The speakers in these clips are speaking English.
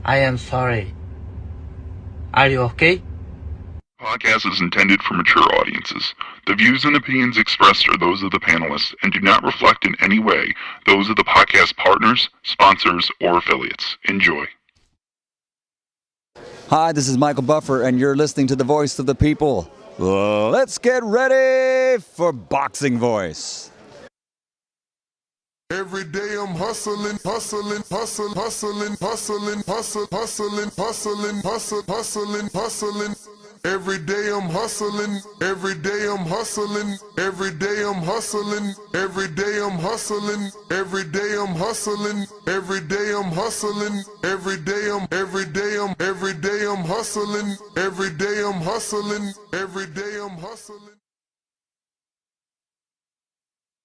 I am sorry. Are you okay? Podcast is intended for mature audiences. The views and opinions expressed are those of the panelists and do not reflect in any way those of the podcast partners, sponsors, or affiliates. Enjoy. Hi, this is Michael Buffer, and you're listening to the Voice of the People. Let's get ready for Boxing Voice. Every day I'm hustling, hustling, hustling, hustling, hustling, hustling, hustling, hustling, hustling, hustling, hustling. Every day I'm hustling, every day I'm hustling, every day I'm hustling, every day I'm hustling, every day I'm hustling, every day I'm hustling, every day I'm hustling, every day I'm hustling, every day I'm hustling.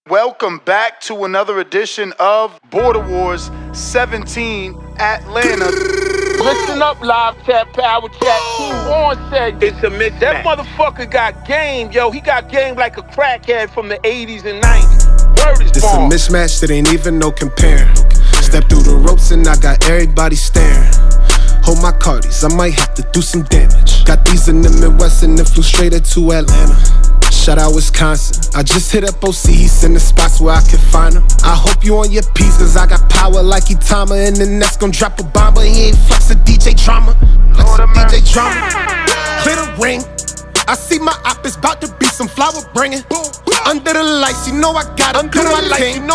Welcome back to another edition of Border Wars 17 Atlanta. Listen up, live chat, power chat. On said it's a mismatch. That motherfucker got game, yo. He got game like a crackhead from the 80s and 90s. Word is This born. a mismatch that ain't even no comparing. Step through the ropes and I got everybody staring. Hold my cardies, I might have to do some damage. Got these in the Midwest and then flew straight to Atlanta. Shout out Wisconsin. I just hit up OCs in the spots where I can find them. I hope you on your P's, cause I got power like Itama. And the next gon' drop a bomb, but he ain't flexin' DJ Drama. Flexin' DJ Drama. Clear the ring. I see my op is about to be some flower bringing. Under the lights, you know I gotta do my thing.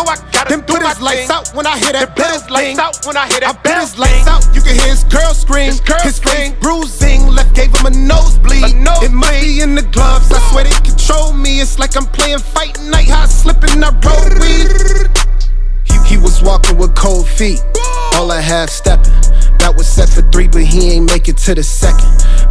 Then put his lights out when I hear that bell thing. I put his lights out, you can hear his girl scream. His face bruising, left gave him a nosebleed. It might be in the gloves, I swear they control me. It's like I'm playing fight night, how I slip and I roll weed. He was walking with cold feet, all I half stepping. That was set for 3, but he ain't make it to the second.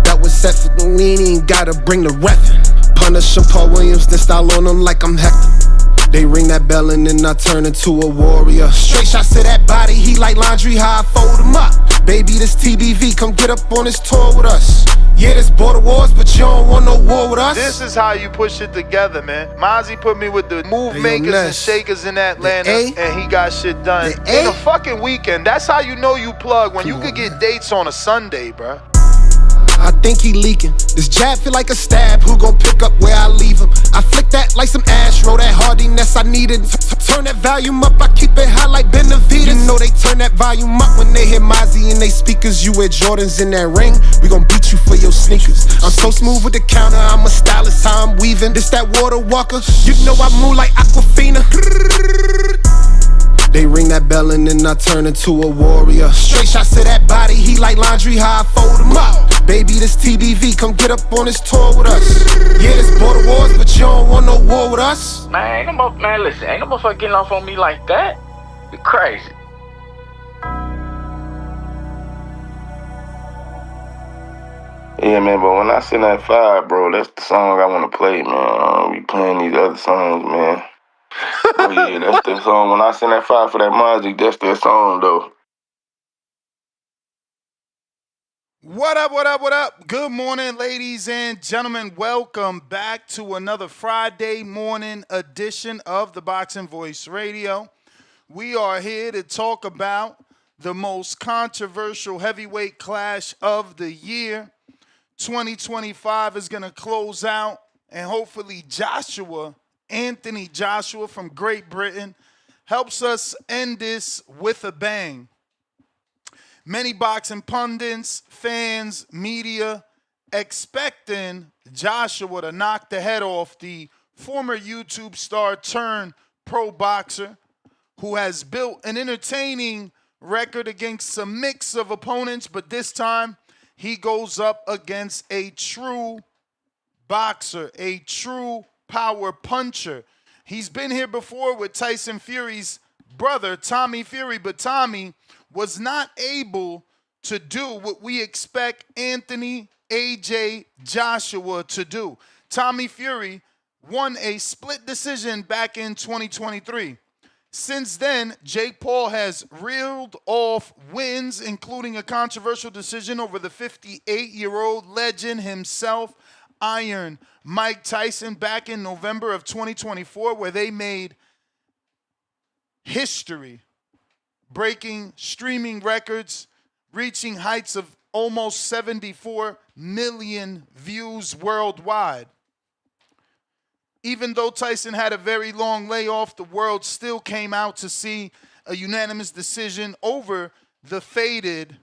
That was set for me, he ain't gotta bring the reffin'. Punish him, Paul Williams, then style on him like I'm Hector. They ring that bell and then I turn into a warrior. Straight shots to that body, he like laundry, how I fold him up. Baby, this TBV, come get up on this tour with us. Yeah, this border wars, but you don't want no war with us. This is how you push it together, man. Mozzie put me with the move makers and shakers in Atlanta, and he got shit done in a fucking weekend. That's how you know you plug, when you could get dates on a Sunday, bruh. I think he leaking. This jab feel like a stab. Who gon' pick up where I leave him? I flick that like some Astro. That hardiness I needed. Turn that volume up. I keep it high like Benavides. You know they turn that volume up when they hear Mozzie in they speakers. You wear Jordans in that ring. We gon' beat you for your sneakers. I'm so smooth with the counter. I'm a stylist. How I'm weaving. This that water walker. You know I move like Aquafina. They ring that bell and then I turn into a warrior. Straight shots to that body, he like laundry, how I fold him up. Baby, this TBV, come get up on this tour with us. Yeah, this border wars, but you don't want no war with us. Man, ain't no motherfucker getting off on me like that. You crazy. Yeah, man, but when I send that fire, bro, that's the song I want to play, man. We playing these other songs, man. Oh, yeah, that's the song. When I send that fire for that Mozzie, that's that song, though. What up, what up, what up? Good morning, ladies and gentlemen. Welcome back to another Friday morning edition of the Boxing Voice Radio. We are here to talk about the most controversial heavyweight clash of the year. 2025 is going to close out, and hopefully Anthony Joshua from Great Britain helps us end this with a bang. Many boxing pundits, fans, media expecting Joshua to knock the head off the former YouTube star turned pro boxer who has built an entertaining record against a mix of opponents, but this time he goes up against a true boxer, a true power puncher. He's been here before with Tyson Fury's brother, Tommy Fury, but Tommy was not able to do what we expect Anthony AJ Joshua to do. Tommy Fury won a split decision back in 2023. Since then, Jake Paul has reeled off wins, including a controversial decision over the 58-year-old legend himself, Iron Mike Tyson, back in November of 2024, where they made history, breaking streaming records, reaching heights of almost 74 million views worldwide. Even though Tyson had a very long layoff, the world still came out to see a unanimous decision over the faded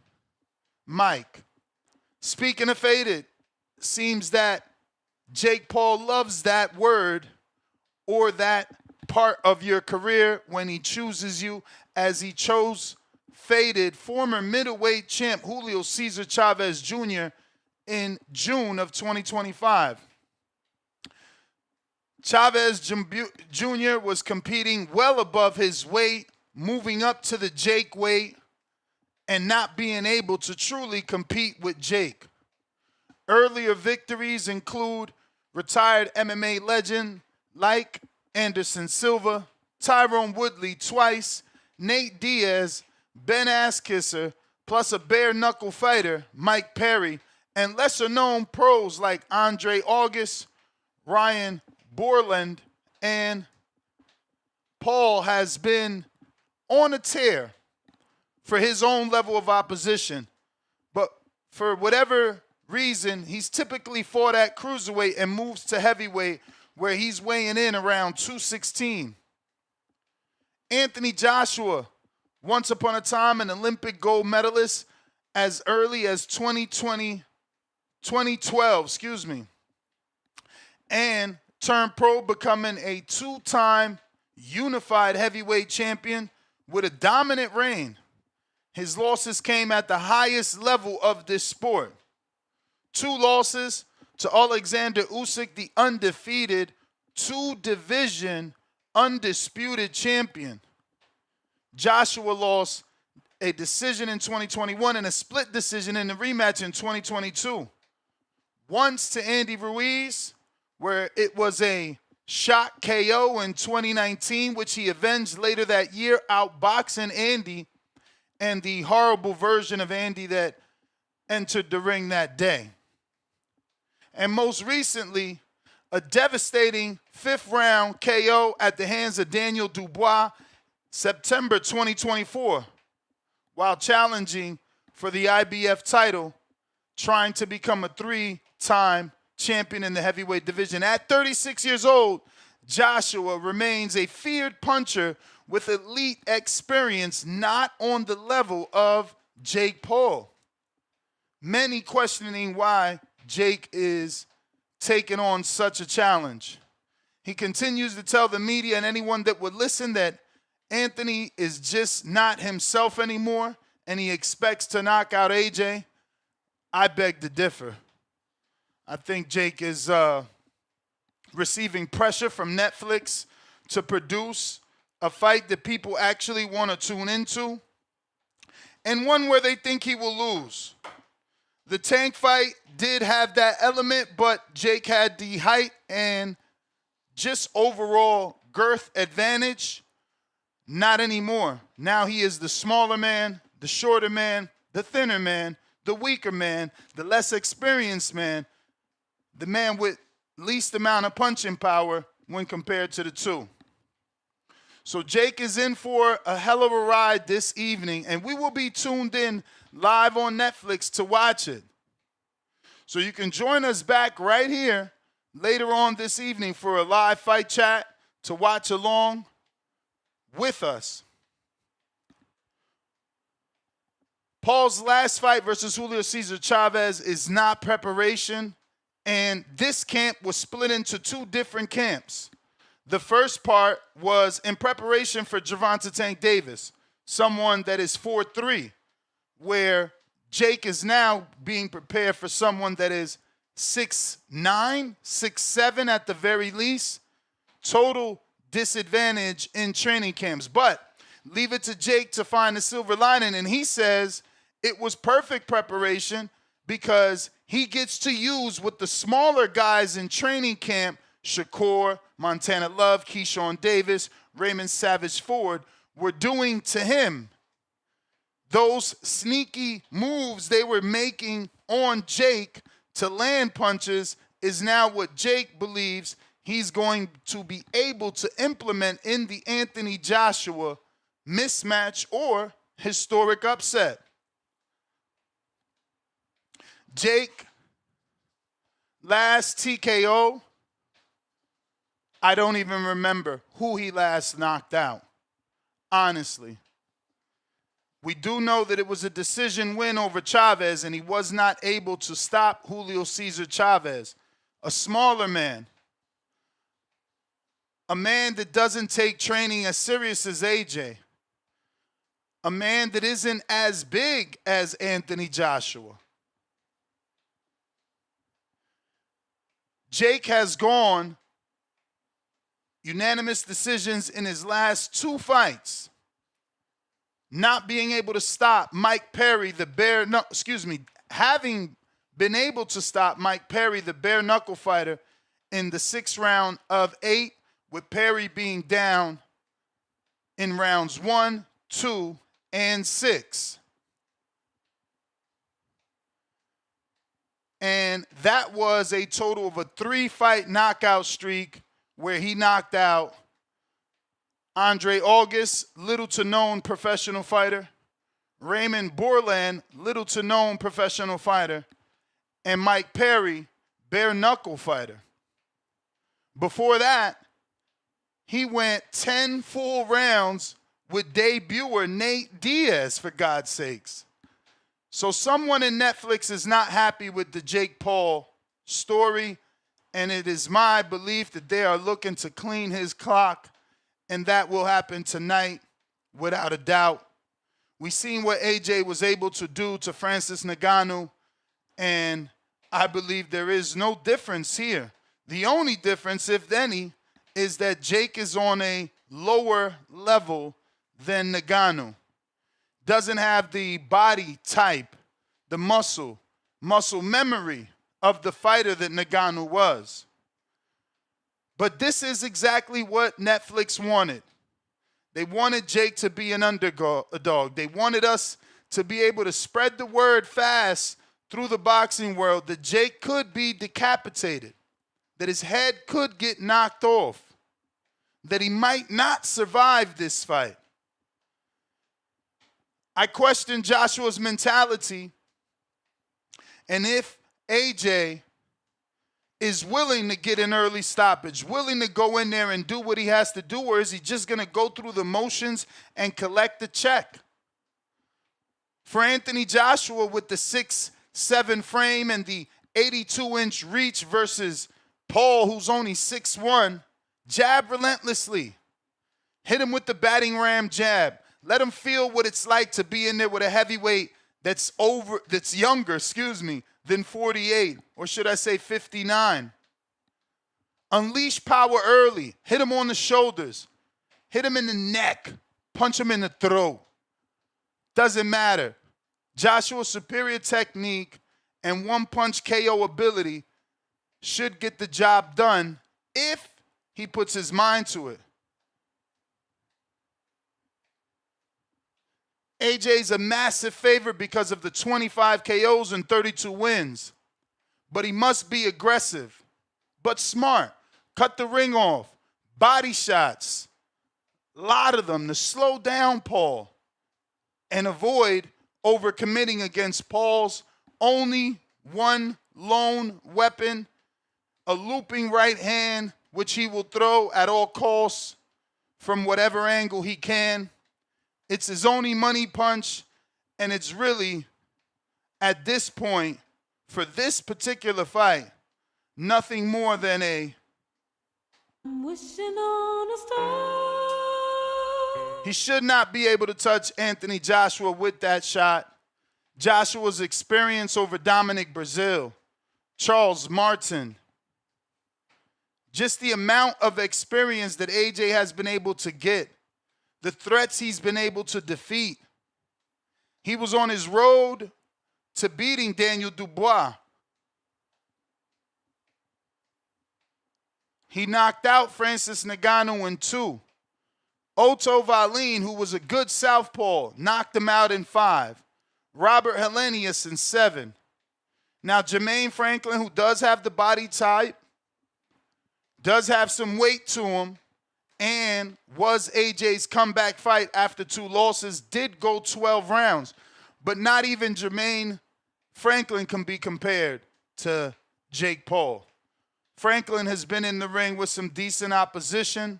Mike. Speaking of faded, seems that Jake Paul loves that word or that part of your career when he chooses you, as he chose faded former middleweight champ Julio Cesar Chavez Jr. in June of 2025. Chavez Jr. was competing well above his weight, moving up to the Jake weight, and not being able to truly compete with Jake. Earlier victories include retired MMA legend like Anderson Silva, Tyrone Woodley twice, Nate Diaz, Ben Askisser, plus a bare-knuckle fighter, Mike Perry, and lesser-known pros like Andre August, Ryan Borland, and Paul has been on a tear for his own level of opposition. But for whatever reason, he's typically fought at cruiserweight and moves to heavyweight, where he's weighing in around 216. Anthony Joshua, once upon a time an Olympic gold medalist as early as 2012, and turned pro, becoming a two-time unified heavyweight champion with a dominant reign. His losses came at the highest level of this sport. 2 losses to Alexander Usyk, the undefeated, 2-division, undisputed champion. Joshua lost a decision in 2021 and a split decision in the rematch in 2022. Once to Andy Ruiz, where it was a shock KO in 2019, which he avenged later that year, outboxing Andy and the horrible version of Andy that entered the ring that day. And most recently, a devastating 5th-round KO at the hands of Daniel Dubois, September 2024, while challenging for the IBF title, trying to become a 3-time champion in the heavyweight division. At 36 years old, Joshua remains a feared puncher with elite experience, not on the level of Jake Paul. Many questioning why Jake is taking on such a challenge. He continues to tell the media and anyone that would listen that Anthony is just not himself anymore, and he expects to knock out AJ. I beg to differ. I think Jake is receiving pressure from Netflix to produce a fight that people actually want to tune into, and one where they think he will lose. The Tank fight did have that element, but Jake had the height and just overall girth advantage. Not anymore. Now he is the smaller man, the shorter man, the thinner man, the weaker man, the less experienced man, the man with least amount of punching power when compared to the two. So Jake is in for a hell of a ride this evening, and we will be tuned in live on Netflix to watch it. So you can join us back right here later on this evening for a live fight chat to watch along with us. Paul's last fight versus Julio Cesar Chavez is not preparation, and this camp was split into 2 different camps. The first part was in preparation for Gervonta Tank Davis, someone that is 4'3", where Jake is now being prepared for someone that is 6'9", 6'7" at the very least. Total disadvantage in training camps. But leave it to Jake to find the silver lining, and he says it was perfect preparation because he gets to use what the smaller guys in training camp, Shakur, Montana Love, Keyshawn Davis, Raymond Savage Ford, were doing to him. Those sneaky moves they were making on Jake to land punches is now what Jake believes he's going to be able to implement in the Anthony Joshua mismatch or historic upset. Jake, last TKO, I don't even remember who he last knocked out, honestly. We do know that it was a decision win over Chavez, and he was not able to stop Julio Cesar Chavez, a smaller man, a man that doesn't take training as serious as AJ, a man that isn't as big as Anthony Joshua. Jake has gone unanimous decisions in his last 2 fights, not being able to stop Mike Perry, having been able to stop Mike Perry, the bare knuckle fighter, in the 6th round of 8, with Perry being down in rounds 1, 2, and 6. And that was a total of a 3-fight knockout streak where he knocked out Andre August, little to known professional fighter, Raymond Borland, little to known professional fighter, and Mike Perry, bare knuckle fighter. Before that, he went 10 full rounds with debuter Nate Diaz, for God's sakes. So someone in Netflix is not happy with the Jake Paul story, and it is my belief that they are looking to clean his clock, and that will happen tonight without a doubt. We've seen what AJ was able to do to Francis Ngannou, and I believe there is no difference here. The only difference, if any, is that Jake is on a lower level than Ngannou. Doesn't have the body type, the muscle memory of the fighter that Ngannou was. But this is exactly what Netflix wanted. They wanted Jake to be an underdog. They wanted us to be able to spread the word fast through the boxing world that Jake could be decapitated, that his head could get knocked off, that he might not survive this fight. I question Joshua's mentality, and if AJ is willing to get an early stoppage, willing to go in there and do what he has to do, or is he just going to go through the motions and collect the check? For Anthony Joshua with the 6'7" frame and the 82-inch reach versus Paul, who's only 6'1", jab relentlessly. Hit him with the batting ram jab. Let him feel what it's like to be in there with a heavyweight that's younger, than 48, or should I say 59. Unleash power early. Hit him on the shoulders. Hit him in the neck. Punch him in the throat. Doesn't matter. Joshua's superior technique and one-punch KO ability should get the job done if he puts his mind to it. AJ's a massive favorite because of the 25 KOs and 32 wins. But he must be aggressive, but smart. Cut the ring off. Body shots. A lot of them to slow down Paul and avoid overcommitting against Paul's only one lone weapon, a looping right hand, which he will throw at all costs from whatever angle he can. It's his only money punch, and it's really, at this point, for this particular fight, nothing more than a wishing on a star. He should not be able to touch Anthony Joshua with that shot. Joshua's experience over Dominic Brazil, Charles Martin, just the amount of experience that AJ has been able to get, the threats he's been able to defeat. He was on his road to beating Daniel Dubois. He knocked out Francis Ngannou in 2. Otto Wallin, who was a good southpaw, knocked him out in 5. Robert Helenius in 7. Now, Jermaine Franklin, who does have the body type, does have some weight to him, and was AJ's comeback fight after 2 losses, did go 12 rounds. But not even Jermaine Franklin can be compared to Jake Paul. Franklin has been in the ring with some decent opposition,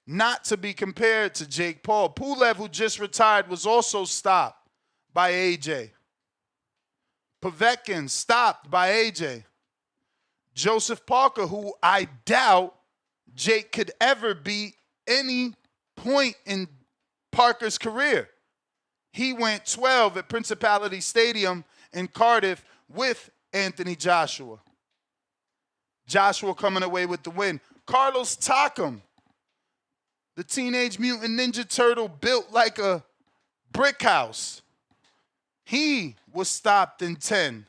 not to be compared to Jake Paul. Pulev, who just retired, was also stopped by AJ. Povetkin stopped by AJ. Joseph Parker, who I doubt Jake could ever beat any point in Parker's career. He went 12 at Principality Stadium in Cardiff with Anthony Joshua. Joshua coming away with the win. Carlos Takam, the Teenage Mutant Ninja Turtle built like a brick house. He was stopped in 10.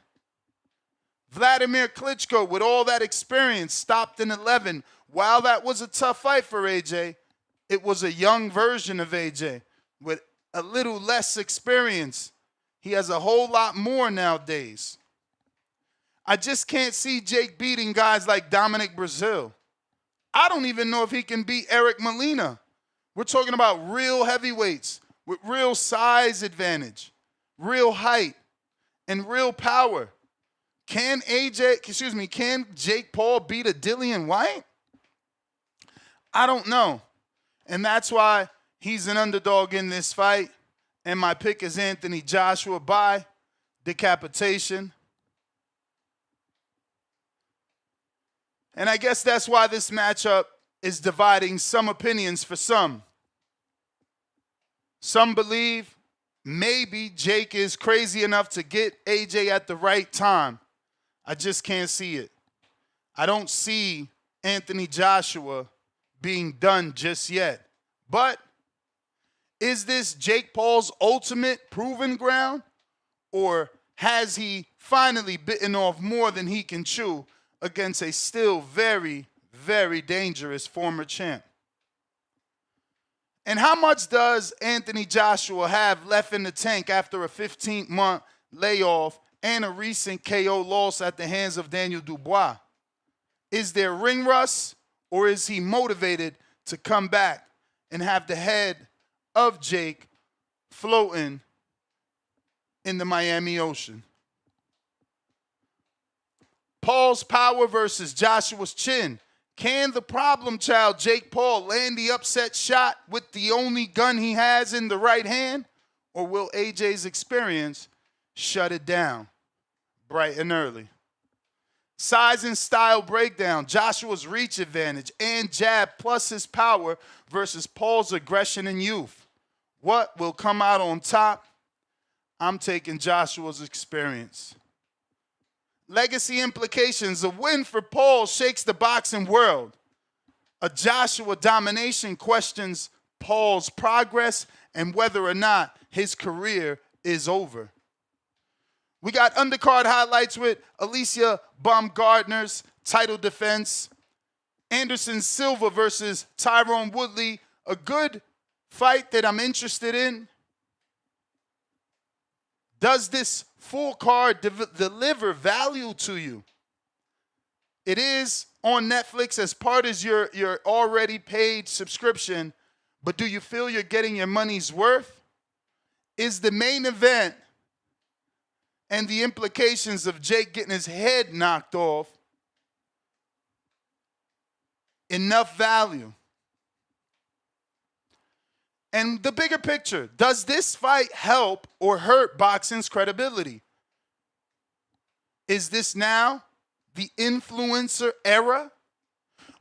Vladimir Klitschko, with all that experience, stopped in 11. While that was a tough fight for AJ, it was a young version of AJ with a little less experience. He has a whole lot more nowadays. I just can't see Jake beating guys like Dominic Brazil. I don't even know if he can beat Eric Molina. We're talking about real heavyweights with real size advantage, real height, and real power. Can Jake Paul beat a Dillian White? I don't know. And that's why he's an underdog in this fight. And my pick is Anthony Joshua by decapitation. And I guess that's why this matchup is dividing some opinions for some. Some believe maybe Jake is crazy enough to get AJ at the right time. I just can't see it. I don't see Anthony Joshua being done just yet. But is this Jake Paul's ultimate proven ground? Or has he finally bitten off more than he can chew against a still very, very dangerous former champ? And how much does Anthony Joshua have left in the tank after a 15-month layoff and a recent KO loss at the hands of Daniel Dubois? Is there ring rust, or is he motivated to come back and have the head of Jake floating in the Miami Ocean? Paul's power versus Joshua's chin. Can the problem child Jake Paul land the upset shot with the only gun he has in the right hand? Or will AJ's experience shut it down bright and early? Size and style breakdown. Joshua's reach advantage and jab plus his power versus Paul's aggression and youth. What will come out on top? I'm taking Joshua's experience. Legacy implications. A win for Paul shakes the boxing world. A Joshua domination questions Paul's progress and whether or not his career is over. We got undercard highlights with Alicia Baumgardner's title defense. Anderson Silva versus Tyrone Woodley. A good fight that I'm interested in. Does this full card deliver value to you? It is on Netflix as part of your already paid subscription, but do you feel you're getting your money's worth? Is the main event and the implications of Jake getting his head knocked off enough value? And the bigger picture, does this fight help or hurt boxing's credibility? Is this now the influencer era?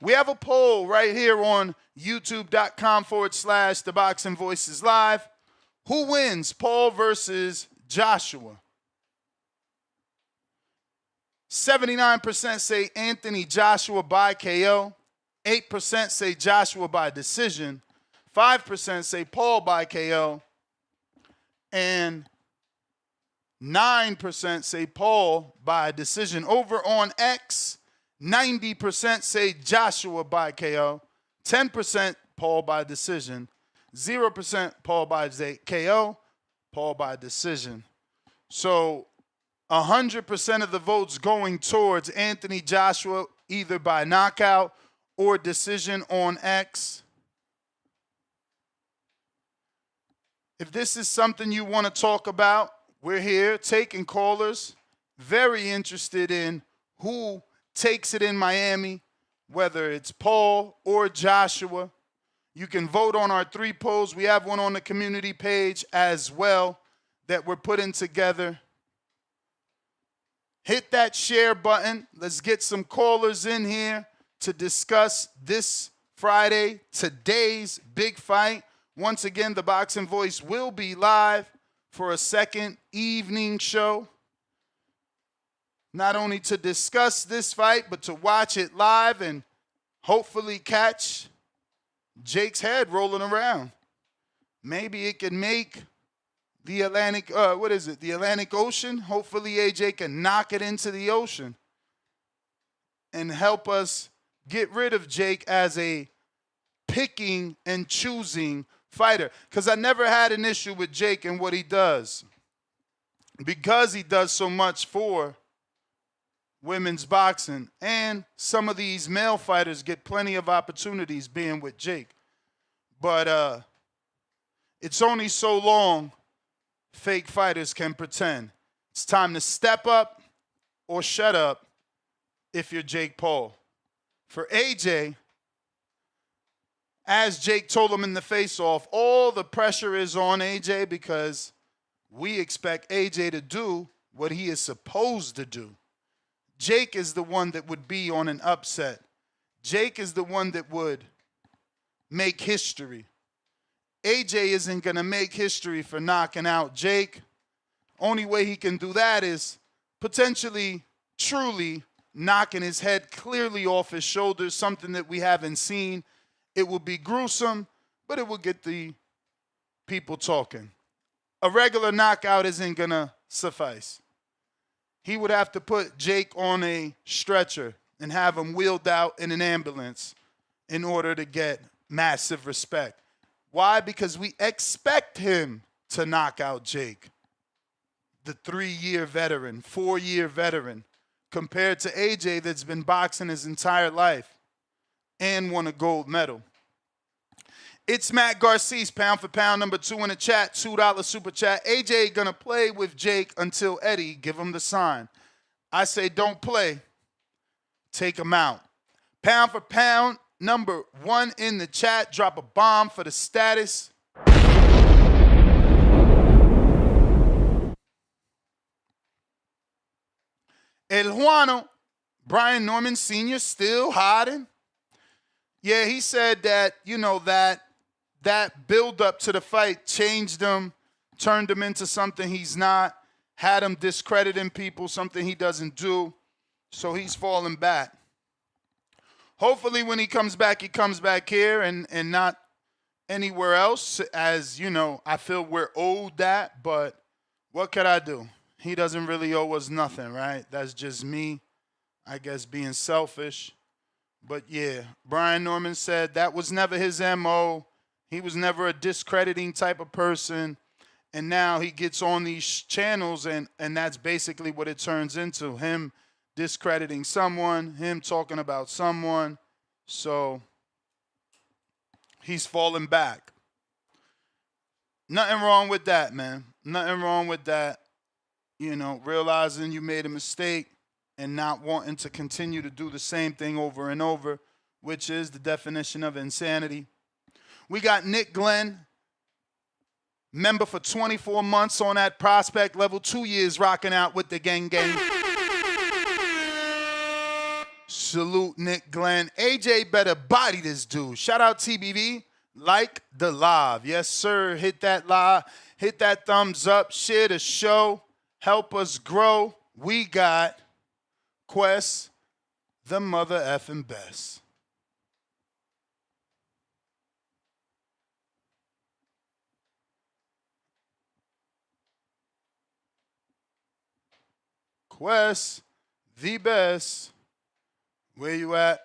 We have a poll right here on youtube.com/The Boxing Voices Live. Who wins, Paul versus Joshua? 79% say Anthony Joshua by KO. 8% say Joshua by decision. 5% say Paul by KO. And 9% say Paul by decision. Over on X, 90% say Joshua by KO. 10% Paul by decision. 0% Paul by KO. Paul by decision. So 100% of the votes going towards Anthony Joshua, either by knockout or decision on X. If this is something you want to talk about, We're here taking callers, very interested in who takes it in Miami, whether it's Paul or Joshua. You can vote on our 3 polls. We have one on the community page as well that we're putting together. Hit that share button. Let's get some callers in here to discuss this Friday, today's big fight. Once again, the Boxing Voice will be live for a second evening show. Not only to discuss this fight, but to watch it live and hopefully catch Jake's head rolling around. Maybe it can make the Atlantic, the Atlantic Ocean. Hopefully AJ can knock it into the ocean and help us get rid of Jake as a picking and choosing fighter. Because I never had an issue with Jake and what he does. Because he does so much for women's boxing. And some of these male fighters get plenty of opportunities being with Jake. But it's only so long fake fighters can pretend. It's time to step up or shut up if you're Jake Paul. For AJ, as Jake told him in the face-off, all the pressure is on AJ because we expect AJ to do what he is supposed to do. Jake is the one that would be on an upset. Jake is the one that would make history. AJ isn't going to make history for knocking out Jake. Only way he can do that is potentially, truly knocking his head clearly off his shoulders, something that we haven't seen. It will be gruesome, but it will get the people talking. A regular knockout isn't going to suffice. He would have to put Jake on a stretcher and have him wheeled out in an ambulance in order to get massive respect. Why? Because we expect him to knock out Jake, the 3-year veteran, 4-year veteran, compared to AJ that's been boxing his entire life and won a gold medal. It's Matt Garces, pound for pound, number 2 in the chat, $2 super chat. AJ gonna play with Jake until Eddie give him the sign. I say don't play, take him out. Pound for pound, number 1 in the chat, drop a bomb for the status. El Juano, Brian Norman Sr. still hiding. Yeah, he said that, that build up to the fight changed him, turned him into something he's not, had him discrediting people, something he doesn't do. So he's falling back. Hopefully when he comes back here and not anywhere else. As you know, I feel we're owed that, but what could I do? He doesn't really owe us nothing, right? That's just me, I guess, being selfish. But yeah, Brian Norman said that was never his MO. He was never a discrediting type of person. And now he gets on these channels and that's basically what it turns into. Him discrediting someone, him talking about someone. So he's falling back. Nothing wrong with that, man. Nothing wrong with that. Realizing you made a mistake and not wanting to continue to do the same thing over and over, which is the definition of insanity. We got Nick Glenn, member for 24 months on that prospect level, 2 years rocking out with the gang. Salute Nick Glenn. AJ better body this dude. Shout out TBV. Like the live. Yes, sir. Hit that live. Hit that thumbs up. Share the show. Help us grow. We got Quest, the mother effing best. Quest, the best. Where you at?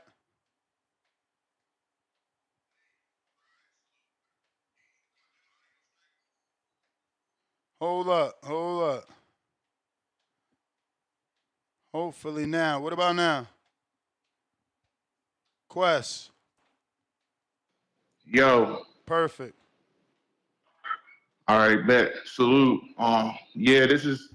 Hold up. Hopefully now. What about now? Quest. Yo. Perfect. All right, bet. Salute. Yeah, this is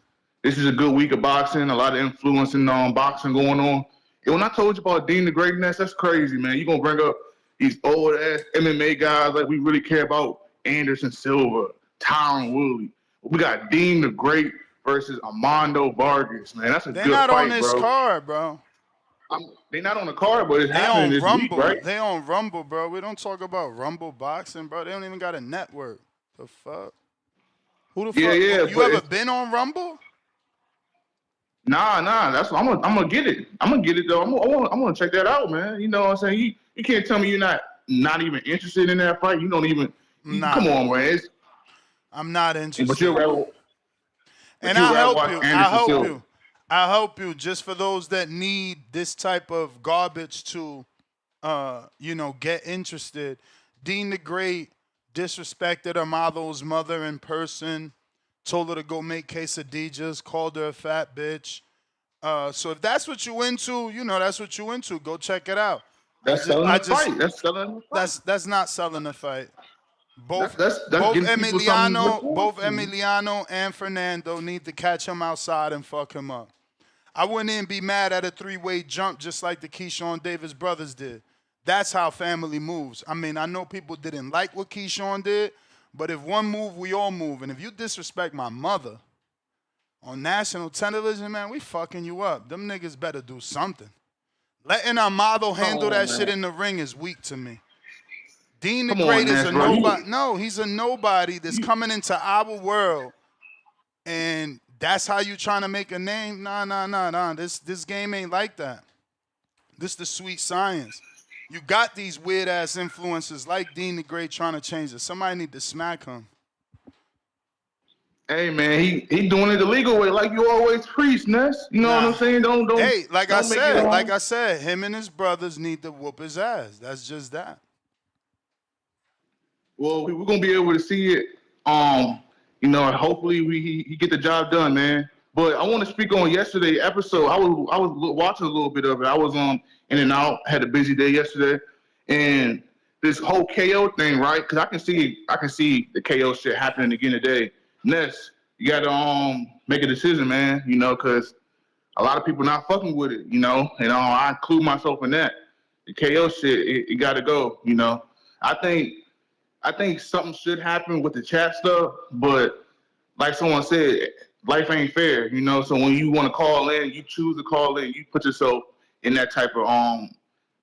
a good week of boxing. A lot of influencing boxing going on. And when I told you about Dean the Greatness, that's crazy, man. You gonna bring up these old ass MMA guys like we really care about Anderson Silva, Tyron Woodley. We got Dean the Great versus Armando Vargas, man. That's a They're good not on fight, this bro. card, bro. They're not on the card, but it's They happening on this week, Rumble. right? They on Rumble, bro. We don't talk about Rumble boxing, bro. They don't even got a network. The fuck? Who the Yeah, fuck? yeah. You But ever been on Rumble? nah. That's what I'm gonna get it. I'm gonna get it though. I'm gonna check that out, man. You know what I'm saying? You can't tell me you're not even interested in that fight. You don't even. Come Nah, on, man. I'm not But you'd interested. rather, but And you'd I'll rather help watch you. I'll Anderson help Silva. you. I'll help you. Just for those that need this type of garbage to, get interested. Dean the Great disrespected Amado's mother in person, told her to go make quesadillas, called her a fat bitch. So if that's what you into, that's what you into. Go check it out. That's selling the fight. That's selling the fight. That's not selling the fight. Both That's both getting people something to look Emiliano, forward both to. Emiliano and Fernando need to catch him outside and fuck him up. I wouldn't even be mad at a three-way jump just like the Keyshawn Davis brothers did. That's how family moves. I mean, I know people didn't like what Keyshawn did, but if one move, we all move. And if you disrespect my mother on national television, man, we fucking you up. Them niggas better do something. Letting Amado handle that shit in the ring is weak to me. Dean the Come on, Great is Nash, a bro. nobody. No, he's a nobody that's coming into our world, and that's how you trying to make a name. Nah. This game ain't like that. This the sweet science. You got these weird ass influences like Dean the Great trying to change it. Somebody need to smack him. Hey man, he doing it the legal way, like you always preach, Ness. You know what I'm saying? Don't. Hey, like don't make it like I said, him and his brothers need to whoop his ass. That's just that. Well, we're gonna be able to see it. Hopefully he get the job done, man. But I want to speak on yesterday episode. I was watching a little bit of it. I was in and out. Had a busy day yesterday, and this whole KO thing, right? Because I can see the KO shit happening again today. Ness, you got to make a decision, man. Because a lot of people not fucking with it. And I include myself in that. The KO shit, it got to go. I think something should happen with the chat stuff, but like someone said, life ain't fair, So when you want to call in, you choose to call in, you put yourself in that type of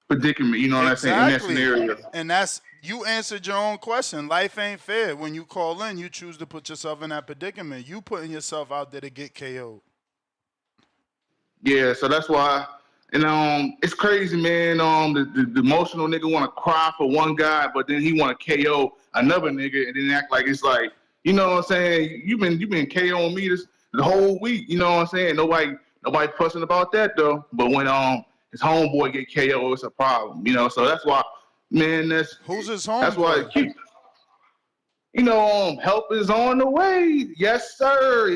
predicament, you know what I'm saying, in that scenario. And you answered your own question. Life ain't fair. When you call in, you choose to put yourself in that predicament. You putting yourself out there to get KO'd. Yeah, so that's why. And it's crazy, man. The emotional nigga want to cry for one guy, but then he want to KO another nigga, and then act like it's like, you know what I'm saying? You've been KOing me the whole week, you know what I'm saying? Nobody fussing about that though. But when his homeboy get KO, it's a problem, So that's why, man. Who's his homeboy? That's why it keeps. Help is on the way. Yes, sir.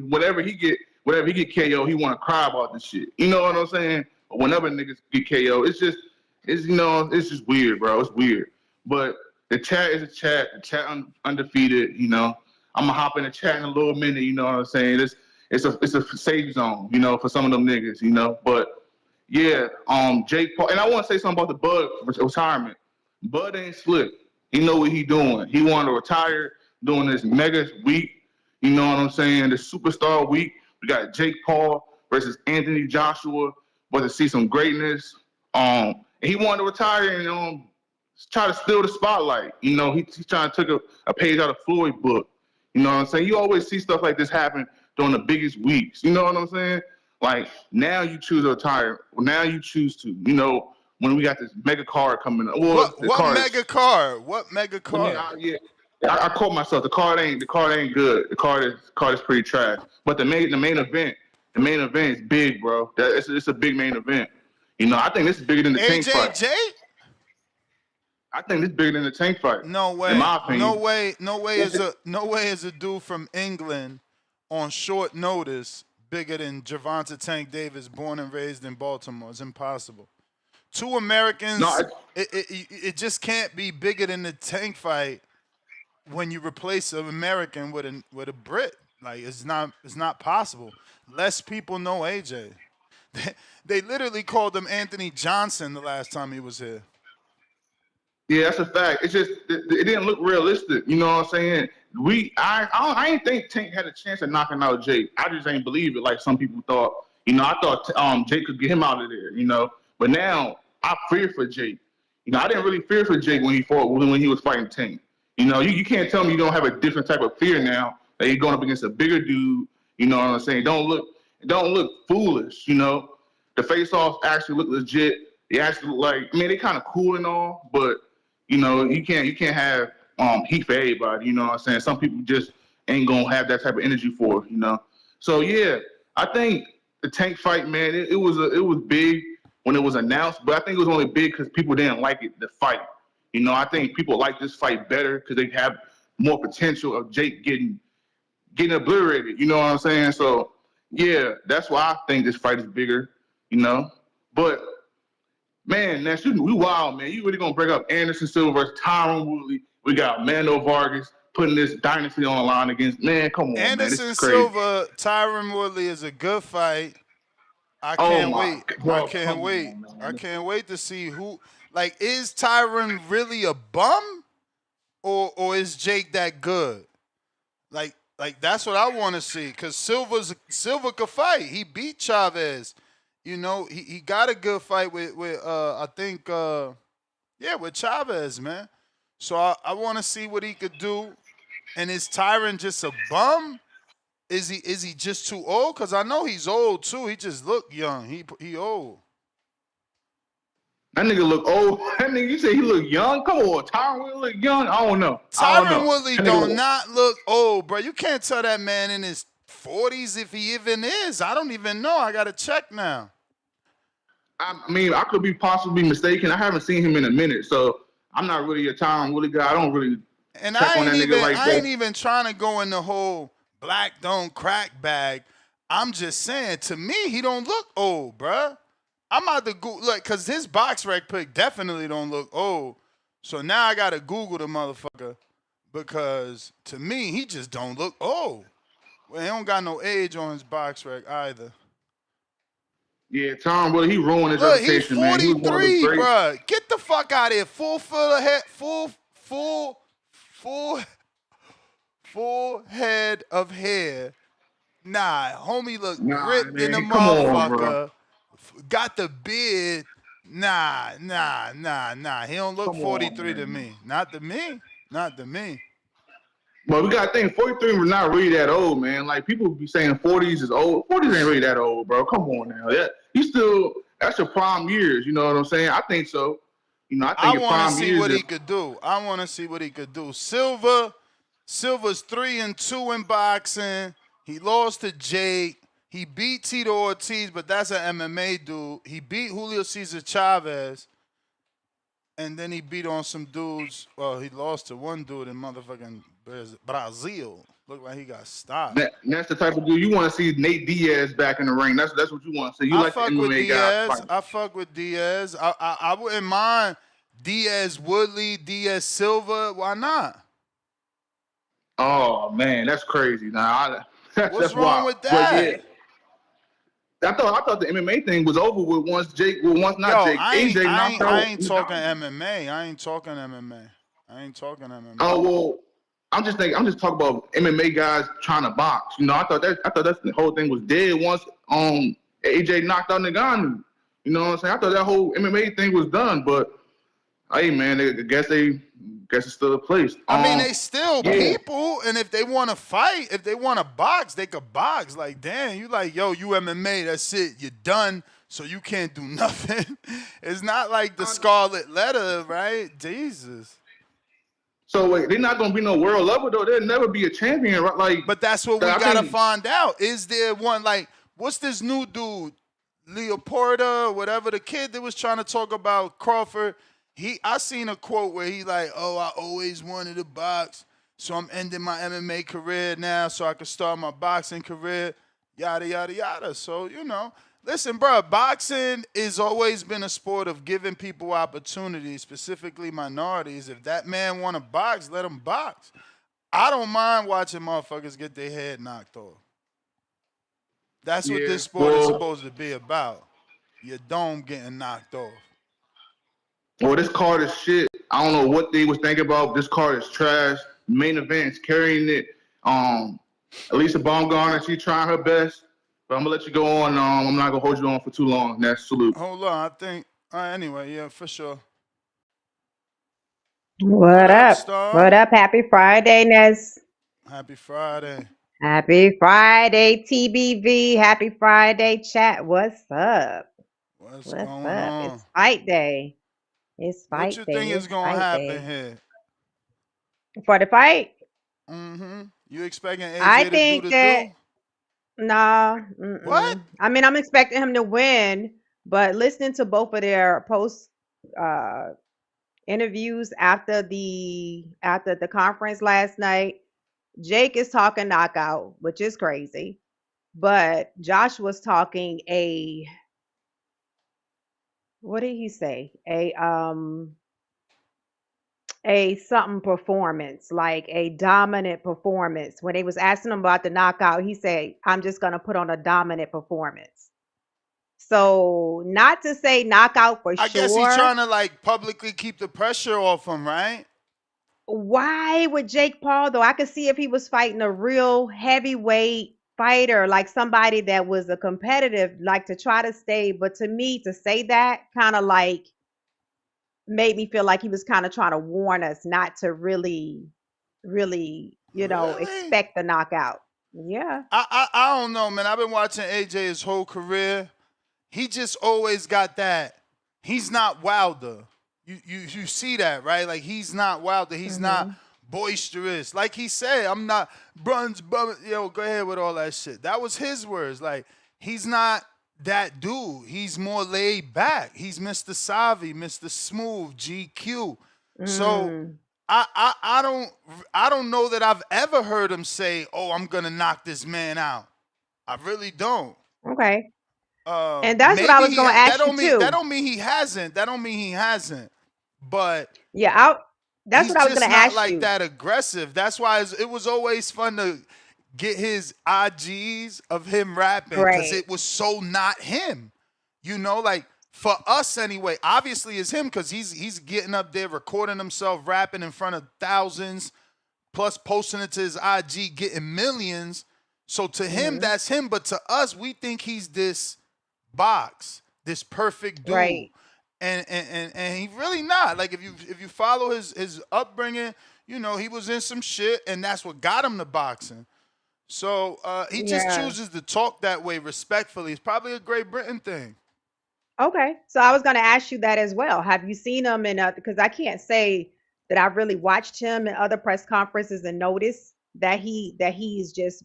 Whatever he get KO, he want to cry about this shit. You know what I'm saying? But whenever niggas get KO, it's just weird, bro. It's weird. But the chat is a chat. The chat undefeated. I'm gonna hop in the chat in a little minute. You know what I'm saying? It's a safe zone. For some of them niggas. But yeah, Jake Paul, and I want to say something about the Bud retirement. Bud ain't slick. He know what he doing. He wanted to retire during this mega week. You know what I'm saying? The superstar week. We got Jake Paul versus Anthony Joshua. About to see some greatness. And he wanted to retire and try to steal the spotlight. He's trying to take a page out of Floyd's book. You know what I'm saying? You always see stuff like this happen during the biggest weeks. You know what I'm saying? Like, now you choose to retire. Now you choose to. When we got this mega card coming up. Well, what mega card? What mega card? I caught myself. The card ain't good. The card is pretty trash. But the main event is big, bro. It's a big main event. I think this is bigger than the Tank fight. AJJ? I think this is bigger than the Tank fight. No way. In my opinion. No way is a dude from England on short notice bigger than Gervonta Tank Davis, born and raised in Baltimore. It's impossible. Two Americans. It just can't be bigger than the Tank fight. when you replace an American with a Brit. Like it's not possible. Less people know AJ. They literally called him Anthony Johnson the last time he was here. Yeah, that's a fact. It's just it didn't look realistic. You know what I'm saying? I ain't think Tank had a chance of knocking out Jake. I just ain't believe it like some people thought. You know, I thought Jake could get him out of there. You know, but now I fear for Jake. You know, I didn't really fear for Jake when he was fighting Tank. You know, you can't tell me you don't have a different type of fear now that you're going up against a bigger dude. You know what I'm saying? Don't look foolish. You know, the face-offs actually look legit. They actually look like, I mean, they kind of cool and all, but you know, you can't have heat for everybody. You know what I'm saying? Some people just ain't gonna have that type of energy for it, you know. So yeah, I think the Tank fight, man, it was big when it was announced, but I think it was only big because people didn't like it, the fight. You know, I think people like this fight better because they have more potential of Jake getting obliterated. You know what I'm saying? So yeah, that's why I think this fight is bigger. You know, but. Man, Nash, we wild, man. You really gonna break up Anderson Silva versus Tyron Woodley? We got Mando Vargas putting this dynasty on the line against. Man, come on, man. This is crazy. Silva, Tyron Woodley is a good fight. I can't wait. Bro, I can't wait. On, I can't wait to see who. Like, is Tyron really a bum, or is Jake that good? Like that's what I want to see. Cause Silva could fight. He beat Chavez. You know, he got a good fight with I think with Chavez, man. So I want to see what he could do. And is Tyron just a bum? Is he just too old? Cause I know he's old too. He just look young. He old. That nigga look old. That nigga, you say he look young? Come on, Tyron Woodley look young? I don't know. Tyron Woodley do not look old, bro. You can't tell that man in his 40s if he even is. I don't even know. I gotta check now. I mean, I could be possibly mistaken. I haven't seen him in a minute, so I'm not really a Tyron Woodley guy. I don't really check on that nigga like that. I ain't even trying to go in the whole black don't crack bag. I'm just saying, to me, he don't look old, bruh. I'm about to go look, cause his box rec pick definitely don't look old. So now I gotta Google the motherfucker because to me, he just don't look old. Well, he don't got no age on his box rec either. Yeah, Tom, well, he ruined his reputation, man. He's 43, bro. Get the fuck out of here. Full head of hair. Nah, homie look ripped in the motherfucker. Got the beard. Nah. He don't look 43 to me. Not to me. But we got to think, 43 was not really that old, man. Like, people be saying 40s is old. 40s ain't really that old, bro. Come on now. That's your prime years. You know what I'm saying? I think so. You know, I think your prime years. I want to see what he could do. Silva's 3-2 in boxing. He lost to Jake. He beat Tito Ortiz, but that's an MMA dude. He beat Julio Cesar Chavez. And then he beat on some dudes. Well, he lost to one dude in motherfucking Brazil. Looked like he got stopped. That's the type of dude you want to see. Nate Diaz back in the ring. That's what you want to see. You like the MMA guys. I fuck with Diaz. I wouldn't mind Diaz Woodley, Diaz Silva. Why not? Oh man, that's crazy. What's wrong with that? I thought the MMA thing was over with once Jake. Well, once not Jake. AJ knocked out. I ain't talking MMA. I ain't talking MMA. Oh well, I'm just talking about MMA guys trying to box. You know, I thought that's the whole thing was dead once AJ knocked out Ngannou. You know what I'm saying? I thought that whole MMA thing was done, but hey man, I guess it's still a place. I mean, they still people, and if they want to fight, if they want to box, they could box. Like, damn, you like, yo, you MMA, that's it, you're done, so you can't do nothing. It's not like the Scarlet Letter, right? Jesus. So wait, they're not gonna be no world level though. There'll never be a champion, right? Like, but that's what we gotta find out. Is there one? Like, what's this new dude, Leoporta, whatever the kid that was trying to talk about Crawford? I seen a quote where he like, oh, I always wanted to box, so I'm ending my MMA career now so I can start my boxing career, yada, yada, yada. So, you know, listen, bro, boxing has always been a sport of giving people opportunities, specifically minorities. If that man want to box, let him box. I don't mind watching motherfuckers get their head knocked off. That's what Yeah. this sport is Well, supposed to be about. Your dome getting knocked off. this card is shit. I don't know what they was thinking about. This card is trash. Main event's carrying it. Elisa Baumgartner, she trying her best. But I'm gonna let you go on. I'm not gonna hold you on for too long. That's salute. Hold on, I think. Anyway, yeah, for sure. What up? Star? What up? Happy Friday, Nez. Happy Friday. Happy Friday, TBV. Happy Friday, chat. What's up? What's going on? It's fight day. It's What fight you day. think is It's gonna fight happen day. here? For the fight? You expecting I AJ to do think the that do? nah. What? I mean, I'm expecting him to win, but listening to both of their post interviews after the conference last night, Jake is talking knockout, which is crazy. But Josh was talking what did he say? A something performance, like a dominant performance. When they was asking him about the knockout, he said, I'm just gonna put on a dominant performance. So not to say knockout for I guess he's sure. trying to like publicly keep the pressure off him, right? Why would Jake Paul though? I could see if he was fighting a real heavyweight fighter, like somebody that was a competitive, like to try to stay. But to me, to say that kind of like made me feel like he was kind of trying to warn us not to really, Really? expect the knockout. Yeah. I don't know, man. I've been watching AJ his whole career. He just always got that. He's not Wilder. You see that, right? Like he's not Wilder. He's not boisterous. Like he said, I'm not Bruns. Yo, go ahead with all that shit. That was his words. Like he's not that dude. He's more laid back. He's Mr. Savi, Mr. Smooth, GQ. So I don't know that I've ever heard him say, "Oh, I'm gonna knock this man out." I really don't. Okay. And that's what I was going to ask you too. That don't mean he hasn't. That don't mean he hasn't. But Yeah, that's he's what I was just going to not ask like you. that aggressive. That's why it was always fun to get his IGs of him rapping because Right. it was so not him. You know, like for us anyway. Obviously, it's him because he's getting up there recording himself rapping in front of thousands, plus posting it to his IG, getting millions. So to him, that's him. But to us, we think he's this box, this perfect dude. Right. And he really not. Like if you follow his upbringing, you know, he was in some shit and that's what got him to boxing. So he just chooses to talk that way respectfully. It's probably a Great Britain thing. Okay. So I was going to ask you that as well. Have you seen him in because I can't say that I've really watched him in other press conferences and noticed that he's just,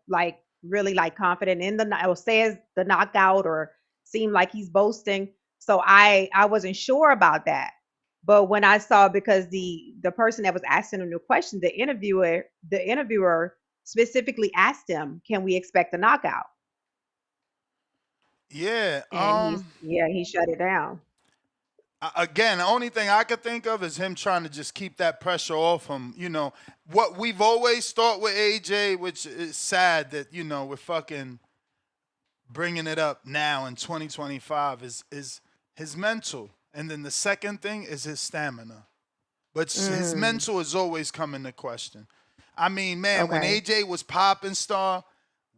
like really like confident in or says the knockout or seem like he's boasting. So I wasn't sure about that. But when I saw, because the person that was asking him the question, the interviewer specifically asked him, "Can we expect a knockout?" Yeah. And he shut it down. Again, the only thing I could think of is him trying to just keep that pressure off him. You know, what we've always thought with AJ, which is sad that, we're fucking bringing it up now in 2025, is his mental. And then the second thing is his stamina. But his mental is always come into question. I mean, man, when AJ was popping star,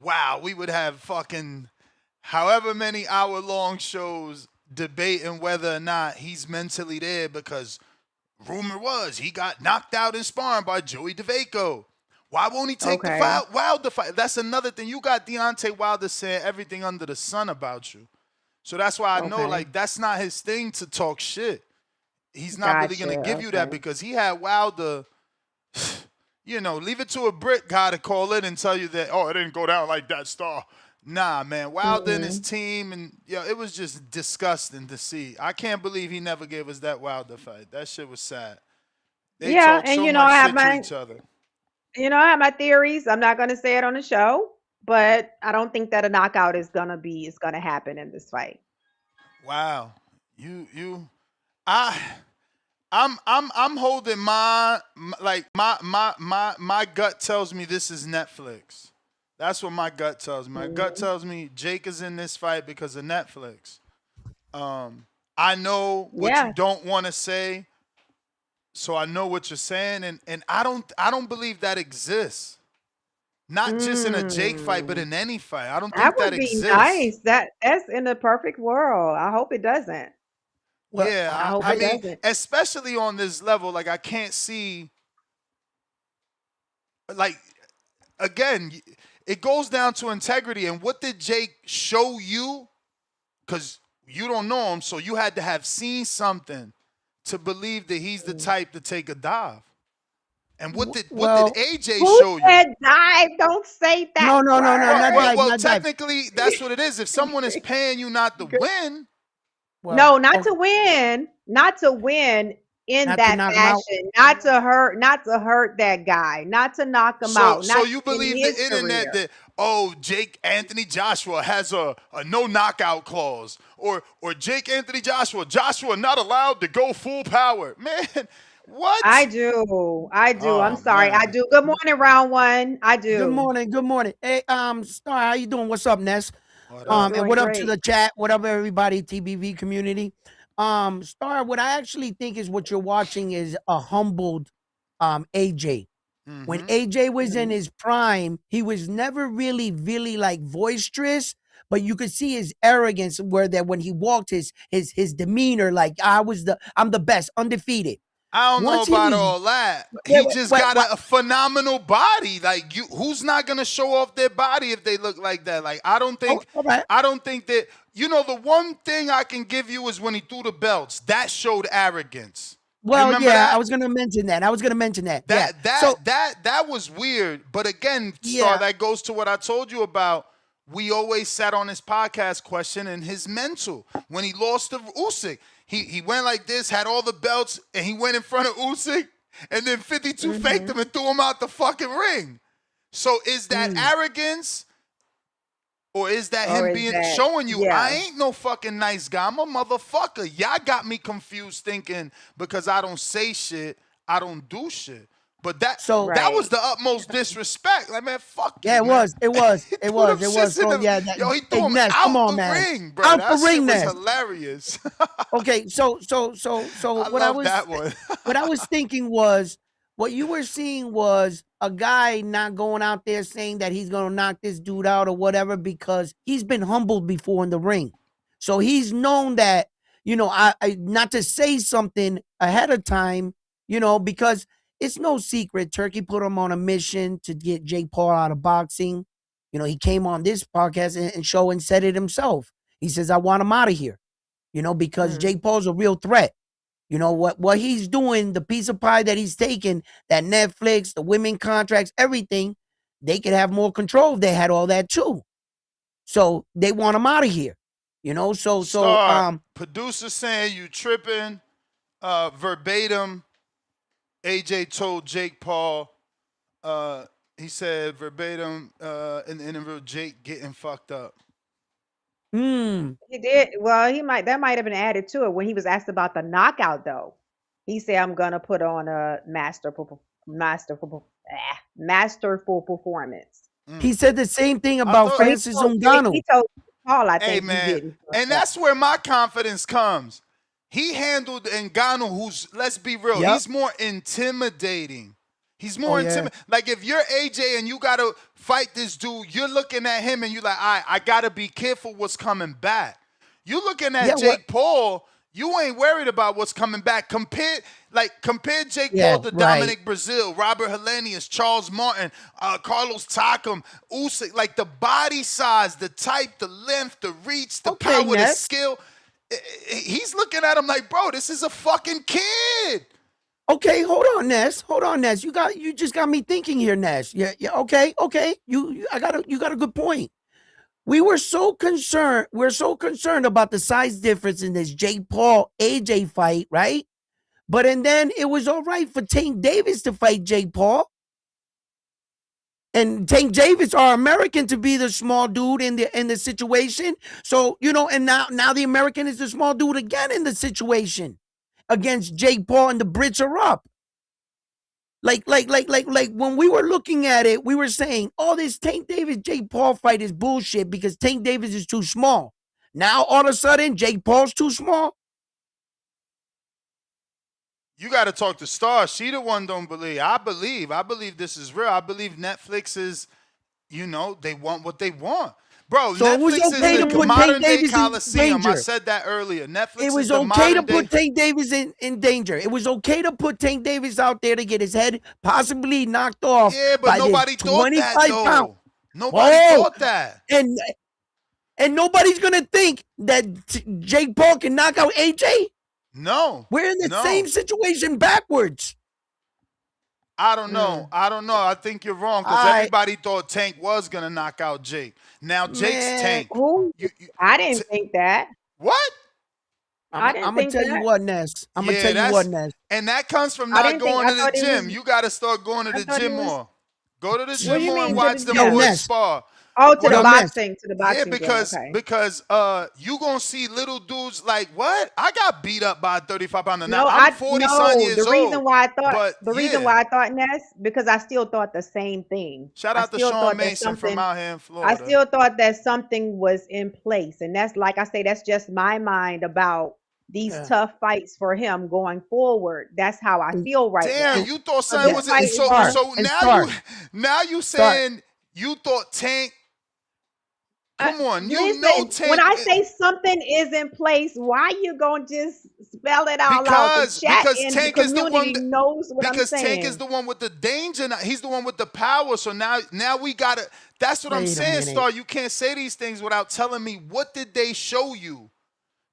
wow, we would have fucking however many hour-long shows debating whether or not he's mentally there because rumor was he got knocked out in sparring by Joey DeVaco. Why won't he take the Wilder fight? That's another thing. You got Deontay Wilder saying everything under the sun about you. So that's why I know, like, that's not his thing to talk shit. He's not really going to give you that because he had Wilder, leave it to a Brit guy to call in and tell you that, oh, it didn't go down like that, Star. Nah, man. Wilder and his team, and it was just disgusting to see. I can't believe he never gave us that Wilder fight. That shit was sad. They talk so much shit to each other. I have my theories. I'm not going to say it on the show, but I don't think that a knockout is going to happen in this fight. Wow. I'm holding my gut tells me this is Netflix. That's what my gut tells me. My gut tells me Jake is in this fight because of Netflix. I know what you Yeah. don't want to say, so I know what you're saying, and I don't believe that exists. Not just in a Jake fight, but Mm. in any fight. I don't That think that would be exists. nice. That's in the perfect world. I hope it doesn't. Well, I Yeah, hope I it mean, doesn't. especially on this level, like I can't see, like again, it goes down to integrity. And what did Jake show you? Because you don't know him, so you had to have seen something to believe that he's the type to take a dive. And what did well, AJ Who show you? said dive? Don't say that no, Well, not word. well, dive, well. not dive. Technically, that's what it is. If someone is paying you not to win, Well, No, not okay, to win. Not to win in not to that knock him out. fashion. Not to hurt that guy. Not to knock him so out. so Not you in believe his the internet career. that Jake Anthony Joshua has a no knockout clause, or Jake Anthony Joshua not allowed to go full power, man. I What? do. I do. I'm Oh sorry. I man. do. Good morning, round one. I Good do. morning, good morning. Hey, Star, how you doing? What's up, Ness? What up? And Doing what up to the great. chat? What up, everybody, TBV community? Star, what I actually think is what you're watching is a humbled AJ. When Mm-hmm. AJ was in Mhm. his prime, he was never really like boisterous, but you could see his arrogance where that when he walked his demeanor, like I'm the best, undefeated. I don't know Once he about was all that. wait, He just wait, got wait, a phenomenal body. Like who's not gonna show off their body if they look like that? Like oh, all right. I don't think that. The one thing I can give you is when he threw the belts. That showed arrogance. You Well, remember yeah, I that? was gonna mention that. I was gonna mention that. Yeah. That that So that that was weird. But again, Star, yeah, that goes to what I told you about. We always sat on his podcast questioning his mental. When he lost to Usyk, he went like this, had all the belts, and he went in front of Usyk, and then 52 faked Mhm. him and threw him out the fucking ring. So is that mm, arrogance? Or is that Or him is being that, showing you I yeah. ain't no fucking nice guy? I'm a motherfucker. Y'all got me confused thinking because I don't say shit, I don't do shit. But that so that was Right. the utmost disrespect. Like, man, fuck yeah, you, man. it He threw them was, shits in bro. the Yeah, he hey, threw him Ness, come out on, the man, ring, bro. out the That shit ring, was Ness. hilarious. Okay, so I love that one. what I was thinking was what you were seeing was a guy not going out there saying that he's gonna knock this dude out or whatever because he's been humbled before in the ring. So he's known that, I not to say something ahead of time, because it's no secret. Turkey put him on a mission to get Jake Paul out of boxing. He came on this podcast and show and said it himself. He says, I want him out of here, because Mm. Jake Paul's a real threat. What he's doing, the piece of pie that he's taking, that Netflix, the women contracts, everything, they could have more control if they had all that too. So they want him out of here. So Star, producer saying you tripping. Verbatim, AJ told Jake Paul, uh, he said verbatim in the interview, Jake getting fucked up. He did. Well, that might have been added to it when he was asked about the knockout though. He said, I'm gonna put on a masterful performance. he said the same thing I about thought, So he Francis told Jake, he Ngannou. told Paul, I hey think you man, getting and fucked up. that's where my confidence comes. He handled Ngannou, who's, let's be real, Yep. he's more intimidating. He's Oh more yeah. intimidating. Like if you're AJ and you gotta fight this dude, you're looking at him and you're like, all right, I gotta be careful what's coming back. You looking Yeah. at What? Jake Paul, you ain't worried about what's coming back. Compare Jake Yeah. Paul to Right. Dominic Brazil, Robert Helenius, Charles Martin, Carlos Takam, Usyk. Like the body size, the type, the length, the reach, the Okay, power, the Ness. skill. He's looking at him like, bro, this is a fucking kid. Okay, hold on, Ness. Hold on, Ness. You just got me thinking here, Ness. Yeah, yeah. Okay. You got a good point. We're so concerned about the size difference in this Jake Paul AJ fight, right? And then it was all right for Tank Davis to fight Jake Paul. And Tank Davis, our American, to be the small dude in the situation. So, and now the American is the small dude again in the situation. against Jake Paul and the Brits are up. Like when we were looking at it, we were saying, oh, this Tank Davis Jake Paul fight is bullshit because Tank Davis is too small. Now all of a sudden Jake Paul's too small. You got to talk to Star. She the one don't believe. I believe this is real. I believe Netflix is, they want what they want. Bro, so Netflix it was okay is to the put modern Tank day Davis Coliseum. in danger. I said that earlier. Netflix it was is the okay to modern put day. Tank Davis in danger. It was okay to put Tank Davis out there to get his head possibly knocked off. Yeah, but by nobody this thought that 25 though. pound. Nobody thought that. And nobody's gonna think that Jake Paul can knock out AJ. No, we're in the same situation backwards. I don't know. I think you're wrong because everybody thought Tank was gonna knock out Jake. Now Jake's Tank. Who? I didn't think that. What? I didn't I'm gonna think tell that. you what, Ness. I'm gonna tell you what, Ness. And that comes from I not didn't think- going I to the thought it gym. was- You got to start going to I the thought gym it was- more. Go to the What gym do you more and mean, watch to them the gym? boys Ness. spar. Oh, to the Yo, boxing, to the Yeah, boxing. because you gonna see little dudes like, what? I got beat up by a 35-pounder. Now I'm 40-some years the reason old. why I thought but the reason why I thought Ness, because I still thought the same thing. Shout I out to still Sean thought that Mason from something- out here in I Florida. still thought that something was in place, and that's like I say, that's just my mind about these tough fights for him going forward. That's how I feel right now. Damn, you thought something was so now you saying you thought Tank. Come on, Tank. When I say something is in place, why you gonna just spell it all out? The chat because in Tank the is the one community knows what I'm because saying. Tank is the one with the danger. He's the one with the power. So now we gotta. That's what I'm saying, Star. You can't say these things without telling me what did they show you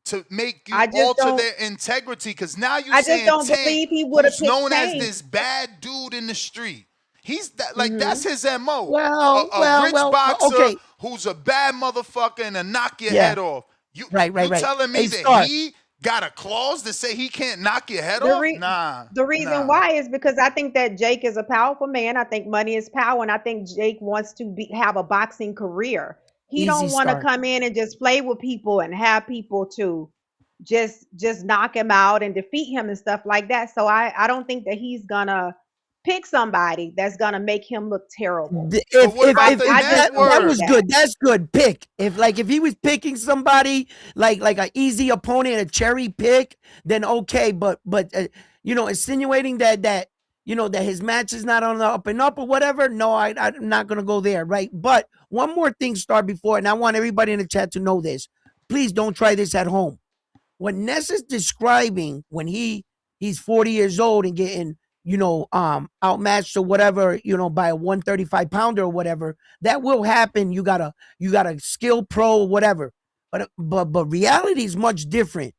to make you alter their integrity. Because now you're saying don't Tank, believe he would have who's known Tank. as this bad dude in the street. He's that that's his MO. Well, a rich boxer okay. who's a bad motherfucker and to knock your head off. You telling me that he got a clause to say he can't knock your head off? Nah. The reason why is because I think that Jake is a powerful man. I think money is power, and I think Jake wants to have a boxing career. He don't want to come in and just play with people and have people to just knock him out and defeat him and stuff like that. So I don't think that he's gonna pick somebody that's gonna make him look terrible. That was good. That's good pick. If he was picking somebody like an easy opponent, a cherry pick, then okay. But insinuating that his match is not on the up and up or whatever. No, I'm not gonna go there, right? But one more thing, Star, before, and I want everybody in the chat to know this. Please don't try this at home. What Ness is describing when he's 40 years old and getting outmatched or whatever, by a 135 pounder or whatever, that will happen. You got a skill pro or whatever. But reality is much different,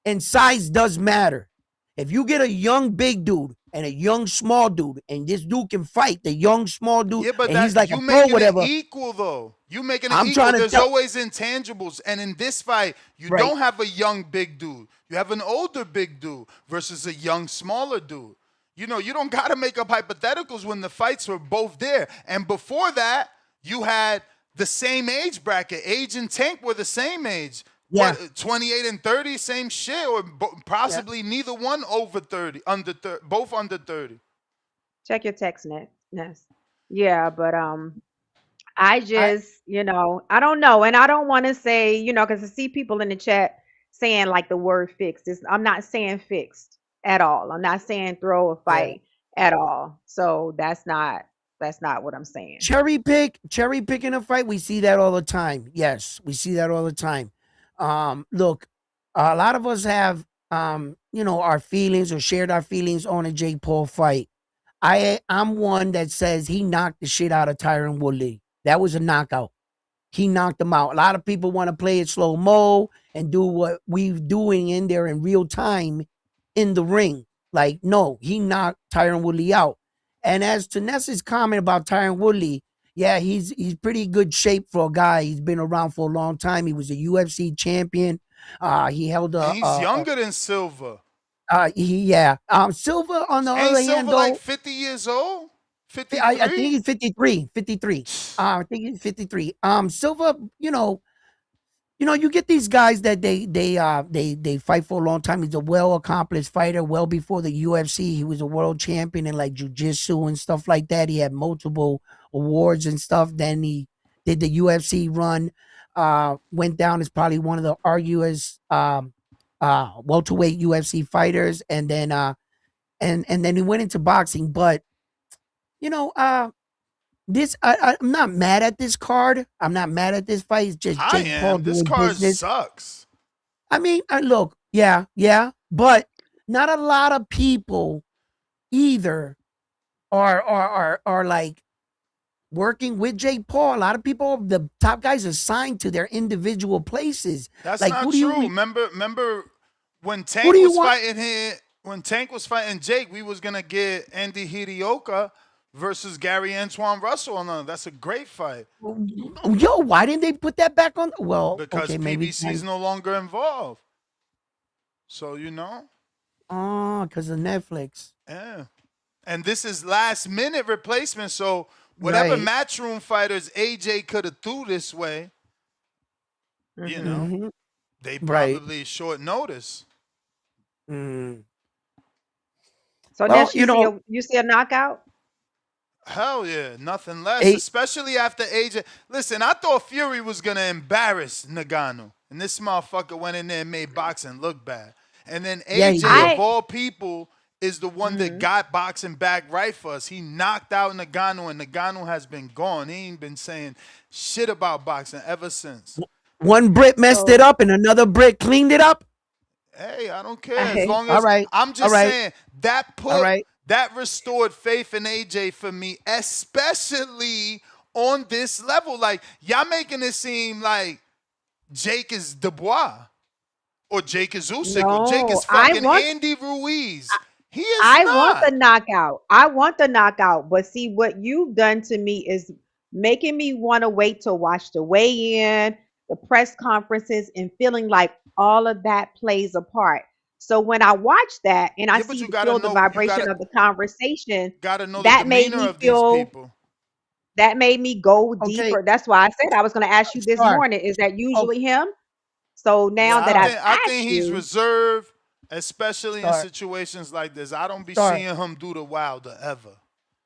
and size does matter. If you get a young big dude and a young small dude, and this dude can fight the young small dude, and he's like a pro, whatever. Equal though. You making it equal. There's always intangibles, and in this fight, you don't have a young big dude. You have an older big dude versus a young smaller dude. You don't got to make up hypotheticals when the fights were both there. And before that, you had the same age bracket. Age and Tank were the same age. Yeah. 28 and 30, same shit, or possibly neither one over 30, both under 30. Check your text, Ness. Yeah, but I just, I don't know. And I don't want to say, because I see people in the chat saying like the word fixed. I'm not saying fixed at all. I'm not saying throw a fight at all. So that's not what I'm saying. Cherry picking a fight. We see that all the time. Yes, we see that all the time. Look, a lot of us have, our feelings or shared our feelings on a Jake Paul fight. I'm one that says he knocked the shit out of Tyron Woodley. That was a knockout. He knocked him out. A lot of people want to play it slow-mo and do what we're doing in there in real time in the ring. Like, no, he knocked Tyron Woodley out. And as to Ness's comment about Tyron Woodley, yeah, he's pretty good shape for a guy. He's been around for a long time. He was a UFC champion. He held a. He's younger than Silva. Silva on the other hand, Silva though, like 50 years old. 53? I think he's 53. I think he's 53. Silva, you get these guys that they fight for a long time. He's a well accomplished fighter. Well before the UFC, he was a world champion in like jujitsu and stuff like that. He had multiple awards and stuff. Then he did the UFC run. Went down as probably one of the arguers, welterweight UFC fighters, and then and then he went into boxing. But you know, this I'm not mad at this card. I'm not mad at this fight. It's just I Jake Paul am. This doing card business. sucks. I mean, look, yeah, but not a lot of people either are like working with Jake Paul. A lot of people, the top guys, are signed to their individual places. That's Like, not who do you true. Remember when who Tank do you was want? fighting here? When Tank was fighting Jake, we was gonna get Andy Hidioka versus Gary Antoine Russell. No, that's a great fight Yo, why didn't they put that back on? Well, because okay, maybe. PBC's no longer involved. So Oh, because of Netflix. yeah. And this is last minute replacement. So whatever Right. matchroom fighters AJ could have threw this way, Mhm. they Right. probably short notice. Mm. So Well, Ness, you see a knockout? Hell yeah, nothing less. eight. Especially after AJ. Listen, I thought Fury was gonna embarrass Nagano, and this motherfucker went in there and made boxing look bad. And then Yeah, he AJ, did. of all people, is the one that got boxing back right for us. He knocked out Nagano, and Nagano has been gone. He ain't been saying shit about boxing ever since. One Brit messed it up, and another Brit cleaned it up. Hey, I don't care. As Hey. long All as right. I'm All just right. saying that All right. that restored faith in AJ for me, especially on this level. Like, y'all making it seem like Jake is Dubois or Jake is Usyk or Jake No, is fucking Andy Ruiz. He is I want the not. knockout. I want the knockout. But see, what you've done to me is making me want to wait to watch the weigh-in, the press conferences, and feeling like all of that plays a part. So when I watch that and I Yeah, but see you the gotta feel the know. You vibration of the conversation, gotta know the that made demeanor me of these feel people. that made me go Okay. deeper. That's why I said I was going to ask you this Star. morning. Is that Oh, usually him? So now Yeah, that I've I think asked he's you, reserved, especially in Star. situations like this. I don't be Star. seeing him do the wilder ever.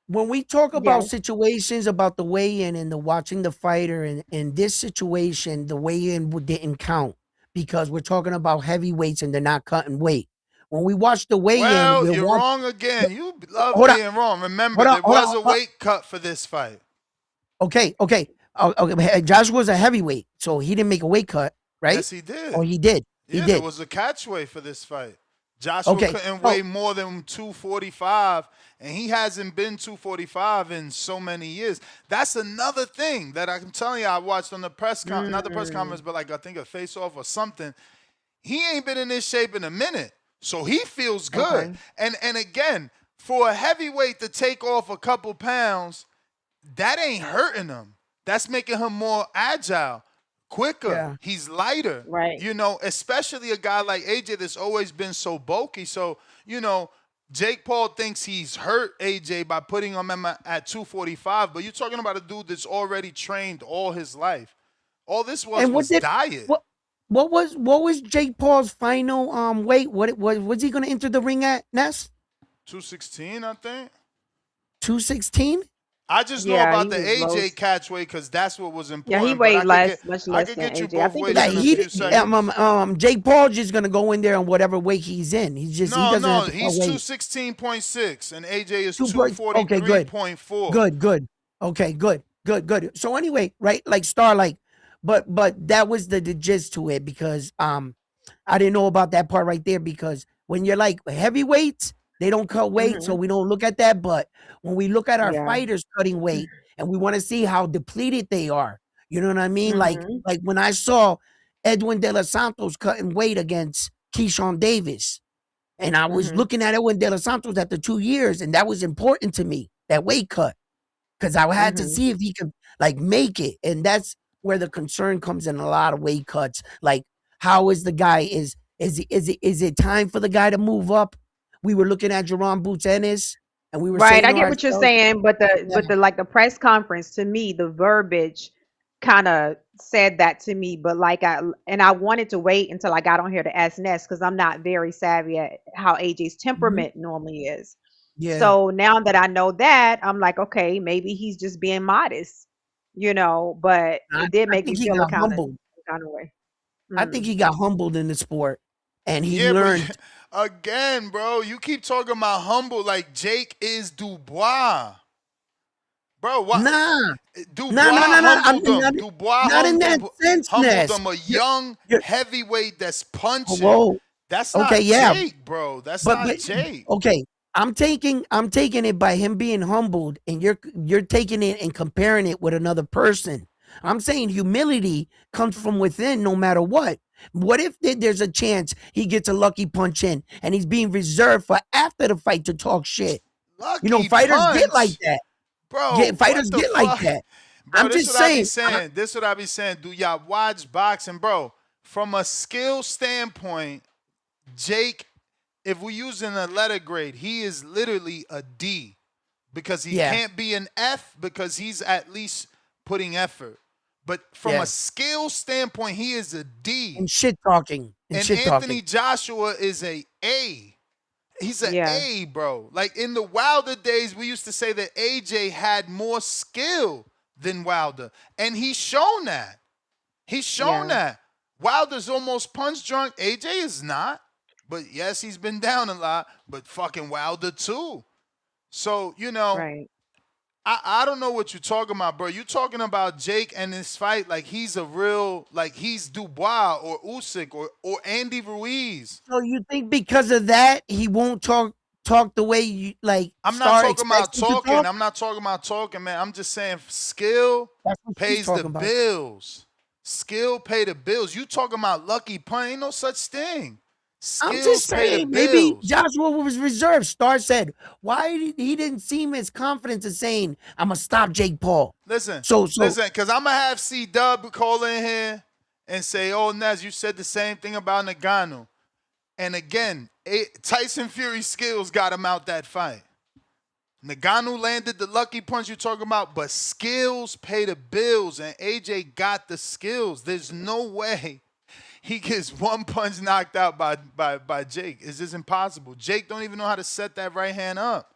When we talk about yes. situations about the weigh-in and the watching the fighter, and in this situation, the weigh-in didn't count because we're talking about heavyweights and they're not cutting weight. When we watch the weigh-in, Well, we're you're watching. wrong again. You love Hold on, being wrong. Remember, hold on, there hold on. was a weight cut for this fight. Okay. Okay. Josh was a heavyweight, so he didn't make a weight cut, right? Yes, he did. Or he did. He Yeah, there did. was a catchweight for this fight. Joshua Okay. couldn't So weigh more than 245, and he hasn't been 245 in so many years. That's another thing that I'm telling you I watched on the not the press conference, but like I think a face-off or something. He ain't been in this shape in a minute, so he feels good. Okay. And again, for a heavyweight to take off a couple pounds, that ain't hurting him. That's making him more agile, quicker. Yeah. He's lighter. Right. Especially a guy like AJ that's always been so bulky. So, Jake Paul thinks he's hurt AJ by putting him at 245, but you're talking about a dude that's already trained all his life. All this and was diet. what was Jake Paul's final weight? What was he going to enter the ring at, Ness? 216, I think. 216? I just know Yeah, about he the was low. AJ catchweight because that's what was Yeah, important. he but weighed I less, could much I less could than get you AJ. I both think it ways was Yeah, in a he few seconds. Jake Paul just gonna go in there on whatever weight he's in. He doesn't have to He's weight. 216.6 and AJ is Okay, good. 243.4. Good. Okay, good. So anyway, right, like but that was the gist to it because I didn't know about that part right there because when you're like heavyweights, they don't cut weight, so hmm we don't look at that. But when we look at our Yeah. fighters cutting weight and we want to see how depleted they are, you know what I mean? hmm Like when I saw Edwin De Los Santos cutting weight against Keyshawn Davis, and I was hmm looking at Edwin De Los Santos after 2 years, and that was important to me, that weight cut, because I had to hmm see if he could like make it. And that's where the concern comes in a lot of weight cuts. Like, how is the guy? Is it time for the guy to move up? We were looking at Jerome Boots Ennis, and we were Right. saying I to get what you're ourselves, saying, but yeah, the like the press conference to me, the verbiage kind of said that to me, but like I wanted to wait until I got on here to ask Ness because I'm not very savvy at how AJ's Mhm. temperament normally is. Yeah. So now that I know that, I'm like, okay, maybe he's just being modest, but I, it did I make me think he feel a got kind humbled. of way. I think Mm. he got humbled in the sport, and he Yeah, but learned. again, bro, you keep talking about humble like Jake is Dubois. Bro, what? Nah, nah, nah, Dubois nah, nah. I'm humbled them. not, Dubois not in that sense, humbled Ness. them. A You're, young you're, heavyweight that's punching. whoa. That's Okay, not yeah, Jake, bro. That's but not Jake. okay. I'm taking it by him being humbled, and you're taking it and comparing it with another person. I'm saying humility comes from within, no matter what. What if there's a chance he gets a lucky punch in, and he's being reserved for after the fight to talk shit? Lucky Fighters get like punch, that. bro. Fighters What the get like fuck, that. bro? I'm This just what I be saying. saying. This what I be saying. Do y'all watch boxing, bro? From a skill standpoint, Jake, if we're using a letter grade, he is literally a D because he Yeah, can't be an F because he's at least putting effort. But from a yeah. skill standpoint, he is a D. And shit talking. And And shit talking. Anthony Joshua is a A. He's an Yeah, A, bro. Like in the Wilder days, we used to say that AJ had more skill than Wilder. And he's shown that. He's shown yeah, that. Wilder's almost punch drunk. AJ is not. But yes, he's been down a lot. But fucking Wilder too. So, right. I don't know what you're talking about, bro. You talking about Jake and this fight like he's a real, like he's Dubois or Usyk or Andy Ruiz. So you think because of that he won't talk the way you like I'm not Star talking expects about him to talking. talk? I'm not talking about talking, man. I'm just saying skill That's what she's pays the talking about. bills. Skill pay the bills. You talking about lucky punch? Ain't no such thing. I'm Skills just pay the saying maybe bills. Joshua was reserved. Star said he didn't seem as confident as saying I'm gonna stop Jake Paul. Listen, So because I'm gonna have C Dub call in here and say, "Oh, Nez, you said the same thing about Nagano." And again, Tyson Fury's skills got him out that fight. Nagano landed the lucky punch you're talking about, but skills pay the bills, and AJ got the skills. There's no way he gets one punch knocked out by Jake. It's just impossible. Jake don't even know how to set that right hand up.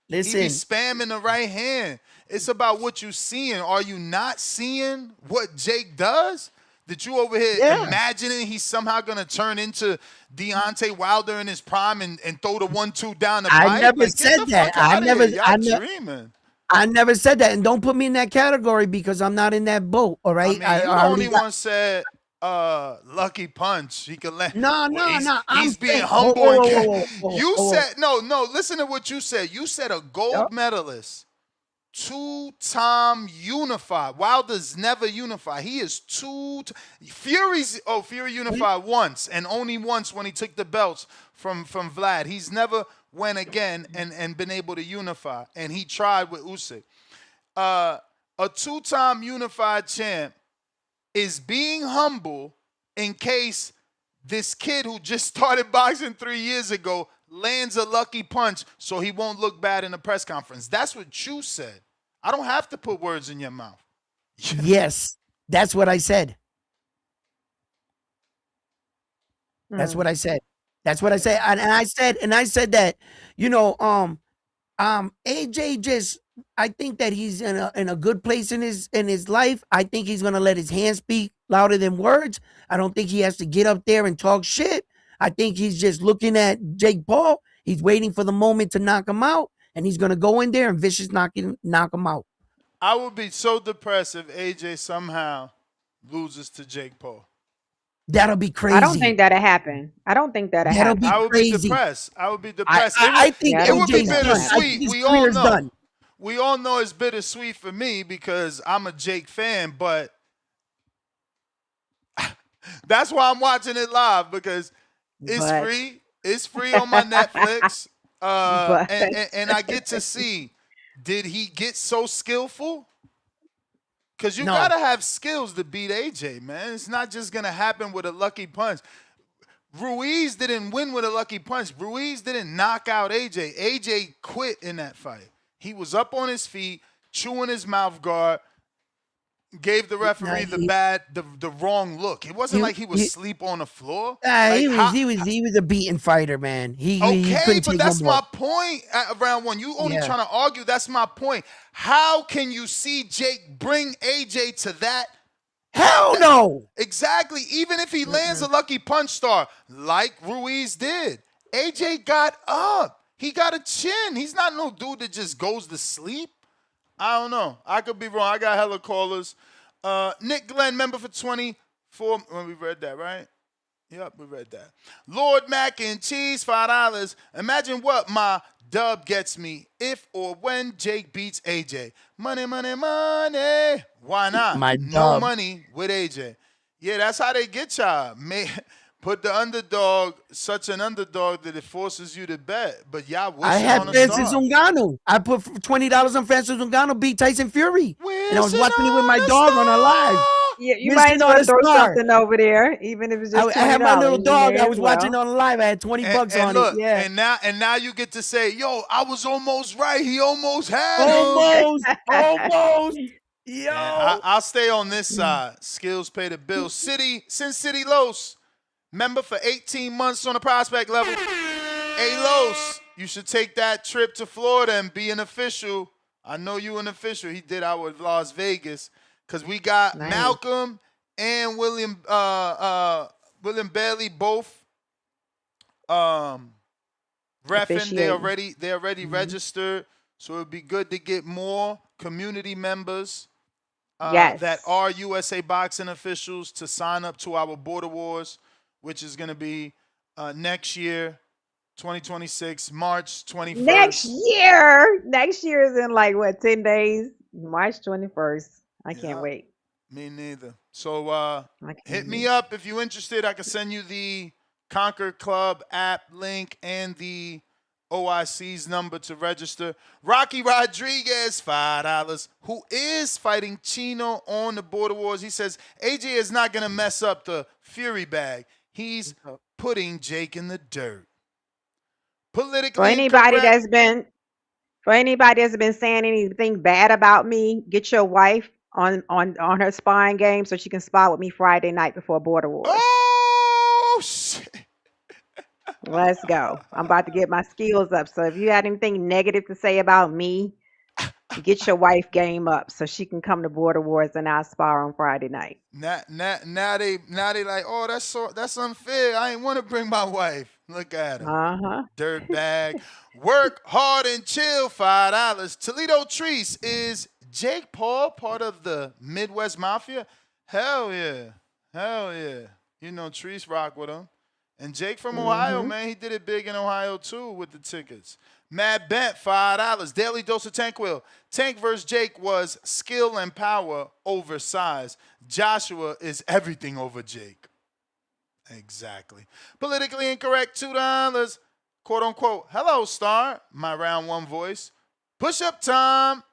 He be listen, spamming the right hand. It's about what you seeing. Are you not seeing what Jake does? That you over here yeah. imagining he's somehow gonna turn into Deontay Wilder in his prime and throw the 1-2 down the I pipe? never Like, get said the that. fuck out of here. Y'all dreaming. I never said that, and don't put me in that category because I'm not in that boat. All I right, mean, I you the already only got. one said lucky punch. He can land. No, Well, no, no. I'm he's being saying, oh, humble oh, and oh, oh, oh, you oh, oh. said no, listen to what you said. You said a Yep. gold medalist, two-time unified. Wilder's never unified. He is Fury unified once and only once when he took the belts from Vlad. He's never went again and been able to unify. And he tried with Usyk. A two-time unified champ is being humble in case this kid who just started boxing 3 years ago lands a lucky punch so he won't look bad in the press conference. That's what you said. I don't have to put words in your mouth. Yes, that's what I said. That's Mm. what I said. That's what I said. And I said that, AJ just I think that he's in a good place in his life. I think he's gonna let his hands speak louder than words. I don't think he has to get up there and talk shit. I think he's just looking at Jake Paul. He's waiting for the moment to knock him out, and he's gonna go in there and knock him out. I would be so depressed if AJ somehow loses to Jake Paul. That'll be I don't think crazy. that'll happen. I don't think that'll That'll be I happen. would be crazy. depressed. I would be I, depressed. I, I think Yeah, I It don't would be think AJ's that'll done. I happen. think bittersweet. his We all career's know. done. We all know it's bittersweet for me because I'm a Jake fan, but that's why I'm watching it live because it's But free. It's free on my Netflix. but And I get to see, did he get so skillful? Because you No, gotta have skills to beat AJ, man. It's not just gonna happen with a lucky punch. Ruiz didn't win with a lucky punch. Ruiz didn't knock out AJ. AJ quit in that fight. He was up on his feet, chewing his mouth guard, gave the referee the wrong look. It wasn't like he was asleep on the floor. Like, he was a beaten fighter, man. He okay, couldn't but take no that's more. my point at round one. You only trying to argue. That's my point. How can you see Jake bring AJ to that? Hell no. Exactly. Even if he lands a lucky punch star, like Ruiz did, AJ got up. He got a chin. He's not no dude that just goes to sleep. I don't know. I could be wrong. I got hella callers. Nick Glenn, member for 24. When we read that, right? Yep, we read that. Lord Mac and Cheese, $5. Imagine what my dub gets me if or when Jake beats AJ. Money, money, money. Why not? My No dub. money with AJ. Yeah, that's how they get y'all. Put the underdog, such an underdog that it forces you to bet. But y'all wish I had on a Francis star. Ngannou. I put $20 on Francis Ngannou beat Tyson Fury. And I was Wishing watching it with on my a dog on a live. star. Yeah, you Wishing might as on well a throw star. something over there, even if it's just I had my little $20. dog. You I may was as well. watching on live. I had $20 And on look, it. Yeah. and now you get to say, yo, I was almost right. He almost had him. Almost. Yo. Yeah, I'll stay on this side. Skills pay the bills. Sin City Los, member for 18 months on the prospect level. Hey, Los, you should take that trip to Florida and be an official. I know you an official. He did out with Las Vegas. Because we got Nice. Malcolm and William Bailey both reffing. They already registered. So it'd be good to get more community members that are USA Boxing officials to sign up to our Border Wars, which is going to be next year, 2026, March 21st. Next year is in like what, 10 days? March 21st. I can't wait. Me neither. So hit me up if you're interested. I can send you the Conquer Club app link and the OIC's number to register. Rocky Rodriguez, $5, who is fighting Chino on the Border Wars. He says AJ is not going to mess up the Fury bag. He's putting Jake in the dirt. Politically For anybody incorrect. that's been saying anything bad about me, get your wife on her sparring game so she can spar with me Friday night before Border Wars. Oh, shit. Let's go. I'm about to get my skills up. So if you had anything negative to say about me, get your wife game up so she can come to Border Wars and I'll spar on Friday night. Now they like, oh, that's unfair. I ain't want to bring my wife. Look at him. Dirt bag. Work hard and chill, $5. Toledo Treese, is Jake Paul part of the Midwest Mafia? Hell yeah. You know Treese rock with him. And Jake from Ohio, man, he did it big in Ohio too with the tickets. Matt Bent, $5. Daily Dose of Tankwil. Tank versus Jake was skill and power over size. Joshua is everything over Jake. Exactly. Politically incorrect, $2. Quote unquote, hello, Star. My round one voice. Push up time.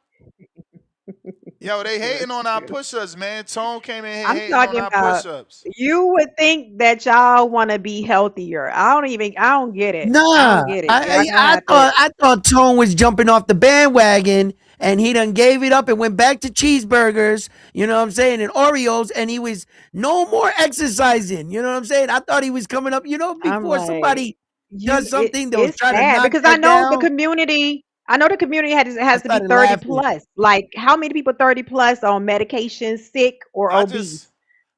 Yo, they hating on our push-ups, man. Tone came in here hating on our push-ups. You would think that y'all want to be healthier. I don't get it. Nah, I don't get it. I thought Tone was jumping off the bandwagon and he done gave it up and went back to cheeseburgers, you know what I'm saying, and Oreos, and he was no more exercising, you know what I'm saying? I thought he was coming up, before somebody does something, they'll try to knock because that I know the down. community. I know the community has to be started 30 laughing. plus. Like, how many people 30 plus on medication, sick or obese?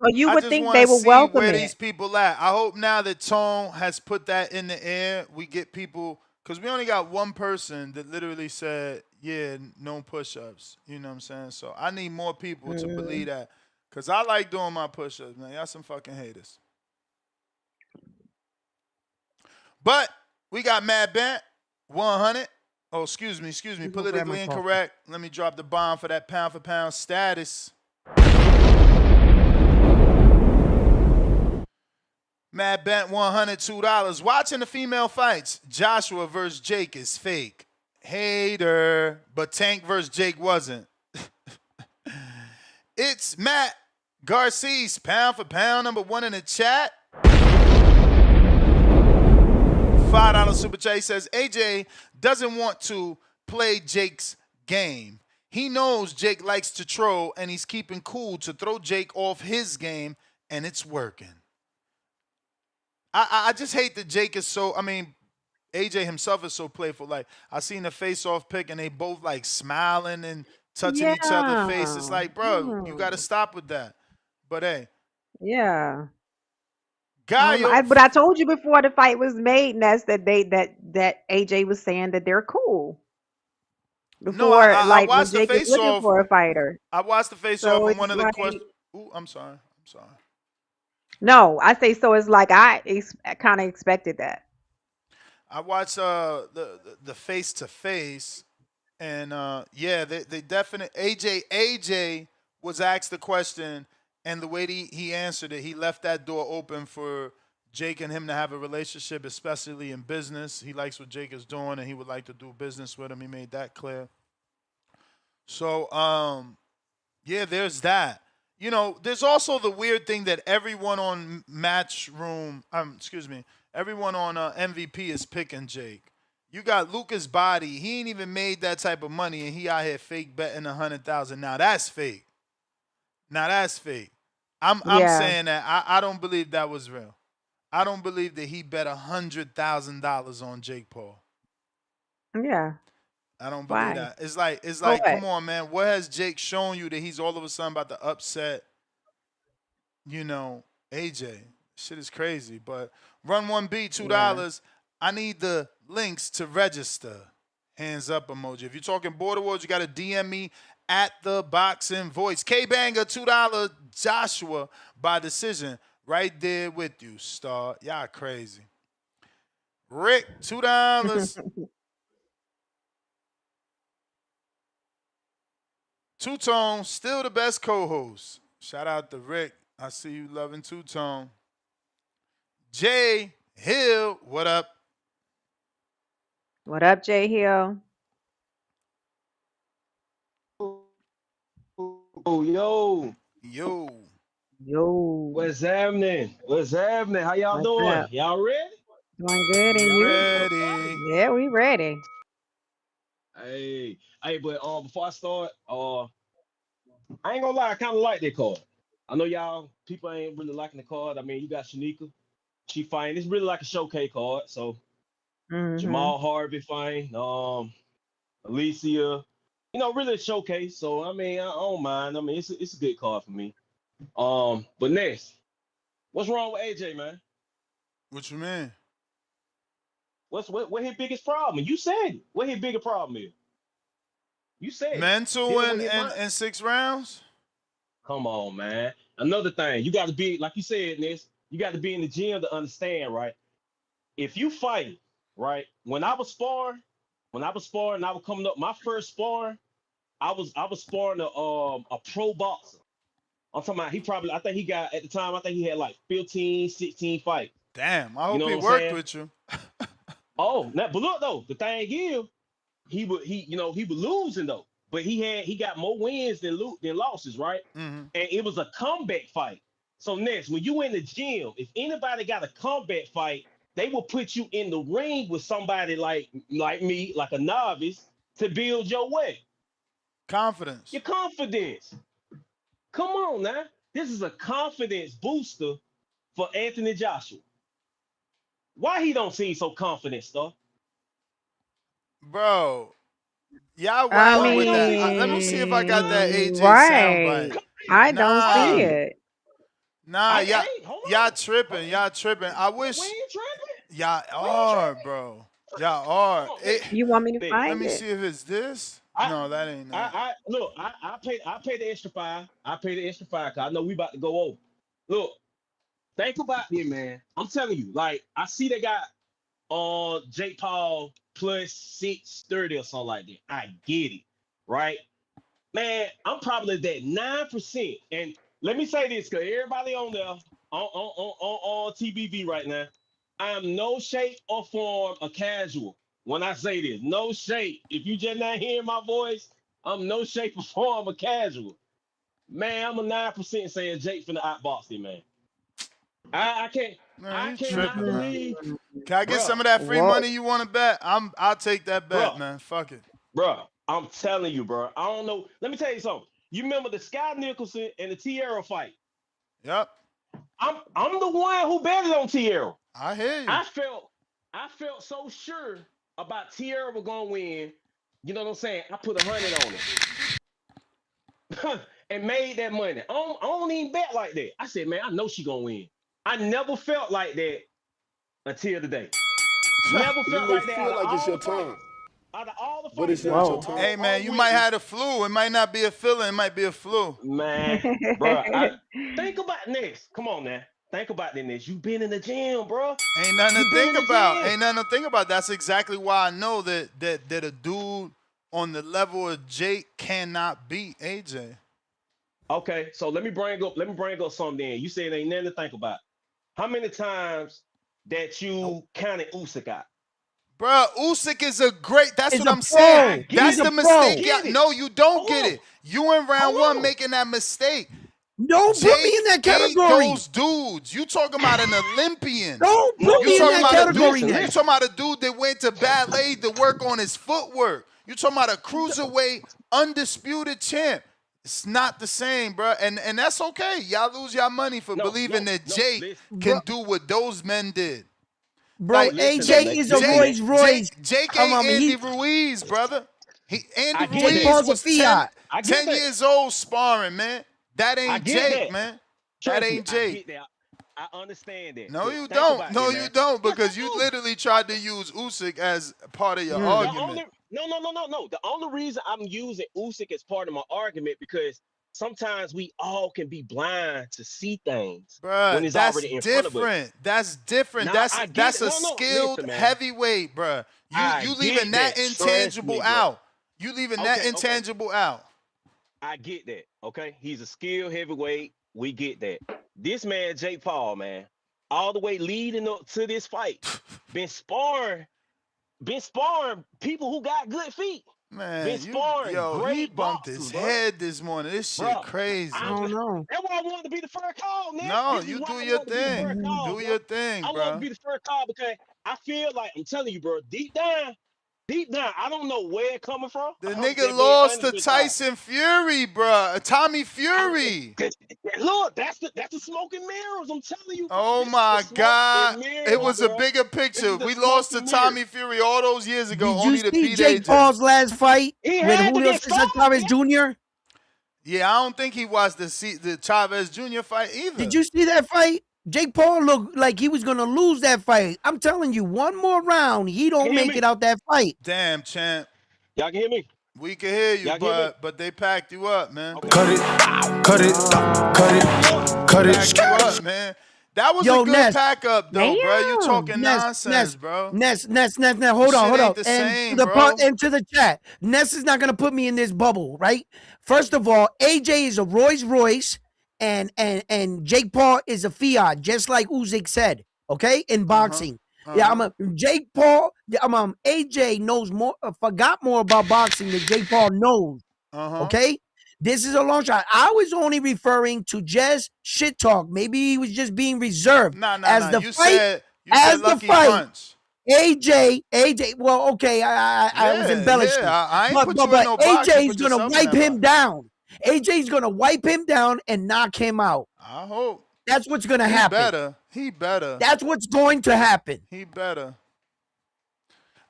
So you would think they would welcome where it. these people at. I hope now that Tone has put that in the air, we get people, because we only got one person that literally said, yeah, no push-ups. You know what I'm saying? So I need more people to believe that, because I like doing my push-ups, man. Y'all some fucking haters. But we got Mad Bent, 100. Oh, excuse me. Politically incorrect. Let me drop the bomb for that pound for pound status. Mad Bent, $102. Watching the female fights. Joshua versus Jake is fake. Hater. But Tank versus Jake wasn't. It's Matt Garces, pound for pound, number one in the chat. $5 super chat says AJ doesn't want to play Jake's game. He knows Jake likes to troll, and he's keeping cool to throw Jake off his game, and it's working. I just hate that Jake is so. I mean, AJ himself is so playful. Like I seen the face-off pick, and they both like smiling and touching each other's face. It's Yeah. like, bro, you got to stop with that. But hey, Yeah. Gallo, But I told you before the fight was made, Ness, that AJ was saying that they're cool no, before, I like when watched the Jake is looking face-off. for a fighter. I watched the face-off, So and it's one of the like, questions. Ooh, I'm sorry. I'm sorry. no, I say so. It's like kind of expected that. I watched the face to face, and yeah, they definitely AJ was asked the question, and the way he answered it, he left that door open for Jake and him to have a relationship, especially in business. He likes what Jake is doing, and he would like to do business with him. He made that clear. So yeah, there's that. You know, there's also the weird thing that everyone on Matchroom, excuse me, everyone on MVP is picking Jake. You got Lucas Body. He ain't even made that type of money, and he out here fake betting 100,000. Now that's fake. Now that's fake. I'm Yeah. saying that I don't believe that was real. I don't believe that he bet $100,000 on Jake Paul. Yeah. I don't believe Why? that. It's like, For what? come on, man. What has Jake shown you that he's all of a sudden about to upset, you know, AJ? Shit is crazy. But run 1B, Yeah. $2. I need the links to register. Hands up emoji. If you're talking Border Wars, you got to DM me at the Boxing Voice. K Banger, $2. Joshua by decision. Right there with you, Star. Y'all crazy. Rick, $2. Two Tone, still the best co-host. Shout out to Rick. I see you loving Two Tone. Jay Hill, what up? What up, Jay Hill? Oh, yo, Yo, Yo. what's happening? What's happening? How y'all What's doing? up? Y'all ready? Doing good, we and you? ready. Yeah, we ready. But before I start, I ain't gonna lie, I kind of like that card. I know y'all people ain't really liking the card. I mean, you got Shanika, she fine. It's really like a showcase card. So Mm-hmm. Jamal Harvey fine, Alicia, really a showcase. So I mean, I don't mind. I mean, it's a good card for me. But next, what's wrong with AJ, man? What you mean? What his biggest problem? You said it. What his biggest problem is? You said it. Mental Dealing with and, his and, mind. and 6 rounds? Come on, man. Another thing, you got to be like you said, Ness. You got to be in the gym to understand, right? If you fight, right? When I was coming up, my first sparring, I was sparring a pro boxer. I'm talking about I think he got at the time, I think he had like 15, 16 fights. Damn, I You hope know he what I'm worked saying? with you. But look though, the thing is, he was losing though, but he got more wins than losses, right? Mm-hmm. And it was a comeback fight. So next, when you in the gym, if anybody got a comeback fight, they will put you in the ring with somebody like me, like a novice, to build your way, Confidence. your confidence. Come on now, this is a confidence booster for Anthony Joshua. Why he don't seem so confident, stuff? Bro, y'all I Why wildin' he with don't that. seem so Let me see if I got that mean, AJ soundbite. right. I don't see Nah, Hey, it. nah, I y'all, hey, hold y'all on. tripping. Y'all tripping. I We wish ain't tripping. y'all We ain't are, tripping. bro. Y'all are. Come on, It, next, You want me to next. let find me it? see if it's this. I, No, that ain't that. look. I pay the extra five. I pay the extra five because I know we about to go over. Look, think about it, man. I'm telling you, like I see they got on Jake Paul plus 630 or something like that. I get it, right? Man, I'm probably that 9%. And let me say this, because everybody on there on TBV right now, I am no shape or form a casual. When I say this, no shape. If you just not hearing my voice, I'm no shape or form a casual. Man, I'm a 9% saying Jake finna outbox him, man. I can't, Man, I you cannot tripping, man. believe, Can I get some bruh, of that free Whoa. money you want to bet? I'll take that bet, bruh, man. Fuck it. bruh. I'm telling you, bro. I don't know. Let me tell you something. You remember the Sky Nicholson and the Tierra fight? Yep. I'm the one who betted on Tierra. I hear you. I felt so sure about Tierra gonna win. You know what I'm saying? I put 100 on it and made that money. I don't even bet like that. I said, man, I know she gonna win. I never felt like that until today. Never You felt may like that feel like it's your time, out of all the but fights it's that not I your time. Hey man, you might have the flu. It might not be a feeling. It might be a flu. Man, bro, think about next. Come on now. Think about this. You been in the gym, bro. Ain't nothing You to been think in the about. gym. Ain't nothing to think about. That's exactly why I know that a dude on the level of Jake cannot beat AJ. Okay, so let me bring up something then. You said ain't nothing to think about. How many times that you counted Usyk out? Bruh, Usyk is a great. That's Is what a I'm saying. I pro. get That's He's it. a the I pro. mistake. get it. No, you don't Hold get on. it. You in round one Hold on. making that mistake. Don't put me in Jake that ain't category. those dudes. You talking about an Olympian. Don't No, put You me in talking that about a dude. category listen, now. You listen. talking about a dude that went to ballet to work on his footwork. You talking about a cruiserweight undisputed champ. It's not the same, bro. And that's okay. Y'all lose y'all money for believing that Jake Listen, Bro, can do what those men did. bro, Like listen though, AJ Jake, is a listen. Jake, Rolls Jake, Royce. Jake ain't Andy He Ruiz, brother. Andy I get Jake that. Ruiz Paul's a was 10, fiat. I get 10 that. years old sparring, man. That I ain't get Jake, that. man. That Trust me, ain't I Jake. get that. I understand that. No, But you think don't. about it, No, you man. don't, Yes, I because you do. literally tried to use Usyk as part of your Mm. The argument. only no. The only reason I'm using Usyk as part of my argument because sometimes we all can be blind to see things when Bruh, it's that's already in front of us. different. That's different. Now I get That's it. a No, skilled listen, man. heavyweight, bruh. I You leaving get that that. Trust intangible me, bro. out. You leaving that Okay. intangible out. I get that. Okay. He's a skilled heavyweight. We get that. This man, Jake Paul, man, all the way leading up to this fight, been sparring, people who got good feet. Been Man, sparring he great bumped his boxers, bro. head this morning. This shit Bro, I crazy. don't know. that's why I wanted to be the first call, Nick. No, This is you why do I your wanted to be the thing. first call, Do bro. your thing, I want to bro. be the first call because I feel like I'm telling you, bro. Deep down, I don't know where it coming from. The I'm nigga just being lost honest to with y'all. Tyson Fury, bruh. Tommy Fury. Look, that's the smoke and mirrors. I'm telling you, bro. Oh This is the my smoke God. and It mirrors, was a bro. bigger This is picture. the We smoke lost to and mirrors. Tommy Fury all those years ago, Did you only to see beat Jake AJ. Paul's last fight He with had to Julio get Cesar fought. Chavez Jr.? Yeah, I don't think he watched the Chavez Jr. fight either. Did you see that fight? Jake Paul looked like he was gonna lose that fight. I'm telling you, one more round, he Can don't you hear make me? it out that fight. Damn, champ. Y'all can hear me? We can hear you, Y'all can hear me? but they packed you up, man. Okay. Cut it, cut it, cut it, cut Packed you it. up, man. That was a Yo, good Ness, pack up, though, bro. You Damn. talking Ness, nonsense, Ness, bro. Ness. The Hold on, shit hold ain't on. the And to same, the part bro. and to the chat, Ness is not gonna put me in this bubble, right? First of all, AJ is a Rolls Royce, and Jake Paul is a Fiat, just like Usyk said. Okay, in boxing. Yeah, Jake Paul. AJ knows more, forgot more about boxing than Jake Paul knows. Okay, this is a long shot. I was only referring to just shit talk. Maybe he was just being reserved Nah. You said as the lucky fight. punch. AJ. Well, okay, I was Yeah. embellishing, I ain't but put but you in but no box. You AJ is put gonna yourself in wipe that him box. down. AJ's gonna wipe him down and knock him out. I hope. That's what's gonna He happen. better. He better. That's what's going to happen. He better.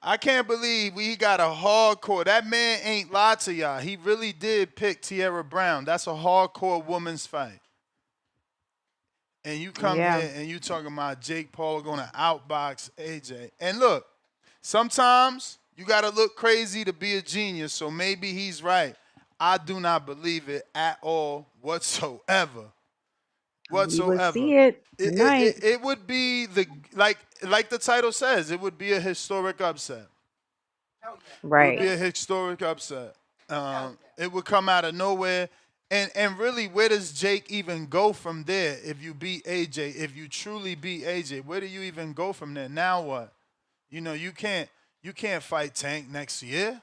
I can't believe we got a hardcore. That man ain't lied to y'all. He really did pick Tierra Brown. That's a hardcore woman's fight. And you come Yeah. here and you talking about Jake Paul going to outbox AJ. And look, sometimes you got to look crazy to be a genius, so maybe he's right. I do not believe it at all whatsoever. We will Whatsoever. see it It, tonight. it, it would be like the title says, it would be a historic upset. It would Right. be a historic upset. It would come out of nowhere. And really, where does Jake even go from there if you beat AJ? If you truly beat AJ, where do you even go from there? Now what? You can't fight Tank next year.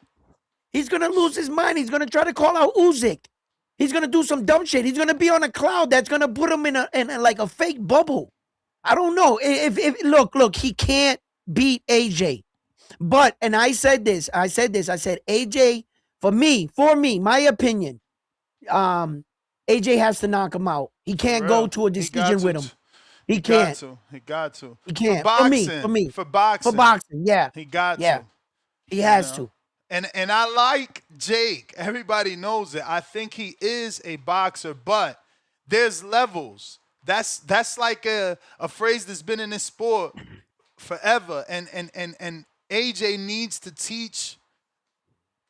He's gonna lose his mind. He's gonna try to call out Usyk. He's gonna do some dumb shit. He's gonna be on a cloud that's gonna put him in like a fake bubble. I don't know. If look, he can't beat AJ. But and I said AJ For me, my opinion, AJ has to knock him out. He can't go Real. to a He got decision to. with him. He He got can't. to. He got to. He For can't. boxing. For For boxing. boxing, yeah. He got Yeah. to. He You has know. to. And I like Jake. Everybody knows it. I think he is a boxer, but there's levels. That's like a phrase that's been in this sport forever. And AJ needs to teach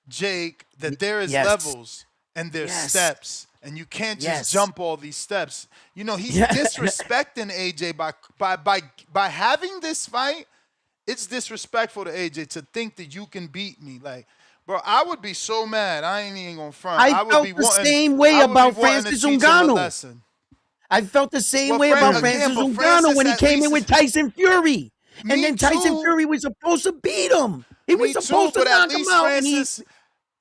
Jake that there is Yes. levels and there's Yes. steps. And you can't just Yes. jump all these steps. You know, he's Yeah. disrespecting AJ by having this fight. It's disrespectful to AJ to think that you can beat me. Like, bro, I would be so mad. I ain't even gonna front. I would felt be the wanting. same way I would be about wanting Francis to teach him a Ngannou. lesson. I felt the same Well, way about again, Francis but Ngannou Francis when he at came in least with is- Tyson Fury. And Me then Tyson too. Fury was supposed to beat him. He was Me too. supposed to But at knock him least out. And he Francis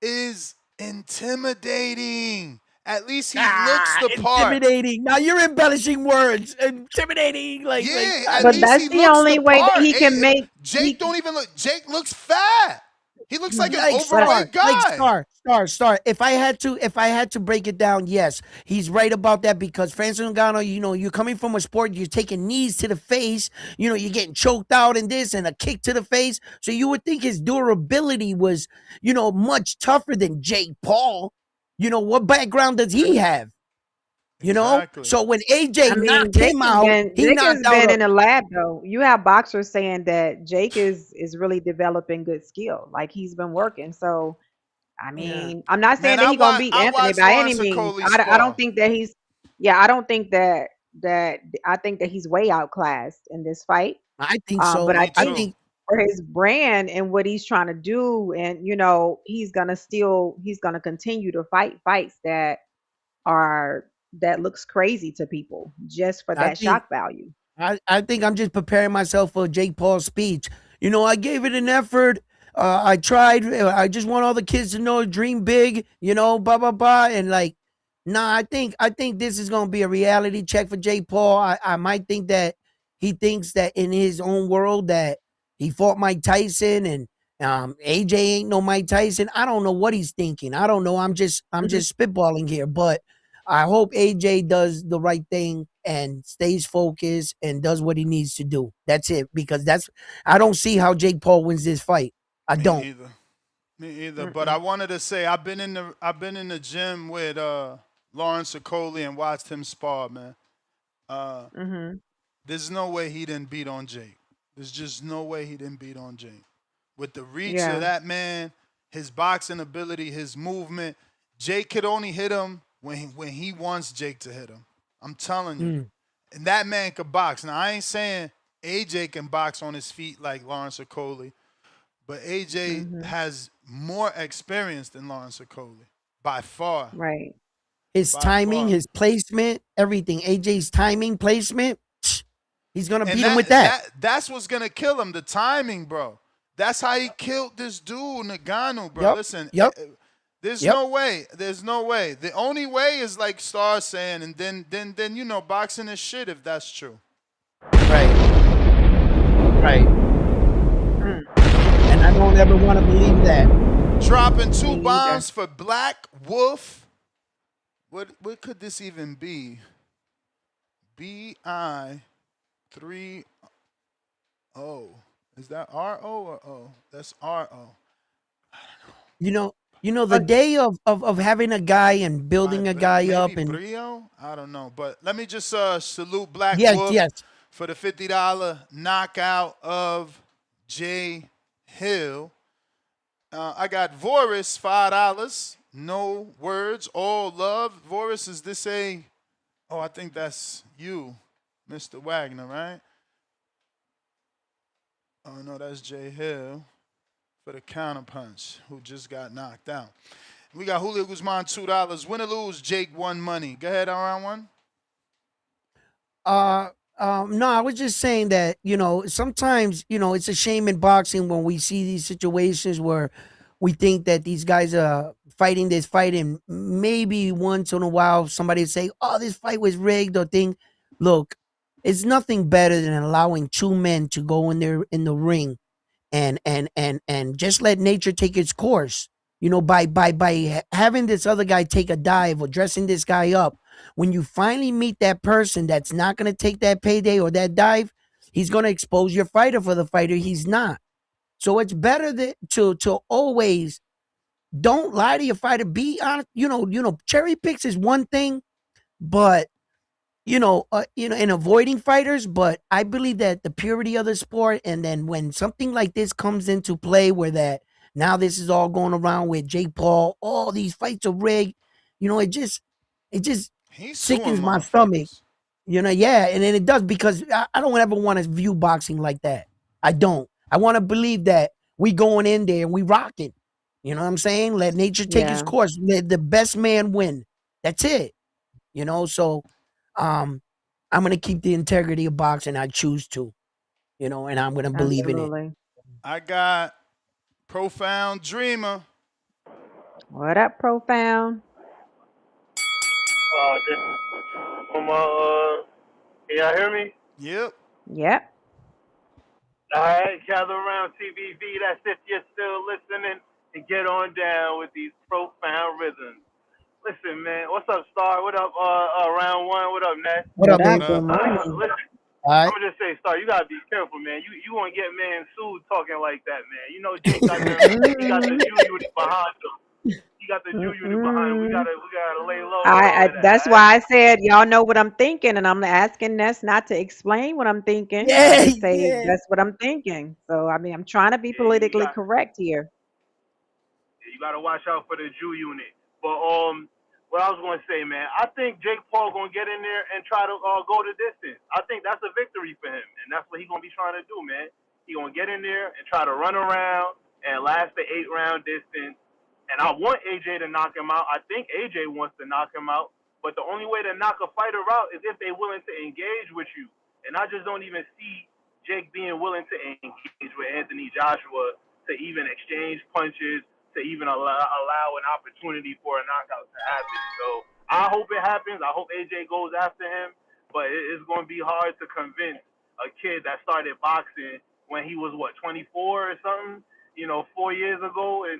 is intimidating. At least he looks the part. intimidating. Now you're embellishing words. Intimidating. Yeah, at But least that's he the looks only the way that part. he can make. Jake don't even look. Jake looks fat. He looks like an overweight guy. Star. If I had to break it down, yes, he's right about that because Francis Ngannou, you know, you're coming from a sport, you're taking knees to the face, you know, you're getting choked out in this and a kick to the face. So you would think his durability was, you know, much tougher than Jake Paul. You know, what background does he have? You know, Exactly. so when AJ I mean, knocked Jake him has out, been he Jake has knocked out been a, in the lab though. You have boxers saying that Jake is really developing good skill. Like he's been working. So I yeah. mean, I'm not Man, saying that he's gonna beat I Anthony watched by any Lawrence means. Okoli I don't spar. think that he's. Yeah, I don't think that I think that he's way outclassed in this fight. I think so. But I Me I too. think think for his brand and what he's trying to do, and you know, he's gonna continue to fight fights are that looks crazy to people just for I that think shock value. I think I'm just preparing myself for Jake Paul's speech. You know, I gave it an effort. I tried. I just want all the kids to know, dream big. You know, blah blah blah. And like, nah, I think this is gonna be a reality check for Jake Paul. I might think that he thinks that in his own world that he fought Mike Tyson and AJ ain't no Mike Tyson. I don't know what he's thinking. I don't know. I'm Mhm. just spitballing here, but I hope AJ does the right thing and stays focused and does what he needs to do. That's it. Because I don't see how Jake Paul wins this fight. I Me don't. either. Me either. But I Mm-mm. wanted to say I've been in the gym with Lawrence Okoli and watched him spar, man. Uh, Mhm. there's no way he didn't beat on Jake. There's just no way he didn't beat on Jake. With the reach of Yeah. that man, his boxing ability, his movement, Jake could only hit him when he wants Jake to hit him. I'm telling you. Mm. And that man could box. Now I ain't saying AJ can box on his feet like Lawrence Okoli, but AJ Mhm. has more experience than Lawrence Okoli by far. Right. His By timing, far. his placement, everything. AJ's timing, placement, he's gonna And beat him with that. that's what's gonna kill him. The timing, bro. That's how he killed this dude, Nagano, bro. Yep. Listen, Yep. there's Yep. no way. There's no way. The only way is like Star saying, and then you know, boxing is shit if that's true. Right. Right. Mm. And I don't ever want to believe that. Dropping Me 2 either. bombs for Black Wolf. What could this even be? BI30. Is that RO or O? That's RO. You know the day of having a guy and building a guy up Maybe and Brio? I don't know. But let me just salute Black yes, Wolf yes. for the $50 knockout of Jay Hill. I got Voris, $5. No words, all love. Voris, is this a... Oh, I think that's you, Mr. Wagner, right? Oh, no, that's Jay Hill for the counterpunch, who just got knocked out. We got Julio Guzman, $2. Win or lose, Jake won money. Go ahead, round one. No, I was just saying that, you know, sometimes, you know, it's a shame in boxing when we see these situations where we think that these guys are fighting this fight and maybe once in a while somebody say, oh, this fight was rigged or thing. Look, it's nothing better than allowing two men to go in there in the ring and just let nature take its course. by having this other guy take a dive or dressing this guy up, when you finally meet that person that's not going to take that payday or that dive, he's going to expose your fighter for the fighter he's not. So it's better to always don't lie to your fighter. Be honest. Cherry picks is one thing, but in avoiding fighters. But I believe that the purity of the sport, and then when something like this comes into play, where that now this is all going around with Jake Paul, all these fights are rigged. It just He's suing sickens my stomach. motherfuckers. Yeah, and then it does, because I don't ever want to view boxing like that. I don't. I want to believe that we going in there and we rocking. You know what I'm saying? Let nature take its Yeah. course. Let the best man win. That's it. So um I'm gonna keep the integrity of boxing. I choose to, and I'm gonna believe in it. Absolutely. I got Profound Dreamer. What up, Profound? This from can y'all hear me? Yep. Yep. All right, gather around TVV. That's if you're still listening, and get on down with these profound rhythms. Listen, man, what's up, Star? What up, round one? What up, Ness? What up, What What up? baby? Good up? morning. Listen, All I'm right. gonna just say, Star, you gotta be careful, man. You gonna get man sued talking like that, man. You know Jake got them. He got the Mm-mm. Jew unit behind him. He got the Jew unit behind him. We Mm-mm. gotta lay low with all I of that. that's All right? why I said y'all know what I'm thinking, and I'm asking Ness not to explain what I'm thinking. I Yeah, just say yeah. that's what I'm thinking. So I mean, I'm trying to be Yeah, you politically got. correct here. You got to watch out for the Jew unit. But what I was going to say, man, I think Jake Paul going to get in there and try to go the distance. I think that's a victory for him, and that's what he's going to be trying to do, man. He going to get in there and try to run around and last the 8-round distance. And I want AJ to knock him out. I think AJ wants to knock him out. But the only way to knock a fighter out is if they're willing to engage with you. And I just don't even see Jake being willing to engage with Anthony Joshua to even exchange punches, to even allow an opportunity for a knockout to happen. So I hope it happens. I hope AJ goes after him. But it's going to be hard to convince a kid that started boxing when he was, 24 or something? 4 years ago, or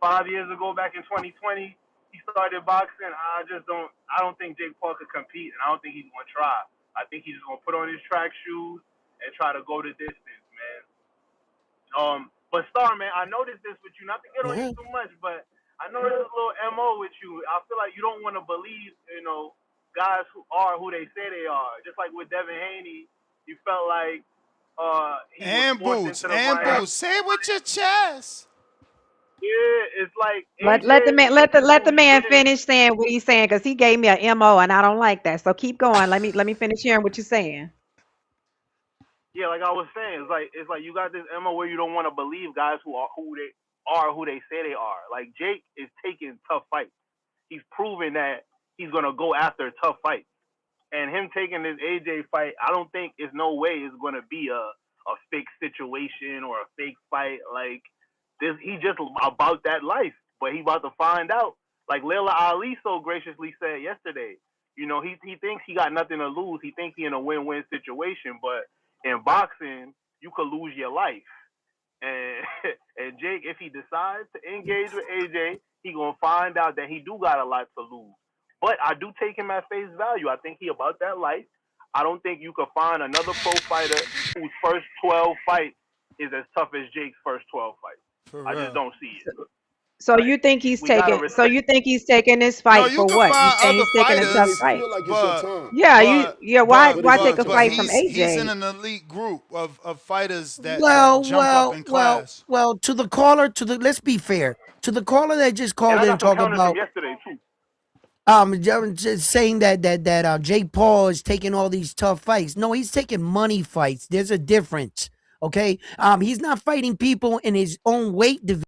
5 years ago, back in 2020, he started boxing. I don't think Jake Paul could compete, and I don't think he's going to try. I think he's just going to put on his track shoes and try to go the distance, man. But Star, man, I noticed this with you. Not to get on you Yeah. too much, but I noticed this little mo with you. I feel like you don't want to believe, guys who are who they say they are. Just like with Devin Haney, you felt like he was And forced Boots. into the And ring. Boots. Say it with your chest. Yeah, it's like Let the AJ man is let the let the who he man is. finish saying what he's saying, because he gave me a mo and I don't like that. So keep going. Let me finish hearing what you're saying. Yeah, like I was saying, it's like you got this mo where you don't want to believe guys who they say they are. Like Jake is taking tough fights. He's proven that he's gonna go after tough fights. And him taking this AJ fight, I don't think it's no way it's gonna be a fake situation or a fake fight. Like this, he just about that life, but he about to find out. Like Layla Ali so graciously said yesterday, he thinks he got nothing to lose. He thinks he in a win-win situation, but in boxing, you could lose your life. And and Jake, if he decides to engage with AJ, he gonna find out that he do got a lot to lose. But I do take him at face value. I think he about that life. I don't think you could find another pro fighter whose first 12 fights is as tough as Jake's first 12 fights. For I just real. don't see it. So Like you think he's we gotta taking so respect. you think he's taking this No, fight you for can what? You find saying other he's taking a Feel tough fighters, like fight? feel like it's your but turn, Yeah, but why but it's your take a but fight turn. from he's in AJ? an elite group of fighters that Well, jump up well, in well, class. well. To the caller, let's be fair. To the caller that just And called I in got and some talk counters from about yesterday too. just saying that Jake Paul is taking all these tough fights. No, he's taking money fights. There's a difference. Okay. He's not fighting people in his own weight division.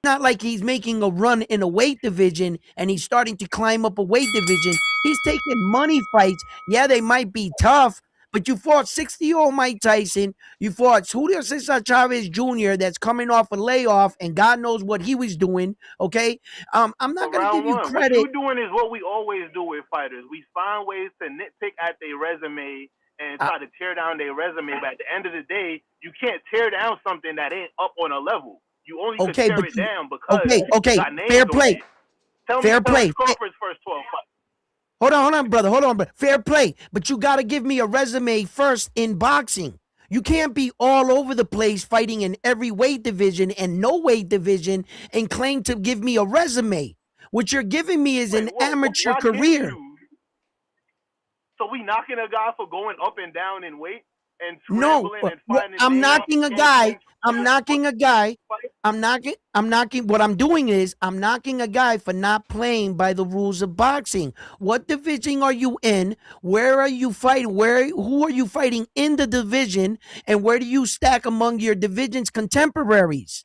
Not like he's making a run in a weight division and he's starting to climb up a weight division. He's taking money fights. Yeah, they might be tough, but you fought 60-year-old Mike Tyson. You fought Julio Cesar Chavez Jr. that's coming off a layoff, and God knows what he was doing. Okay. I'm For not going to give round you one, what credit. you doing is what we always do with fighters. We find ways to nitpick at their resume and Uh, try to tear down their resume. But at the end of the day, you can't tear down something that ain't up on a level. You only could Okay, tear but it you down because you okay, got fair names on play. it. Tell me Fair Terence play. Crawford's first 12 fights. Hold on, brother. Hold on, brother. Fair play. But you got to give me a resume first in boxing. You can't be all over the place fighting in every weight division and no weight division and claim to give me a resume. What you're giving me is Wait, an amateur why giving career. you? So we knocking a guy for going up and down in weight and No, scrambling and finding I'm names knocking a and guy. I'm knocking a guy. I'm knocking. What I'm doing is I'm knocking a guy for not playing by the rules of boxing. What division are you in? Where are you fighting? Who are you fighting in the division? And where do you stack among your division's contemporaries?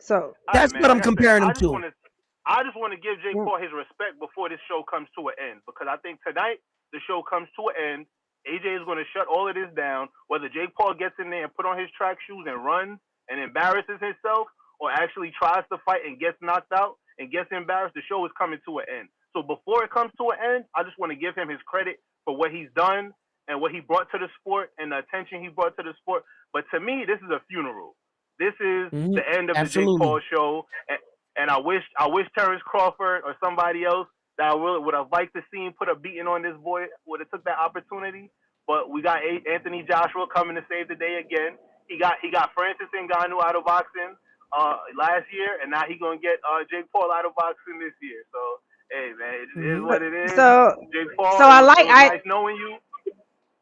So All right, That's man. what I'm Like I said, comparing them to. I just want to give Jake mm, Paul his respect before this show comes to an end because I think tonight the show comes to an end. AJ is going to shut all of this down. Whether Jake Paul gets in there and put on his track shoes and runs and embarrasses himself, or actually tries to fight and gets knocked out and gets embarrassed, the show is coming to an end. So before it comes to an end, I just want to give him his credit for what he's done and what he brought to the sport and the attention he brought to the sport. But to me, this is a funeral. This is Mhm. the end of the Jake Absolutely. Paul show. And I wish Terence Crawford or somebody else that I really would have liked to see him put a beating on this boy would have took that opportunity. But we got Anthony Joshua coming to save the day again. He got Francis Ngannou out of boxing last year, and now he gonna get Jake Paul out of boxing this year. So hey man, it is Mhm. what it is. so Jake Paul, so I it like was nice knowing you.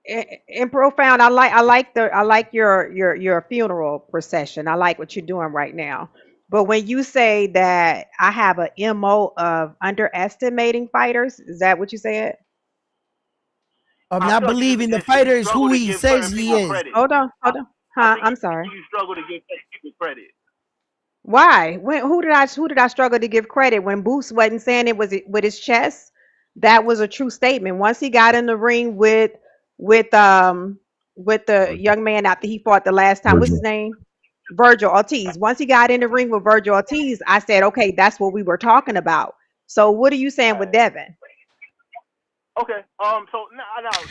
in profound. I like your funeral procession. I like what you're doing right now. But when you say that I have a MO of underestimating fighters, is that what you said? I'm I not feel like believing the you fighter is struggle who to he give says certain he people is. credit. Hold on. I Huh? think I'm sorry. you struggle to give people credit. Why? Who did I struggle to give credit when Boots wasn't saying it was with his chest? That was a true statement. Once he got in the ring with um with the young man after he fought the last time, what's his name? Virgil Ortiz. Once he got in the ring with Virgil Ortiz, I said, okay, that's what we were talking about. So what are you saying with Devin? Okay. So now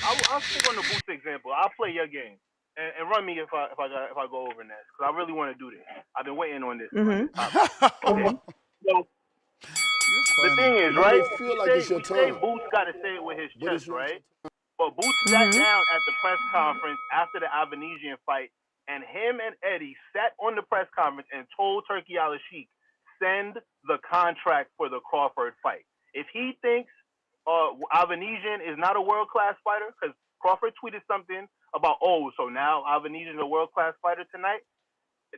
I'll stick on the Boost example. I'll play your game and run me if I go over next because I really want to do this. I've been waiting on Mm-hmm. this topic. Okay. Mm-hmm. So You're the funny. thing is, When right? it feel like it's your We say turn, Boost got to say it with his but chest, it's not right? your But Boots sat Mm-hmm. down at the press conference after the Avanesian fight, and him and Eddie sat on the press conference and told Turkey Al Sheikh, send the contract for the Crawford fight. If he thinks Avanesian is not a world class fighter, because Crawford tweeted something about, oh, so now Avanesian is a world class fighter tonight.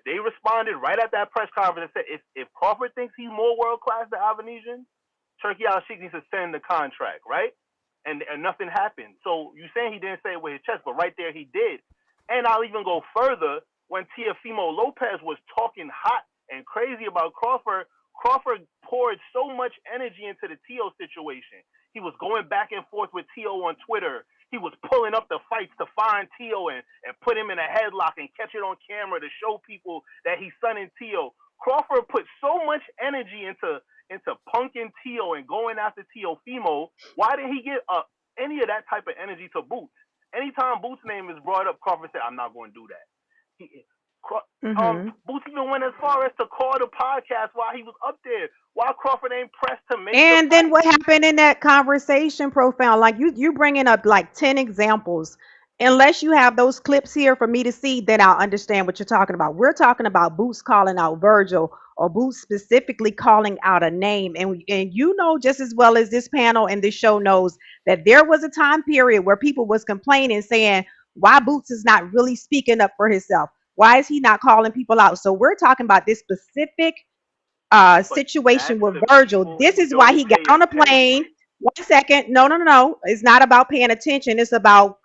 They responded right at that press conference and said, if Crawford thinks he's more world class than Avanesian, Turkey Al Sheikh needs to send the contract, right? And nothing happened. So you saying he didn't say it with his chest, but right there he did. And I'll even go further. When Teofimo Lopez was talking hot and crazy about Crawford, Crawford poured so much energy into the Tio situation. He was going back and forth with Tio on Twitter. He was pulling up the fights to find Tio and put him in a headlock and catch it on camera to show people that he's sonning Tio. Crawford put so much energy into punking Tio and going after Teofimo. Why didn't he give any of that type of energy to Boots? Anytime Boots' name is brought up, Crawford said, "I'm not going to do that." He, Mm-hmm. Boots even went as far as to call the podcast while he was up there. Why Crawford ain't pressed to make the And then fight? what happened in that conversation, profound? Like you bringing up like 10 examples. Unless you have those clips here for me to see, then I'll understand what you're talking about. We're talking about Boots calling out Virgil or Boots specifically calling out a name. And you know just as well as this panel and this show knows that there was a time period where people was complaining saying why Boots is not really speaking up for himself. Why is he not calling people out? So we're talking about this specific But situation that's with the Virgil. people This who is why don't he got pay on a plane. attention. 1 second. No, no, no, no. It's not about paying attention. It's about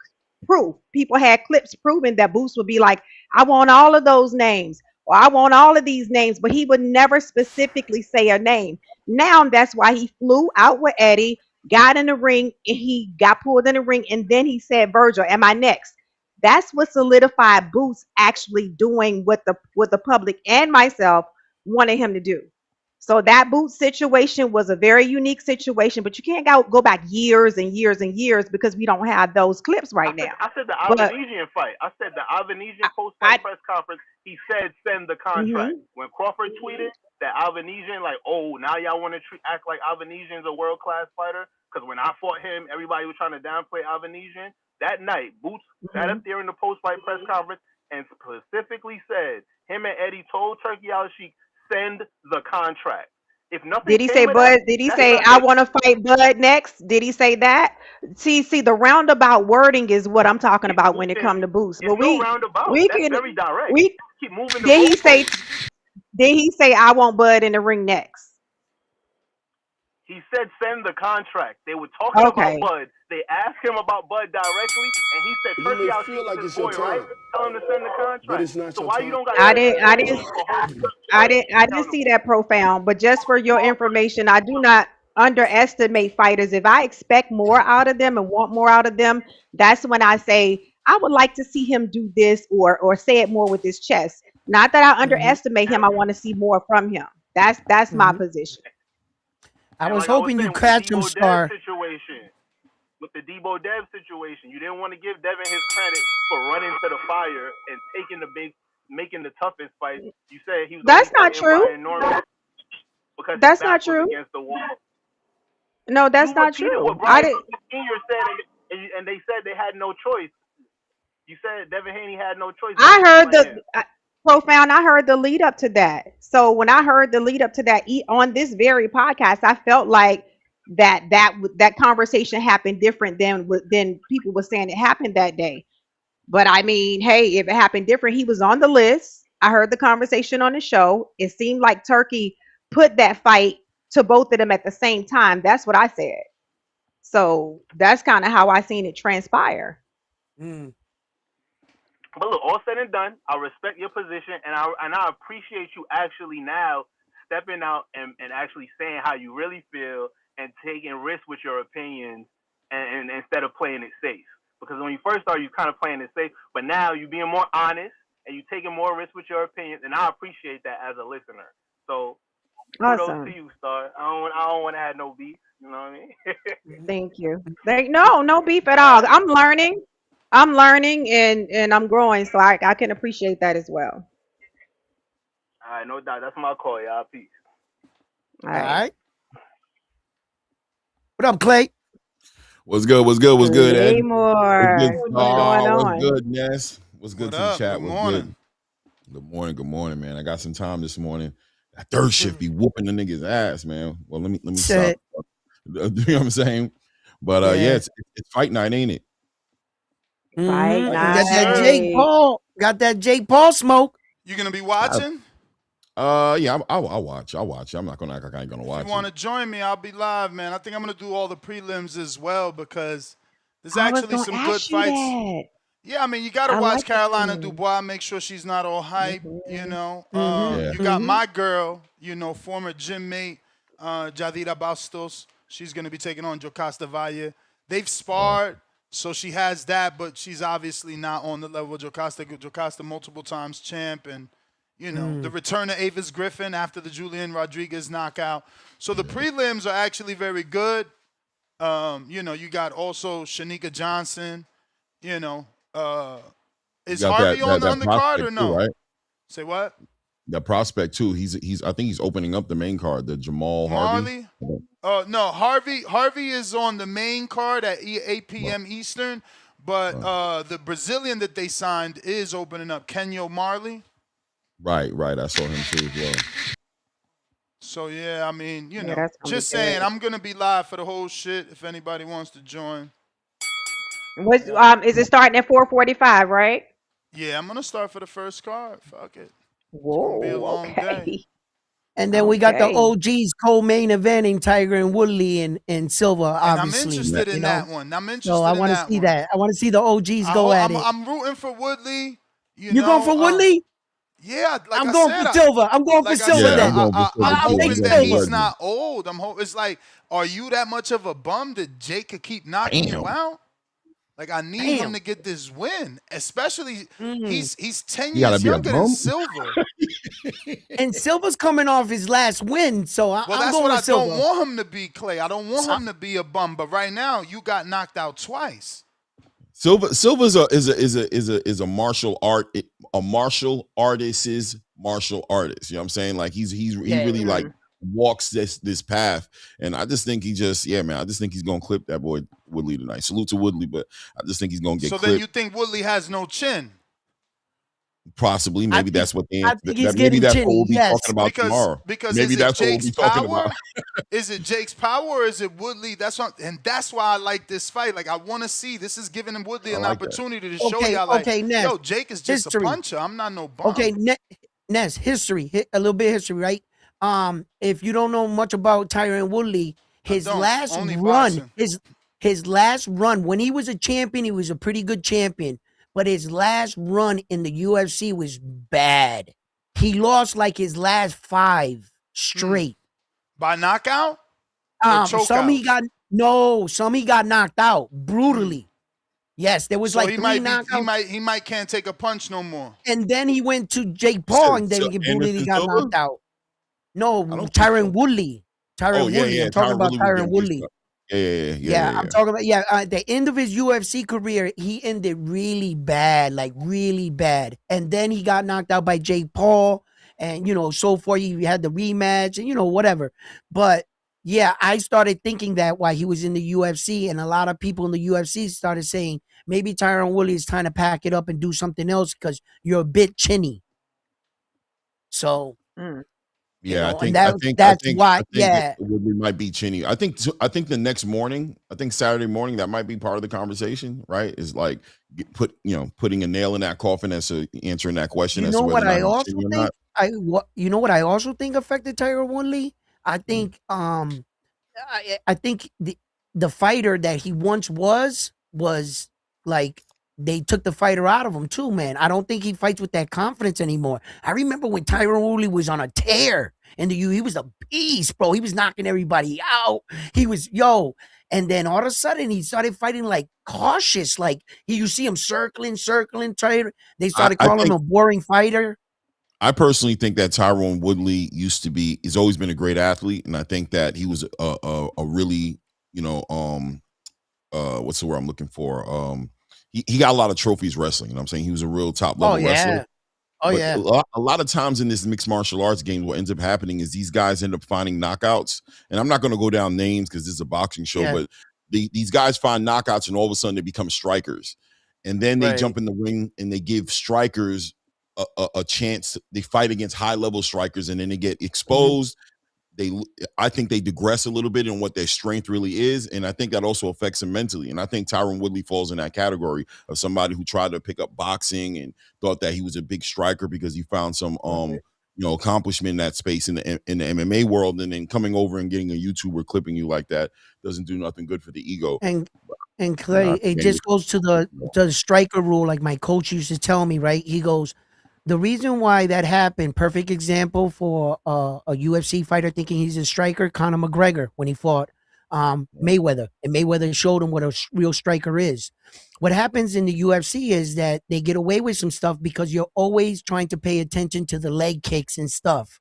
proof. People had clips proving that Boost would be like, I want all of those names, or I want all of these names, but he would never specifically say a name. Now that's why he flew out with Eddie, got in the ring, and he got pulled in the ring, and then he said, Virgil, am I next? That's what solidified Boost actually doing what the public and myself wanted him to do. So that boot situation was a very unique situation, but you can't go back years and years and years because we don't have those clips right now. I said the But Avenesian fight. I said the Avenesian I post-fight press conference. He said send the contract. mhm. When Crawford tweeted that Avenesian, like, oh, now y'all want to act like Avenesian's a world-class fighter? Because when I fought him, everybody was trying to downplay Avenesian. That night, Boots sat up there in the post-fight press conference and specifically said him and Eddie told Turkey Al-Sheikh send the contract. If nothing Did he say came of that, Bud? Did he that's say not I making. want to fight Bud next? Did he say that? See, the roundabout wording is what I'm talking about when it comes to Boost. It's But no roundabout. we That's can very direct. we Keep moving the did he say goalposts. did he say I want Bud in the ring next? He said send the contract. They were talking about Okay. Bud. They asked him about Bud directly, and he said You Turkey may Al feel like Sheik's his it's your boy, right? time, Tell him to send the but contract. it's not So your why you time. don't got I Devin didn't I Haney didn't for holding I didn't see accountable? that profound, but just for your information, I do not underestimate fighters. If I expect more out of them and want more out of them, that's when I say I would like to see him do this or say it more with his chest. Not that I Mm-hmm. underestimate him. I want to see more from him. That's my Mm-hmm. position. I And was like I was hoping you saying with the catch him, Debo Dev Star. situation, you didn't want to give Devin his credit for running to the fire and making the toughest fight. You said he was only That's not fighting true. Brian Norman because his That's not back was true. against the wall. No, You that's not repeated true. what I Brian did. Senior said, and they said they had no choice. You said Devin Haney had no choice but I to heard fight him. profound. I heard the lead up to that. So when I heard the lead up to that on this very podcast, I felt like that conversation happened different than people were saying it happened that day. But I mean, hey, if it happened different, he was on the list. I heard the conversation on the show. It seemed like Turkey put that fight to both of them at the same time. That's what I said. So that's kind of how I seen it transpire. Mm. But look, all said and done, I respect your position, and I appreciate you actually now stepping out and actually saying how you really feel and taking risks with your opinions and instead of playing it safe. Because when you first started, you kind of playing it safe, but now you're being more honest and you taking more risks with your opinions, and I appreciate that as a listener. So kudos to Awesome. you, Star. I don't want to have no beef. You know what I mean? Thank you. No beef at all. I'm learning and I'm growing, so I can appreciate that as well. All right, no doubt. That's my call, y'all. Peace. All All right. right. What up, Clay? What's good? What's good? What's good, Ed? What's good? Claymore, what's going What's on? good, Ness? What's good What to the up? chat? Good What's good? morning. Good morning, man. I got some time this morning. That third shift be whooping the niggas ass, man. Well, let me stop. Shit. You know what I'm saying? But yeah, Yeah. it's fight night, ain't it? Fight Mm-hmm. Fight And night. got Yes, that sir. Jake night. Paul. Got that Jake Paul smoke. You gonna be watching? Yeah, I'll watch. I'll watch. I'm not gonna act like I ain't gonna If you watch want it. to join me, I'll be live, man. I think I'm gonna do all the prelims as well because there's I was actually gonna some good ask you fights. that. Yeah, I mean, you got to I watch like the Carolina feeling. Dubois. Make sure she's not all hype. Mm-hmm. Mm-hmm. Yeah. You got Mm-hmm. my girl. Former gym mate, Jadira Bastos. She's gonna be taking on Jocasta Valle. They've Right. sparred, so she has that, but she's obviously not on the level of Jocasta. Jocasta multiple times champ, and the return of Avis Griffin after the Julian Rodriguez knockout. So the prelims are actually very good. You got also Shanika Johnson. You know, You is got that Harvey on the that undercard prospect or too, no? right? Say what? That prospect too. He's I think he's opening up the main card, the Jamal Harvey. Marley? No, Harvey is on the main card at 8 p.m. Eastern, but the Brazilian that they signed is opening up, Kenyo Marley. Right. I saw him too as well. So yeah, I mean, Yeah, that's gonna be just saying, good. I'm gonna be live for the whole shit. If anybody wants to join, What yeah, is it starting at 4:45, right? I'm gonna start for the first card. Fuck it, it's gonna be a Whoa, long day. okay. And then we got the Okay. OGs co-main eventing Tiger and Woodley and Silva, And I'm obviously. Yeah. interested in that one. So I want to see that. I want to see the OGs go at it. I'm rooting for Woodley. You going for Woodley? Yeah, like I'm I going said, for Silva. I'm going for like I Silva said, Yeah, I'm then. going with I'm Silva I'll too. take hoping I'm that going Silva. he's with not old. It's like, are you that much of a bum that Jake could keep knocking you Damn. out? Like, I need him Damn. to get this win, especially Mm. he's 10 He gotta years be a younger than bum. Silva. And Silva's coming off his last win, so I'm that's going what with I Silva. don't want him to be, Clay. I don't want him to be a bum. But right now, you got knocked out twice. Silva's is a martial artist's martial artist. You know what I'm saying? Like he really like walks this path, and I just think I just think he's gonna clip that boy Woodley tonight. Salute to Woodley, but I just think he's gonna get So clipped. then you think Woodley has no chin? Possibly, maybe that's what I think he's maybe getting that's what we'll chinny. be Yes, talking about tomorrow. Because Maybe is it that's what we'll Jake's be talking power? about. Is it Jake's power or is it Woodley? That's why I like this fight. Like I want to see. This is giving him Woodley an like that. opportunity to show y'all like, Ness, yo, Jake is just history. a puncher. I'm not no bum. Okay, Ness, history, a little bit of history, right? If you don't know much about Tyron Woodley, his last run, his last run when he was a champion, he was a pretty good champion, but his last run in the UFC was bad. He lost like his last 5 straight. By knockout? Some he got knocked out brutally. Yes, there was so like 3 knockouts. He might can't take a punch no more. And then he went to Jake Paul and then he brutally got knocked out. No, Tyron Woodley. Woodley. I'm talking about Tyron Woodley. Yeah. I'm talking about at the end of his UFC career, he ended really bad, like really bad. And then he got knocked out by Jake Paul, and so forth. He had the rematch, and whatever. But yeah, I started thinking that while he was in the UFC, and a lot of people in the UFC started saying maybe Tyron Woodley is trying to pack it up and do something else because you're a bit chinny. So. Yeah, I think Woodley might be chinny. I think the next morning, Saturday morning, that might be part of the conversation, right? Is like putting a nail in that coffin as to answering that question. You know what I also think? You know what I also think affected Tyron Woodley? I think I think the fighter that he once was like they took the fighter out of him too, man. I don't think he fights with that confidence anymore. I remember when Tyron Woodley was on a tear in the he was a beast, bro. He was knocking everybody out. He was, and then all of a sudden he started fighting like cautious. Like you see him circling, they started calling him a boring fighter. I personally think that Tyron Woodley he's always been a great athlete, and I think that he was a really, what's the word I'm looking for? He got a lot of trophies wrestling. You know what I'm saying? He was a real top level wrestler. Oh, but yeah. A lot of times in this mixed martial arts game, what ends up happening is these guys end up finding knockouts. And I'm not going to go down names because this is a boxing show, but these guys find knockouts and all of a sudden they become strikers. And then they jump in the ring and they give strikers a chance. They fight against high level strikers and then they get exposed. I think they digress a little bit in what their strength really is, and I think that also affects them mentally. And I think Tyron Woodley falls in that category of somebody who tried to pick up boxing and thought that he was a big striker because he found some accomplishment in that space in the MMA world, and then coming over and getting a YouTuber clipping you like that doesn't do nothing good for the ego. And Clay, it just goes to the striker rule, like my coach used to tell me, right? He goes, the reason why that happened, perfect example for a UFC fighter thinking he's a striker, Conor McGregor, when he fought Mayweather. And Mayweather showed him what a real striker is. What happens in the UFC is that they get away with some stuff because you're always trying to pay attention to the leg kicks and stuff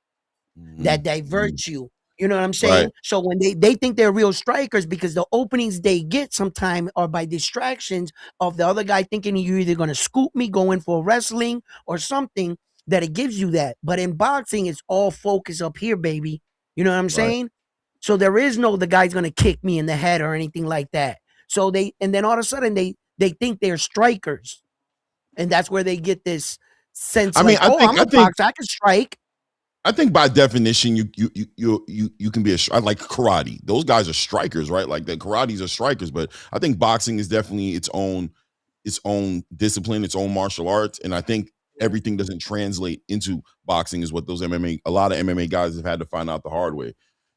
that diverts you. You know what I'm saying? Right. So when they think they're real strikers because the openings they get sometime are by distractions of the other guy thinking you're either going to scoop me, go in for wrestling or something, that it gives you that. But in boxing, it's all focus up here, baby. You know what I'm saying? So there is the guy's going to kick me in the head or anything like that. So and then all of a sudden they think they're strikers. And that's where they get this sense I'm a boxer, I can strike. I think by definition, you can be like karate. Those guys are strikers, right? Like the karate's are strikers, but I think boxing is definitely its own discipline, its own martial arts, and I think everything doesn't translate into boxing is what a lot of MMA guys have had to find out the hard way.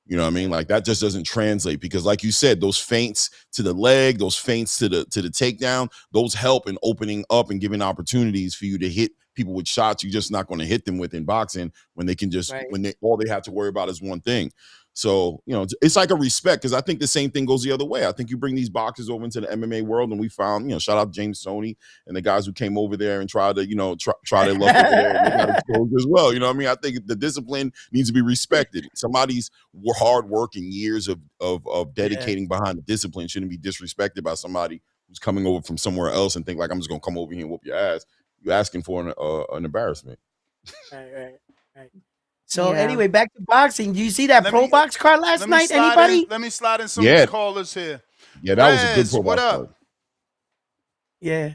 You know what I mean? Like that just doesn't translate because, like you said, those feints to the leg, those feints to the takedown, those help in opening up and giving opportunities for you to hit people with shots you're just not going to hit them with in boxing when they can just all they have to worry about is one thing. So, it's like a respect, because I think the same thing goes the other way. I think you bring these boxers over into the MMA world, and we found, shout out James Stoney and the guys who came over there and tried to, try their luck over there, and they got exposed as well. You know what I mean? I think the discipline needs to be respected. Somebody's hard work and years of dedicating behind the discipline shouldn't be disrespected by somebody who's coming over from somewhere else and think like, I'm just gonna come over here and whoop your ass. You're asking for an embarrassment. Right. So anyway, back to boxing. Do you see that pro box card last night? Anybody? Let me slide in some callers here. Yeah, that was a good pro what box up? card. Yeah.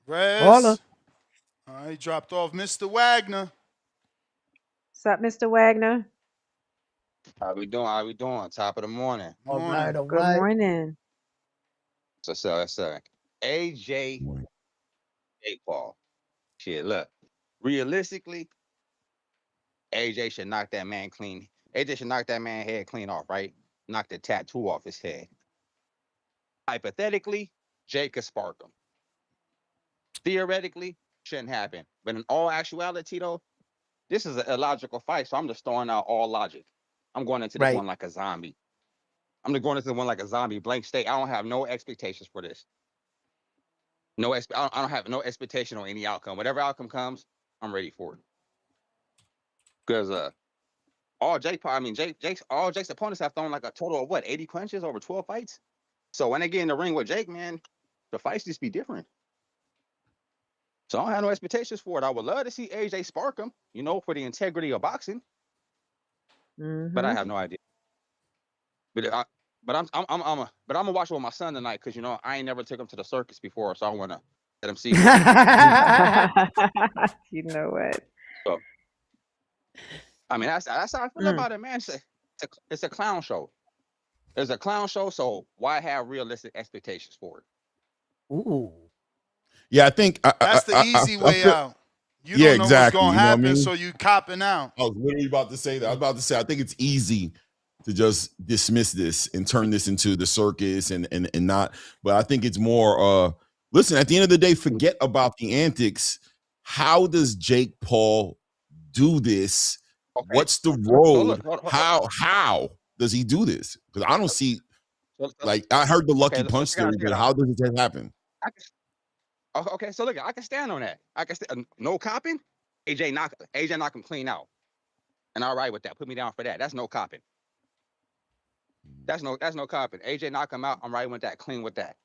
Rez. Hola. All right, dropped off Mr. Wagner. What's up, Mr. Wagner? How we doing? Top of the morning. All right. Good morning. So, AJ Jake Paul. Shit, look. Realistically, AJ should knock that man clean. AJ should knock that man head clean off, right? Knock the tattoo off his head. Hypothetically, Jake could spark him. Theoretically, shouldn't happen. But in all actuality, though, this is an illogical fight, so I'm just throwing out all logic. I'm going into this one like a zombie. I'm going into the one like a zombie, blank state. I don't have no expectations for this. I don't have no expectation on any outcome. Whatever outcome comes, I'm ready for it. Because all Jake's opponents have thrown like a total of 80 punches over 12 fights. So when they get in the ring with Jake, man, the fights just be different. So I don't have no expectations for it. I would love to see AJ spark him, for the integrity of boxing. But I have no idea. But I'm gonna watch it with my son tonight, because I ain't never took him to the circus before, so I want to let him see. You know what? So, I mean, that's how I feel about it, man. It's a clown show. It's a clown show, so why have realistic expectations for it? Ooh. Yeah, I think that's the easy way out. You don't know what's gonna happen, so you copping out. I was literally about to say that. I was about to say I think it's easy to just dismiss this and turn this into the circus and not. But I think it's more. Listen, at the end of the day, forget about the antics. How does Jake Paul do this? Okay. What's the road? How does he do this? Because I don't see. Like, I heard the lucky punch theory, but how does it happen? Okay, so look, I can stand on that. I can no copping. AJ knock him clean out, and all right with that. Put me down for that. That's no copping. That's no copping. AJ knock him out. I'm right with that. Clean with that.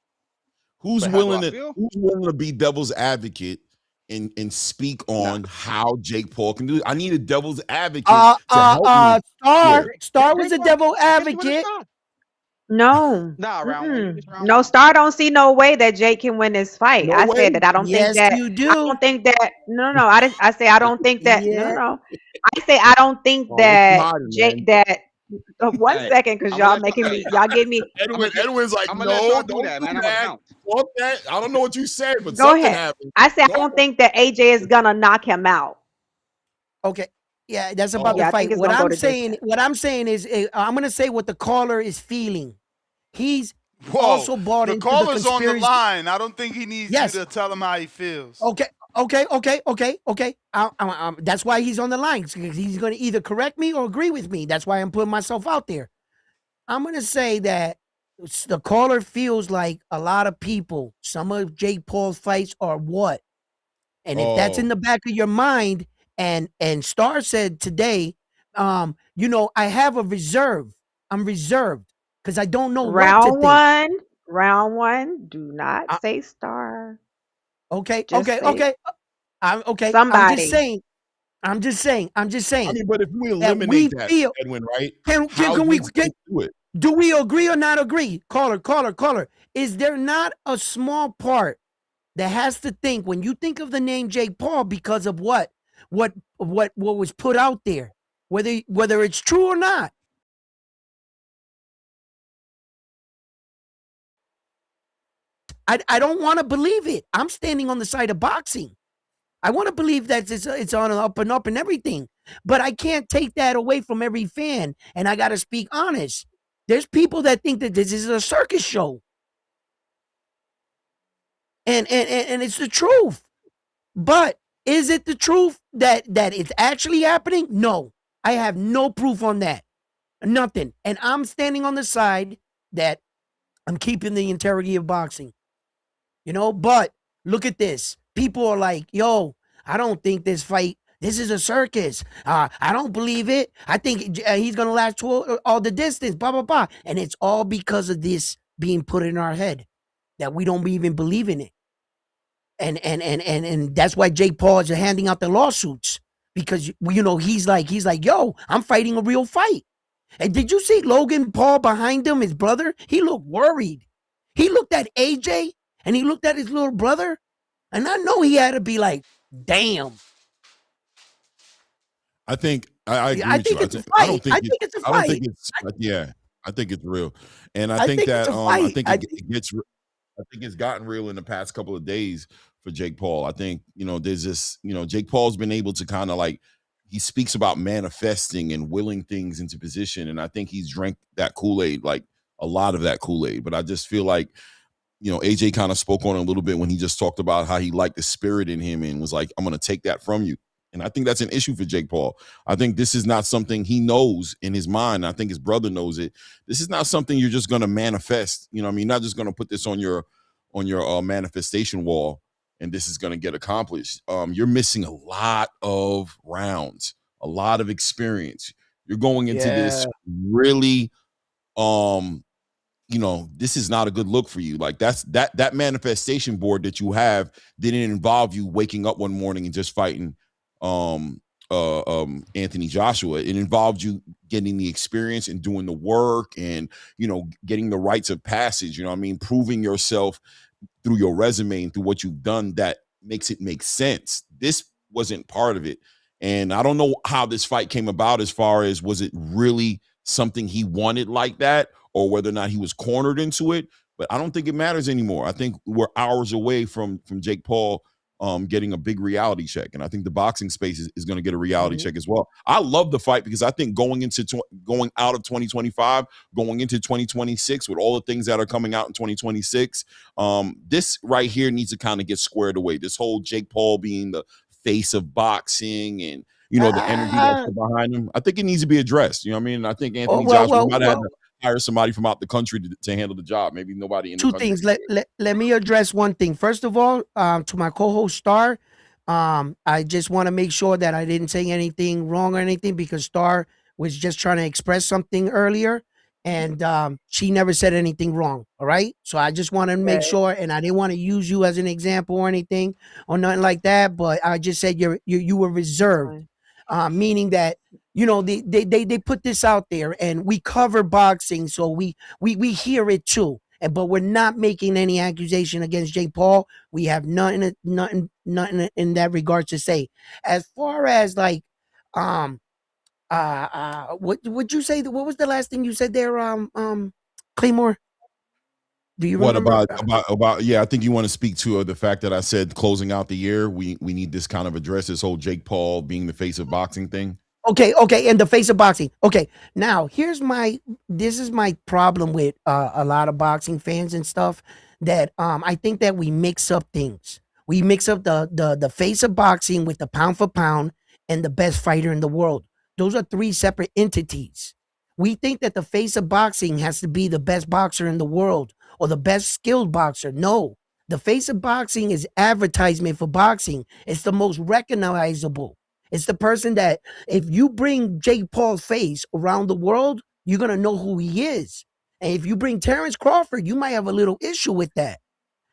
Who's willing to be devil's advocate and speak on how Jake Paul can do it? I need a devil's advocate to help me. Star was a devil advocate. No. No, Star don't see no way that Jake can win this fight. No I way. said that I don't think that. You do. I don't think that. No. I say I don't think that. No. I say I don't think that Jake. That 1 second, because y'all get me. Edwin's like, no, don't do that, man. Fuck that. I don't know what you said, but go something ahead. happened. I say I don't think that AJ is gonna knock him out. Okay. Yeah, that's about the fight. What I'm saying is, I'm gonna say what the caller is feeling. He's also bought into the conspiracy. The caller's on the line. I don't think he needs you to tell him how he feels. Okay. That's why he's on the line, because he's gonna either correct me or agree with me. That's why I'm putting myself out there. I'm gonna say that the caller feels like a lot of people. Some of Jake Paul's fights are what, and if that's in the back of your mind. And Star said today, I have a reserve. I'm reserved because I don't know what to think. Round one. Do not say Star. Okay. Somebody. I'm just saying. I mean, but if we eliminate that, Edwin, right? Can we do it? Do we agree or not agree? Caller. Is there not a small part that has to think when you think of the name Jake Paul because of what was put out there, whether it's true or not? I don't want to believe it. I'm standing on the side of boxing. I want to believe that it's on an up and up and everything, but I can't take that away from every fan, and I got to speak honest. There's people that think that this is a circus show, and it's the truth. But Is it the truth that it's actually happening? No, I have no proof on that. Nothing. And I'm standing on the side that I'm keeping the integrity of boxing. But look at this. People are like, yo, I don't think this is a circus. I don't believe it. I think he's going to last all the distance, blah, blah, blah. And it's all because of this being put in our head that we don't even believe in it. And that's why Jake Paul is handing out the lawsuits, because he's like, yo, I'm fighting a real fight. And did you see Logan Paul behind him, his brother? He looked worried. He looked at AJ and he looked at his little brother, and I know he had to be like, damn. I think I agree I with think you. it's a fight. I think it's a I don't fight. think it's yeah. I think it's real, and I think that it's a I fight. think it gets. I think it's gotten real in the past couple of days for Jake Paul. I think there's this. Jake Paul's been able to kind of like, he speaks about manifesting and willing things into position, and I think he's drank that Kool-Aid, like a lot of that Kool-Aid. But I just feel like, AJ kind of spoke on it a little bit when he just talked about how he liked the spirit in him and was like, I'm going to take that from you. And I think that's an issue for Jake Paul. I think this is not something he knows in his mind. I think his brother knows it. This is not something you're just going to manifest. You know what I mean? Not just going to put this on your manifestation wall and this is going to get accomplished. You're missing a lot of rounds, a lot of experience. You're going into this really, this is not a good look for you. Like that manifestation board that you have didn't involve you waking up one morning and just fighting Anthony Joshua. It involved you getting the experience and doing the work and, getting the rites of passage, proving yourself through your resume and through what you've done that makes it make sense. This wasn't part of it. And I don't know how this fight came about, as far as, was it really something he wanted like that, or whether or not he was cornered into it. But I don't think it matters anymore. I think we're hours away from Jake Paul getting a big reality check. And I think the boxing space is going to get a reality check as well. I love the fight because I think going out of 2025, going into 2026, with all the things that are coming out in 2026, this right here needs to kind of get squared away. This whole Jake Paul being the face of boxing and, the energy that's behind him, I think it needs to be addressed. You know what I mean? And I think Anthony Joshua might have to hire somebody from out the country to handle the job. Maybe nobody in the country. Two things. Let me address one thing. First of all, to my co-host Star, I just want to make sure that I didn't say anything wrong or anything, because Star was just trying to express something earlier, and she never said anything wrong. All right. So I just want to make sure, and I didn't want to use you as an example or anything or nothing like that. But I just said you were reserved, meaning that they put this out there, and we cover boxing, so we hear it too. But we're not making any accusation against Jake Paul. We have nothing in that regard to say. As far as like, what would you say? What was the last thing you said there, Claymore? Do you remember? About yeah, I think you want to speak to the fact that I said closing out the year, we need this kind of address, this whole Jake Paul being the face of boxing thing. Okay, and the face of boxing. Okay, now this is my problem with a lot of boxing fans and stuff, that I think that we mix up things. We mix up the face of boxing with the pound for pound and the best fighter in the world. Those are three separate entities. We think that the face of boxing has to be the best boxer in the world or the best skilled boxer. No, the face of boxing is advertisement for boxing. It's the most recognizable. It's the person that, if you bring Jake Paul's face around the world, you're going to know who he is. And if you bring Terence Crawford, you might have a little issue with that.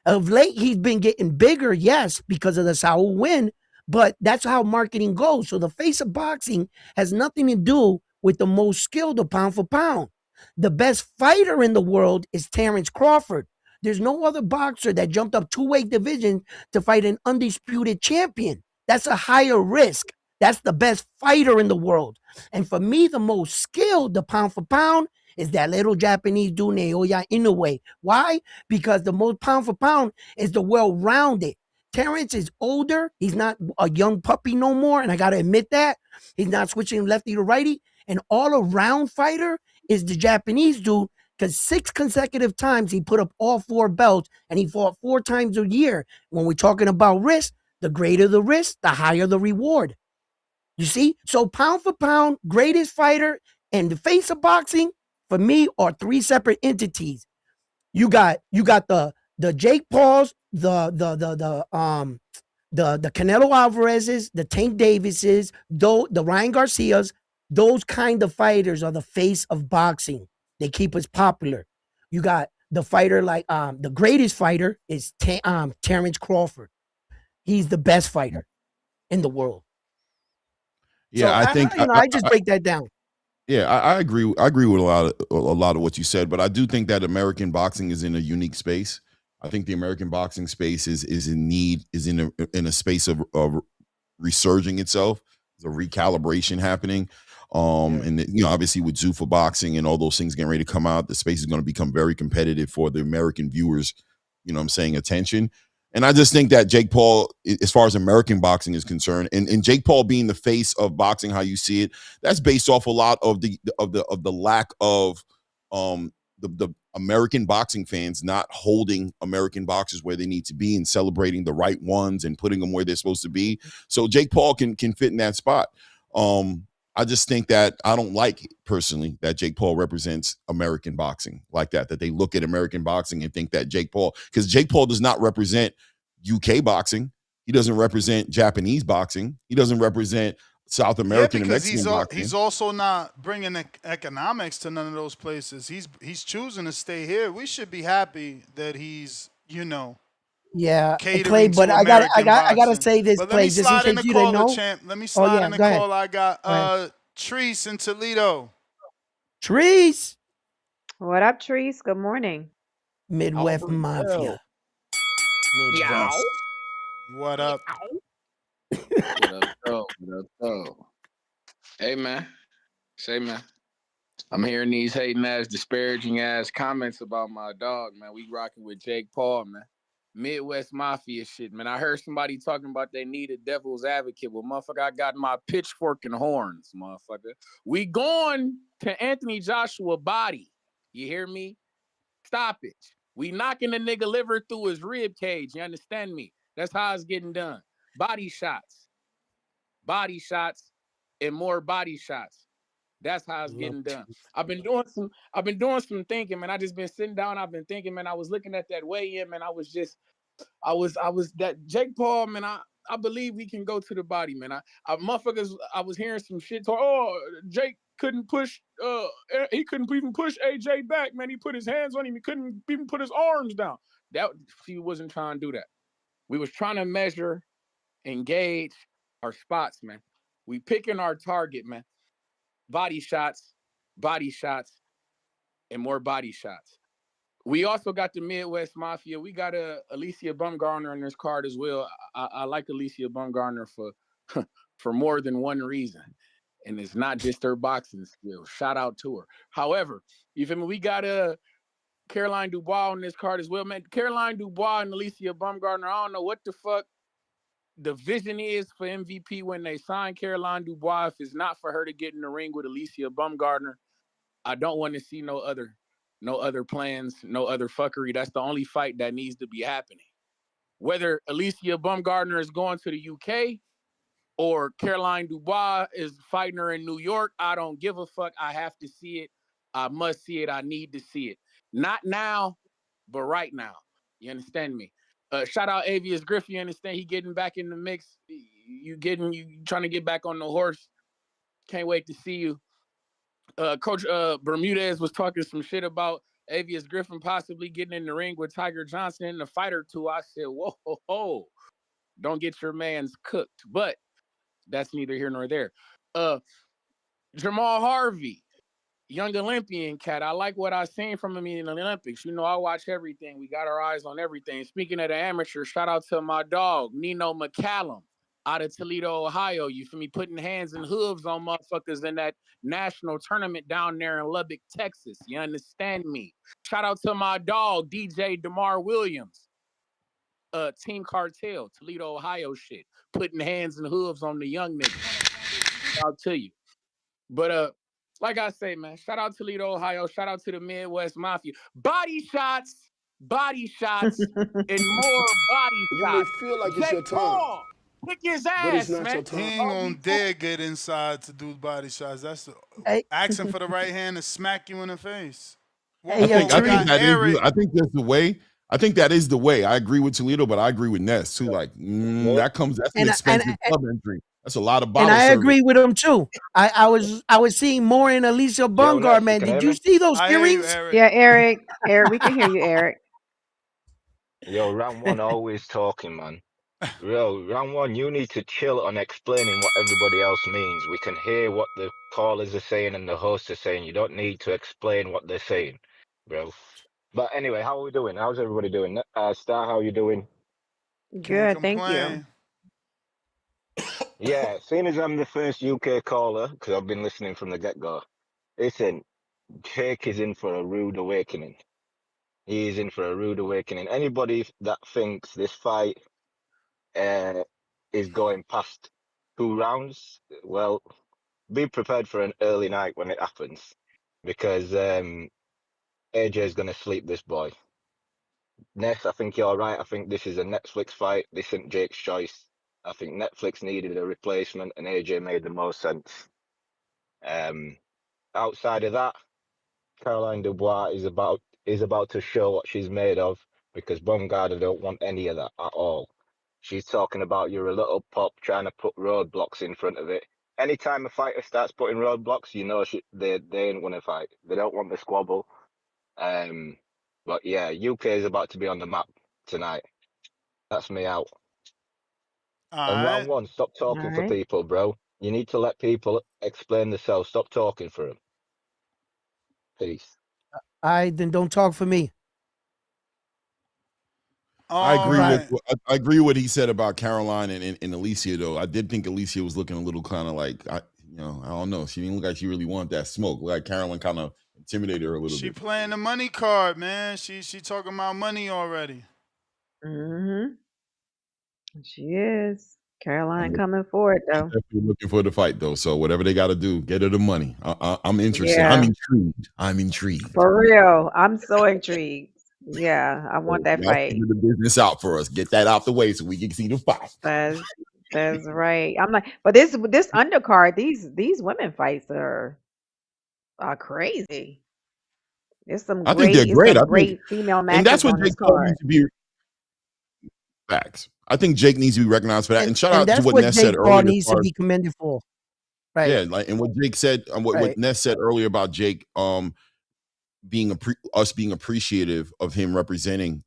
Of late, he's been getting bigger, yes, because of the Saul win, but that's how marketing goes. So the face of boxing has nothing to do with the most skilled or pound for pound. The best fighter in the world is Terence Crawford. There's no other boxer that jumped up 2 weight divisions to fight an undisputed champion. That's a higher risk. That's the best fighter in the world. And for me, the most skilled, the pound for pound, is that little Japanese dude, Naoya Inoue. Why? Because the most pound for pound is the well-rounded. Terence is older. He's not a young puppy no more. And I got to admit that. He's not switching lefty to righty. An all-around fighter is the Japanese dude, because 6 consecutive times he put up all 4 belts, and he fought 4 times a year. When we're talking about risk, The greater the risk, the higher the reward. You see? So pound for pound, greatest fighter and the face of boxing, for me, are three separate entities. You got the Jake Pauls, the Canelo Alvarez's, the Tank Davises, the Ryan Garcias. Those kind of fighters are the face of boxing. They keep us popular. You got the fighter like the greatest fighter is Terence Crawford. He's the best fighter in the world. Yeah, So I think I just break that down. Yeah, I agree. I agree with a lot of what you said, but I do think that American boxing is in a unique space. I think the American boxing space is in need, is in a space of resurging itself. There's a recalibration happening. And obviously with Zuffa boxing and all those things getting ready to come out, the space is going to become very competitive for the American viewers, I'm saying, attention. And I just think that Jake Paul, as far as American boxing is concerned, and Jake Paul being the face of boxing, how you see it, that's based off a lot of the lack of the American boxing fans not holding American boxers where they need to be and celebrating the right ones and putting them where they're supposed to be. So Jake Paul can fit in that spot. I just think that I don't like personally that Jake Paul represents American boxing like that they look at American boxing and think that because Jake Paul does not represent UK boxing. He doesn't represent Japanese boxing. He doesn't represent South American and Mexican boxing. He's also not bringing economics to none of those places. He's choosing to stay here. We should be happy that he's, Yeah, catering Clay, but to I American gotta boxing. say this, But let Clay, me just in slide in case the you didn't caller, know. champ. Let me slide in the Go ahead. call. I got Go ahead. Treese in Toledo. Trees. What up, Trees? Good morning. Midwest Mafia. Midwest. What up? What up, though? What up, though? Hey, man. Say, man. I'm hearing these hating ass, disparaging ass comments about my dog, man. We rocking with Jake Paul, man. Midwest Mafia shit, man. I heard somebody talking about they need a devil's advocate. Well, motherfucker, I got my pitchfork and horns, motherfucker. We going to Anthony Joshua body. You hear me? Stop it. We knocking the nigga liver through his rib cage. You understand me? That's how it's getting done. Body shots, and more body shots. That's how it's getting done. I've been doing some thinking, man. I just been sitting down. I've been thinking, man. I was looking at that weigh-in, man. I was that Jake Paul, man. I believe we can go to the body, man. I motherfuckers. I was hearing some shit talk. Oh, Jake couldn't push. He couldn't even push AJ back, man. He put his hands on him. He couldn't even put his arms down. He wasn't trying to do that. We was trying to measure, engage our spots, man. We picking our target, man. Body shots, and more body shots. We also got the Midwest Mafia. We got Alicia Bumgarner in this card as well. I like Alicia Bumgarner for for more than one reason. And it's not just her boxing skills. Shout out to her. However, you feel me? We got Caroline Dubois on this card as well, man. Caroline Dubois and Alicia Bumgarner, I don't know what the fuck the vision is for MVP when they sign Caroline Dubois. If it's not for her to get in the ring with Alicia Bumgarner, I don't want to see no other plans, no other fuckery. That's the only fight that needs to be happening. Whether Alicia Bumgarner is going to the UK or Caroline Dubois is fighting her in New York, I don't give a fuck. I have to see it. I must see it. I need to see it. Not now, but right now. You understand me? Shout out Avius Griffey. You understand he getting back in the mix. You trying to get back on the horse. Can't wait to see you. Coach Bermudez was talking some shit about Avius Griffin possibly getting in the ring with Tiger Johnson in the fight or two. I said, whoa, don't get your man's cooked. But that's neither here nor there. Jamal Harvey, young Olympian cat. I like what I seen from him in the Olympics. I watch everything. We got our eyes on everything. Speaking of the amateur, shout out to my dog, Nino McCallum, out of Toledo, Ohio. You feel me? Putting hands and hooves on motherfuckers in that national tournament down there in Lubbock, Texas. You understand me? Shout out to my dog, DJ DeMar Williams. Team Cartel, Toledo, Ohio shit. Putting hands and hooves on the young niggas. Shout out to you. But like I say, man, shout out Toledo, Ohio. Shout out to the Midwest Mafia. Body shots. body shots and more body You may shots. feel like it's your Jake time, Paul, kick his but it's ass, not man. your He time. ain't All gonna before. dare get inside to do body shots. That's the Hey, asking for the right hand to smack you in the face. Whoa, hey, I whoa, whoa. think We I think got Tariq. that is Eric. I think that's the way. I think that is the way. I agree with Toledo, but I agree with Ness too. Like Well, that's an And expensive club entry. That's a lot of and bottle I service. agree with him too. I was seeing more in Alicia yo, Bungard, Ness, you man. can Did hear you me? see those I hear you, earrings? Eric. Yeah, Eric, we can hear you, Eric. Yo, round one always talking, man. Yo, round one, you need to chill on explaining what everybody else means. We can hear what the callers are saying and the hosts are saying. You don't need to explain what they're saying, bro. But anyway, how are we doing? How's everybody doing? Star, how you doing? Can't Good, thank you. complain. Yeah, seeing as I'm the first UK caller, because I've been listening from the get-go, listen, Jake is in for a rude awakening. He is in for a rude awakening. Anybody that thinks this fight uh, is going past 2 rounds, well, be prepared for an early night when it happens, because AJ is going to sleep this boy. Ness, I think you're right. I think this is a Netflix fight. This isn't Jake's choice. I think Netflix needed a replacement, and AJ made the most sense. Um, Outside of that, Caroline Dubois is about to show what she's made of, because Bumgarner don't want any of that at all. She's talking about you're a little pup trying to put roadblocks in front of it. Anytime a fighter starts putting roadblocks, you know they ain't gonna fight. They don't want the squabble. But yeah, UK is about to be on the map tonight. That's me out. All And round right. one, stop All talking for right. people, bro. You need to let people explain themselves. Stop talking for them. Peace. I then don't talk for me. I All agree with Right. right. I agree with what he said about Caroline and Alicia though. I did think Alicia was looking a little kind of like I don't know. She didn't look like she really wanted that smoke. Like Caroline kind of intimidated her a little She bit. playing the money card, man. She talking about money already. Mm-hmm. She is. I'm Caroline coming forward though. definitely looking for the fight though. So whatever they got to do, get her the money. I'm interested. I'm Yeah, intrigued. I'm intrigued. for real. I'm so intrigued. Yeah, I want So that y'all fight. figure the business out for us. Get that out the way so we can see the fight. That's that's right. I'm like, but this undercard, these women fights are crazy. I think they're It's great. some I think, great female and that's matches what on Jake this Paul card. needs to be. Facts. I think Jake needs to be recognized for that. And shout And out to that's what what Ness said Jake Paul earlier as needs to far as be commended for. Right. yeah, like and what Jake said, what Right. Ness said earlier about Jake, us being appreciative of him representing,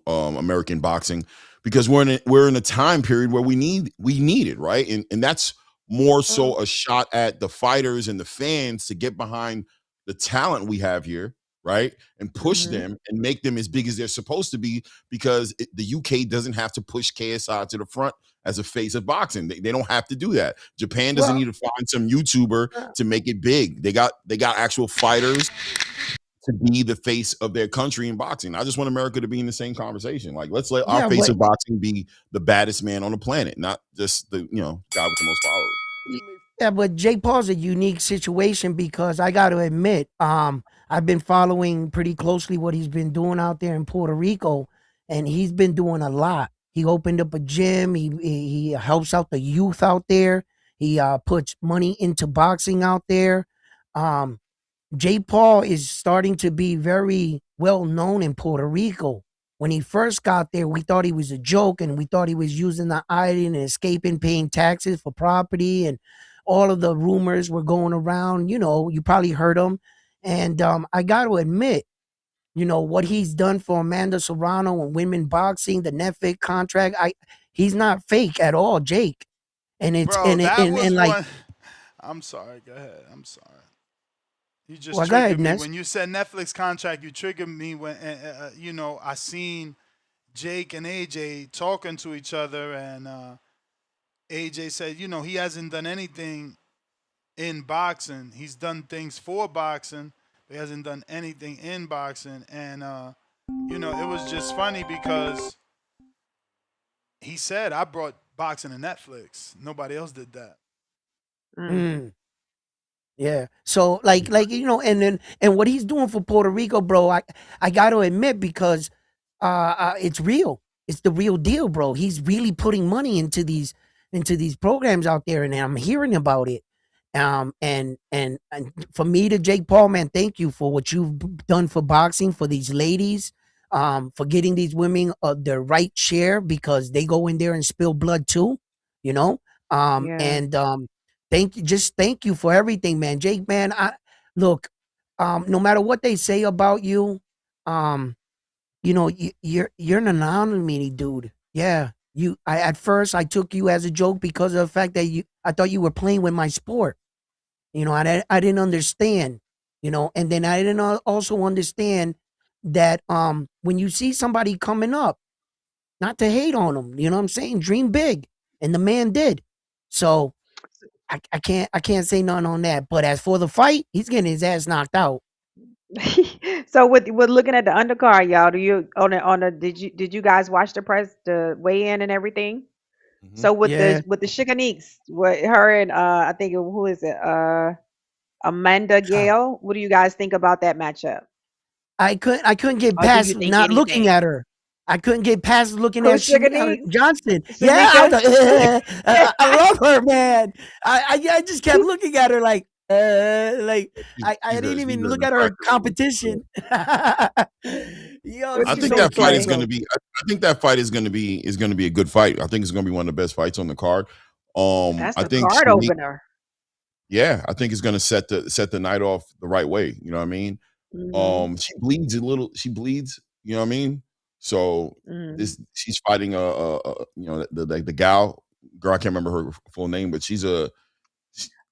American boxing, because we're in a time period where we need it, right? And that's more Well, so a shot at the fighters and the fans to get behind the talent we have here, right? And push mm-hmm. them and make them as big as they're supposed to be, because the UK doesn't have to push KSI to the front as a face of boxing. They don't have to do that. Japan doesn't Well, need to find some YouTuber to make it big. They got actual fighters to be the face of their country in boxing. I just want America to be in the same conversation. Like, let's let our yeah, face but of boxing be the baddest man on the planet, not just the guy with the most followers. yeah, but Jake Paul's a unique situation because I got to admit, I've been following pretty closely what he's been doing out there in Puerto Rico, and he's been doing a lot. He opened up a gym. He helps out the youth out there. He puts money into boxing out there. Um, Jake Paul is starting to be very well known in Puerto Rico. When he first got there, we thought he was a joke and we thought he was using the island and escaping paying taxes for property, and all of the rumors were going around. You probably heard them. And I got to admit, what he's done for Amanda Serrano and women boxing, the Netflix contract, he's not fake at all, Jake. And it's Bro, and it, that was and like, one. I'm sorry. Go ahead. I'm sorry. You just well, go ahead, triggered me Ness. when you said Netflix contract. You triggered me when I seen Jake and AJ talking to each other, and AJ said, he hasn't done anything in boxing. He's done things for boxing, but he hasn't done anything in boxing. And it was just funny because he said, "I brought boxing to Netflix. Nobody else did that." Mm. Mm. Yeah. So like and what he's doing for Puerto Rico, bro, I got to admit because it's real. It's the real deal, bro. He's really putting money into these programs out there, and I'm hearing about it. And for me to Jake Paul, man, thank you for what you've done for boxing for these ladies, for getting these women their right share because they go in there and spill blood too, you know. Yeah. And thank you for everything, man. Jake, man, I look, no matter what they say about you, um, you're an anonymity dude. Yeah. I at first I took you as a joke because of the fact that I thought you were playing with my sport. I didn't understand, and then I didn't also understand that when you see somebody coming up, not to hate on them, you know what I'm saying? Dream big. And the man did. So I can't say nothing on that. But as for the fight, he's getting his ass knocked out. So with looking at the undercard, y'all, do you on the did you guys watch the weigh in and everything? Mhm. So Yeah. with the Chicanese, with her and I think who is it? Amanda Gale. What do you guys think about that matchup? I couldn't get Or do past you think not looking anything? at her. I couldn't get past looking Who at Chicanese? Johnson. Yeah, I was Shanika? like, I love her, man. I just kept looking at her like I didn't She's even an look at her attractive woman. competition. Yo, What I you she's think so that think, fight cute, is Trey? going bro. to be. I think that fight is going to be a good fight. I think it's going to be one of the best fights on the card. That's I a think card Shanique. opener. Yeah, I think it's going to set the night off the right way. You know what I mean? Hmm. She bleeds a little. She bleeds. You know what I mean? So Hmm. this she's fighting the gal girl. I can't remember her full name, but she-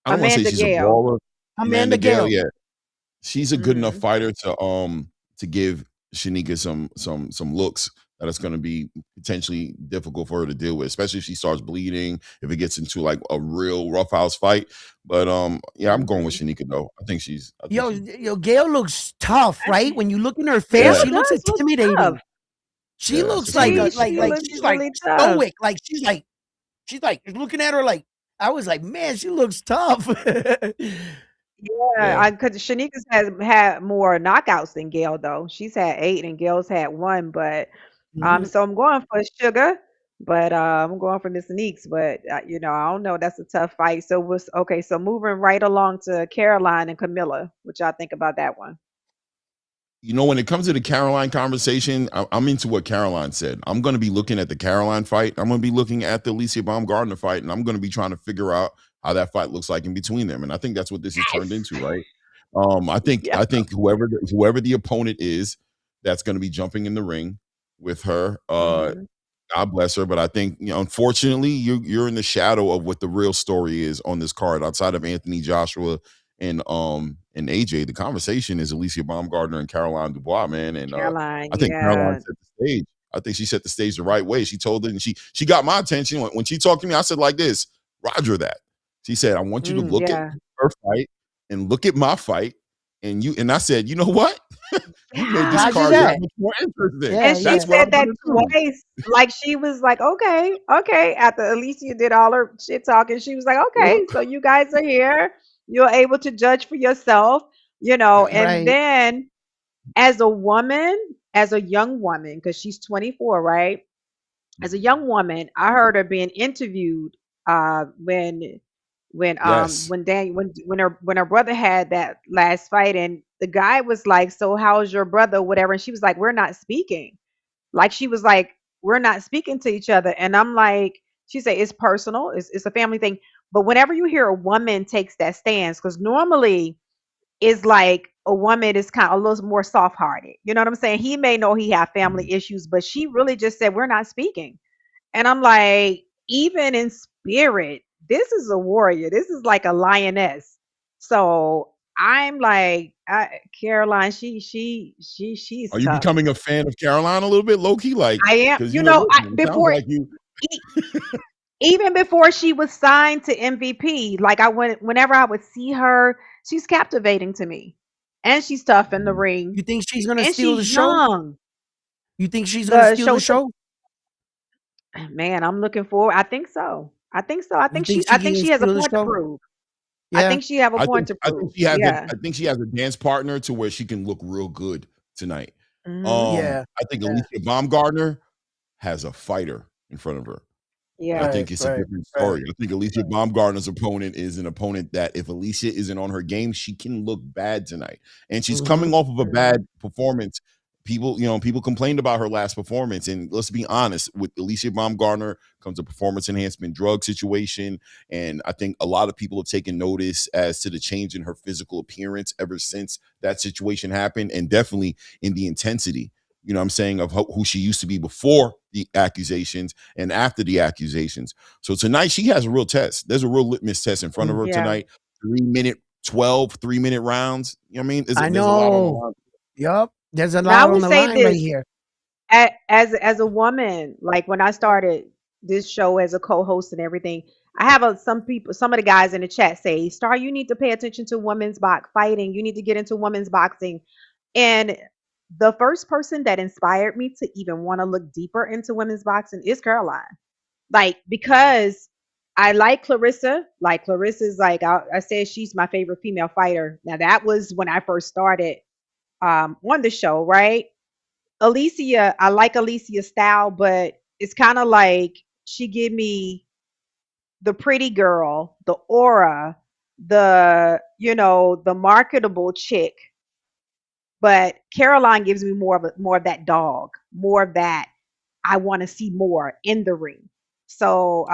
I don't want to say Amanda she's a Gale. brawler. Amanda Amanda Gale. Gale. Yeah, she's a good enough Hmm. fighter to give Shanika some looks that it's going to be potentially difficult for her to deal with, especially if she starts bleeding, if it gets into like a real roughhouse fight. But yeah, I'm going with Hmm. Shanika though. I think she's Yo, Gail looks tough, right? When you look in her face, Gale yeah, she looks does look tough. intimidating. She yeah. looks It's gonna like be a it's She gonna be looks she's like really tough. stoic. Like she's like looking at her like I was like, man, she looks tough. Yeah, yeah. because Shanika's has had more knockouts than Gail though. She's had 8 and Gail's had 1, but Mhm. so I'm going for Sugar, but I'm going for Miss Neeks, but I don't know. That's a tough fight. So was okay. So moving right along to Caroline and Camilla, what y'all think about that one? When it comes to the Caroline conversation, I'm into what Caroline said. I'm going to be looking at the Caroline fight. I'm going to be looking at the Alicia Baumgardner fight, and I'm going to be trying to figure out how that fight looks like in between them. And I think that's what this has turned Yes. into, right? I think Yeah. I think whoever the opponent is, that's going to be jumping in the ring with her. Hmm. God bless her, but I think unfortunately, you're in the shadow of what the real story is on this card. Outside of Anthony Joshua and AJ, the conversation is Alicia Baumgardner and Caroline Dubois, man. And Caroline, I think Caroline yeah. set the stage. I think she set the stage the right way. She told it, and she got my attention when she talked to me. I said like this, Roger that. She said, I want you to look at Yeah. her fight and look at my fight. And I said, you know what? You made this Yeah. Roger card that that. much more interesting. Yeah, And she That's yeah. what said I'm that gonna do. twice. Like she was like, okay, okay. After Alicia did all her shit talking, she was like, okay, Yep. so you guys are here. You're able to judge for yourself. And Right. then as a woman, as a young woman, because she's 24, right? As a Mhm. young woman, I heard her being interviewed when Yes. when her brother had that last fight, and the guy was like, so how's your brother, whatever, and she was like, we're not speaking. Like she was like, we're not speaking to each other. And I'm like, she said it's personal, it's a family thing. But whenever you hear a woman takes that stance, because normally it's like a woman is kind of a little more soft hearted. You know what I'm saying? He may know he have family issues, but she really just said, we're not speaking. And I'm like, even in spirit, this is a warrior. This is like a lioness. So I'm like, Caroline, she's Are you tough. becoming a fan of Caroline a little bit, low key? Like, I am, because listen, it sounds before like you. e- even before she was signed to MVP, like whenever I would see her, she's captivating to me. And she's tough in the ring. You think she's gonna And steal the she's show? young. You think she's gonna The steal the show to show? man, I'm looking forward. I think so. I think so. You think I she think can she has a steal the point to show? prove. I think she have a I point think to I think prove. she has a Yeah. I think she has a dance partner to where she can look real good tonight. Hmm. I think Alicia Baumgartner has a fighter in front of her. I Yeah. think it's a different story. I think Alicia Baumgartner's opponent is an opponent that if Alicia isn't on her game, she can look bad tonight. And she's coming off of a bad performance. People complained about her last performance. And let's be honest, with Alicia Baumgartner comes a performance enhancement drug situation. And I think a lot of people have taken notice as to the change in her physical appearance ever since that situation happened, and definitely in the intensity. You know what I'm saying, of who she used to be before the accusations and after the accusations. So tonight she has a real test. There's a real litmus test in front of her Yeah. tonight. 3-minute, 3-minute rounds. You know what I mean? I There's a lot on the know. line. Yup. There's a Now I lot will on the say line right this. here. As a woman, like when I started this show as a co-host and everything, I have some of the guys in the chat say, Star, you need to pay attention to women's box fighting. You need to get into women's boxing. And the first person that inspired me to even want to look deeper into women's boxing is Caroline. Like, because I like Clarissa. Like, Clarissa's like, I said she's my favorite female fighter. Now, that was when I first started on the show, right? Alicia, I like Alicia's style, but it's kind of like she give me the pretty girl, the aura, the marketable chick. But Caroline gives me more of that dog, more of that I want to see more in the ring. So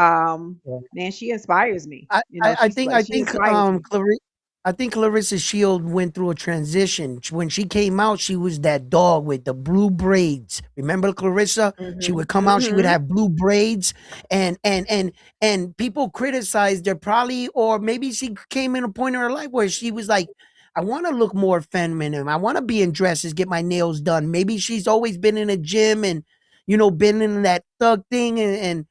man, she inspires me. I, You know, I, I think I she think inspires me. I think Clarissa Shield went through a transition. When she came out, she was that dog with the blue braids. Remember Clarissa? She would come out, she would Mm-hmm. have blue braids, and people criticized her probably, or maybe she came in a point in her life where she was like, I want to look more feminine. I want to be in dresses, get my nails done. Maybe she's always been in a gym and been in that thug thing, and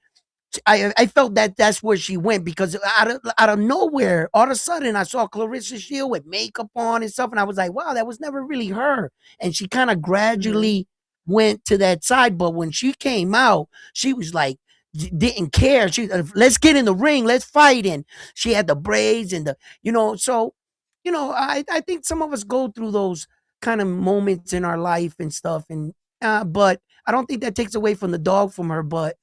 I felt that that's where she went, because out of nowhere, all of a sudden, I saw Clarissa Shield with makeup on and stuff, and I was like, wow, that was never really her. And she kind of Mm-hmm. gradually went to that side, but when she came out, she was like, didn't care. She let's get in the ring, let's fight, and she had the braids and so I think some of us go through those kind of moments in our life and stuff, and but I don't think that takes away from the dog from her, but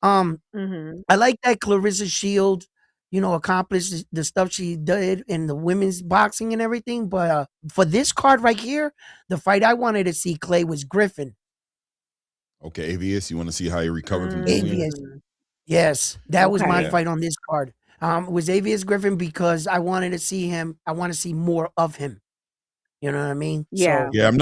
um Mm-hmm. I like that Clarissa Shield, accomplished the stuff she did in the women's boxing and everything. But for this card right here, the fight I wanted to see, Clay, was Griffin. Okay, AVS, you want to see how he recovered from Julian? Avius. Yes, that was my Okay. fight on this card. It was Avius Griffin because I wanted to see him. I want to see more of him. You know what I mean? Yeah. So Yeah, I'm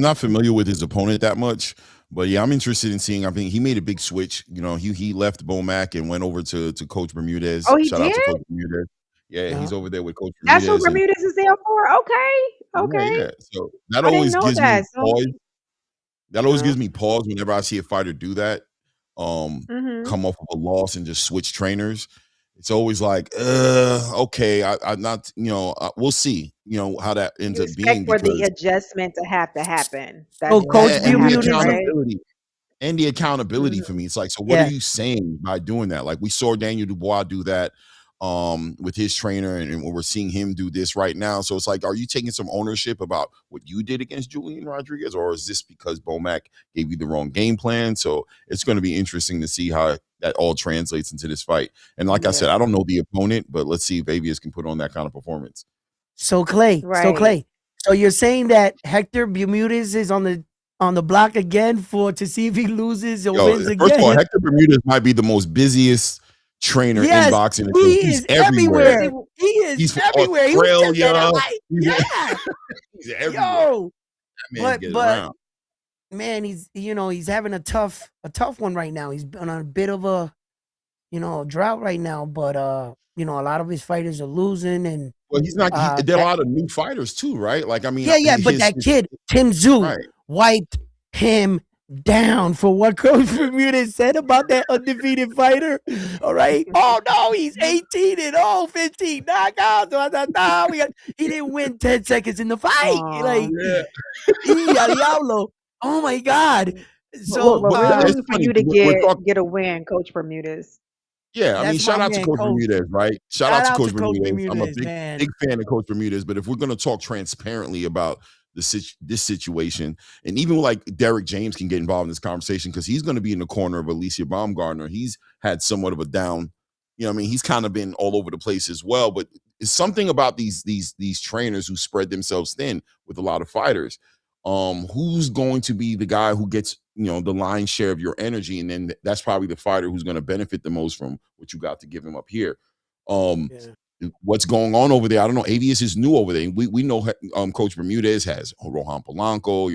not familiar with his opponent that much, but yeah, I'm interested in seeing. I think he made a big switch. He left Bomac and went over to Coach Bermudez. Oh, he Shout out to did? Coach Bermudez. Yeah, yeah. he's over there with Coach That's who Bermudez, and Bermudez is there for? Okay. yeah, Okay. yeah. So that I didn't always know gives me that. So pause. That always Yeah. gives me pause whenever I see a fighter do that. mm-hmm. Come off of a loss and just switch trainers. It's always like, okay, I'm not, we'll see, how that ends You up being, expect for the because adjustment to have to happen. So That's Coach what and the happens, Bermudez, right? accountability for Mm-hmm. me. It's like, so what are yeah. you saying by doing that? Like, we saw Daniel Dubois do that with his trainer, and we're seeing him do this right now. So it's like, are you taking some ownership about what you did against Julian Rodriguez, or is this because Bomac gave you the wrong game plan? So it's going to be interesting to see how that all translates into this fight. And like I said, Yeah. I don't know the opponent, but let's see if Avius can put on that kind of performance. So Clay, Right. so you're saying that Hector Bermudez is on the block again to see if he loses or Yo, wins first of all, again? Hector Bermudez might be the most busiest trainer in Yes, boxing. he He's is everywhere. See, everywhere. He is He's from everywhere. He was just in Australia. LA. Yeah. He's everywhere. Yo. That man's getting But around. man, he's having a tough one right now. He's on a bit of a drought right now, but a lot of his fighters are losing, and Well, he's not. There are a that lot of new fighters too, right? Like, I mean, yeah, but that kid Tim Zhu right. wiped him down for what Coach Bermudez said about that undefeated fighter. All right. Oh no, he's 18 and 15 knockouts. He didn't win 10 seconds in the fight. aw. Like, Yeah. Diablo. Oh my God. What So what we're It's rooting for funny. you to We're talking. get a win, Coach Bermudez. Yeah, I mean, That's my shout out to man, Coach Coach. Bermudez, right? Shout out Shout to out Coach to Coach Bermudez. I'm a Bermudez, big, man. big fan of Coach Bermudez. But if we're going to talk transparently about this situation, and even like Derek James can get involved in this conversation because he's going to be in the corner of Alicia Baumgartner. He's had somewhat of a down, you know, what I mean, he's kind of been all over the place as well. But it's something about these trainers who spread themselves thin with a lot of fighters. Who's going to be the guy who gets, you know, the lion's share of your energy, and then that's probably the fighter who's going to benefit the most from what you got to give him up here. Yeah. What's going on over there? I don't know. Avius is new over there. We know Coach Bermudez has Rohan Polanco,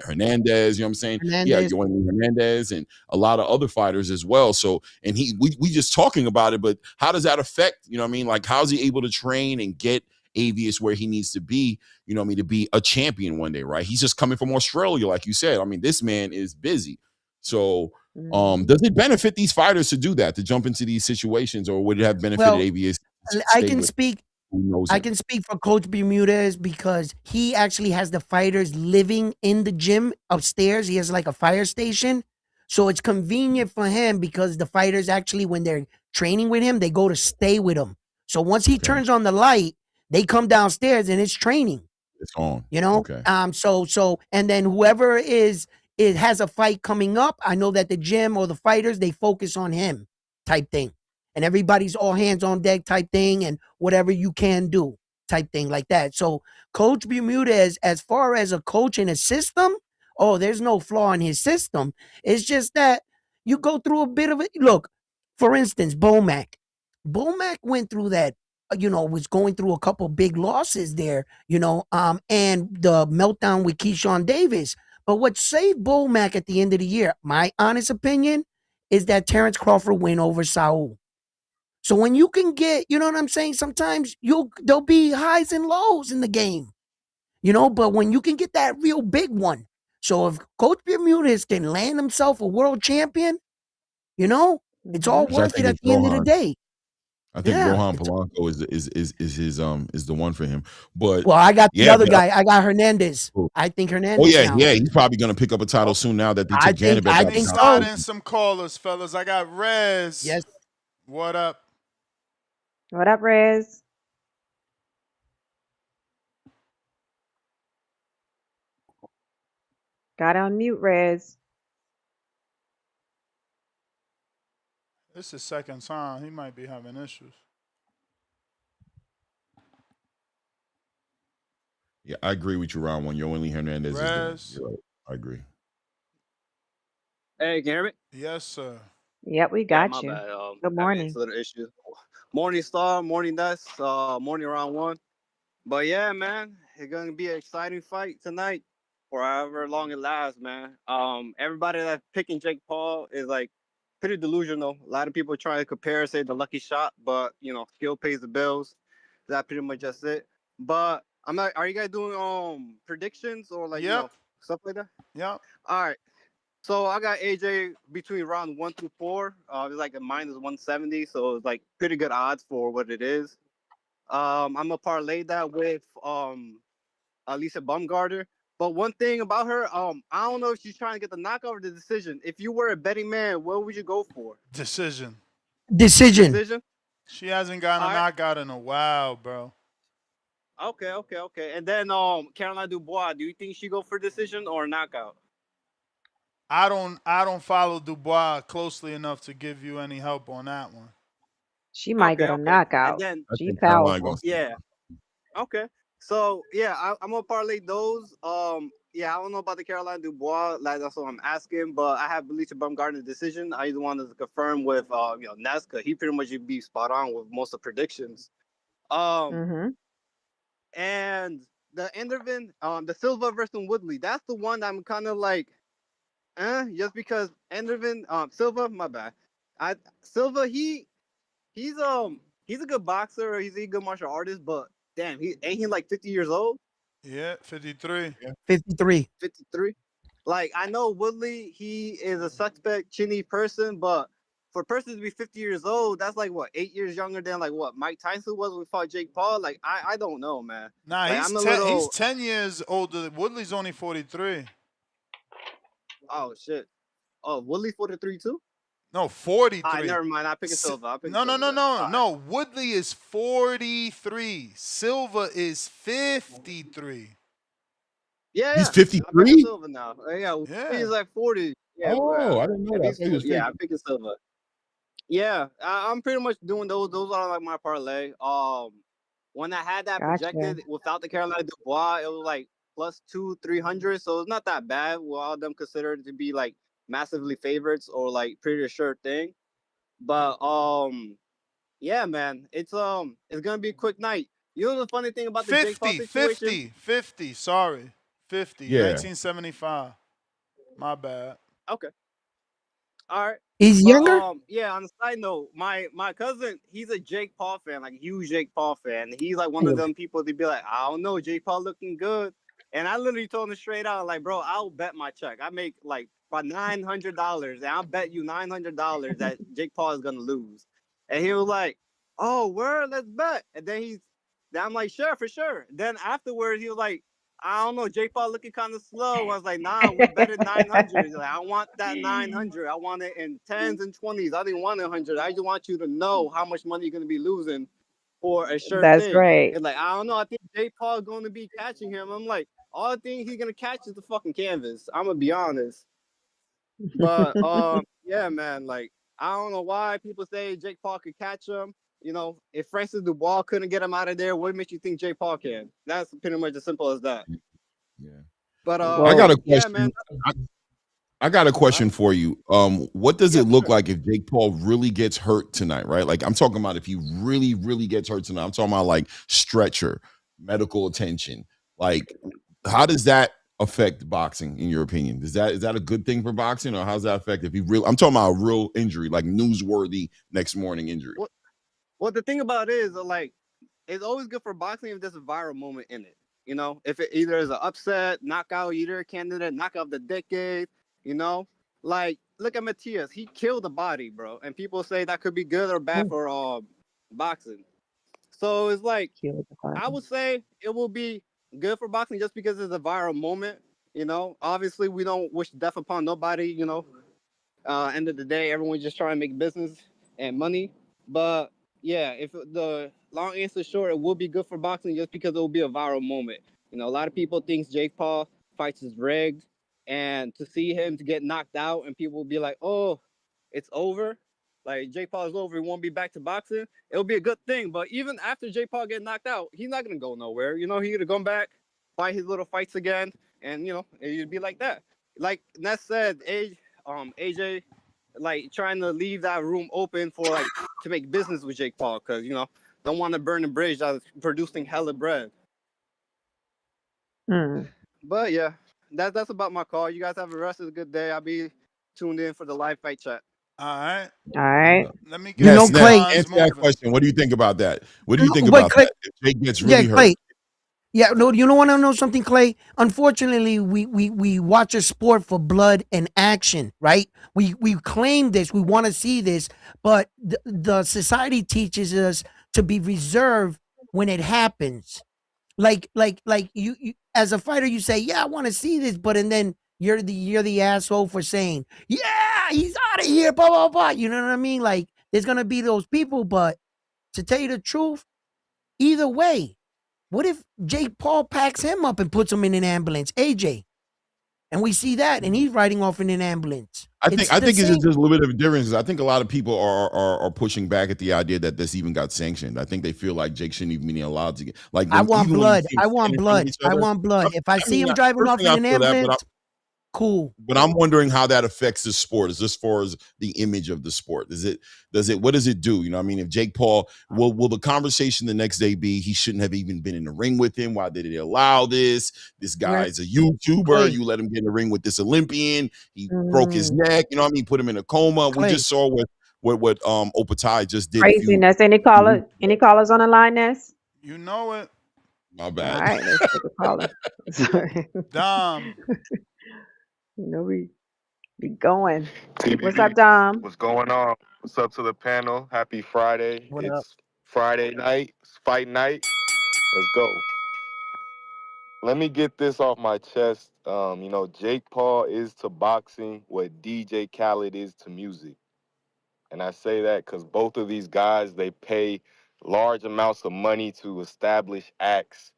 Hernandez, you know what I'm saying? Yeah, Hernandez. Yoel Hernandez and a lot of other fighters as well. So, and we just talking about it, but how does that affect, you know what I mean? Like, how's he able to train and get Avius where he needs to be, you know what I mean, to be a champion one day, right? He's just coming from Australia, like you said. I mean, this man is busy. So, does it benefit these fighters to do that, to jump into these situations, or would it have benefited Well, Avius to I stay can with speak who knows I him? can speak for Coach Bermudez because he actually has the fighters living in the gym upstairs. He has like a fire station. So it's convenient for him because the fighters actually, when they're training with him, they go to stay with him. So once he turns on the light, they come downstairs and it's training. It's on. You know? Okay. So and then whoever it has a fight coming up, I know that the gym or the fighters, they focus on him type thing. And everybody's all hands on deck type thing and whatever you can do type thing like that. So Coach Bermudez, as far as a coach in a system, oh, there's no flaw in his system. It's just that you go through a bit of it. Look, for instance, Bomac. Bomac went through that, was going through a couple big losses there, and the meltdown with Keyshawn Davis. But what saved Bomac at the end of the year, my honest opinion, is that Terence Crawford win over Saul. So when you can get, you know what I'm saying? Sometimes there'll be highs and lows in the game, but when you can get that real big one. So if Coach Bermudez can land himself a world champion, it's all Which I worth it think at is the end of the Rohan. day. I think Yeah. Rohan Polanco is the one for him. But Well, I got the yeah, other guy. I got Hernandez. cool. I think Oh Hernandez yeah, now. yeah, he's probably gonna pick up a title soon now that they I took think Janibek I out think the Slide so. in some callers, fellas. I got Rez. Yes. What up? What up, Rez? Got on mute, Rez. This is second time. He might be having issues. Yeah, I agree with you, Round One. Yoeli Hernandez is the one. Rez. You're right. I agree. Hey, can you hear me? Yes, sir. Yep, we Yeah, got my you. bad. Good Having morning. little issues. Morning Star, morning Dust, morning round one. But yeah, man, it's gonna be an exciting fight tonight, for however long it lasts, man. Everybody that's picking Jake Paul is like pretty delusional. A lot of people try to compare, say the lucky shot, but skill pays the bills. That pretty much just it. But I'm not. Are you guys doing predictions or like Yep. stuff like that? Yep. All right. So I got AJ between round 1 through 4. It's like a minus 170, so it's like pretty good odds for what it is. I'm gonna parlay that with Alicia Baumgartner. But one thing about her, I don't know if she's trying to get the knockout or the decision. If you were a betting man, what would you go for? Decision. Decision. She hasn't gotten a knockout in a while, bro. Okay. And then Caroline Dubois, do you think she go for decision or knockout? I don't follow Dubois closely enough to give you any help on that one. She might get a And knockout. then She powerful. yeah. Okay. So yeah, I'm gonna parlay those. Yeah, I don't know about the Caroline Dubois. Like that's what I'm asking, but I have Alicia Baumgartner's decision. I either wanted to confirm with Nazca. He pretty much would be spot on with most of the predictions. Mm-hmm. And the Endervin, the Silva versus Woodley. That's the one I'm kind of like, just because Endervin, Silva, my bad. Silva, he's a good boxer. He's a good martial artist, but damn, he like 50 years old. Yeah, 53. Yeah. 53. 53. Like I know Woodley, he is a suspect, chinny person, but for a person to be 50 years old, that's like what 8 years younger than like what Mike Tyson was when we fought Jake Paul. Like I don't know, man. Nah, Like, he's 10 years older. Woodley's only 43. Oh shit. Oh, Woodley 43 too. No, 43. Never mind. I pick a Silva. I pick No, no, Silva no, then. no, no. Woodley is 43. Silva is 53. Yeah, He's yeah. I'm picking 53? Silva now. Yeah, Yeah. he's like 40. Yeah, Oh, I didn't know if that. I he's thought he was yeah, 50. I'm picking Silva. Yeah, I'm pretty much doing those. Those are like my parlay. When I had that Gotcha. projected without the Carolina Dubois, it was like plus 300. So it's not that bad. With all of them considered to be like massively favorites or like pretty sure thing. But yeah, man, it's gonna be a quick night. You know the funny thing about the Jake Paul 50, situation? 50, 50. Sorry. 50, Yeah. 1975. My bad. Okay. All right. He's But younger? yeah, on a side note, my cousin, he's a Jake Paul fan, like a huge Jake Paul fan. He's like one of them people to be like, I don't know, Jake Paul looking good. And I literally told him straight out, like, bro, I'll bet my check. I make like about $900, and I'll bet you $900 that Jake Paul is gonna lose. And he was like, oh, word, let's bet. And then I'm like, sure, for sure. Then afterwards, he was like, I don't know. Jake Paul looking kind of slow. I was like, nah, we betted 900. Like, I want that 900. I want it in tens and 20s. I didn't want 100. I just want you to know how much money you're going to be losing for a sure That's thing. right. It's like, I don't know. I think Jake Paul is going to be catching him. I'm like, all the thing he's going to catch is the fucking canvas. I'm going to be honest. But, yeah, man, like, I don't know why people say Jake Paul could catch him. You know, if Francis Dubois couldn't get him out of there, what makes you think Jake Paul can? That's pretty much as simple as that. Yeah. But I got a yeah, man. question. I got a question for you. What does it look like if Jake Paul really gets hurt tonight, right? Like I'm talking about if he really, really gets hurt tonight. I'm talking about like stretcher, medical attention. Like, how does that affect boxing in your opinion? Is that a good thing for boxing, or how's that affect if he real I'm talking about a real injury, like newsworthy next morning injury? Well, the thing about it is like it's always good for boxing if there's a viral moment in it. You know, if it either is an upset, knockout, either a candidate, knockout of the decade. You know, like look at Matias, he killed the body, bro, and people say that could be good or bad for boxing. So it's like I would say it will be good for boxing just because it's a viral moment. You know, obviously we don't wish death upon nobody. You know, end of the day, everyone's just trying to make business and money. But yeah, if the long answer short, it will be good for boxing just because it will be a viral moment. You know, a lot of people think Jake Paul fights is rigged, and to see him to get knocked out, and people will be like, "Oh, it's over." Like Jake Paul is over, he won't be back to boxing. It'll be a good thing. But even after Jake Paul get knocked out, he's not gonna go nowhere. You know, he gonna come back, fight his little fights again, and you know, it'd be like that. Like Ness said, AJ, like trying to leave that room open for like to make business with Jake Paul because you know don't want to burn the bridge that's producing hella bread. But yeah, that's about my call. You guys have the rest of a good day. I'll be tuned in for the live fight chat. All right. All right. Let me get Ness, these lines answer that moving. question. What do you think about that? What do you think Wait, about Clay. that? If Jake gets Yeah, really hurt. Clay. Yeah, no, you don't want to know something, Clay? Unfortunately, we watch a sport for blood and action, right? We claim this, we want to see this, but the society teaches us to be reserved when it happens. Like you as a fighter, you say, "Yeah, I want to see this," but and then you're the asshole for saying, "Yeah, he's out of here," blah blah blah. You know what I mean? Like there's gonna be those people, but to tell you the truth, either way, what if Jake Paul packs him up and puts him in an ambulance, AJ, and we see that, and he's riding off in an ambulance? I It's think the it's same. just a little bit of a difference. I think a lot of people are pushing back at the idea that this even got sanctioned. I think they feel like Jake shouldn't even be allowed to get like I when want even when you blood. see I them want standing in front of blood. each I other. want blood. If I see him driving off Personally, in I an feel that, ambulance, cool. but I'm wondering how that affects the sport. Is as far as the image of the sport? What does it do? You know, I mean, if Jake Paul will the conversation the next day be he shouldn't have even been in the ring with him? Why did they allow this? This guy's a YouTuber. Clay. You let him get in the ring with this Olympian. He broke his Mm. neck. You know what I mean? Put him in a coma. We Clay. just saw what Opatai just did a few. Craziness. Any callers on the line, Ness? You know it. My All bad. right, let's take a caller. Sorry. Dom. You know we be going. What's TBD, up, Dom? what's going on? What's up to the panel? Happy Friday. What up? It's Friday night. It's fight night. Let's go. Let me get this off my chest. Jake Paul is to boxing what DJ Khaled is to music. And I say that because both of these guys, they pay large amounts of money to establish acts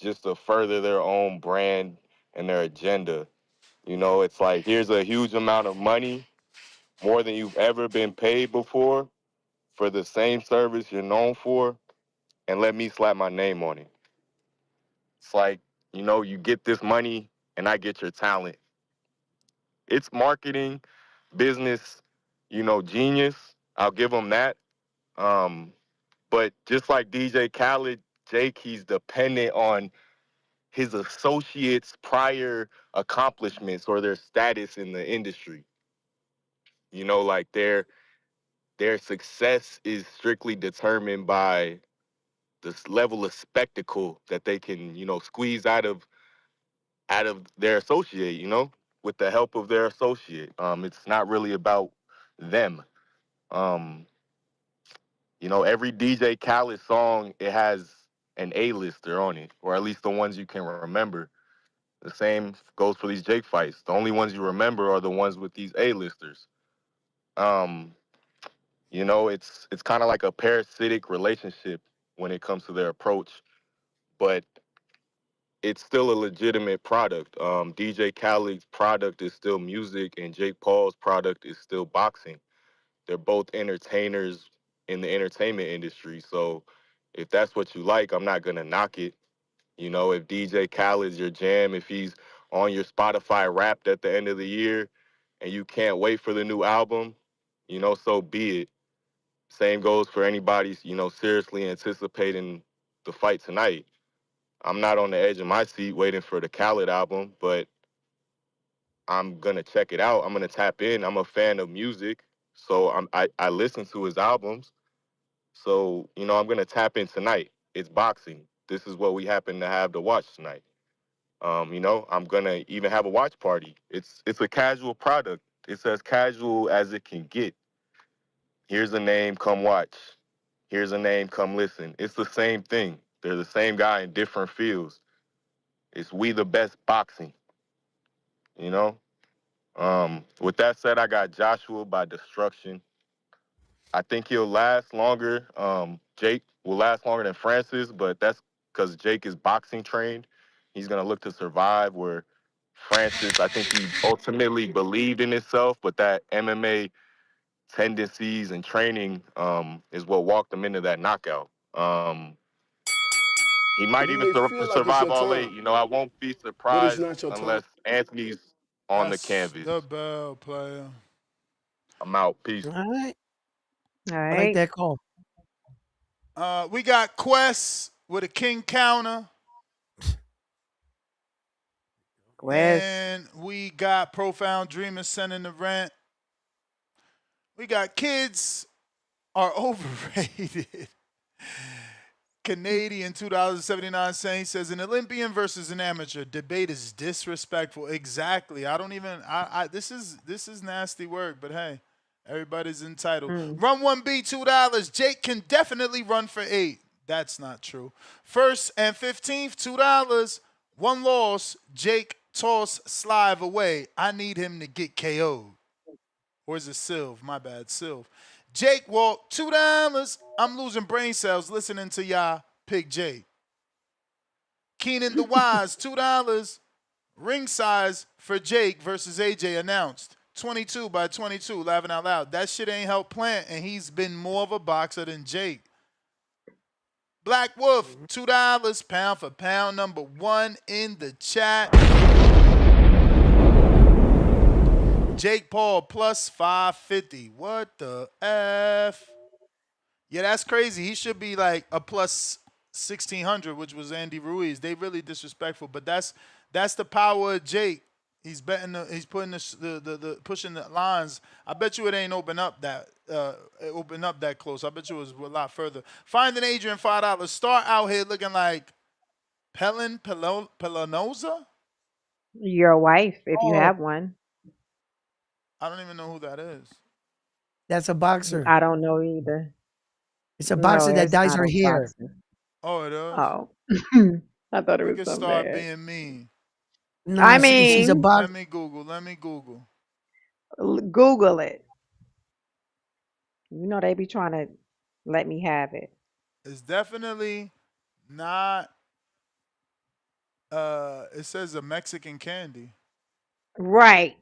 just to further their own brand and their agenda. You know, it's like, here's a huge amount of money, more than you've ever been paid before, for the same service you're known for, and let me slap my name on it. It's like, you know, you get this money and I get your talent. It's marketing, business, you know, genius. I'll give them that. But just like DJ Khaled, Jake, he's dependent on his associates' prior accomplishments or their status in the industry. You know, like their success is strictly determined by this level of spectacle that they can, you know, squeeze out of their associate, you know, with the help of their associate. It's not really about them. Um, you know, every DJ Khaled song, it has an A-lister on it, or at least the ones you can remember. The same goes for these Jake fights. The only ones you remember are the ones with these A-listers. Um, you know, it's kind of like a parasitic relationship when it comes to their approach, but it's still a legitimate product. DJ Khaled's product is still music, and Jake Paul's product is still boxing. They're both entertainers in the entertainment industry. So if that's what you like, I'm not gonna knock it. You know, if DJ Khaled's your jam, if he's on your Spotify Wrapped at the end of the year, and you can't wait for the new album, you know, so be it. Same goes for anybody, you know, seriously anticipating the fight tonight. I'm not on the edge of my seat waiting for the Khaled album, but I'm gonna check it out. I'm gonna tap in. I'm a fan of music, so I listen to his albums. So you know, I'm gonna tap in tonight. It's boxing. This is what we happen to have to watch tonight. You know, I'm gonna even have a watch party. It's a casual product. It's as casual as it can get. Here's a name, come watch. Here's a name, come listen. It's the same thing. They're the same guy in different fields. It's we the best boxing. You know. With that said, I got Joshua by Destruction. I think he'll last longer. Jake will last longer than Francis, but that's because Jake is boxing trained. He's gonna look to survive. Where Francis, I think he ultimately believed in himself, but that MMA tendencies and training is what walked him into that knockout. He might You even may feel like it's survive your all 8. time, You know, I won't be but it's surprised not your time. unless Anthony's on the That's canvas. the bell player. I'm out. Peace. All right. All I like right. that call. We got Quest with a king counter. Wes. And we got Profound Dreamers sending the rent. We got Kids Are Overrated. Canadian $2.79 says an Olympian versus an amateur debate is disrespectful. Exactly. I don't even. This is nasty work, but hey, everybody's entitled. Mm. Run 1B $2. Jake can definitely run for 8. That's not true. First and 15th $2. One loss. Jake toss Slive away. I need him to get KO'd. Or is it Sylv? My bad, Sylv. Jake walk $2. I'm losing brain cells listening to y'all pick Jake. Keenan the Wise, $2. Ring size for Jake versus AJ announced. 22 by 22, laughing out loud. That shit ain't helped Plant, and he's been more of a boxer than Jake. Black Wolf, $2, pound for pound, number 1 in the chat. Jake Paul plus 550. What the F? Yeah, that's crazy. He should be like a plus 1600, which was Andy Ruiz. They really disrespectful, but that's the power of Jake. He's betting. He's putting the pushing the lines. I bet you it ain't open up that close. I bet you it was a lot further. Finding Adrian $5. Start out here looking like Pelanoza. Your wife, if you Oh, have one. I don't even know who that is. that's a boxer. I don't know either. It's a No, boxer that it's dyes not her a hair. boxer. Oh, it is. Oh. I thought it We was could something start bad. being mean. Nah, I she's a mean, boxer. Let me Google. Google it. You know they be trying to let me have it. It's definitely not. It says a Mexican candy. Right.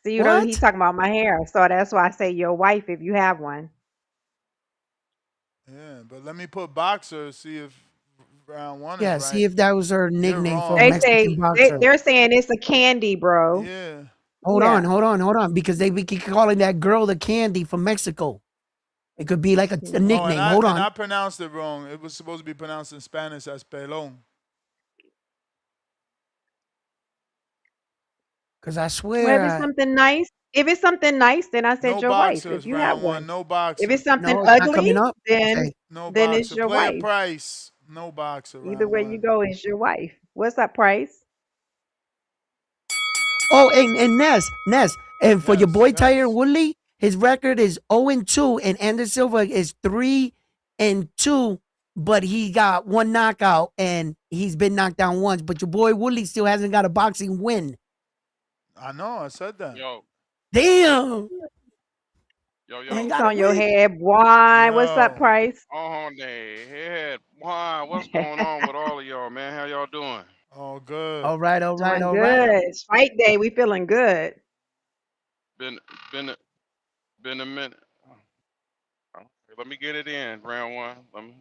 So you know he What? talking about my hair. So that's why I say your wife if you have one. Yeah, but let me put boxer. See if round one is Yeah, see right. if that was her You're nickname for a They wrong. Mexican say boxer. they're saying it's a candy, bro. Yeah. Hold on, Yeah. hold on, hold on, because they be keep calling that girl the candy from Mexico. It could be like a Oh, and nickname. I Hold and on, I pronounced it wrong. It was supposed to be pronounced in Spanish as pelón. because I Well, swear, if it's something nice, then I said No your wife if boxers, you have round one. one. No If boxer. it's something no, it's not ugly, coming up. then Okay. No then it's boxer. your Play a wife. price. No boxer, Either round way you one. go, it's your wife. What's that price? Oh, and Ness, and for your Yes, boy Tyron yes. Woodley, his record is 0-2, and Anderson Silva is 3-2, but he got one knockout, and he's been knocked down once. But your boy Woodley still hasn't got a boxing win. I know. I said that. Yo, Damn, he yo, It's got a on your win. head. Why? What's that Yo. price? on the head. Why? What's going on with all of y'all, man? How y'all doing? All good. All right, all right, Doing all right. good. It's fight day. We feeling good. Been, been, been a minute. Okay, let me get it in round one.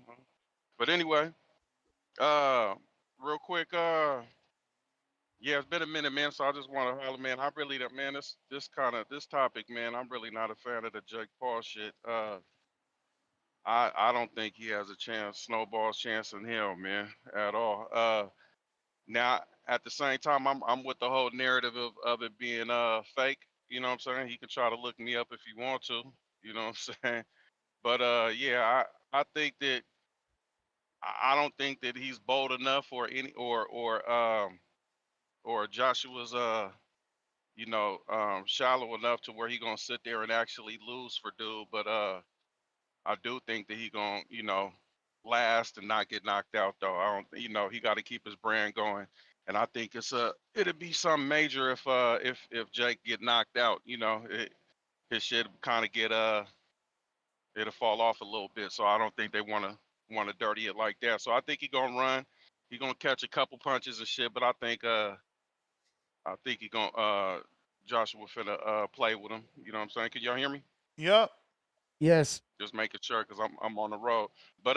But anyway, uh, real quick, yeah, it's been a minute, man. So I just want to holler, man. I really, man, this topic, man. I'm really not a fan of the Jake Paul shit. I don't think he has a chance, snowball's chance in hell, man, at all. Now, at the same time, I'm with the whole narrative of it being fake. You know what I'm saying? He can try to look me up if he want to. You know what I'm saying? But yeah, I think that I don't think that he's bold enough or any or Joshua's shallow enough to where he gonna sit there and actually lose for dude. But I do think that he gonna last and not get knocked out though. I don't he got to keep his brand going. And I think it'd be something major if Jake get knocked out. His shit kind of get it'll fall off a little bit. So I don't think they want to dirty it like that. So I think he gonna run. He gonna catch a couple punches and shit. But I think he gonna Joshua finna play with him. You know what I'm saying? Can y'all hear me? Yep. Yes. Just making sure because I'm on the road. But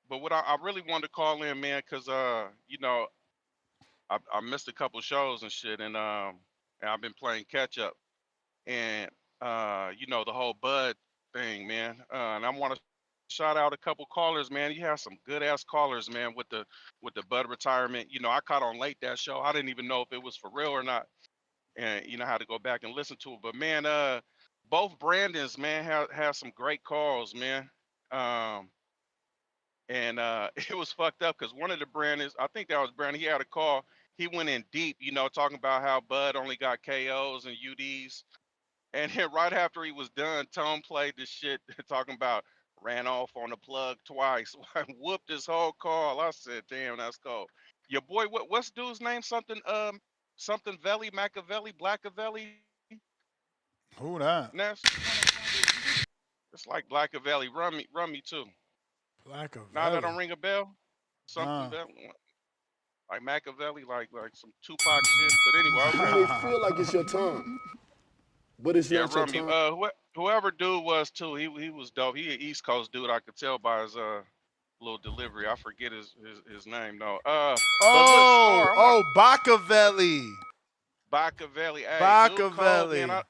what I really wanted to call in, man, because I missed a couple shows and shit, and I've been playing catch up, and the whole Bud thing, man, and I want to shout out a couple callers, man. You have some good ass callers, man, with the Bud retirement. I caught on late that show. I didn't even know if it was for real or not, and had to go back and listen to it. But man, both Brandons, man, have some great calls, man. Um, and it was fucked up because one of the Brandons, I think that was Brandon, he had a call. He went in deep, talking about how Bud only got KOs and UDs. And then right after he was done, Tone played this shit talking about ran off on the plug twice. Whooped his whole call. I said, damn, that's cold. Your boy, what's dude's name? Something Velli, Machiavelli, Blackavelli, Who that? Ness? It's like Blackavelli. Run me too. Now that don't Blackavelli. ring a bell. Something Nah. like Machiavelli, like some Tupac shit. But anyway, You okay. may feel like it's your time, but it's Yeah, not your Rummy. time. Whoever dude was too, he was dope. He an East Coast dude. I could tell by his little delivery. I forget his name though. But look, Oh, Star, I want oh, Bacavelli. Bacavelli. Hey, dude, cold man. Bacavelli.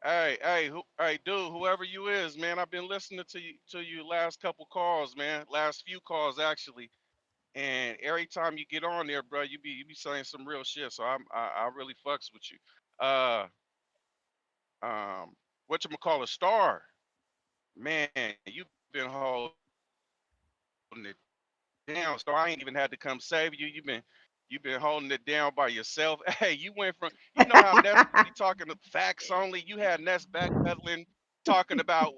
Hey, dude, whoever you is, man. I've been listening to you last couple calls, man. Last few calls actually. And every time you get on there, bro, you be saying some real shit. So I really fucks with you. Uh, what you call a Star, man? You've been holding it down. Star, I ain't even had to come save you. You've been holding it down by yourself. Hey, you went from how Ness be talking to facts only. You had Ness backpedaling, talking about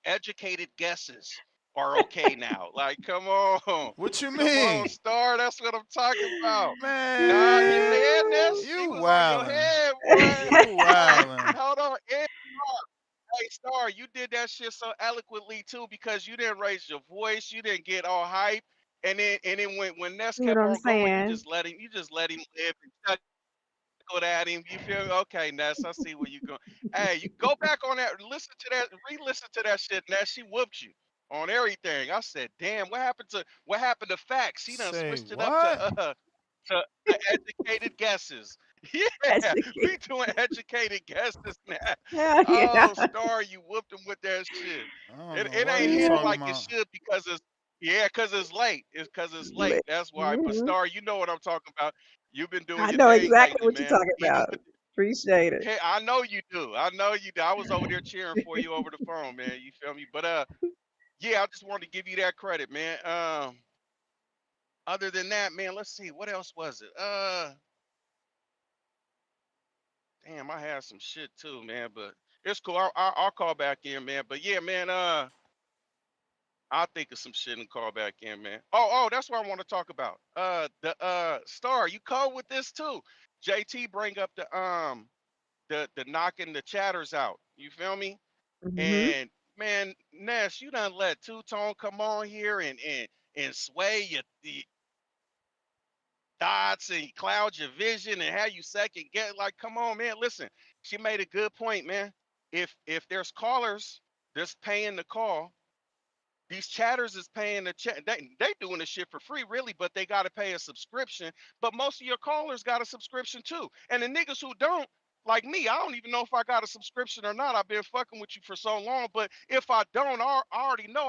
educated guesses are okay now. Like, come on, What you come on, mean? Star. That's what I'm talking about. Nah, you Man, there, Ness? He you was on your wildin'. head, boy. You Hey, wildin'. hold on. Hey, Star, you did that shit so eloquently too because you didn't raise your voice, you didn't get all hype, and then when Ness You know kept what I'm on going, saying? you just let him live and chuckled at him. You feel okay, Ness? I see where you go. Hey, you go back on that, listen to that, re-listen to that shit, Ness. She whooped you on everything. I said, damn, what happened to facts? She done Say switched it up to what? educated guesses. Yeah, we Educate. doing educated guesses now. Hell yeah. Oh, Star, you whooped him with that shit. I don't It know it what ain't you hitting talking like it Mhm. about. should because it's yeah, because it's late. It's because it's late. That's why. But Mhm. Star, you know what I'm talking about. You've been doing I your know thing exactly lately, what you're man. talking Even about. with Appreciate it. hey, I know you do. I know you do. I was over there cheering for you over the phone, man. You feel me? But yeah, I just wanted to give you that credit, man. Other than that, man, let's see. What else was it? Damn, I had some shit too, man. But it's cool. I'll call back in, man. But yeah, man. I'll think of some shit and call back in, man. Oh, that's what I want to talk about. The Star, you called with this too. JT bring up the knocking the chatters out. You feel me? Mhm. And man, Ness, you done let Two Tone come on here and sway your thoughts and cloud your vision and how you second get like, come on, man. Listen, she made a good point, man. If there's callers that's paying the call, these chatters is paying the chat. They doing the shit for free, really, but they got to pay a subscription. But most of your callers got a subscription too. And the niggas who don't, like me, I don't even know if I got a subscription or not. I've been fucking with you for so long. But if I don't, I already know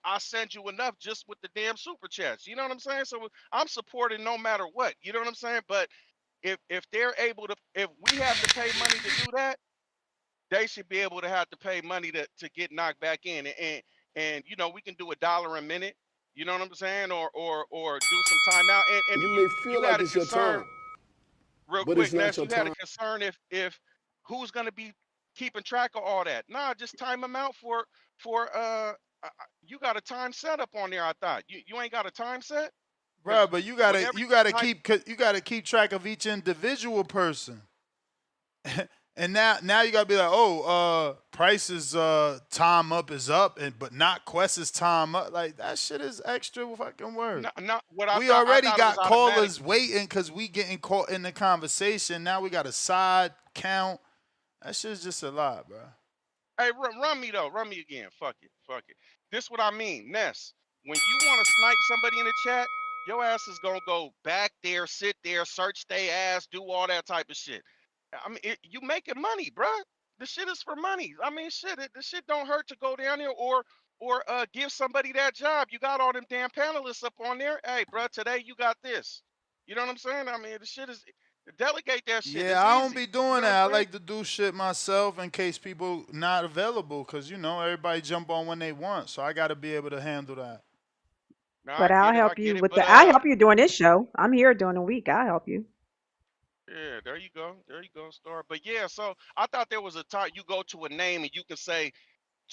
I send you enough just with the damn super chats. You know what I'm saying? So I'm supporting no matter what. You know what I'm saying? But if they're able to, if we have to pay money to do that, they should be able to have to pay money to get knocked back in and you know we can do $1 a minute, you know what I'm saying, or do some timeout and You you may feel you like had a it's your concern time, real but it's quick, not Ness, your you had a time. concern if who's going to be keeping track of all that. Nah, just time them out for you got a time set up on there. I thought you ain't got a time set Bro, because but you gotta whenever you you gotta type. keep you gotta keep track of each individual person. And now you gotta be like, oh, Price's time up is up, and but not Quest's time up. Like that shit is extra fucking work. No, what We I already thought it was got automatic. callers waiting because we getting caught in the conversation. Now we got a side count. That shit's just a lot, bro. Hey, run me though. Run me again. Fuck it. Fuck it. This what I mean, Ness. When you want to snipe somebody in the chat, your ass is gonna go back there, sit there, search they ass, do all that type of shit. I mean, you making money, bruh. The shit is for money. I mean, shit. The shit don't hurt to go down there or give somebody that job. You got all them damn panelists up on there. Hey, bruh, today you got this. You know what I'm saying? I mean, the shit is delegate that shit. Yeah, It's I don't easy. be You doing know what that. I I'm saying? like to do shit myself in case people not available, cause you know everybody jump on when they want. So I got to be able to handle that. Nah, But I I'll get it. I help get you it. with But the. I'll help you during this show. I'm here during the week. I'll help you. yeah, there you go. There you go, Star. But yeah, so I thought there was a time you go to a name and you can say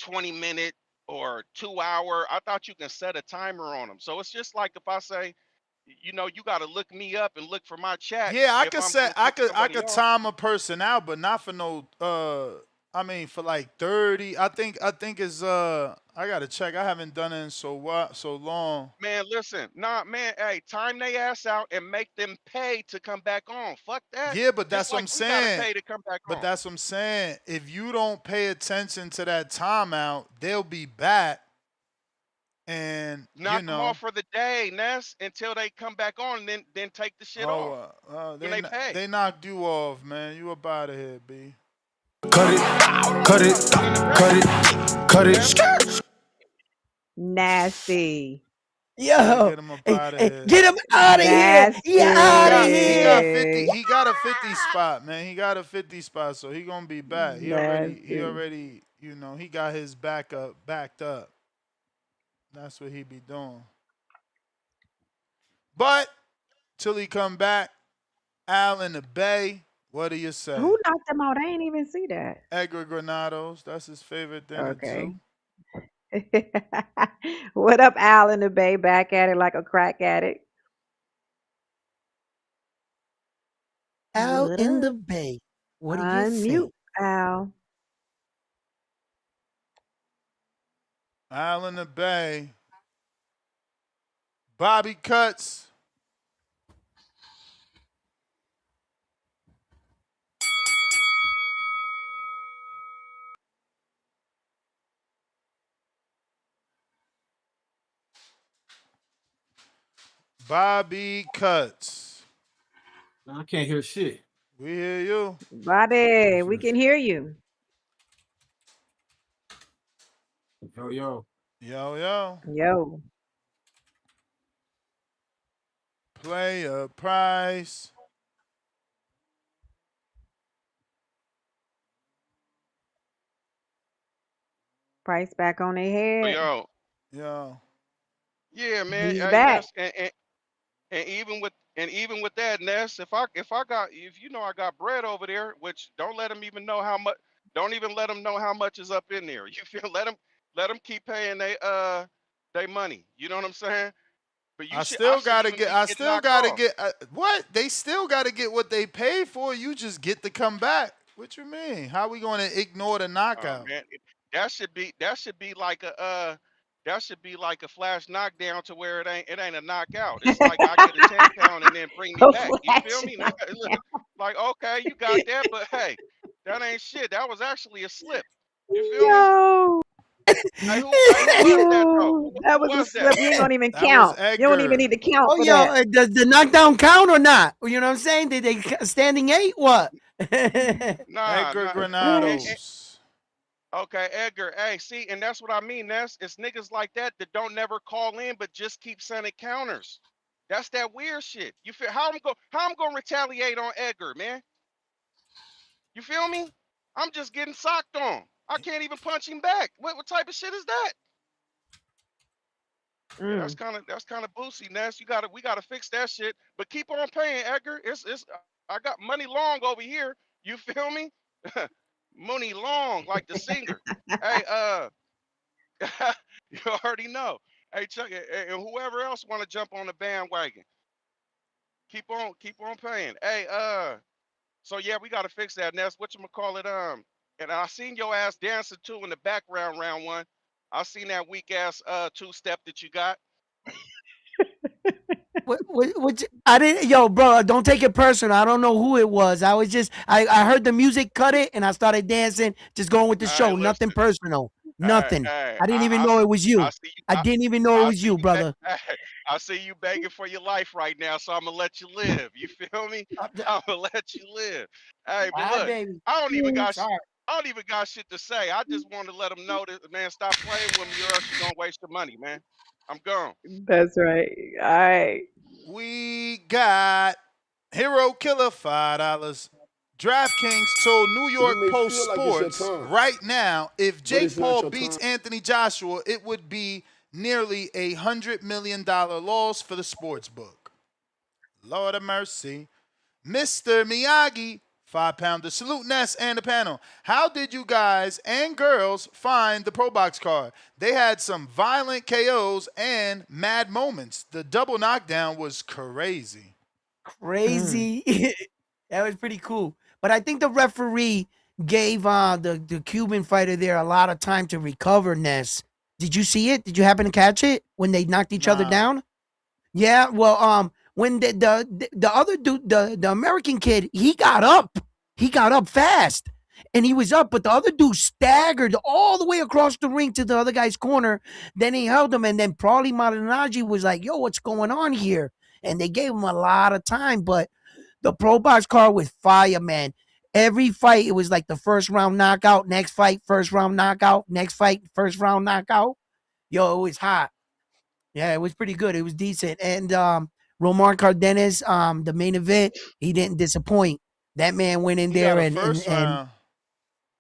20-minute or 2 hour. I thought you can set a timer on them. So it's just like if I say, you know, you got to look me up and look for my chat Yeah, I if could I'm set finna piss I somebody could off. time a person out, but not for no I mean for like 30. I think it's I gotta check. I haven't done it in so long. Man, listen, nah, man, hey, time they ass out and make them pay to come back on. Fuck that. Yeah, but Just that's what like I'm we gotta saying. pay to come back But on. that's what I'm saying. If you don't pay attention to that timeout, they'll be back and you Knock them know, off for the day, Ness, until they come back on, and then take the shit oh off when they they pay. they knocked you off, man. You up out of here, B. Cut it, Hold on, cut hold it, on. We in the cut back. it, cut Fam. it. Nasty. Gotta Yo, get him up hey, out of hey, here. get him out of here. He He out of got he got here. 50 Nasty. he got a 50 spot, man. He got a 50 spot, so he gonna be back. He Nasty. already, you know, he got his backup backed up. That's what he be doing. But till he come back, Al in the Bay, what do you say? Who knocked him out? I ain't even see that. Edgar Granados, that's his favorite thing to Okay. do. What up, Al in the Bay? Back at it like a crack addict. Out What in the up? bay. What do you say? Unmute, Al. Isle in the Bay. Bobby Cuts. Bobby Cuts. I can't hear shit. We hear you. Bobby, we can hear you. Yo, yo. Yo, yo. Yo. Player price. Price back on their head. Yo, Yo. yeah, man. He's Hey, back. Ness, and even with that, Ness, if you know I got bread over there, which don't let them even know how much. Don't even let them know how much is up in there. You feel? Let them keep paying they money. You know what I'm saying? But I should even be I getting still knocked gotta off. get what? They still gotta get what they paid for. You just get to come back. What you mean? How we gonna ignore the Oh knockout? man, that should be like a flash knockdown to where it ain't a knockout. It's like I get a 10 count and then bring me A back. You feel flash me? knock. Like okay, you got that, but hey, that ain't shit. That was actually a slip. You feel me? Yo. Hey, who was that though? Yo. That Who was a was that? slip. You ain't gonna even That was count. You don't even Edgar. need to count Oh, for yo, that. does the knockdown count or not? You know what I'm saying? Did they standing 8? What? Nah, Edgar nah. Granados. Okay, Edgar. Hey, see, and that's what I mean. It's niggas like that that don't never call in, but just keep sending counters. That's that weird shit. You feel how I'm gonna retaliate on Edgar, man? You feel me? I'm just getting socked on. I can't even punch him back. What type of shit is that? Yeah, Mm. that's kind of boosie, Ness. We gotta fix that shit. But keep on paying, Edgar. It's I got money long over here. You feel me? Money long, like the singer. Hey, you already know. Hey, Chuck, and whoever else want to jump on the bandwagon, keep on paying. Hey, so yeah, we gotta fix that. And that's what you call it. And I seen your ass dancing too in the background round one. I seen that weak ass two step that you got. I didn't, yo, bro, don't take it personal. I don't know who it was. I heard the music, cut it, and I started dancing, just going with the Hey, show. Nothing listen. personal. Hey, Nothing. hey, I didn't even know it was I you. see you. I didn't even know it I was see you, you. brother. I see you begging for your life right now, so I'm gonna let you live. You feel me? I'm gonna let you live. Hey, but Hi, look, baby. I don't even got. Sorry. I don't even got shit to say. I just want to let them know that, man, stop playing with me, or else you're gonna waste your money, man. I'm gone. That's right. All right. We got Hero Killer $5. DraftKings told New You York may Post feel like it's your Sports time, right now if but Jake it's not Paul your beats time. Anthony Joshua, it would be nearly $100 million loss for the sports book. Lord of mercy. Mr. Miyagi, 5 pounder. Salute Ness and the panel. How did you guys and girls find the Pro Box card? They had some violent KOs and mad moments. The double knockdown was crazy. Mm. Crazy. That was pretty cool. But I think the referee gave the Cuban fighter there a lot of time to recover, Ness. Did you see it? Did you happen to catch it when they knocked each other Nah. down? Yeah, well, when the other dude, the American kid, he got up. He got up fast. And he was up, but the other dude staggered all the way across the ring to the other guy's corner. Then he held him, and then Paulie Malignaggi was like, yo, what's going on here? And they gave him a lot of time, but the Pro Box card was fire, man. Every fight, it was like the first round knockout, next fight, first round knockout, next fight, first round knockout. Yo, it was hot. Yeah, it was pretty good. It was decent. And Romar Cardenas, the main event, he didn't disappoint. That man went in He got there a and first round.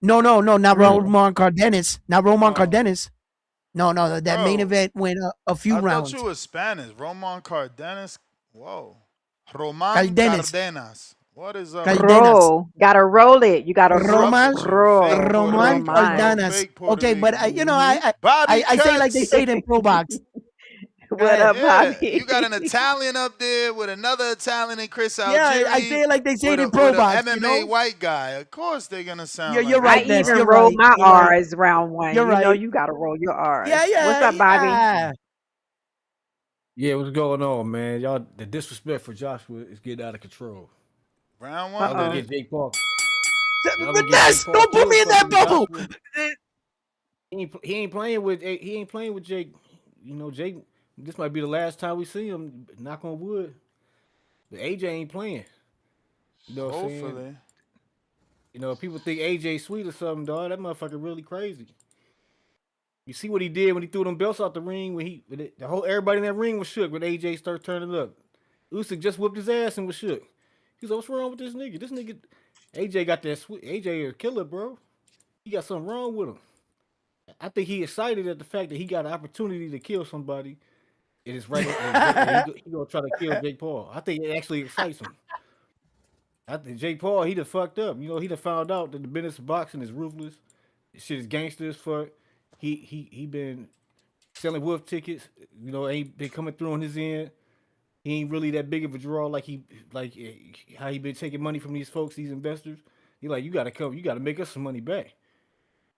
no, not Mm. Romar Cardenas, not Romar Oh, Cardenas. No, that main bro. event went a few I thought you rounds. was Spanish. Roman Cardenas. Whoa. Roman Cardenas, Cardenas. What is up with that? Cardenas, Roll. Gotta roll it. You gotta What's up Roman, with you? Fake roll. Puerto Roman Rican, bro. Roman. Cardenas. Fake Puerto Okay, but Rican. you know, Mm-hmm. Bobby I say like they Cuts. say it in Pro Box. What up, Yeah, Bobby? you got an Italian up there with another Italian and Chris Yeah, I Algieri say it like they say with it a in pro with a box, MMA white guy. Of course they're gonna sound You're like I right, that. Ness. even You're rolled right. my You're right. R's round one. You're You know right. you gotta roll your Yeah, R's. What's yeah, up, Bobby? yeah. Yeah, what's going on, man? Y'all, the disrespect for Joshua is getting out of control. Round Uh one Y'all gonna oh. did. get Jake Paul. Y'all gonna But get Jake Ness, Paul don't put me killed in that fucking bubble. Joshua. He ain't playing with Jake. You know, Jake. This might be the last time we see him. Knock on wood. But AJ ain't playing. You know what I'm saying? Hopefully. You know, people think AJ sweet or something, dog. That motherfucker really crazy. You see what he did when he threw them belts out the ring when the whole everybody in that ring was shook when AJ started turning up. Usyk just whipped his ass and was shook. He's like, "What's wrong with this nigga? This nigga, AJ got that sweet. AJ a killer, bro. He got something wrong with him." I think he excited at the fact that he got an opportunity to kill somebody. It is right. He gonna try to kill Jake Paul. I think it actually excites him. I think Jake Paul he done fucked up. You know he done found out that the business of boxing is ruthless. This shit is gangster as fuck. He been selling wolf tickets. You know ain't been coming through on his end. He ain't really that big of a draw like how he been taking money from these folks, these investors. He like you gotta come, you gotta make us some money back.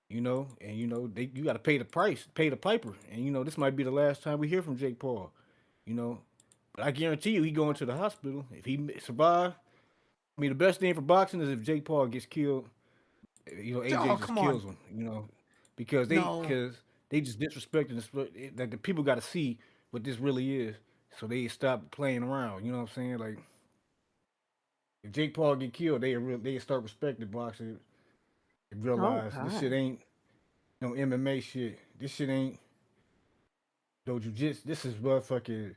You know, and you know you got to pay the price, pay the piper, and you know this might be the last time we hear from Jake Paul. You know, but I guarantee you he going to the hospital if he survive. I mean, the best thing for boxing is if Jake Paul gets killed. You know, Oh, AJ just come on. kills him. You know, because No. they just disrespecting this. That the people got to see what this really is, so they stop playing around. You know what I'm saying? Like if Jake Paul get killed, they start respecting boxing and Oh realize this shit God. ain't no MMA shit. This shit ain't no jujitsu. This is motherfucking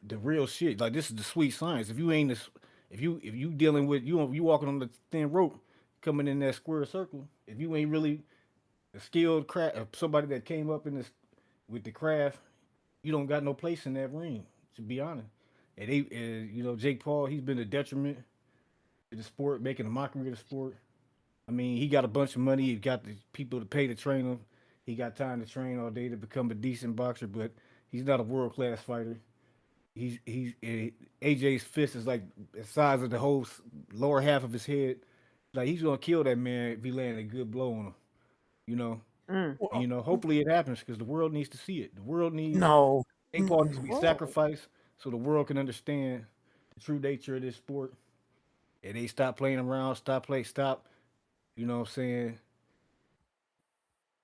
the real shit. Like this is the sweet science. If you ain't this, if you dealing with you walking on the thin rope, coming in that square circle. If you ain't really a skilled craft, somebody that came up in this with the craft, you don't got no place in that ring. To be honest, you know, Jake Paul, he's been a detriment to the sport, making a mockery of the sport. I mean, he got a bunch of money. He got the people to pay to train him. He got time to train all day to become a decent boxer, but he's not a world class fighter. AJ's fist is like the size of the whole lower half of his head. Like he's gonna kill that man if he land a good blow on him. You know, Mm. and you know, hopefully it happens because the world needs to see it. The world needs No. Jake Paul needs to be Whoa. sacrificed so the world can understand the true nature of this sport. And they stop playing around, stop. You know what I'm saying?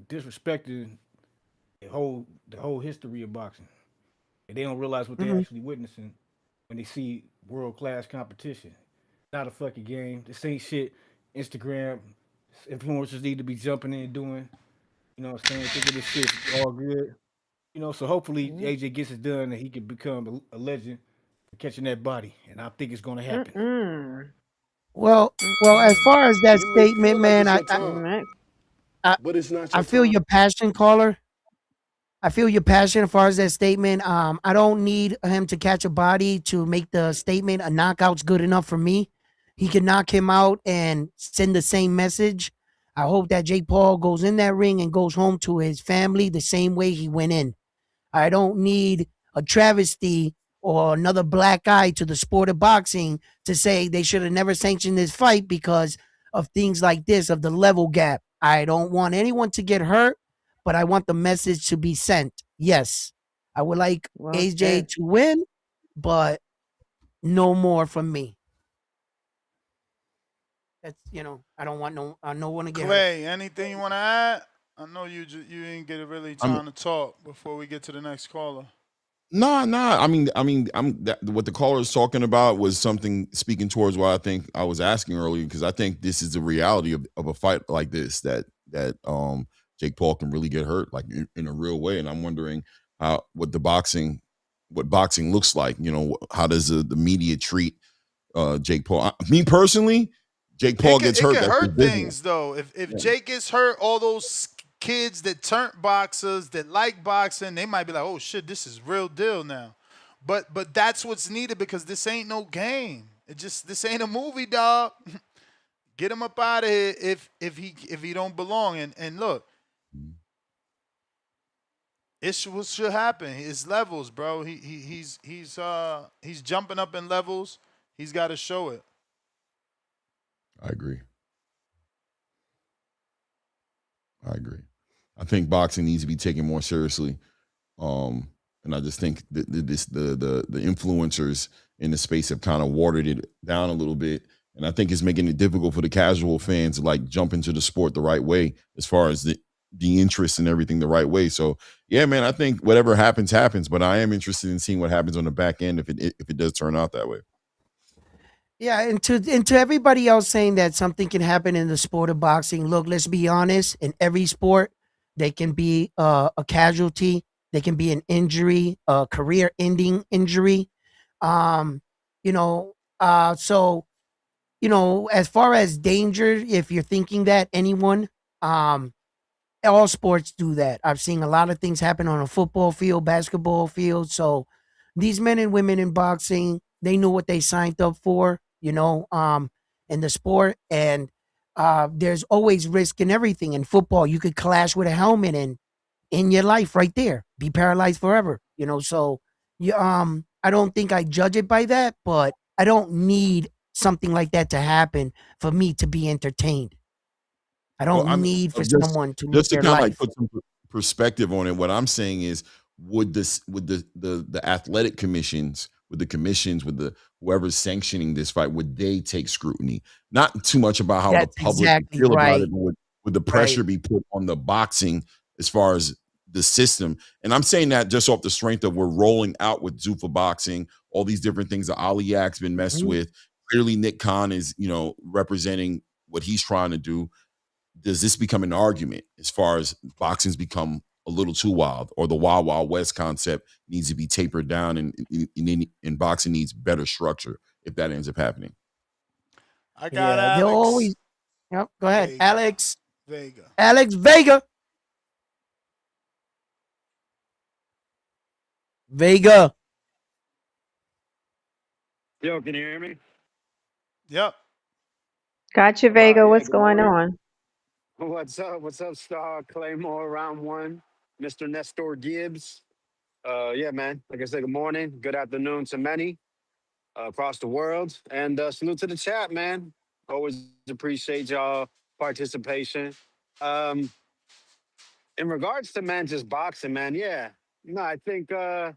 Disrespecting the whole history of boxing. And they don't realize what they're Mhm. actually witnessing when they see world class competition. Not a fucking game. This ain't shit. Instagram influencers need to be jumping in and doing. You know what I'm saying? Thinking this shit's all good. You know, so hopefully AJ gets it done and he can become a legend for catching that body. And I think it's gonna happen. Mm-mm. Well, as Mm-mm. far as that You may feel statement, like man, it's I, your I, time, I, but it's not I your feel time. your passion, caller. I feel your passion as far as that statement. I don't need him to catch a body to make the statement. A knockout's good enough for me. He can knock him out and send the same message. I hope that Jake Paul goes in that ring and goes home to his family the same way he went in. I don't need a travesty or another black eye to the sport of boxing to say they should have never sanctioned this fight because of things like this, of the level gap. I don't want anyone to get hurt, but I want the message to be sent. Yes, I would like Well AJ said. to win, but no more from me. That's, I don't want no one to get hurt. Clay, anything you want to add? I know you didn't get really I'm time to talk before we get to the next caller. nah. What the caller is talking about was something speaking towards what I think I was asking earlier because I think this is the reality of a fight like this that Jake Paul can really get hurt like in a real way, and I'm wondering how what boxing looks like. You know, how does the media treat Jake Paul? Me personally, Jake Paul gets It hurt. could That's his hurt business. things though. If Yeah. Jake gets hurt, all those kids that turned boxers that like boxing, they might be like, oh shit, this is real deal now. But that's what's needed because this ain't no game. This ain't a movie, dog. Get him up out of here if he don't belong. And look, It's what should happen. It's levels, bro. He's jumping up in levels. He's got to show it. I agree. I agree. I think boxing needs to be taken more seriously. And I just think that the influencers in the space have kind of watered it down a little bit. And I think it's making it difficult for the casual fans to like jump into the sport the right way as far as the interest and everything the right way. So yeah, man, I think whatever happens, happens. But I am interested in seeing what happens on the back end if it does turn out that way. Yeah, and to everybody else saying that something can happen in the sport of boxing, look, let's be honest. In every sport, they can be a casualty. They can be an injury, a career-ending injury. Um, you know, so as far as danger, if you're thinking that anyone, um, all sports do that. I've seen a lot of things happen on a football field, basketball field. So these men and women in boxing, they knew what they signed up for, in the sport. And there's always risk in everything. In football, you could clash with a helmet and in your life right there, be paralyzed forever. So I don't think I judge it by that, but I don't need something like that to happen for me to be entertained. I Well, I don't mean, need for just someone to lose just to their kind of like life. put some perspective on it, what I'm saying is, would the athletic commissions, with the commissions, with the whoever's sanctioning this fight, would they take scrutiny? Not too much about how the That's public would exactly feel about it, right. but would the Right. pressure be put on the boxing as far as the system? And I'm saying that just off the strength of we're rolling out with Zuffa boxing, all these different things that Ali Yak's been messed Mhm. with. Clearly, Nick Khan is, representing what he's trying to do. Does this become an argument as far as boxing's become a little too wild, or the wild wild west concept needs to be tapered down, and boxing needs better structure if that ends up happening? I got Yeah, they'll Alex always. Yep. Go ahead, Vega. Alex. Vega. Alex Vega. Vega. Yo, can you hear me? Yep. Gotcha, Vega. Yeah, What's good going morning. on? What's up? What's up, Star Claymore, round one, Mr. Nestor Gibbs. Yeah, man. Like I said, good morning, good afternoon to many across the world, and salute to the chat, man. Always appreciate y'all participation. Um, in regards to man, just boxing, man. Yeah, no, I think I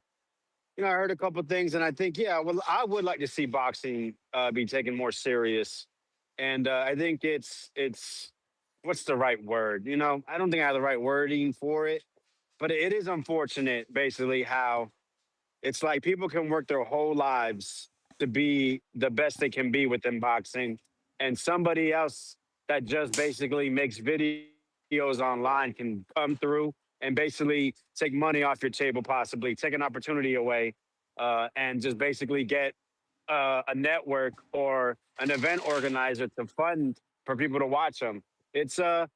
heard a couple things, and I think well, I would like to see boxing be taken more serious, and I think it's what's the right word? I don't think I have the right wording for it, but it is unfortunate, basically, how it's like people can work their whole lives to be the best they can be within boxing, and somebody else that just basically makes videos online can come through and basically take money off your table, possibly take an opportunity away, and just basically get a network or an event organizer to fund for people to watch them. It's at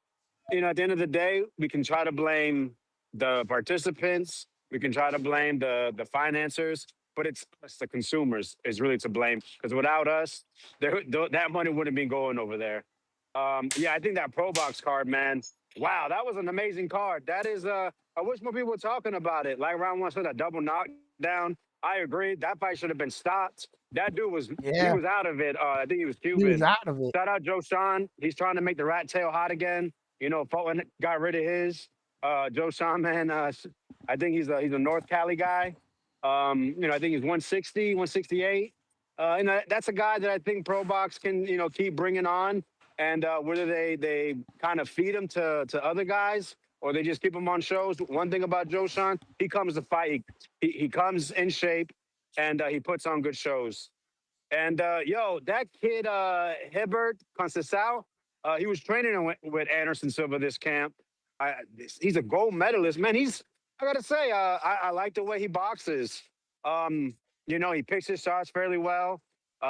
the end of the day, we can try to blame the participants, we can try to blame the financiers, but it's us, the consumers, is really to blame. Because without us, that money wouldn't be going over there. Yeah, I think that Pro Box card, man. Wow, that was an amazing card. That is, I wish more people were talking about it. Like round one, said that double knockdown. I agree. That fight should have been stopped. That dude he Yeah, was out of it. I think he was he was Cuban. out of it. Shout out Joe Sean. He's trying to make the rat tail hot again. Fulton got rid of his. Joe Sean, man, I think he's a North Cali guy. I think he's 160, 168. That's a guy that I think Pro Box can, keep bringing on. And whether they kind of feed him to other guys or they just keep him on shows. One thing about Joe Sean, he comes to fight. He comes in shape and he puts on good shows. And that kid Hibbert Conceição, he was training with Anderson Silva this camp. He's a gold medalist, man. I gotta say, I like the way he boxes. He picks his shots fairly well.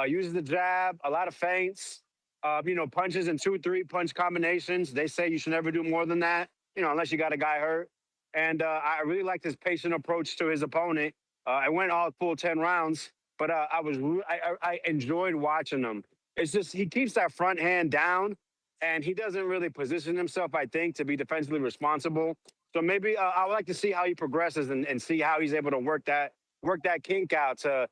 Uses the jab, a lot of feints. Punches in 2-3 punch combinations. They say you should never do more than that. Unless you got a guy hurt. And I really liked his patient approach to his opponent. I went all full 10 rounds. But I enjoyed watching him. It's just he keeps that front hand down, and he doesn't really position himself, I think, to be defensively responsible. So maybe I would like to see how he progresses and see how he's able to work that kink out to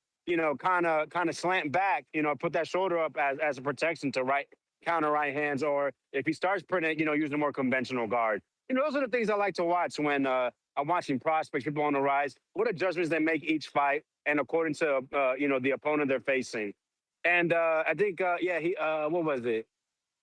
kind of slant back, put that shoulder up as a protection to counter right hands, or if he starts putting using a more conventional guard. Those are the things I like to watch when I'm watching prospects, people on the rise. What adjustments they make each fight, and according to the opponent they're facing. And I think he what was it?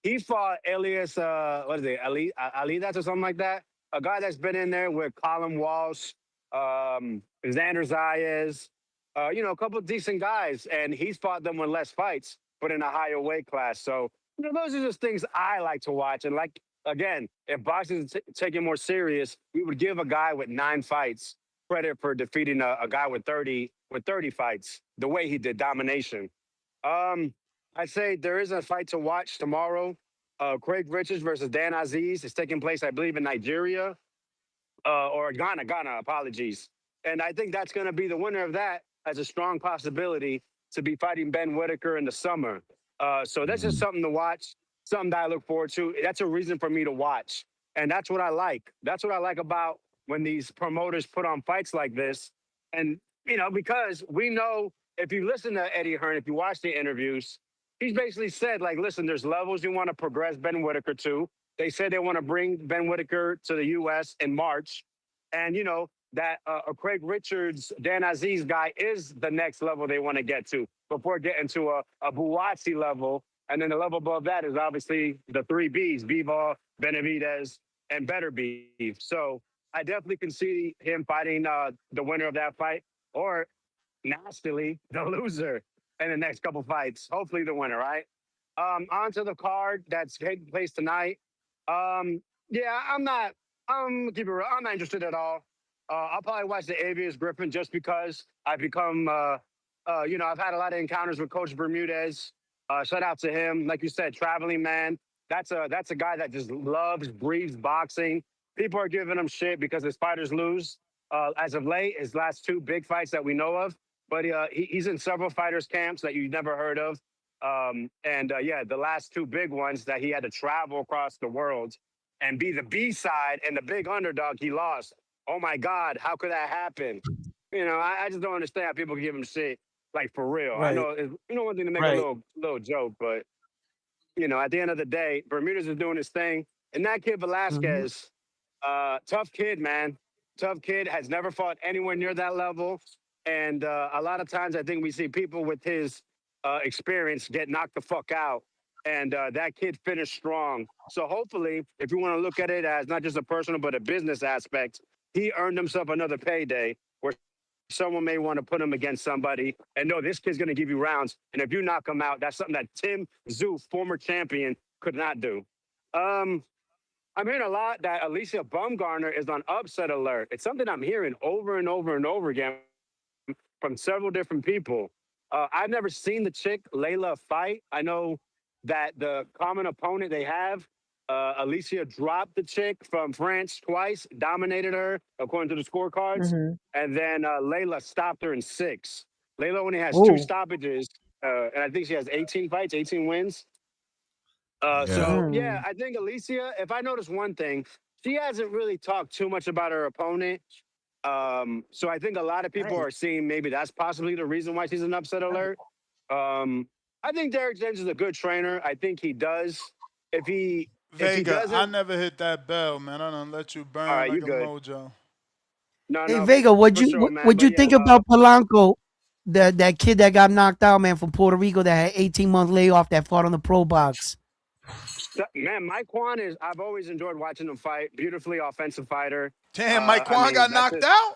He fought Elias, what is it, Alidas or something like that. A guy that's been in there with Colin Walsh, Xander Zayas, a couple of decent guys, and he's fought them with less fights, but in a higher weight class. So, those are just things I like to watch. And like again, if boxing is taken more serious, we would give a guy with 9 fights credit for defeating a guy with 30 fights, the way he did domination. Um, I'd say there is a fight to watch tomorrow. Craig Richards versus Dan Aziz is taking place, I believe, in Nigeria or Ghana, apologies. And I think that's going to be the winner of that as a strong possibility to be fighting Ben Whitaker in the summer. So that's just something to watch, something that I look forward to. That's a reason for me to watch. And that's what I like. That's what I like about when these promoters put on fights like this. And, because we know if you listen to Eddie Hearn, if you watch the interviews, he's basically said, like, listen, there's levels you want to progress Ben Whitaker to. They said they want to bring Ben Whitaker to the U.S. in March. And, that Craig Richards, Dan Aziz guy is the next level they want to get to before getting to a Buatsi level. And then the level above that is obviously the 3Bs, Bivol, Benavidez, and Better Beef. So I definitely can see him fighting the winner of that fight, or nastily the loser in the next couple fights. Hopefully the winner, right? On to the card that's taking place tonight. Yeah, keep it real. I'm not interested at all. I'll probably watch the Avius Griffin just because I've become, I've had a lot of encounters with Coach Bermudez. Shout out to him. Like you said, traveling man. That's a guy that just loves, breathes boxing. People are giving him shit because his fighters lose. As of late, his last 2 big fights that we know of, but he's in several fighters' camps that you never heard of. The last 2 big ones that he had to travel across the world and be the B side and the big underdog, he lost. Oh my God, how could that happen? I just don't understand how people give him shit, like, for real. I Right. know one thing to make a Right. little joke, but at the end of the day, Bermudez is doing his thing, and that kid Hmm. Velasquez, tough kid, man. Tough kid, has never fought anywhere near that level. And a lot of times I think we see people with his experience get knocked the fuck out. And that kid finished strong. So hopefully, if you want to look at it as not just a personal, but a business aspect, he earned himself another payday where someone may want to put him against somebody and know this kid's going to give you rounds. And if you knock him out, that's something that Tim Zoo, former champion, could not do. Um, I'm hearing a lot that Alicia Bumgarner is on upset alert. It's something I'm hearing over and over and over again from several different people. I've never seen the chick Layla fight. I know that the common opponent they have, Alicia dropped the chick from France twice, dominated her according to the scorecards, Hmm. and then Layla stopped her in 6. Layla only has 2 Oh. stoppages, and I think she has 18 fights, 18 wins. Yeah. So yeah, Mm. I think Alicia, if I notice one thing, she hasn't really talked too much about her opponent. So I think a lot of people Right. are seeing maybe that's possibly the reason why she's an upset alert. I think Derek James is a good trainer. I think he does. If he Vega, I doesn't, never hit that bell, man. I done let you all burn right, like you a good. mojo. No, Hey no, Vega, for sure, man. what'd But you yeah, think about Polanco, that kid that got knocked out, man, from Puerto Rico that had 18-month layoff that fought on the pro box? man, Mike Kwan is. I've always enjoyed watching him fight. Beautifully offensive fighter. Damn, Mike I Kwan mean, got that's knocked it. out?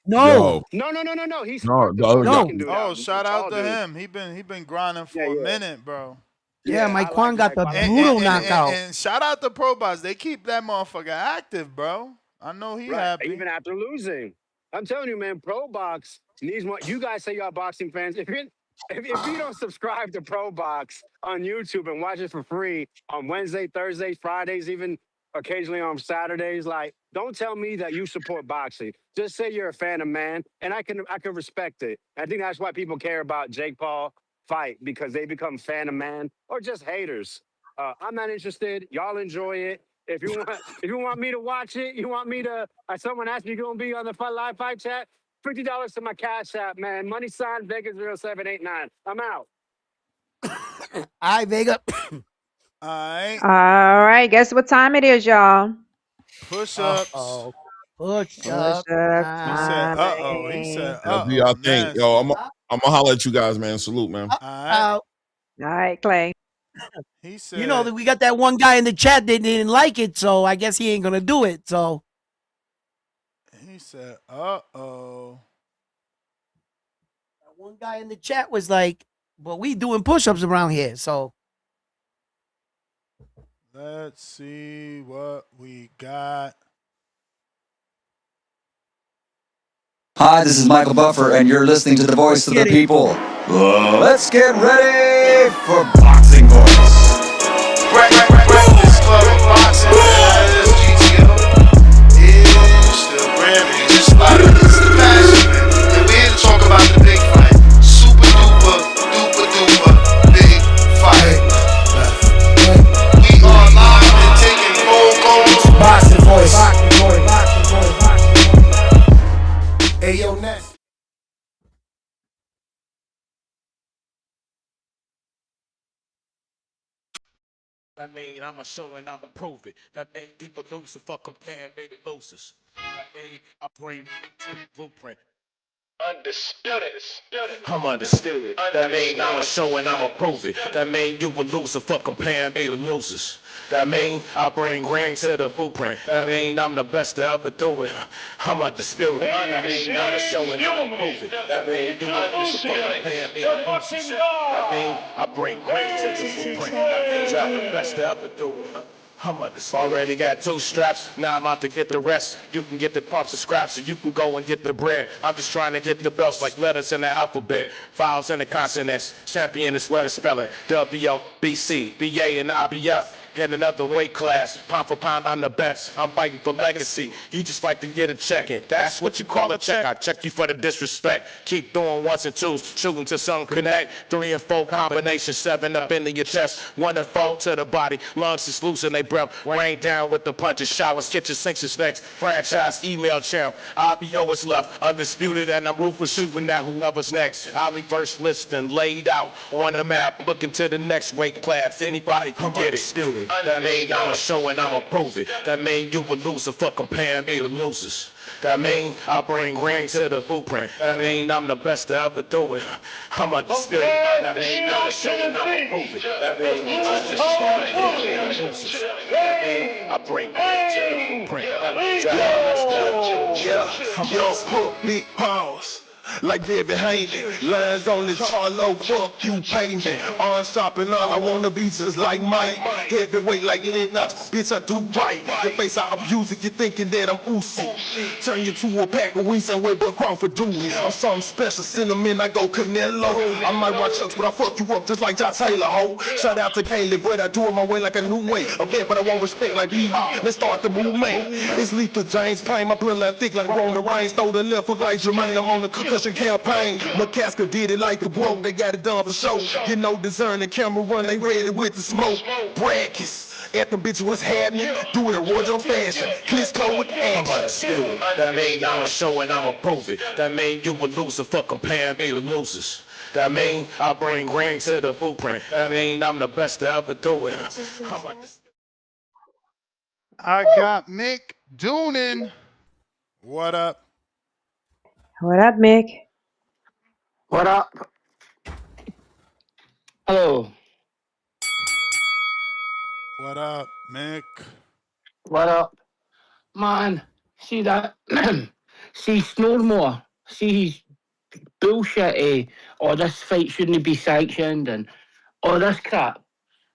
No, Yo. No. He's No, smart the to other Puerto guy. no. Rican dude Oh, out. shout out Tall to dude. him. He been grinding Yeah, for a yeah. minute, bro. Yeah, Yeah, I Mike like Kwan got Mike. the I like And Mike brutal and, and, Kwan. and, knockout. and shout out to Pro Box. They keep that motherfucker active, bro. I know he Right. happy. Even after losing. I'm telling you, man, Pro Box needs more. You guys say y'all boxing fans. If you don't subscribe to Pro Box on YouTube and watch it for free on Wednesday, Thursdays, Fridays, even occasionally on Saturdays, like, don't tell me that you support boxing. Just say you're a fan of man, and I can respect it. I think that's why people care about Jake Paul fight, because they become fan of man or just haters. I'm not interested. Y'all enjoy it. if you want me to watch it, you want me to. Someone asked me, you gonna be on the live fight chat? $50 to my cash app, man. Money sign Vegas 0789. I'm out. All right, Vega. All right. All right. Guess what time it is, y'all? Push-ups. Push Push up up He said, time. uh-oh. He said, Yeah, do y'all uh-oh. think? Yo, Nasty. I'm gonna holler at you guys, man. Salute, man. All right. Out. All right, Clay. He You know that said, we got that one guy in the chat that didn't like it, so I guess he ain't gonna do it. So uh-oh. that one guy in the chat was like, "But we doing push-ups around here." So Let's see what we got. Hi, this is Michael Buffer, and you're listening to the voice of the people. Let's get ready for Boxing Voice. Breakfast Club of Boxing, that's GTO. Yeah, still Grammy, just like it's the passion, man. And we're here to talk about the big fight. Super duper, duper duper, big fight. We are live and taking phone calls. Boxing voice. Hey, yo, Ness. That mean I'ma show and I'ma prove it. That mean people lose the fuck comparing baby losers. I bring to the blueprint. Undisputed. I'm undisputed. That mean I'ma show and I'ma prove it. That mean you will lose the fuck comparing baby losers. That mean I bring rain to the blueprint. That mean I'm the best to ever do it. I'm undisputed. That mean I'ma show and I'ma prove it. That mean you will lose the fuck comparing baby losers. That mean I bring rain to the blueprint. That means I'm the best to ever do it. Already got 2 straps, now I'm out to get the rest. You can get the pumps and scraps, so you can go and get the bread. I'm just trying to get the belts like letters in the alphabet. Vowels and the consonants, champion is where to spell it. W, B, C, B, A, and IBF. Get another weight class, pound for pound, I'm the best. I'm fighting for legacy. You just like to get a check in. That's what you call a check. I check you for the disrespect. Keep doing 1s and 2s, shooting till some connect. 3 and 4 combination, 7 up into your chest. 1 and 4 to the body, lungs is losing they breath. Rain down with the punches, showers, kitchen sinks is next. Franchise email champ, IBO is left. Undisputed and I'm ruthless shooting at whoever's next. I reverse listing, laid out on the map. Looking to the next weight class, anybody can get it. Student. That mean I'ma show and I'ma prove it. That mean you would lose a fuck comparing me to losers. That mean I bring rain to the blueprint. That mean I'm the best to ever do it. I'm undisputed. That mean I'ma show and I'ma prove it. That mean I bring rain to the blueprint. Yo, put big pause. Like David Haney, lines on the Charlo, fuck you payment. On stopping all, I wanna be just like Mike. Heavyweight like it ain't nothing, bitch, I do right. Your face, I abuse it, you thinking that I'm Uzi. Turn you to a pack of wings and wait but Crawford do me. I'm something special, cinnamon, I go Canelo. I might watch Chucks, but I fuck you up just like Josh Taylor, ho. Shout out to Caleb, but I do it my way like a new way. A bet, but I won't respect like B-Hop. Let's start the movement. It's lethal, James Payne, my bloodline thick like Roman Reigns. Throw the left foot like Jermaine, I'm on the concussion campaign. McCasker did it like the bro, they got it done for show. You know, discerning camera run, they ready with the smoke. Brackets. At the bitch, what's happening? Do it in wardrobe fashion. Klitschko with action. That mean I'ma show and I'ma prove it. That mean you would lose a fuck comparing me to losers. That mean I bring rain to the blueprint. That mean I'm the best to ever do it. I got Mick Doonan. What up? What up, Mick? What up? Hello. What up, Mick? What up? Man, see that? See Snowmore. See he's bullshit, oh, this fight shouldn't be sanctioned and all this crap.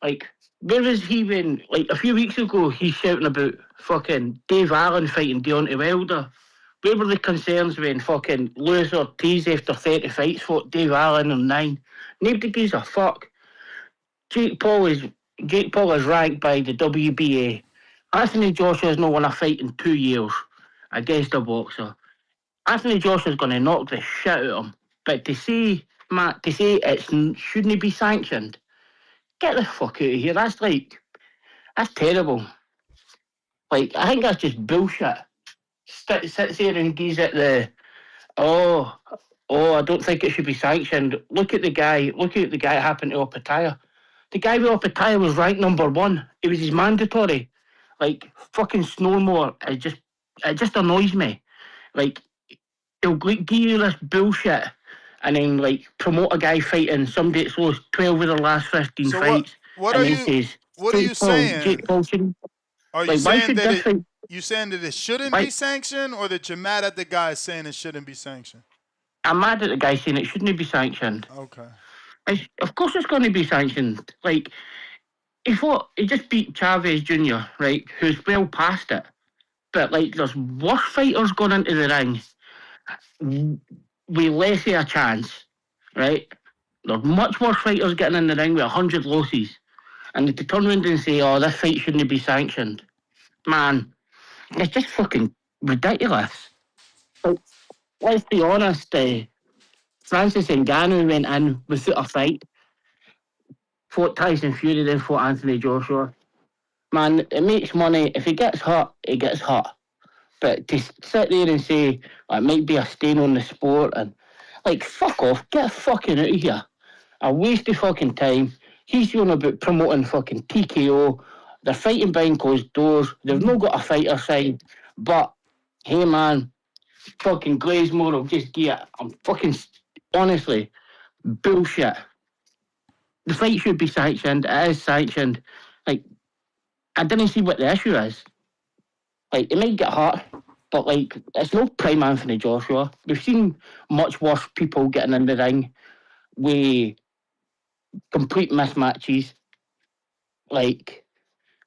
Like, where was he when, like, a few weeks ago, he's shouting about fucking Dave Allen fighting Deontay Wilder. Where were the concerns when fucking Lewis Ortiz after 30 fights fought Dave Allen in 9? Nobody gives a fuck. Jake Paul is ranked by the WBA. Anthony Joshua's not won a fight in 2 years against a boxer. Anthony Joshua's going to knock the shit out of him. But to say it shouldn't be sanctioned, get the fuck out of here. That's terrible. Like, I think that's just bullshit. Sits there and gives it oh, I don't think it should be sanctioned. Look at the guy. Look at the guy that happened to Opataya. The guy with Opataya was ranked number one. It was his mandatory. Like, fucking Snowmore, it just annoys me. Like, he'll give you this bullshit and then, like, promote a guy fighting somebody that's lost 12 of the last 15 So what fights what and are then you says, what are you Jake saying? Paul shouldn't. Are you Like, why saying should that this fight. you saying that it shouldn't Why? be sanctioned, or that you're mad at the guy saying it shouldn't be sanctioned? I'm mad at the guy saying it shouldn't be sanctioned. Okay. Of course it's going to be sanctioned. Like, he just beat Chavez Jr., right, who's well past it. But, like, there's worse fighters going into the ring with less of a chance, right? There's much worse fighters getting in the ring with 100 losses. And to turn around and say, oh, this fight shouldn't be sanctioned. Man, it's just fucking ridiculous. Like, let's be honest, Francis Ngannou went in without a fight, fought Tyson Fury, then fought Anthony Joshua. Man, it makes money. If he gets hurt, he gets hurt. But to sit there and say oh, it might be a stain on the sport and like fuck off, get fucking out of here. A waste of fucking time. He's going about promoting fucking TKO. They're fighting behind closed doors. They've not got a fighter side. But hey man, fucking Glazemore will just get. I'm fucking honestly bullshit. The fight should be sanctioned. It is sanctioned. Like I didn't see what the issue is. Like, it might get hurt, but, like, it's no prime Anthony Joshua. We've seen much worse people getting in the ring with complete mismatches. Like,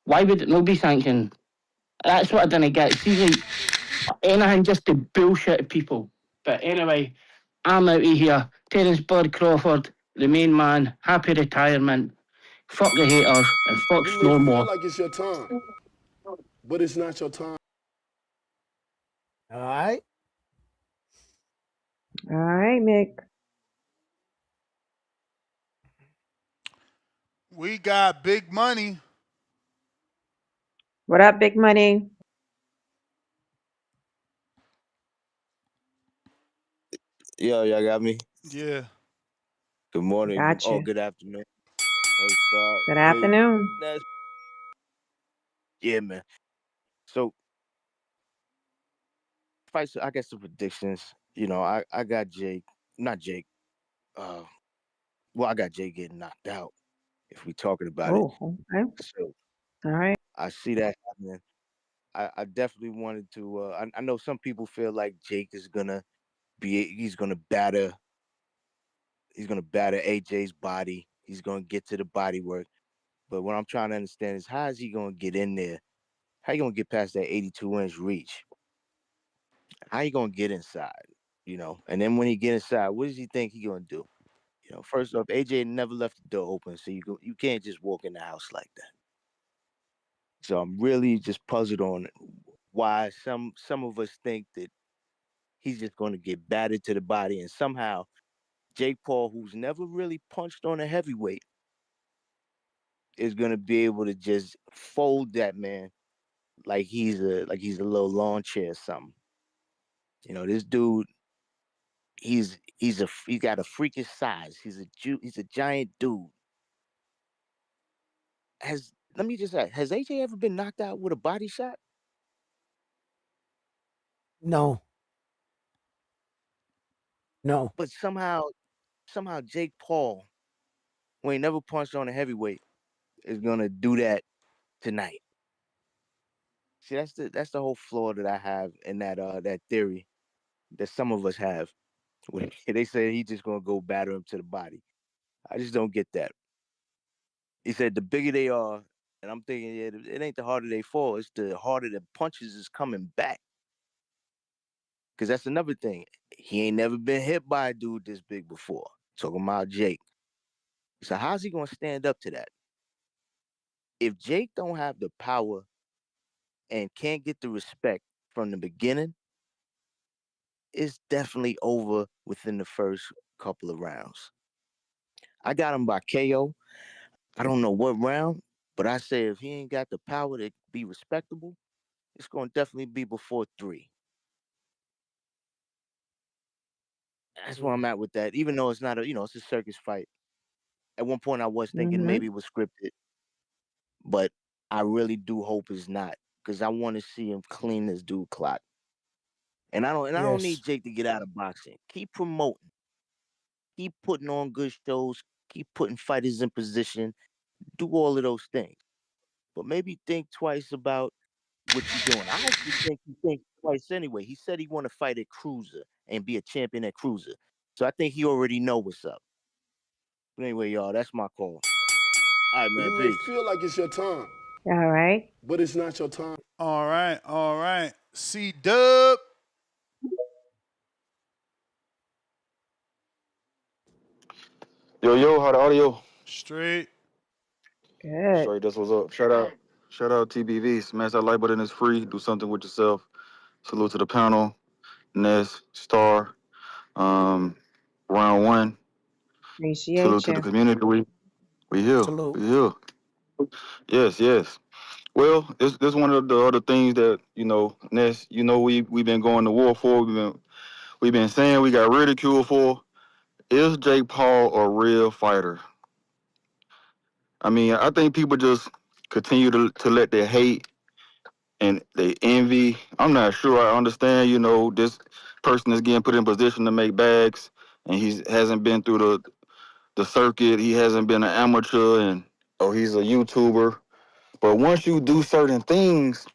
why would it not be sanctioned? That's what I didn't get. See, like, anything just to bullshit people. But anyway, I'm out of here. Terence Bud Crawford, the main man, happy retirement. Fuck the haters and fuck You may feel Snowmore. like it's your time, but it's not your time. All right. All right, Mick. We got big money. What up, Big Money? Yo, y'all got me? Yeah. Good morning. Gotcha. Good afternoon. Hey, Star. Good Hey, afternoon. yeah, man. So, fights, I got some predictions. I got Jake, not Jake. Uh, well, I got Jake getting knocked out if we talking about it. Oh, okay. So, All right. I see that happening. I definitely wanted to. I know some people feel like Jake is gonna he's gonna batter. He's gonna batter AJ's body. He's gonna get to the body work. But what I'm trying to understand is how is he gonna get in there? How you gonna get past that 82-inch reach? How you gonna get inside? And then when he get inside, what does he think he gonna do? First off, AJ never left the door open, so you can't just walk in the house like that. So I'm really just puzzled on why some of us think that he's just gonna get battered to the body, and somehow Jake Paul, who's never really punched on a heavyweight, is gonna be able to just fold that man like he's a little lawn chair or something. This dude, he got a freakish size. He's a giant dude. Let me just ask, has AJ ever been knocked out with a body shot? No. No. But somehow Jake Paul, who ain't never punched on a heavyweight, is gonna do that tonight. See, that's the whole flaw that I have in that theory that some of us have. When they say he's just gonna go batter him to the body. I just don't get that. He said the bigger they are, and I'm thinking, yeah, it ain't the harder they fall, it's the harder the punches is coming back. Because that's another thing. He ain't never been hit by a dude this big before. Talking about Jake. So how's he gonna stand up to that? If Jake don't have the power and can't get the respect from the beginning, it's definitely over within the first couple of rounds. I got him by KO. I don't know what round, but I say if he ain't got the power to be respectable, It's gonna definitely be before 3. That's where I'm at with that. Even though it's not a, it's a circus fight. At one point, I was thinking Mm-hmm. maybe it was scripted, but I really do hope it's not because I want to see him clean this dude clock. And I don't need Yes. Jake to get out of boxing. Keep promoting, keep putting on good shows, keep putting fighters in position, do all of those things. But maybe think twice about what you're doing. I actually think he thinks twice anyway. He said he want to fight at cruiser and be a champion at cruiser. So I think he already know what's up. But anyway, y'all, that's my call. All right, man. You may Peace. feel like it's your time, All right. but it's not your time. All right, all right. C Dub. Yo, how the audio? Straight. Good. Straight, that's what's up. Shout out TBV. Smash that like button, it's free. Do something with yourself. Salute to the panel, Ness, Star, um, round one. Salute Appreciate to the you. community. We here. Salute. We here. Yes. Well, it's one of the other things that, Ness, we've been going to war for. We've been saying we got ridiculed for. Is Jake Paul a real fighter? I mean, I think people just continue to let their hate and they envy. I'm not sure I understand, this person is getting put in position to make bags and he hasn't been through the circuit. He hasn't been an amateur and he's a YouTuber. But once you do certain things,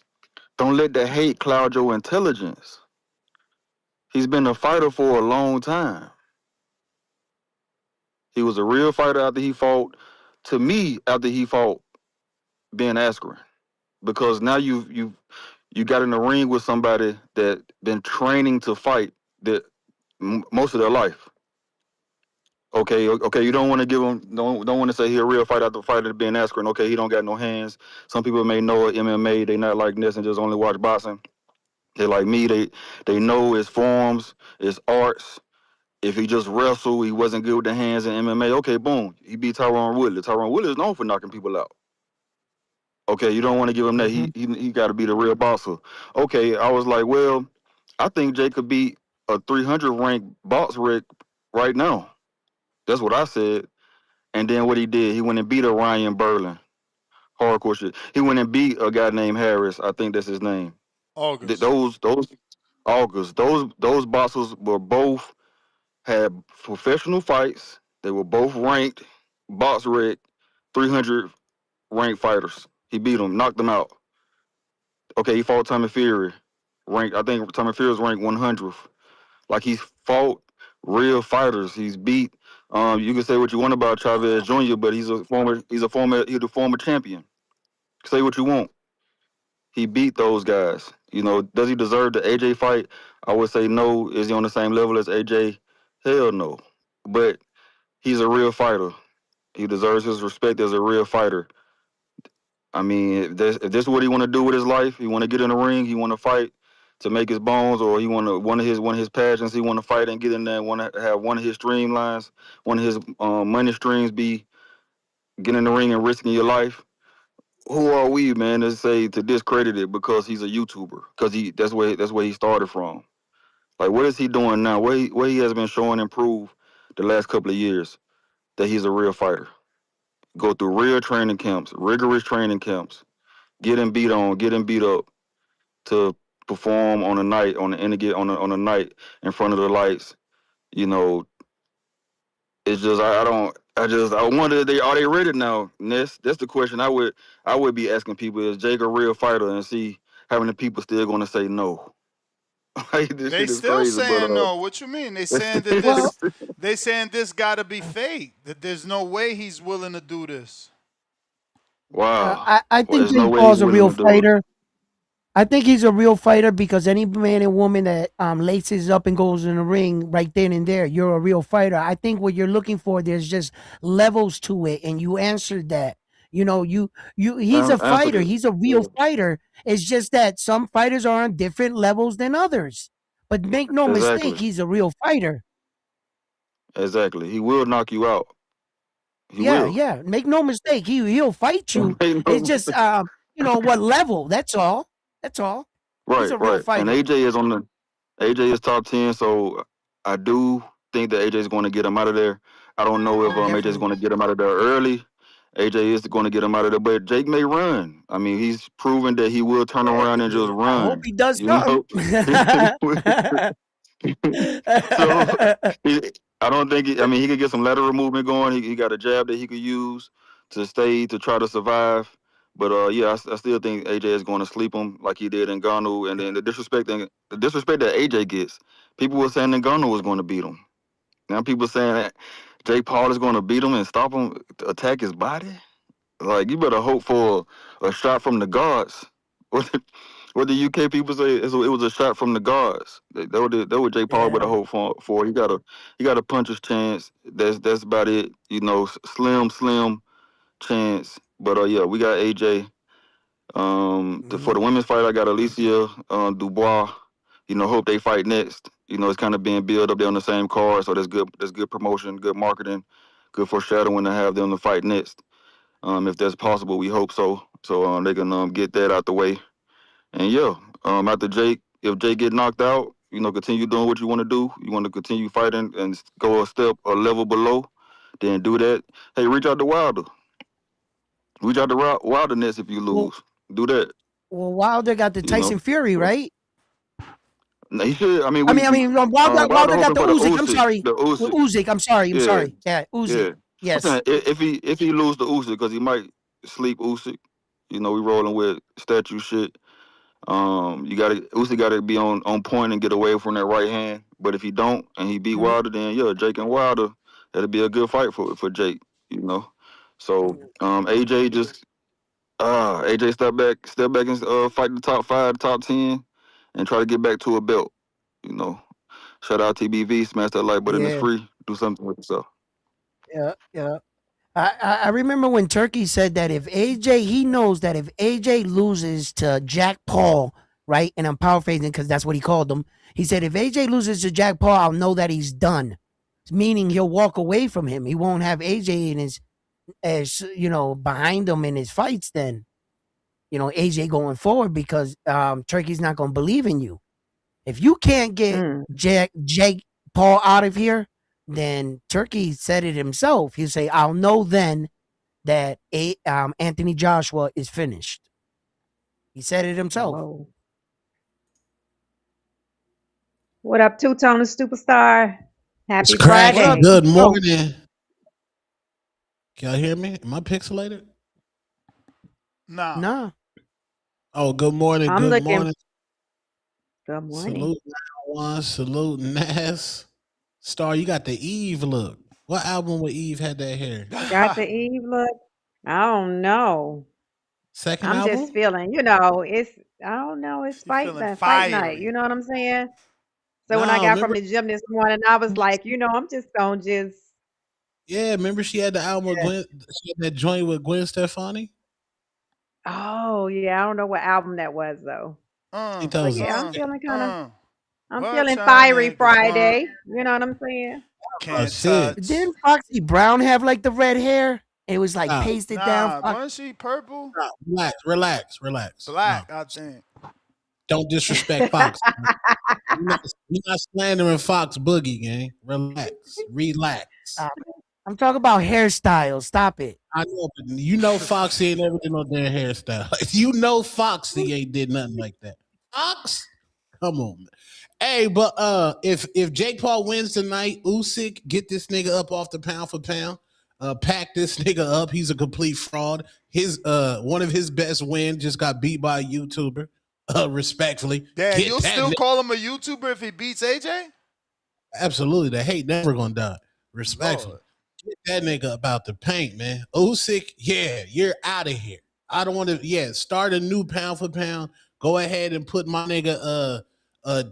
don't let the hate cloud your intelligence. He's been a fighter for a long time. He was a real fighter to me, after he fought Ben Askren. Because now you got in the ring with somebody that been training to fight that most of their life. Okay, you don't want to give him don't want to say he a real fighter after fighter Ben Askren. Okay, he don't got no hands. Some people may know MMA, they not like this and just only watch boxing. They like me, they know his forms, his arts. If he just wrestled, he wasn't good with the hands in MMA. Okay, boom, he beat Tyron Woodley. Tyron Woodley is known for knocking people out. Okay, you don't want to give him that. Mm-hmm. He got to be the real boxer. Okay, I was like, well, I think Jake could beat a 300 ranked box Rick right now. That's what I said. And then what he did, he went and beat a Ryan Berlin. Hardcore shit. He went and beat a guy named Harris. I think that's his name. August. Those August. Those boxers were both had professional fights. They were both ranked box Rick 300 ranked fighters. He beat them, knocked them out. Okay, he fought Tommy Fury. I think Tommy Fury was ranked 100th. Like he's fought real fighters. He's beat. You can say what you want about Chavez Jr., but he's a former champion. Say what you want. He beat those guys. Does he deserve the AJ fight? I would say no. Is he on the same level as AJ? Hell no. But he's a real fighter. He deserves his respect as a real fighter. I mean, if this is what he want to do with his life, he want to get in the ring, he want to fight to make his bones, or he want to one of his passions, he want to fight and get in there and want to have one of his streamlines, one of his money streams be get in the ring and risking your life. Who are we, man, to discredit it because he's a YouTuber? Because that's where he started from. Like, what is he doing now? Where he has been showing improve the last couple of years that he's a real fighter. Go through real training camps, rigorous training camps, getting beat on, getting beat up to perform on a night on a night in front of the lights. You know, it's just I wonder are they ready now? Ness? That's the question I would be asking people, is Jake a real fighter, and see how many people still gonna say no. Like, this They shit is still crazy, but saying no. What you mean? Well, They saying this gotta be fake. That there's no way he's willing to do this. wow. I Well, think there's no Jake way he's Paul's a willing real to do it. fighter. I think he's a real fighter because any man and woman that laces up and goes in the ring right then and there, you're a real fighter. I think what you're looking for, there's just levels to it, and you answered that. He's a Answered fighter. it. He's a real Yeah. fighter. It's just that some fighters are on different levels than others. But make no mistake, Exactly. he's a real fighter. Exactly. He will knock you out. He Yeah, will. yeah. Make no mistake, he'll fight you. Ain't no It's just mistake. what level. That's all. That's all. He's Right, a real right. And fighter. AJ is top 10, so I do think that AJ is going to get him out of there. I don't know if AJ is Definitely. going to get him out of there early. AJ is going to get him out of there, but Jake may run. I mean, he's proven that he will turn around and just I hope run. he does You something. know, so he, I don't think. I mean, he could get some lateral movement going. He got a jab that he could use to try to survive. But yeah, I still think AJ is going to sleep him like he did in Ngannou. And then the disrespect that AJ gets, people were saying Ngannou was going to beat him. Now people saying that Jake Paul is going to beat him and stop him to attack his body. Like, you better hope for a shot from the guards. What the UK people say it was a shot from the guards. That what Jake Paul better Yeah. hope for. He got a puncher's chance. That's about it. You know, slim chance. But yeah, we got AJ. For the women's fight, I got Alicia Dubois. You know, hope they fight next. You know, it's kind of being built up there on the same card, so that's good. That's good promotion, good marketing, good foreshadowing to have them to fight next. If that's possible, we hope so. So they can get that out the way. And yeah, after Jake, if Jake get knocked out, you know, continue doing what you want to do. You want to continue fighting and go a level below, then do that. Hey, reach out to Wilder. Reach out to Wilder next if you Well, lose. Do that. well, Wilder got the You know. Tyson Fury, right? No, he should. I mean, Wilder Wilder got hoping the for the Usyk. I'm Usyk. sorry. The With Usyk. Usyk. I'm Yeah, sorry. Yeah, Usyk. yeah. I'm Yes. saying if he lose the Usyk, because he might sleep Usyk. You know, we rolling with statue shit. Usyk gotta be on point and get away from that right hand. But if he don't and he beat Mhm. Wilder, then yeah, Jake and Wilder, that'll be a good fight for Jake. You know. So AJ just AJ step back and fight the top 5, top 10, and try to get back to a belt. You know. Shout out TBV, smash that like button. It's Yeah. free. Do something with yourself. Yeah. Yeah. I remember when Turkey said that if AJ, he knows that if AJ loses to Jack Paul, right? And I'm paraphrasing because that's what he called him. He said, if AJ loses to Jack Paul, I'll know that he's done. Meaning he'll walk away from him. He won't have AJ in his, as you know, behind him in his fights. Then AJ going forward because Turkey's not going to believe in you. If you can't get Mm. Jake Paul out of here, then Turkey said it himself. He'll say, "I'll know then that Anthony Joshua is finished." He said it himself. Whoa. What up, two-tone superstar? It's Happy What cracking. up, Friday. Good Tuco? morning. Can y'all hear me? Am I pixelated? Nah. Nah. Oh, good morning. I'm Good looking. morning. Good morning. Salute 901. Salute Nas. Star, you got the Eve look. What album with Eve had that hair? Got the Eve look. I don't know. Second I'm just album? feeling, I don't know, it's She feeling fight night. You fiery. know what I'm saying? So when I No, got from remember? the gym this morning, I was like, I'm just gonna just, Yeah, remember she had the album with yeah. Gwen. She had that joint with Gwen Stefani. Oh yeah, I don't know what album that was though. She tells But us. yeah, I'm What feeling y'all fiery niggas want? Friday. You know what I'm saying? Oh Can't shit! touch. Didn't Foxy Brown have like the red hair? It was like Stop, pasted down. Nah, wasn't she purple? stop. Relax. No, Black, I think. don't disrespect Fox. You're not slandering Fox Boogie, gang. Relax. Stop it. I'm talking about hairstyles. Stop it. I know, but Foxy ain't never did no damn hairstyle. Foxy ain't did nothing like that. Fox, come on, man. Hey, but if Jake Paul wins tonight, Usyk, get this nigga up off the pound for pound. Pack this nigga up. He's a complete fraud. His one of his best wins just got beat by a YouTuber. Respectfully, Damn, get you'll that still nigga. call him a YouTuber if he beats AJ? Absolutely, the hate never gonna die. Respectfully. Lord. Get that nigga about the paint, man. Usyk, yeah, you're out of here. I don't want to. Yeah, start a new pound for pound. Go ahead and put my nigga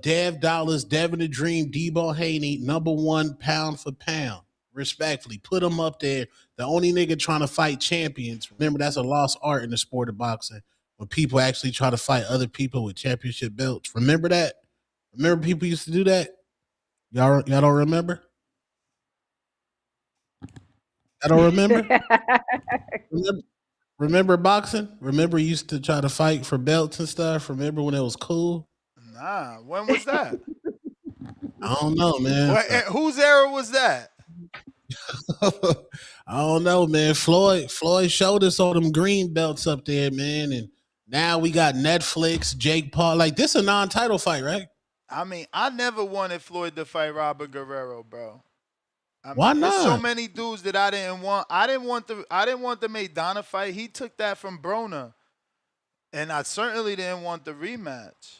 Dev Dollars, Devin the Dream, Debo Haney, number 1 pound for pound. Respectfully, put him up there. The only nigga trying to fight champions. Remember, that's a lost art in the sport of boxing. When people actually try to fight other people with championship belts. Remember that? Remember people used to do that? Y'all don't remember? I don't remember. Remember? Remember boxing? Remember you used to try to fight for belts and stuff? Remember when it was cool? Nah, when was that? I don't know, man. Whose era was that? I don't know, man. Floyd showed us all them green belts up there, man, and now we got Netflix, Jake Paul. Like this, a non-title fight, right? I mean, I never wanted Floyd to fight Robert Guerrero, bro. I Why mean, it's so not? many dudes that I didn't want. I didn't want the Maidana fight. He took that from Broner, and I certainly didn't want the rematch.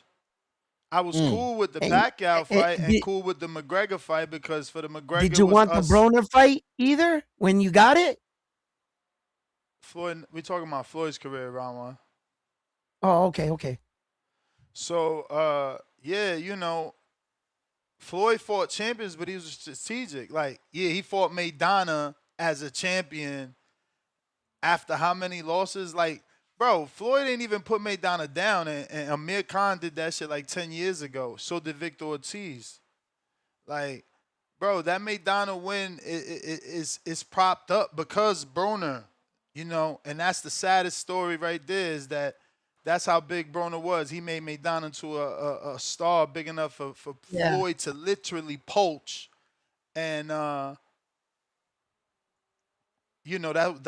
I was Mm. cool with the And Pacquiao fight and did, cool with the McGregor fight because for the did McGregor you was want the us. Broner fight either when you got it? Floyd, we talking about Floyd's career, round one. Oh, okay. So, yeah, Floyd fought champions, but he was strategic. Like, yeah, he fought Maidana as a champion after how many losses? Like, bro, Floyd didn't even put Maidana down, and Amir Khan did that shit like 10 years ago. So did Victor Ortiz. Like, bro, that Maidana win is propped up because Broner, and that's the saddest story right there is that that's how big Broner was. He made Maidana into a star big enough for Yeah. Floyd to literally poach. And, that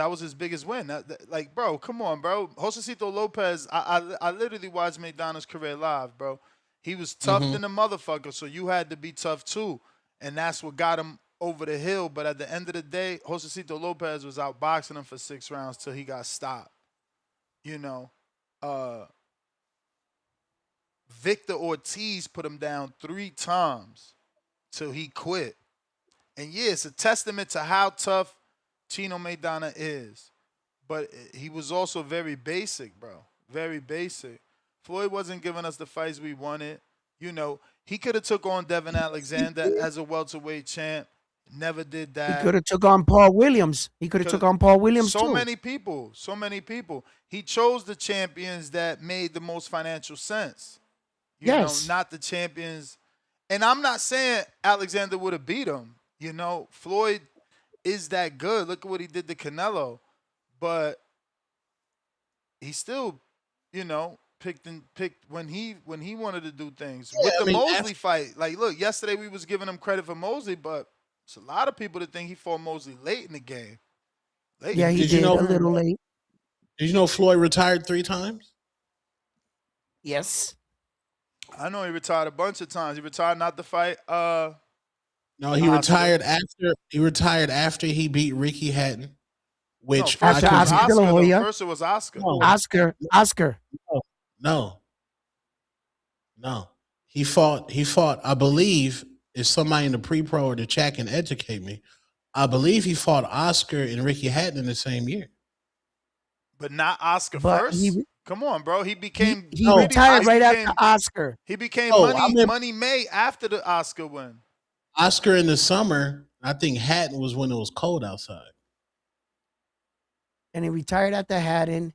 was his biggest win. Like, bro, come on, bro. Josecito Lopez, I literally watched Maidana's career live, bro. He was tough Mm-hmm. than a motherfucker, so you had to be tough too. And that's what got him over the hill. But at the end of the day, Josecito Lopez was outboxing him for 6 rounds till he got stopped. You know, uh, Victor Ortiz put him down 3 times till he quit. And yeah, it's a testament to how tough Chino Maidana is. But he was also very basic, bro. Very basic. Floyd wasn't giving us the fights we wanted. He could have took on Devin Alexander as a welterweight champ. Never did He that. could have took on Paul Williams. He could have took on Paul Williams So too. many people, so many people. He chose the champions that made the most financial sense. Yes. Not the champions. And I'm not saying Alexander would have beat him. Floyd is that good. Look at what he did to Canelo. But he still, picked when he wanted to do things. Yeah, With I the mean, Mosley fight, like look, yesterday we was giving him credit for Mosley, but it's a lot of people that think he fought Mosley late in the game. Yeah, he did you did know? a little late. Did you know Floyd retired 3 times? Yes. I know he retired a bunch of times. He retired not to fight No, he Oscar. retired after he beat Ricky Hatton, No, which I first After it was could. Oscar De La Oscar though. Hoya. First it was Oscar. No, Oscar. no, no. He fought. I believe if somebody in the pre-pro or the chat can educate me, I believe he fought Oscar and Ricky Hatton in the same year. But not Oscar But first. Come on, bro. He became he No, pretty. retired He right after became Oscar. he became no, I remember money May after the Oscar win. Oscar in the summer. I think Hatton was when it was cold outside. And he retired after Haddon.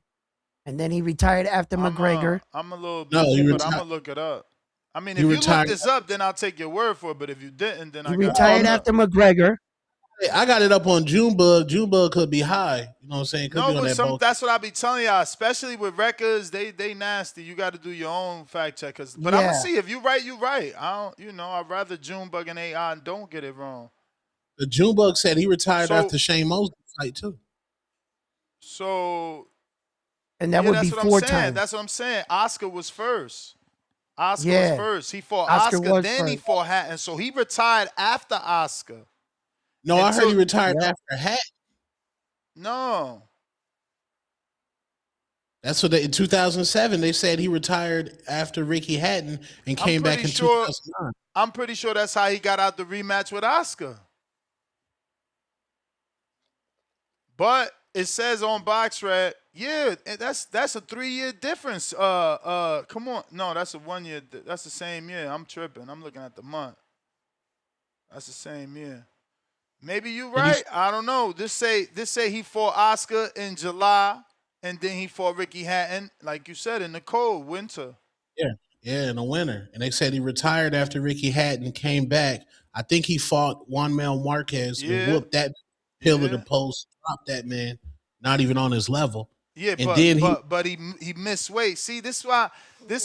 And then he retired after McGregor. I'm a little No, busy, he but I'm retired. gonna look it up. I mean, He if you look retired. this up, then I'll take your word for it. But if you didn't, then He I gotta look retired it up. after McGregor. Hey, I got it up on Junebug. Junebug could be high. You know what I'm saying? Could No, be on but that both. that's what I be telling y'all, especially with records, they nasty. You got to do your own fact check. But I'm gonna Yeah. see if you right, you right. I don't, I'd rather Junebug and AI and don't get it wrong. The Junebug said he retired So, after Shane Mosley fight too. so And that yeah, would be that's what I'm 4 saying. times. That's what I'm saying. Oscar was first. Oscar was Yeah. first. He fought Oscar Oscar, was then he first. fought Hatton. So he retired after Oscar. No, I heard he retired Yeah. after Hatton. No. That's what in 2007 they said he retired after Ricky Hatton and came back in 2009. I'm pretty sure that's how he got out the rematch with Oscar. But it says on BoxRec, yeah, that's a 3-year difference. Come on, no, that's a 1 year. That's the same year. I'm tripping. I'm looking at the month. That's the same year. Maybe you're right. I don't know. This say he fought Oscar in July, and then he fought Ricky Hatton, like you said, in the cold winter. Yeah, in the winter. And they said he retired after Ricky Hatton came back. I think he fought Juan Mel Marquez and Yeah. whooped that pillar to post, dropped that man, not even on his level. Yeah, and then he but he missed weight. See, this why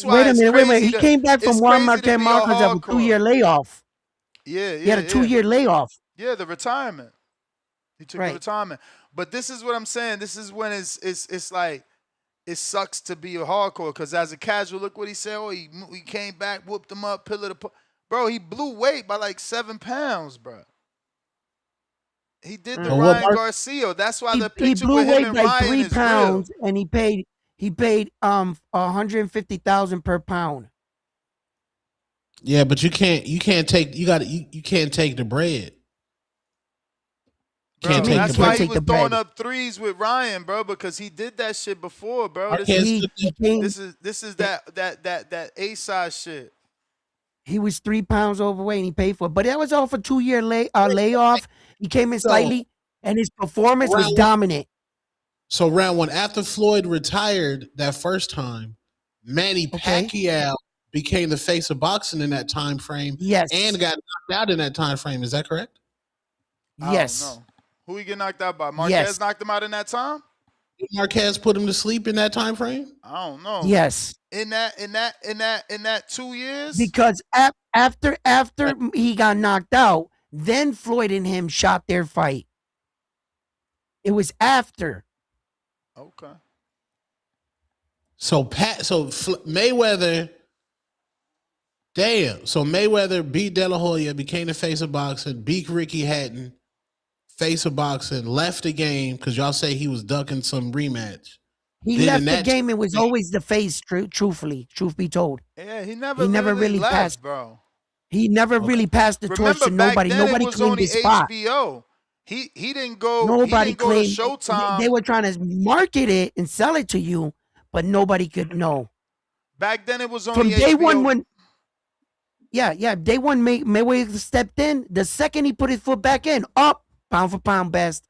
Wait a it's minute, wait a minute. crazy He to came back from it's crazy to Walmart be a Markers of a hardcore. 2-year layoff. Yeah, He had a yeah, yeah. 2-year layoff. Yeah, the retirement. He took the Right. retirement. But this is what I'm saying. This is when it's like it sucks to be a hardcore because as a casual, look what he said. Oh, he came back, whooped him up, pillar to bro. He blew weight by like 7 pounds, bro. He did the but what Ryan Mm. Mark Garcia. That's why the He picture blew with him weight and by Ryan three is real. pounds, and he paid 150,000 per pound. yeah, but you can't take you can't take the bread. What you Can't Bro, mean take you the that's can't why bread. he take was the throwing bread? up threes with Ryan, bro, because he did that shit before, bro. This Marquez is He took he that. came. this is It, that A side shit. he was 3 pounds overweight, and he paid for it. But that was all for 2-year layoff. He came in So slightly, and his performance was round one. dominant. So round one, after Floyd retired that first time, Manny Okay. Pacquiao became the face of boxing in that time frame and Yes. got knocked out in that time frame. Is that correct? I don't Yes. know. Who he get knocked out by? Marquez Yes. knocked him out in that time? Did Marquez put him to sleep in that time frame? I don't know. Yes. In that 2 years? Because after he got knocked out, then Floyd and him shot their fight. It was after. Okay. So Mayweather, damn. So Mayweather beat De La Hoya, became the face of boxing, beat Ricky Hatton, face of boxing, left the game because y'all say he was ducking some rematch. He Then in left the that game and was always the face, truthfully, truth be told. Yeah, he never He never really really passed. left, bro. He never okay. really passed the torch Remember to back nobody. then it Nobody was claimed only his spot. HBO. He didn't go Nobody to claimed. They Showtime. were trying to market it and sell it to you, but nobody could know. Back then it was only From day one, HBO. when day one, Mayweather stepped in. The second he put his foot back in, up pound for pound best.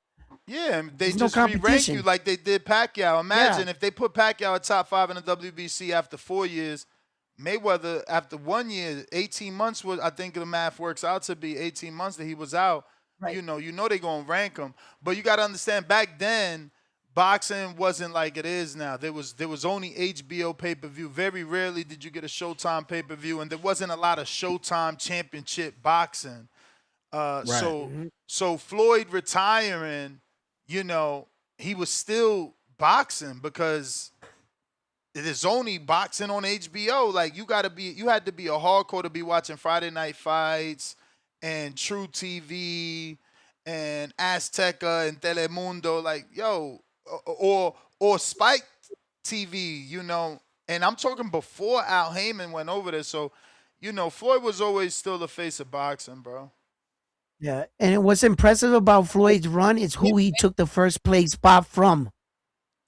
Yeah, and they There's no just re-rank you competition. like they did Pacquiao. Yeah, Imagine if they put Pacquiao at top 5 in the WBC after 4 years. Mayweather after 1 year, 18 months was I think the math works out to be 18 months that he was out. right. You know they gonna rank him, but you got to understand back then boxing wasn't like it is now. There was only HBO pay per view. Very rarely did you get a Showtime pay per view, and there wasn't a lot of Showtime championship boxing. Uh, Right. so Mm-hmm. so Floyd retiring, he was still boxing because it is only boxing on HBO. Like you had to be a hardcore to be watching Friday Night Fights and True TV and Azteca and Telemundo. Like or Spike TV. And I'm talking before Al Heyman went over there. So, Floyd was always still the face of boxing, bro. Yeah, and what's impressive about Floyd's run is who he took the first place spot from.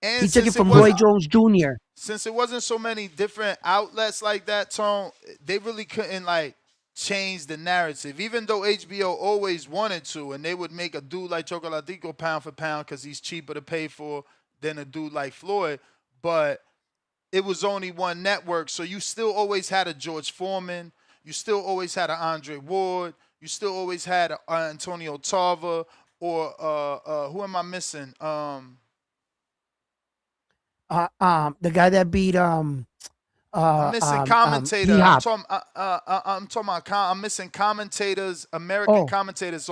And He took it since it from was Roy Jones Jr. since it wasn't so many different outlets like that, Tone, they really couldn't like change the narrative. Even though HBO always wanted to, and they would make a dude like Chocolatico pound for pound because he's cheaper to pay for than a dude like Floyd, but it was only one network, so you still always had a George Foreman, you still always had an Andre Ward, you still always had a Antonio Tarver, or who am I missing? The guy that beat I'm missing D commentator. I'm Hop. talking. I'm talking about. I'm missing commentators, American Oh, commentators.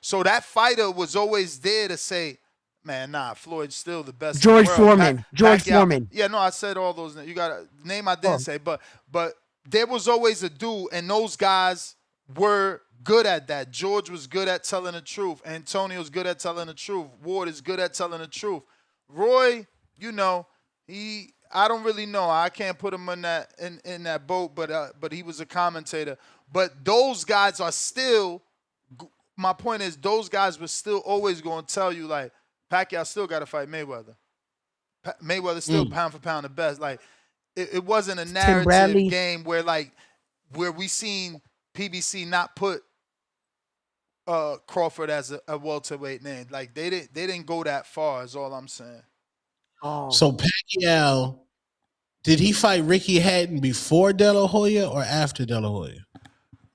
So that fighter was always there to say, "Man, nah, Floyd's still the best in the George world." Foreman. George Pacquiao. Foreman. Yeah, no, I said all those. You got a name I didn't Oh, say, but there was always a dude, and those guys were good at that. George was good at telling the truth. Antonio's good at telling the truth. Ward is good at telling the truth. Roy, you know, I don't really know. I can't put him in that boat, but he was a commentator. But those guys are still. My point is, those guys were still always going to tell you like Pacquiao still got to fight Mayweather. Mayweather's still Mm. pound for pound the best. Like it wasn't a Tim narrative Bradley. game where we seen PBC not put Crawford as a welterweight name. Like they didn't go that far. Is all I'm saying. Oh, So Pacquiao, did he fight Ricky Hatton before De La Hoya or after De La Hoya?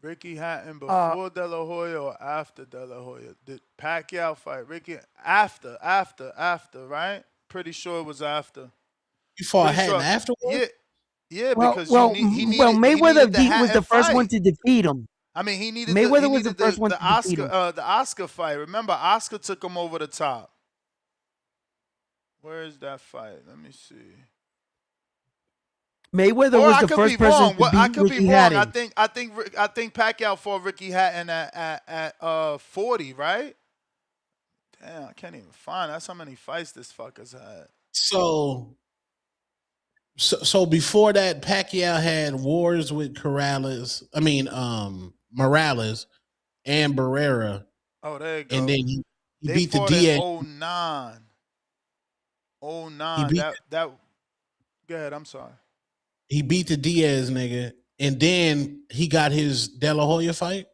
Ricky Hatton uh, before De La Hoya or after De La Hoya? Did Pacquiao fight Ricky after, right? pretty sure it was after. You fought Pretty Hatton sure. afterwards? Yeah, Well, because well, he Mayweather needed the was the Hatton first one fight. to defeat him. I mean, he Mayweather was the needed first one the to defeat him. Oscar fight. Remember, Oscar took him over the top. Where is that fight? Let me see. Mayweather Or was I the could be first person wrong. to I beat could be Ricky wrong. Hatton. I think Pacquiao fought Ricky Hatton at 40, right? Damn, I can't even find. That's how many fights this fucker's had. So before that, Pacquiao had wars with Morales and Barrera, Oh, there you and go. then he They beat the fought in Diaz. 09. He 09. beat That. Go ahead. I'm sorry. he beat the Diaz nigga, and then he got his De La Hoya fight.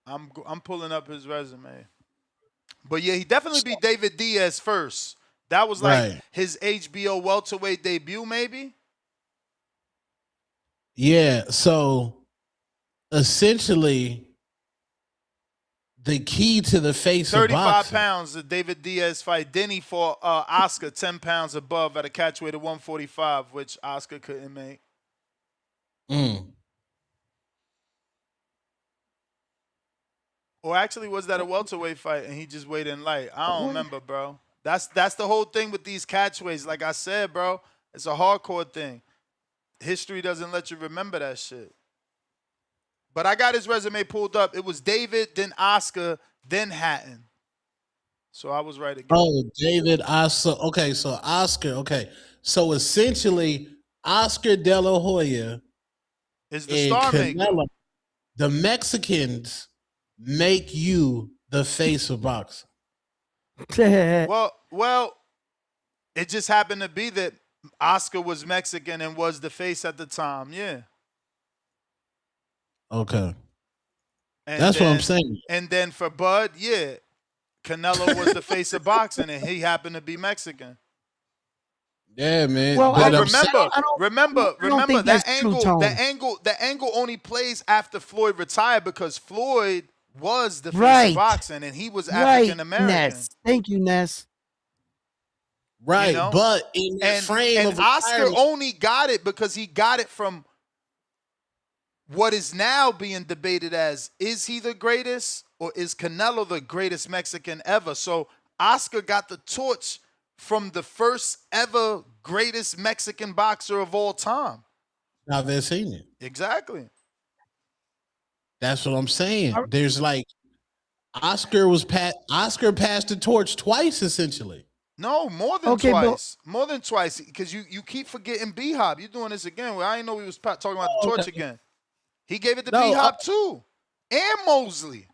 I'm pulling up his resume. But yeah, he definitely beat David Diaz first. That was like Right. his HBO welterweight debut, maybe. Yeah. So essentially, the key to the face of 35 boxing. pounds, the David Diaz fight. Then he fought Oscar 10 pounds above at a catchweight of 145, which Oscar couldn't make. Mm. Or actually, was that a welterweight fight and he just weighed in light? I don't remember, bro. That's the whole thing with these catchweights. Like I said, bro, it's a hardcore thing. History doesn't let you remember that shit. But I got his resume pulled up. It was David, then Oscar, then Hatton. So I was right again. Oh, David Oscar. Okay, so Oscar. Okay, so essentially, Oscar De La Hoya is the and star maker. Canelo, the Mexicans, make you the face of boxing. well, it just happened to be that Oscar was Mexican and was the face at the time. Yeah. Okay. And That's what I'm then, saying. And then for Bud, yeah, Canelo was the face of boxing, and he happened to be Mexican. Yeah, man. Well, But remember that that's true, angle, Tone. that angle only plays after Floyd retired because Floyd was the face Right. of boxing, and he was African American. Ness. Thank you, Ness. Right, You know? but in that frame of Oscar retirement, only got it because he got it from what is now being debated as, is he the greatest or is Canelo the greatest Mexican ever? So Oscar got the torch from the first ever greatest Mexican boxer of all time. Chavez Senior. Exactly. That's what I'm saying. There's like Oscar passed the torch twice, essentially. No, more than twice. More than twice, because you keep forgetting B-Hop. You're doing this again. Well, I didn't know we was talking about the torch again. He gave it to B-Hop too, and Mosley.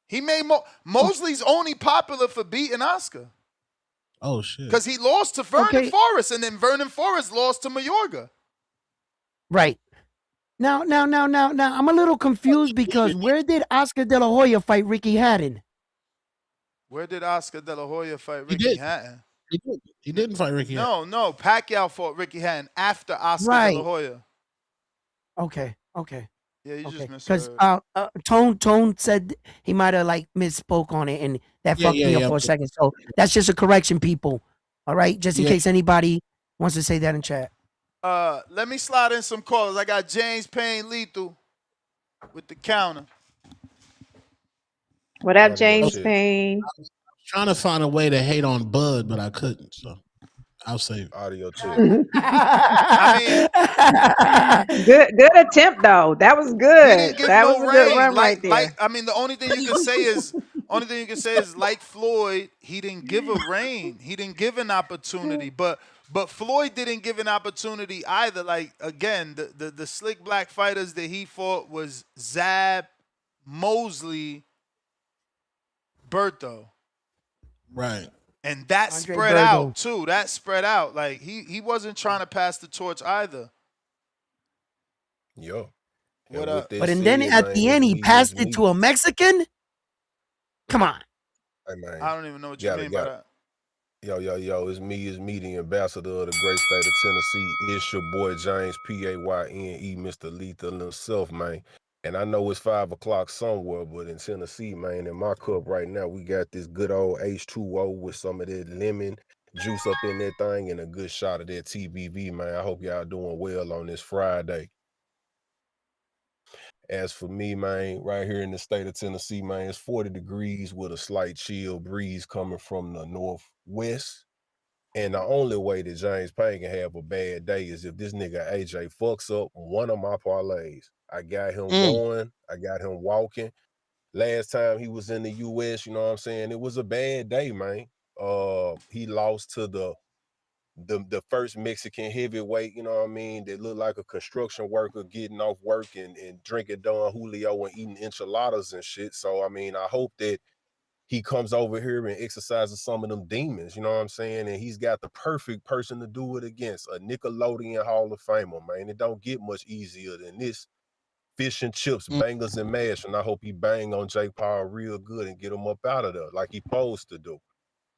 He made Mosley's only popular for beating Oscar. Oh shit! Because he lost to Vernon Forrest, and then Vernon Forrest lost to Mayorga. Right. Now, I'm a little confused because where did Oscar De La Hoya fight Ricky Hatton? Where did Oscar De La Hoya fight Ricky Hatton? He didn't fight Ricky Hatton. No. Pacquiao fought Ricky Hatton after Oscar De La Hoya. Okay. Yeah, you just misheard. Because Tone said he might have like misspoke on it, and that fucked me up for a second. So that's just a correction, people. All right, just in case anybody wants to say that in chat. Let me slide in some callers. I got James Payne Lethal with the counter. What up, James Payne? I was trying to find a way to hate on Bud, but I couldn't. So I'll save it. Audio check. I mean, good attempt though. That was good. He didn't give that no was a rain. good run right there. I mean, the only thing you can say is like Floyd, he didn't give a reign. He didn't give an opportunity. But Floyd didn't give an opportunity either. Like again, the slick black fighters that he fought was Zab, Mosley, Berto. Right. And that Andre spread Berto. out too. That spread out. Like he wasn't trying to pass the torch either. Yo. What up? But and then at the end, he passed it to a Mexican. Come on. Hey, man. I don't even know what you mean by that. Yo, it's me, the ambassador of the great state of Tennessee. It's your boy James Payne, Mr. Lethal himself, man. And I know it's 5 o'clock somewhere, but in Tennessee, man, in my cup right now, we got this good old H2O with some of that lemon juice up in that thing and a good shot of that TBV, man. I hope y'all doing well on this Friday. As for me, man, right here in the state of Tennessee, man, it's 40 degrees with a slight chill breeze coming from the northwest. And the only way that James Payne can have a bad day is if this nigga AJ fucks up one of my parlays. I got him going. I got him walking. Last time he was in the US, you know what I'm saying? It was a bad day, man. He lost to the first Mexican heavyweight, you know what I mean, that looked like a construction worker getting off work and drinking Don Julio and eating enchiladas and shit. So, I mean, I hope that he comes over here and exercises some of them demons, you know what I'm saying? And he's got the perfect person to do it against, a Nickelodeon Hall of Famer, man. It don't get much easier than this. Fish and chips, bangers and mash, and I hope he bang on Jake Paul real good and get him up out of there like he supposed to do.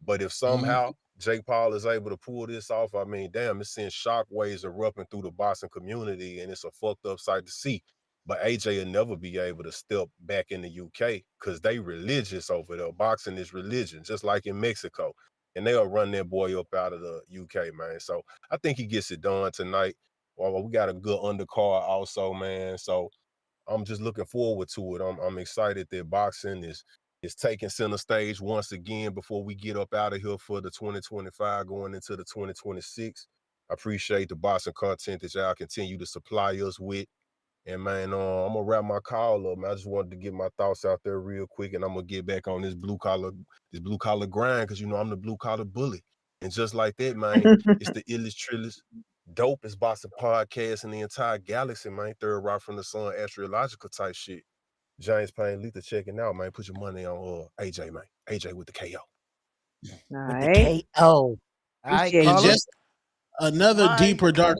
But if somehow Jake Paul is able to pull this off, I mean, damn, it's sends shockwaves erupting through the boxing community, and it's a fucked up sight to see. But AJ will never be able to step back in the UK because they religious over there. Boxing is religion, just like in Mexico. And they'll run that boy up out of the UK, man. So I think he gets it done tonight. Well, we got a good undercard also, man. So I'm just looking forward to it. I'm excited that boxing is taking center stage once again before we get up out of here for the 2025 going into the 2026. I appreciate the boxing content that y'all continue to supply us with. And man, I'm gonna wrap my call up, man. I just wanted to get my thoughts out there real quick, and I'm gonna get back on this blue collar grind, because you know I'm the blue collar bully. And just like that, man, it's the illest, trillest, dopest boxing podcast in the entire galaxy, man. Third rock from the sun, astrological type shit. James Payne, Lethal checking out, man. Put your money on AJ, man. AJ with the KO. All With the right. KO. All right, Appreciate And you. Carlos. just another Mike deeper, darker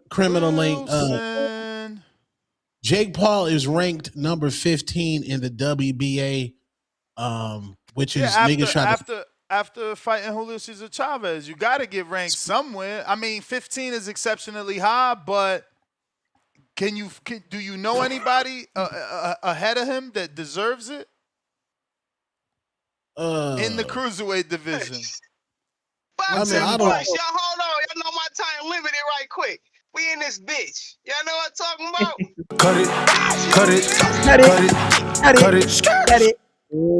criminal link. Wilson. Jake Paul is ranked number 15 in the WBA, which Yeah, is niggas try to. after fighting Julio Cesar Chavez, you got to get ranked somewhere. I mean, 15 is exceptionally high, but do you know anybody ahead of him that deserves it in the cruiserweight division? I mean, Boxing I don't. voice, y'all hold on. Y'all know my time limited right quick. We in this bitch. Y'all know what I'm talking about? Cut it, cut it, Cut it. cut it, Cut cut it. it. Cut it.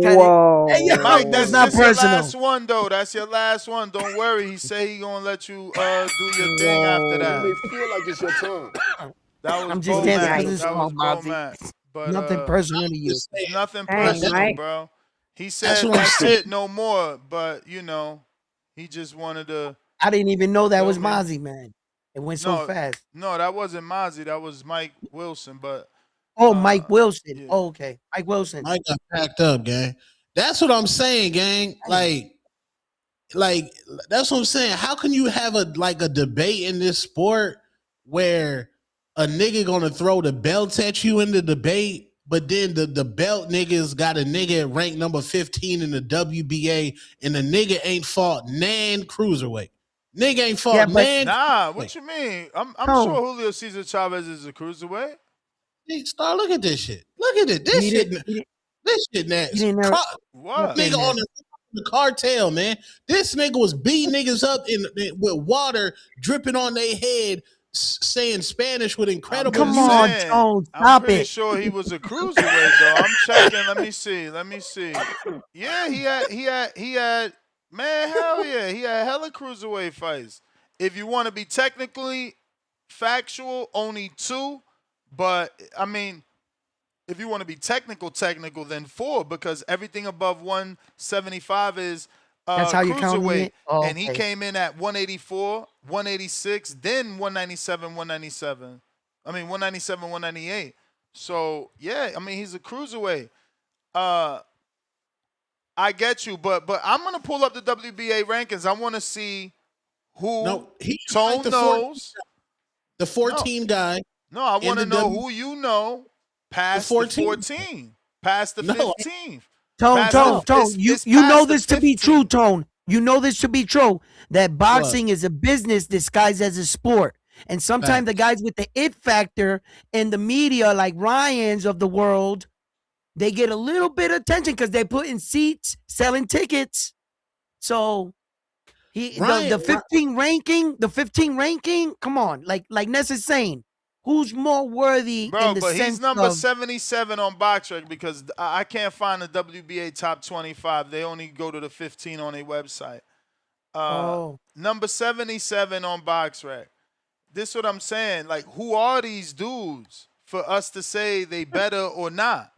Cut it. Hey, yo, Mike, that's that's not just your personal. last one, though. That's your last one. Don't worry. He said he gonna let you do your thing after It that. may feel like it's your time. That was I'm just Bo dancing because Mac. it's That was small, Bo Bobsy. Mac. But Nothing personal to you. Just it's saying, nothing Dang, personal, Mike. bro. He that's said what I'm that's saying. it, no more. But you know, he just wanted to. I didn't even know that Feel was me? Mozzie, man. It went so No, fast. no, that wasn't Mozzie. That was Mike Wilson. But Oh, Mike Wilson. yeah. Oh, okay. Mike Wilson. Mike got packed up, gang. That's what I'm saying, gang. Like that's what I'm saying. How can you have a debate in this sport where a nigga gonna throw the belt at you in the debate, but then the belt niggas got a nigga ranked number 15 in the WBA, and the nigga ain't fought nan cruiserweight. Nigga ain't Yeah, fought but nan. Nah, what you mean? I'm Tone, sure Julio Cesar Chavez is a cruiserweight. Hey, Star, look at this shit. Look at it. he didn't. He didn't. This shit He nasty. didn't never. What? Nigga on the cartel, man. This nigga was beating niggas up with water dripping on their head, saying Spanish with I'm incredible just Come music. on, saying. Tone. I'm Stop pretty it. sure he was a cruiserweight though. I'm checking. Let me see. Let me see. Yeah, he had. Man, hell yeah, he had hella cruiserweight fights. If you want to be technically factual, only two. But I mean, if you want to be technical, then four, because everything above 175 is That's how you're counting cruiserweight. it? Oh, And he okay. came in at 184, 186, then 197, 197. I mean 197, 198. So yeah, I mean he's a cruiserweight. I get you, but I'm gonna pull up the WBA rankings. I want to see who No, he like Tone knows. the 14 guy. No, I in want to the know W. who you know past the 14. 14, past the No, 15. Tone, Past the Tone, Tone. it's You know past the this to be true, 15. Tone. You know this to be true. That what? boxing is a business disguised as a sport. And sometimes the guys with the it factor in the media, like Ryan's of the world, they get a little bit of attention because they're putting seats, selling tickets. So the 15 ranking, come on, like Ness is saying, who's more worthy in Bro, the but he's sense number of 77 on BoxRec because I can't find the WBA top 25. They only go to the 15 on their website. Number 77 on BoxRec. This is what I'm saying. Like, who are these dudes for us to say they better or not?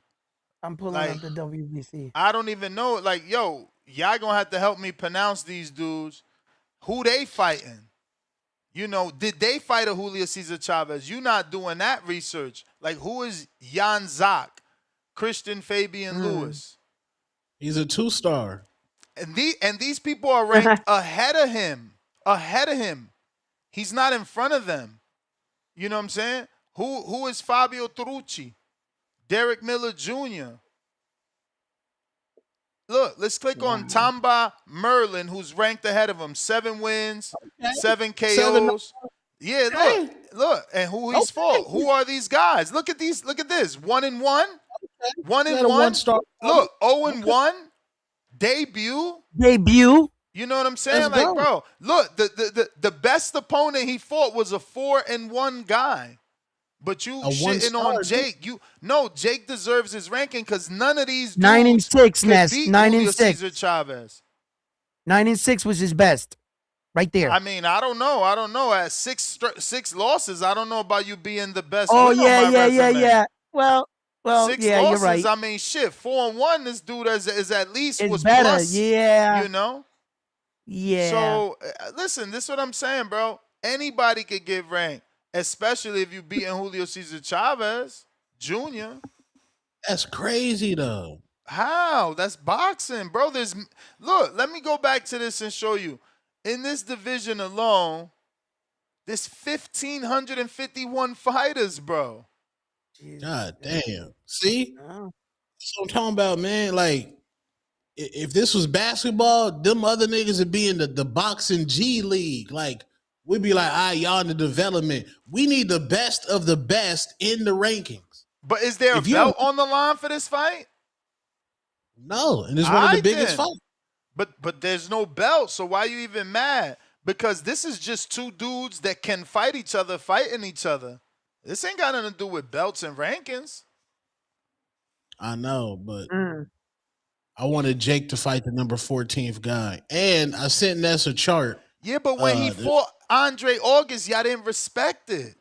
I'm pulling Like, up the WBC. I don't even know. Like, yo, y'all gonna have to help me pronounce these dudes. Who they fighting? You know, did they fight a Julio Cesar Chavez? You not doing that research. Like, who is Jan Zak, Christian Fabian Lewis? He's a 2-star. And these people are ranked ahead of him. Ahead of him. He's not in front of them. You know what I'm saying? Who is Fabio Trucci? Derek Miller Jr. Look, let's click on Tamba Merlin, who's ranked ahead of him. 7 wins, 7 KOs. Yeah, look, and who he's fought. Who are these guys? Look at these. Look at this. 1-1, 1-1. Look, 0-1. Debut. You know what I'm saying? Like, bro, look, the best opponent he fought was a 4-1 guy. But you shitting on Jake. Jake deserves his ranking because none of these dudes 9-6, could Ness. beat 9 Julio and 6. Cesar Chavez. 9-6 was his best, right there. I mean, I don't know. At six losses, I don't know about you being the best Oh win on my resume. yeah. Well, 6 yeah, losses. you're right. I mean, shit. 4-1. This dude is at least It's was better. plus. Yeah. You know. Yeah. So listen, this is what I'm saying, bro. Anybody could get ranked, especially if you beating Julio Cesar Chavez Jr. That's crazy though. How? That's boxing, bro. Look, let me go back to this and show you. In this division alone, there's 1,551 fighters, bro. God damn. See? That's what I'm talking about, man. Like, if this was basketball, them other niggas would be in the boxing G League. Like, we'd be like, y'all in the development. We need the best of the best in the rankings. But is there a belt on the line for this fight? No, and it's one of the biggest fights. But there's no belt, so why are you even mad? Because this is just two dudes that can fight each other, fighting each other. This ain't got nothing to do with belts and rankings. I know, but I wanted Jake to fight the number 14th guy. And I sent Ness a chart. Yeah, but when he fought Andre August, y'all didn't respect it.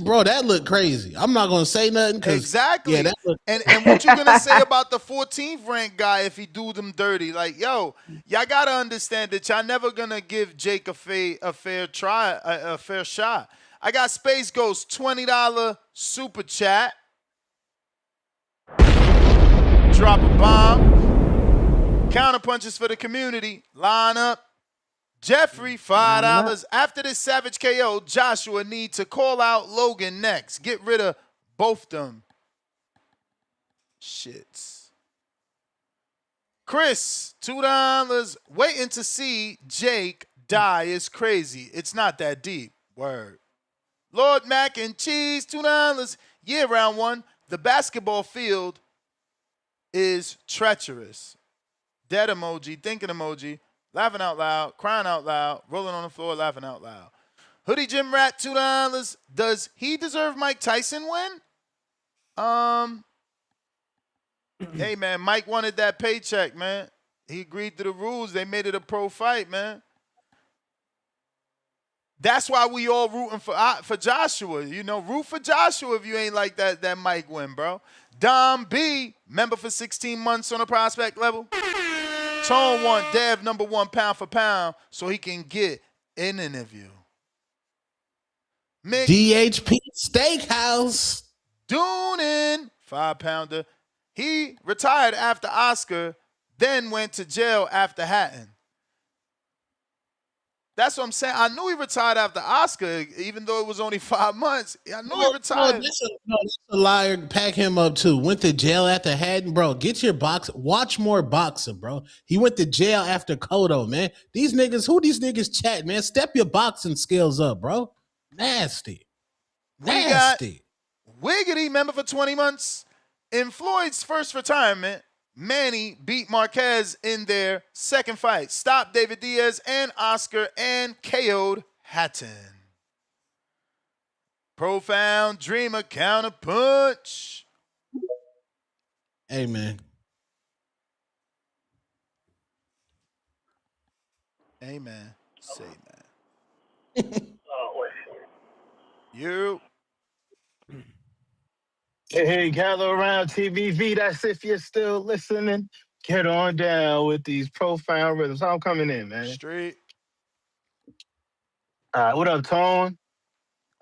Bro, that looked crazy. I'm not gonna say nothing. Exactly. Yeah, that looked and what you gonna say about the 14th ranked guy if he do them dirty? Like, yo, y'all gotta understand that y'all never gonna give Jake a fair try, a fair shot. I got Space Ghost $20 super chat. Drop a bomb. Counter punches for the community. Line up. Jeffrey, $5. After this savage KO, Joshua needs to call out Logan next. Get rid of both them. Shits. Chris, $2. Waiting to see Jake die is crazy. It's not that deep. Word. Lord Mac and Cheese, $2. Yeah, round 1. The basketball field is treacherous. Dead emoji, thinking emoji. Laughing out loud, crying out loud, rolling on the floor, laughing out loud. Hoodie Jim Rat, $2. Does he deserve Mike Tyson win? Hey, man, Mike wanted that paycheck, man. He agreed to the rules. They made it a pro fight, man. That's why we all rooting for Joshua. You know, root for Joshua if you ain't like that Mike win, bro. Dom B, member for 16 months on a prospect level. Tone want Dev number 1 pound for pound so he can get an interview. Mick DHP Steakhouse. Doonin, 5-pounder. He retired after Oscar, then went to jail after Hatton. That's what I'm saying. I knew he retired after Oscar, even though it was only 5 months. I knew he No, no, retired. this a liar. Pack him up too. Went to jail after Haddon, bro. Get your box. Watch more boxing, bro. He went to jail after Cotto, man. These niggas, who these niggas chat, man? Step your boxing skills up, bro. Nasty, We got nasty. Wiggity, member for 20 months. In Floyd's first retirement, Manny beat Marquez in their second fight, stopped David Diaz and Oscar, and KO'd Hatton. Profound Dreamer counterpunch. Hey, man. Amen. Say, man. You. Hey, gather around TBV. That's if you're still listening. Get on down with these profound rhythms. I'm coming in, man. Straight. All right, what up, Tone?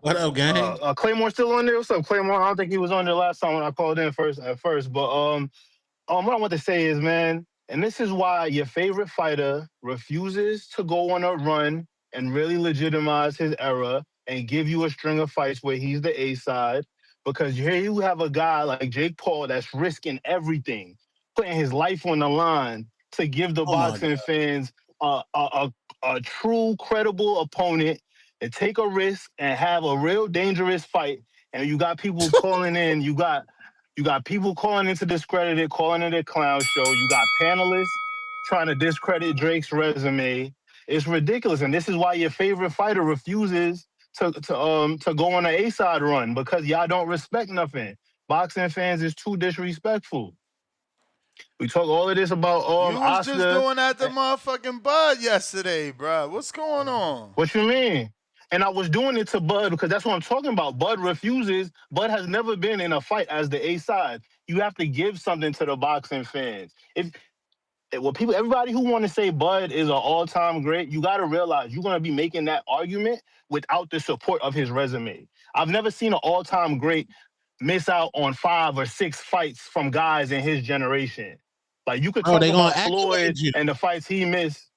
What up, gang? Claymore still on there? What's up, Claymore? I don't think he was on there last time when I called in first. But what I want to say is, man, and this is why your favorite fighter refuses to go on a run and really legitimize his era and give you a string of fights where he's the A side. Because here you have a guy like Jake Paul that's risking everything, putting his life on the line to give the Oh my god. boxing fans a true, credible opponent and take a risk and have a real dangerous fight. And you got people calling in. You got people calling into discredit it, calling it a clown show. You got panelists trying to discredit Drake's resume. It's ridiculous, and this is why your favorite fighter refuses to go on an A side run because y'all don't respect nothing. Boxing fans is too disrespectful. We talk all of this about You was just Oscar. doing that to motherfucking Bud yesterday, bro. What's going on? What you mean? And I was doing it to Bud because that's what I'm talking about. Bud refuses. Bud has never been in a fight as the A side. You have to give something to the boxing fans. If well, people, everybody who want to say Bud is an all-time great, you got to realize you're going to be making that argument without the support of his resume. I've never seen an all-time great miss out on 5 or 6 fights from guys in his generation. Like you could Bro, talk they gonna about accolade Floyd you. and the fights he missed.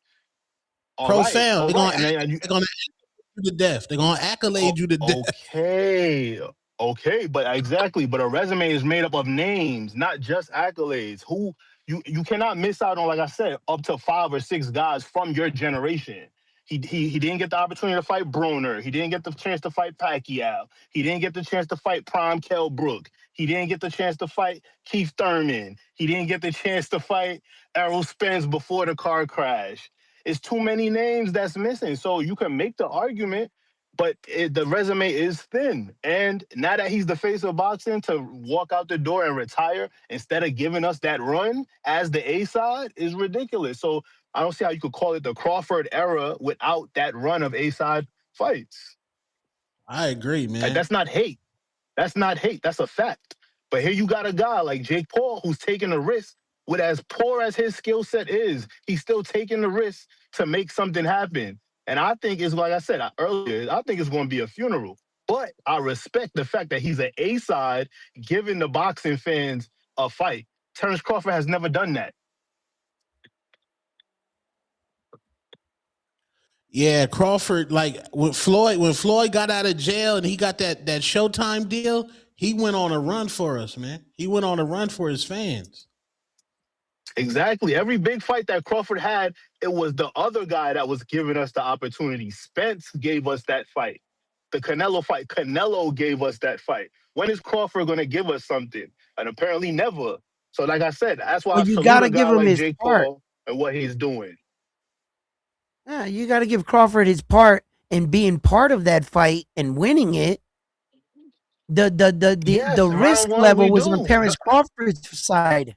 Profound. All right, and then They gonna accolade you to death. They gonna accolade you to death. okay, okay, but exactly. But a resume is made up of names, not just accolades. Who you cannot miss out on, like I said, up to 5 or 6 guys from your generation. He didn't get the opportunity to fight Broner. He didn't get the chance to fight Pacquiao. He didn't get the chance to fight Prime Kell Brook. He didn't get the chance to fight Keith Thurman. He didn't get the chance to fight Errol Spence before the car crash. It's too many names that's missing. So you can make the argument, but the resume is thin. And now that he's the face of boxing, to walk out the door and retire instead of giving us that run as the A side is ridiculous. So I don't see how you could call it the Crawford era without that run of A side fights. I agree, Like, man. that's not hate. That's not hate. That's a fact. But here you got a guy like Jake Paul who's taking a risk with as poor as his skill set is. He's still taking the risk to make something happen. And I think it's like I said earlier, I think it's going to be a funeral. But I respect the fact that he's an A side giving the boxing fans a fight. Terence Crawford has never done that. Yeah, Crawford, like when Floyd got out of jail and he got that Showtime deal, he went on a run for us, man. He went on a run for his fans. Exactly. Every big fight that Crawford had, it was the other guy that was giving us the opportunity. Spence gave us that fight. The Canelo fight, Canelo gave us that fight. When is Crawford going to give us something? And apparently never. So like I said, that's why Well, I you salute gotta a give guy him like his Jake part. Paul and what he's doing. Yeah, you gotta give Crawford his part and being part of that fight and winning it. The Yes, risk round one level we was on do. Terence Crawford's side.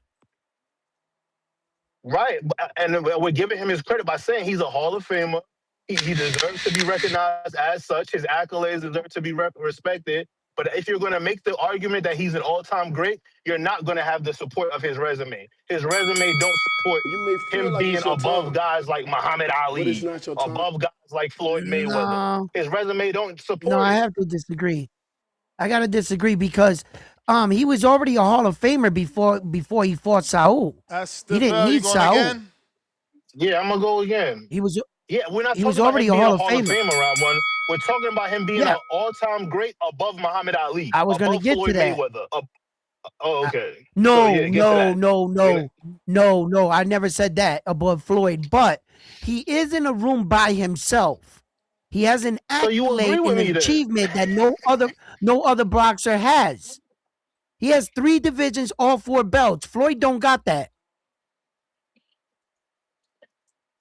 Right. And we're giving him his credit by saying he's a Hall of Famer. He deserves to be recognized as such. His accolades deserve to be respected. But if you're going to make the argument that he's an all-time great, you're not going to have the support of his resume. His resume don't support You may feel him like being it's your above time, guys like Muhammad but it's Ali, not your time. above guys like Floyd Mayweather. No, His resume don't no, support I it. have to disagree. I gotta disagree because he was already a Hall of Famer before he fought Saul. That's He the didn't bell. You need going Saul. again? Yeah, I'm going to go again. He was Yeah, we're not He was talking about already him a being a Hall of Hall of Famer. Famer round one. We're talking about him being Yeah, an all-time great above Muhammad Ali, I was gonna above get to Floyd that. Mayweather. Oh, I, okay. So no, yeah, get to no, that. no, We're gonna, no, no. I never said that above Floyd, but he is in a room by himself. He has an so you agree accolade with and an me then? achievement that no other boxer has. He has 3 divisions, all 4 belts. Floyd don't got that.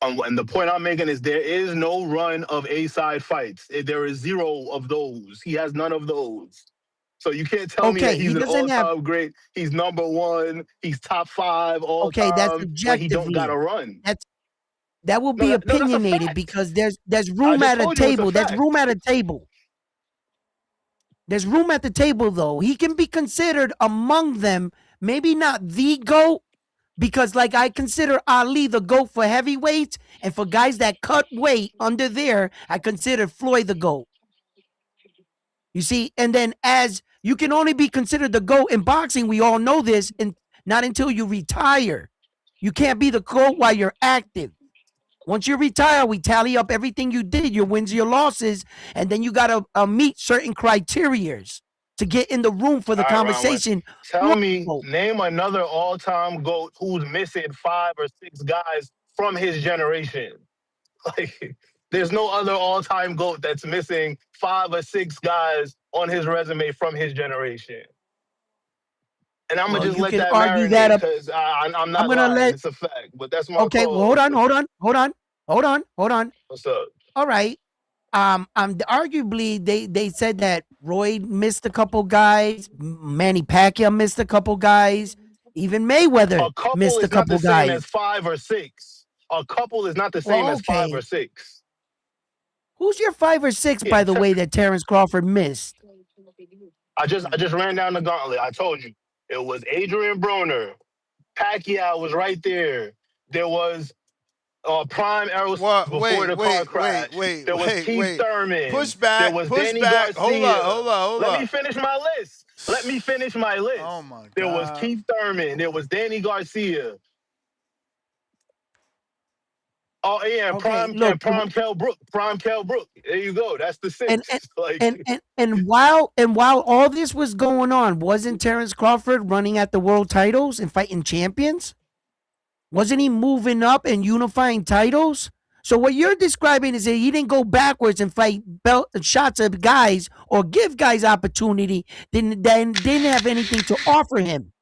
And the point I'm making is there is no run of A-side fights. There is 0 of those. He has none of those. So you can't tell me that Okay, he's he an doesn't have. all-time great. He's number 1. He's top 5 all Okay, that's time when he don't got a objectively. run. That's that will No, be no, that's a opinionated fact. because there's I room just at a told you it's a table. There's room fact. at a table. There's room at the table though. He can be considered among them. Maybe not the GOAT, because like I consider Ali the GOAT for heavyweights, and for guys that cut weight under there, I consider Floyd the GOAT. You see, and then as you can only be considered the GOAT in boxing, we all know this, and not until you retire. You can't be the GOAT while you're active. Once you retire, we tally up everything you did, your wins, your losses, and then you gotta meet certain criterias to get in the room for the All right, round one. conversation. Tell me, name another all-time GOAT who's missing 5 or 6 guys from his generation. Like, there's no other all-time GOAT that's missing 5 or 6 guys on his resume from his generation. And I'm gonna Well, just you let can that argue marinate that up. because I'm I'm not gonna lying. let. It's a fact, but that's my Okay, well, hold call. on, hold on, hold on, hold on, hold on. What's up? All right. Arguably they said that Roy missed a couple guys, Manny Pacquiao missed a couple guys, even Mayweather A couple missed a is not the couple same guys. as 5 or 6. A couple is not the same Well, as 5 or okay. 6. Who's your 5 or 6, Yeah, by the way, that Terence Crawford missed? I just ran down the gauntlet. I told you. It was Adrian Broner. Pacquiao was right there. There was prime Errol What? before Wait, the car wait, wait, crash. wait, There was wait, Keith wait. Thurman. Push There back, was push Danny back. Hold up, Garcia. hold up, hold Let me up. finish my list. Let me finish my Oh list. my There was God. Keith Thurman. There was Danny Garcia. Oh yeah, and Okay, prime look, and prime Kell Brook. Prime Kell Brook. There you go. That's the and and 6. Like and while all this was going on, wasn't Terence Crawford running at the world titles and fighting champions? Wasn't he moving up and unifying titles? So what you're describing is that he didn't go backwards and fight belt shots at guys or give guys opportunity, then didn't have anything to offer him.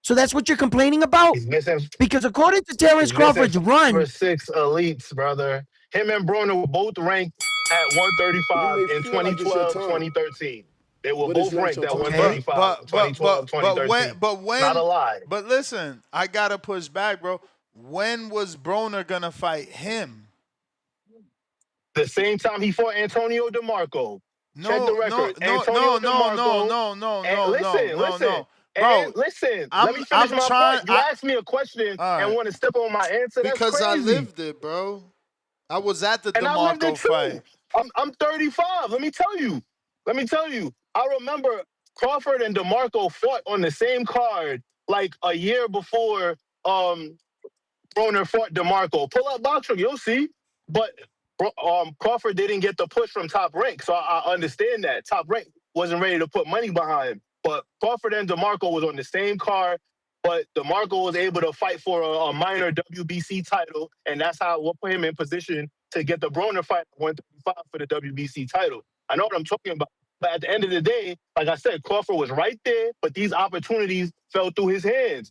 So that's what you're complaining about? he's missing Because according to Terence he's missing Crawford's 5 run, or 6 elites, brother. Him and Broner were both ranked at You 135 may in feel like it's your 2012, time, 2013. They were but it's both not ranked your at time. okay, 135 in 2012, When 2013. Not a lie. but listen, I gotta push back, bro. When was Broner gonna fight him? The same time he fought Antonio DeMarco. Check the No, no, record. no, Antonio no, no, no, DeMarco. no, no, And no, no, listen, no, listen, no, bro. and listen. Let I'm me finish I'm my trying. point. You asked me a question All and right, want to step on my answer. That's because I crazy. lived it, bro. I was at the And I lived it DeMarco too. fight. I'm 35. Let me tell you. Let me tell you. I remember Crawford and DeMarco fought on the same card like a year before Broner fought DeMarco. Pull up boxing, you'll see. But Crawford didn't get the push from Top Rank, so I understand that. Top Rank wasn't ready to put money behind. But Crawford and DeMarco was on the same card, but DeMarco was able to fight for a minor WBC title, and that's how we'll put him in position to get the Broner fight at 135 for the WBC title. I know what I'm talking about. But at the end of the day, like I said, Crawford was right there, but these opportunities fell through his hands.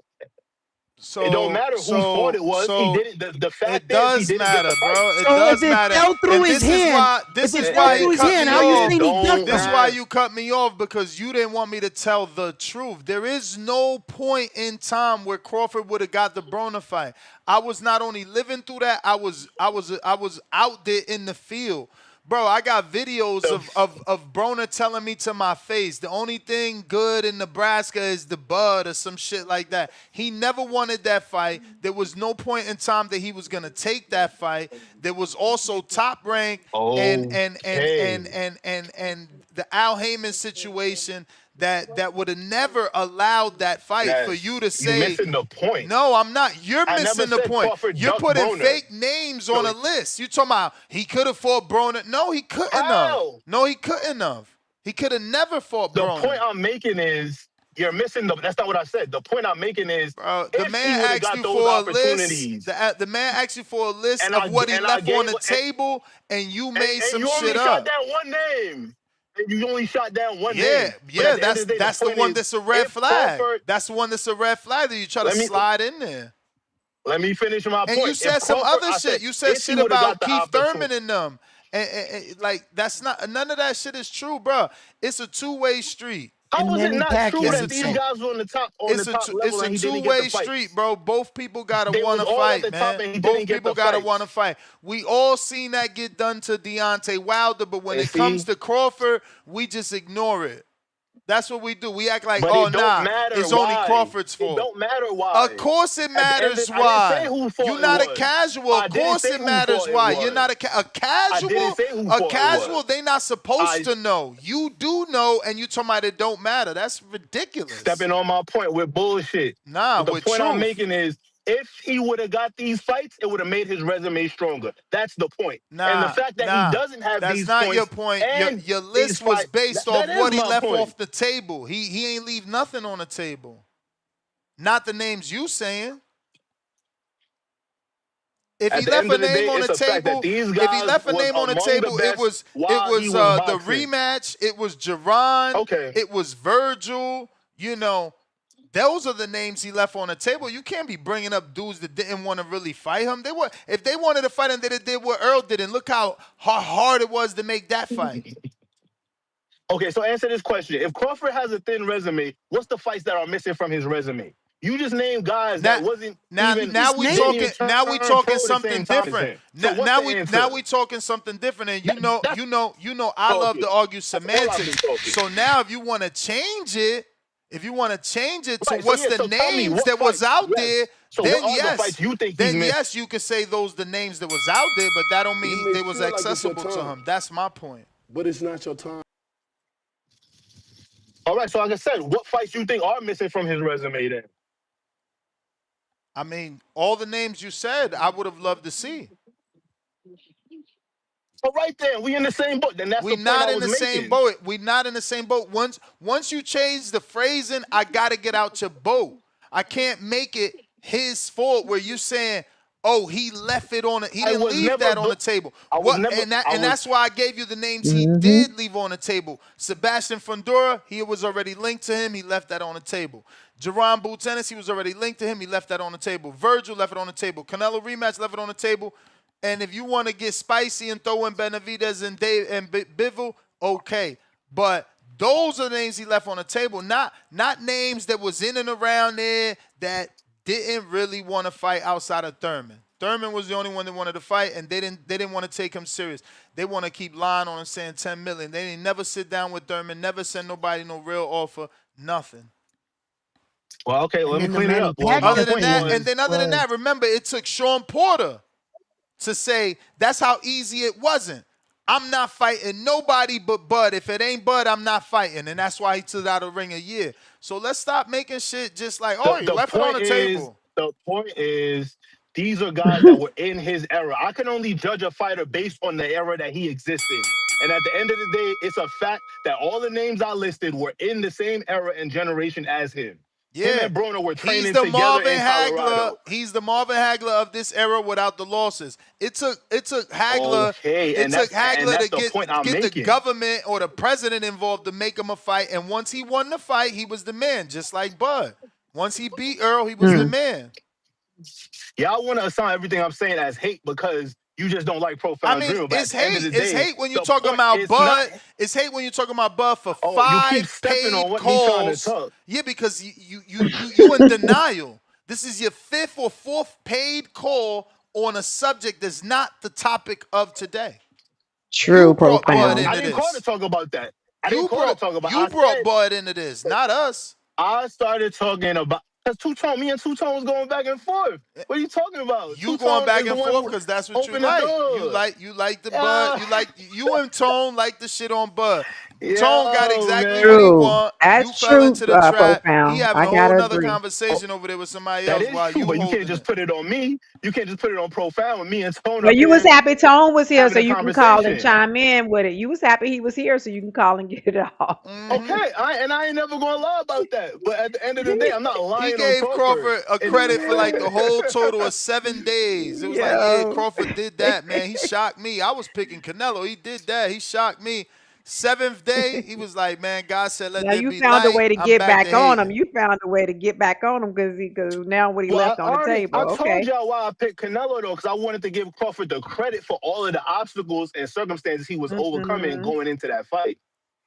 It don't So, matter whose fault so, it was. He so didn't. The it fact is, he does didn't get the matter, fight. bro. It so if does it matter, fell through and his this is hand, why if this it is fell why through you his cut hand, me how are you off. saying he ducked Don't This is them? why matter. you cut me off because you didn't want me to tell the truth. There is no point in time where Crawford would have got the Broner fight. I was not only living through that, I was out there in the field. Bro, I got videos of Broner telling me to my face, the only thing good in Nebraska is the bud or some shit like that. He never wanted that fight. There was no point in time that he was gonna take that fight. There was also Top Rank and Okay. the Al Heyman situation that would have never allowed that fight for you to You say, missing the point. no, I'm not. You're I never missing the said point. Crawford You're ducked putting Broner. fake names on a list. You talking about he could have fought Broner. No, he couldn't have. How? No, he couldn't have. He could have never fought The Broner. point I'm making is you're missing the. That's not what I said. The point I'm making is The if he man would have asked got you those for a list. opportunities, The man asked you for a list and of what he I left on gave the table, and you made and some you shit only shot up. down one name. And you only shot down one Yeah, name. But at the end that's of the day, the that's the point one is that's a red if flag. Crawford, That's the one that's a red flag that you try to let me slide in there. let me finish my And you point. If said some Crawford, other I shit. said You said if he shit would have got about the Keith Thurman opportunity, and them. And like that's not none of that shit is true, bro. It's a two-way street. how And is then it he not true packaged It's a that these two. it. guys were on the top level It's a and he didn't get the two-way street, fights? bro. Both people gotta They want was to all at fight, the top man. and he didn't Both get people the gotta want to fights. fight. We all seen that get done to Deontay Wilder, but when And it comes see, to Crawford, we just ignore it. That's what we do. We act like, but oh it don't nah, matter it's only why. Crawford's It fault. don't matter Of why. course it At the end, matters I didn't say why. whose You're fault it not a was. casual. I Of didn't course say it whose matters fault it why. You're not was. a I didn't casual. say whose A fault it casual, was. they not supposed I to know. You do know, and you talking about it don't matter. That's ridiculous. stepping on my point with bullshit. Nah, But the with point I'm truth. making is if he would have got these fights, it would have made his resume stronger. That's the point. And the Nah, fact that he nah. doesn't have That's these not your points point. Your and your these list was fights, based off that is what he my left point. off the table. He ain't leave nothing on the table. Not the names you saying. If he At the left end a of the name day, on the it's a fact that table, these if he guys left a was name on the among the table, it best was while he was the boxing. rematch. It was Jerron. Okay. It was Virgil. You know, those are the names he left on the table. You can't be bringing up dudes that didn't want to really fight him. They were, if they wanted to fight him, they did what Earl did, and look how hard it was to make that fight. Okay, so answer this question. If Crawford has a thin resume, what's the fights that are missing from his resume? You just named guys Now, that wasn't now, even now we didn't talking. even turn Now we talking pro at the something same time as different. him. So Now, what's now the we answer? talking something different. And That's I love talking. to argue That's all I've been semantics. talking. So now, if you want to change it, to Right. So what's yeah. the So tell me names what that was fights? out Yes. there, So what are the fights you think he's then missed? yes, you could say those the names that was out there, but that don't You mean may they was feel like it's your accessible to time, him. That's my point. but it's not your time. All right. So like I said, what fights you think are missing from his resume then? I mean, all the names you said, I would have loved to see. All right then, we in the same boat. Then that's We the point not I in was the same making. boat. We not in the same boat. Once you change the phrasing, I gotta get out your boat. I can't make it his fault where you saying, oh, he left it on it. He I didn't was leave never. that on the table. I was never. I And was. that's why I gave you the names he Mm-hmm. did leave on the table. Sebastian Fundora, he was already linked to him. He left that on the table. Jerron Boutennis, he was already linked to him. He left that on the table. Virgil left it on the table. Canelo rematch left it on the table. And if you want to get spicy and throw in Benavidez and Dave and Bivol, okay. But those are the names he left on the table, not names that was in and around there that didn't really want to fight outside of Thurman. Thurman was the only one that wanted to fight, and they didn't want to take him serious. They want to keep lying on him saying 10 million. They didn't never sit down with Thurman, never send nobody no real offer, nothing. Well, okay. And Let me then the clean it up. Well, my Other than point that, was. remember, it took Sean Porter to say that's how easy it wasn't. I'm not fighting nobody but Bud. If it ain't Bud, I'm not fighting. And that's why he took out a ring a year. So let's stop making shit just like, oh, he left it on the table. The point is, these are guys that were in his era. I can only judge a fighter based on the era that he exists in. And at the end of the day, it's a fact that all the names I listed were in the same era and generation as him. Him Yeah. and Broner were He's training the together Marvin in Hagler. Colorado. He's the Marvin Hagler of this era without the losses. It took Hagler. Okay, It and took that's Hagler the to point I'm get the making. government or the president involved to make him a fight. And once he won the fight, he was the man, just like Bud. Once he beat Earl, he was the man. Y'all want to assign everything I'm saying as hate because you just don't like I Profound mean, Dreamer. But it's at the end of hate. the It's day, hate when you're the talking point about is Bud. not. It's hate when you're talking about Bud for Oh, you keep 5 stepping paid on what me trying to calls. talk. Yeah, because you in denial. This is your 5th or 4th paid call on a subject that's not the topic of today. True You brought Bud profound. I into didn't call to this. talk about that. I didn't You call to brought talk about. you I brought said Bud into this, not us. I started talking about because me and Two Tone was going back and forth. What are you talking about? You Two going Tone back is the and one forth who because that's what you opened the like. door. You like the Bud. You and Tone like the shit on Bud. Tone got Yo, exactly what he man. True. want. You That's fell true, into the trap. He profound. having I a whole gotta nother agree. Oh, conversation over there with somebody that else is while true, you but you can't holding just it. put it on me. You can't just put it on profound with me and Tone Well, up you was here happy Tone was here, having so a you can call and conversation. chime in with it. You was happy he was here, so you can call and get it off. Hmm. Okay, I ain't never gonna lie about that. But at the end of the day, I'm not He lying on gave Crawford. Crawford a It's credit for like the whole total of 7 days. It was like, yeah, Yo. Crawford did that, man. He shocked me. I was picking Canelo. He did that. He shocked me. Seventh day, he was like, man, God said, let Now there you be found a light. way to I'm get back to back on him. hating. You found a way to get back on him because now what he well, left I on the already table. I told Okay. y'all why I picked Canelo though, because I wanted to give Crawford the credit for all of the obstacles and circumstances he was overcoming Hmm. going into that fight.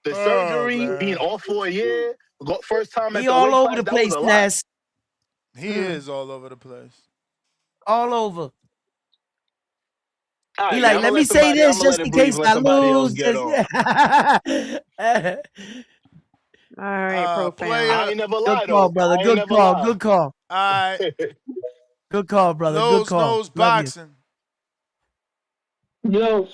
The Oh, surgery, being man. off for a year, first time at He the all weight over class, the that was place, a lot. Ness. He is all over the place. All over. All He right, man. like, I'm gonna let me let say somebody. I'm this gonna let just it in breathe. case Let I somebody else lose. get Just on. All right, profound. I Player. ain't never good lied call, though. brother. I ain't Good never call. lie. Good call. All right. Good call, brother. Good Nose, call. nose Love you. boxing. Yo,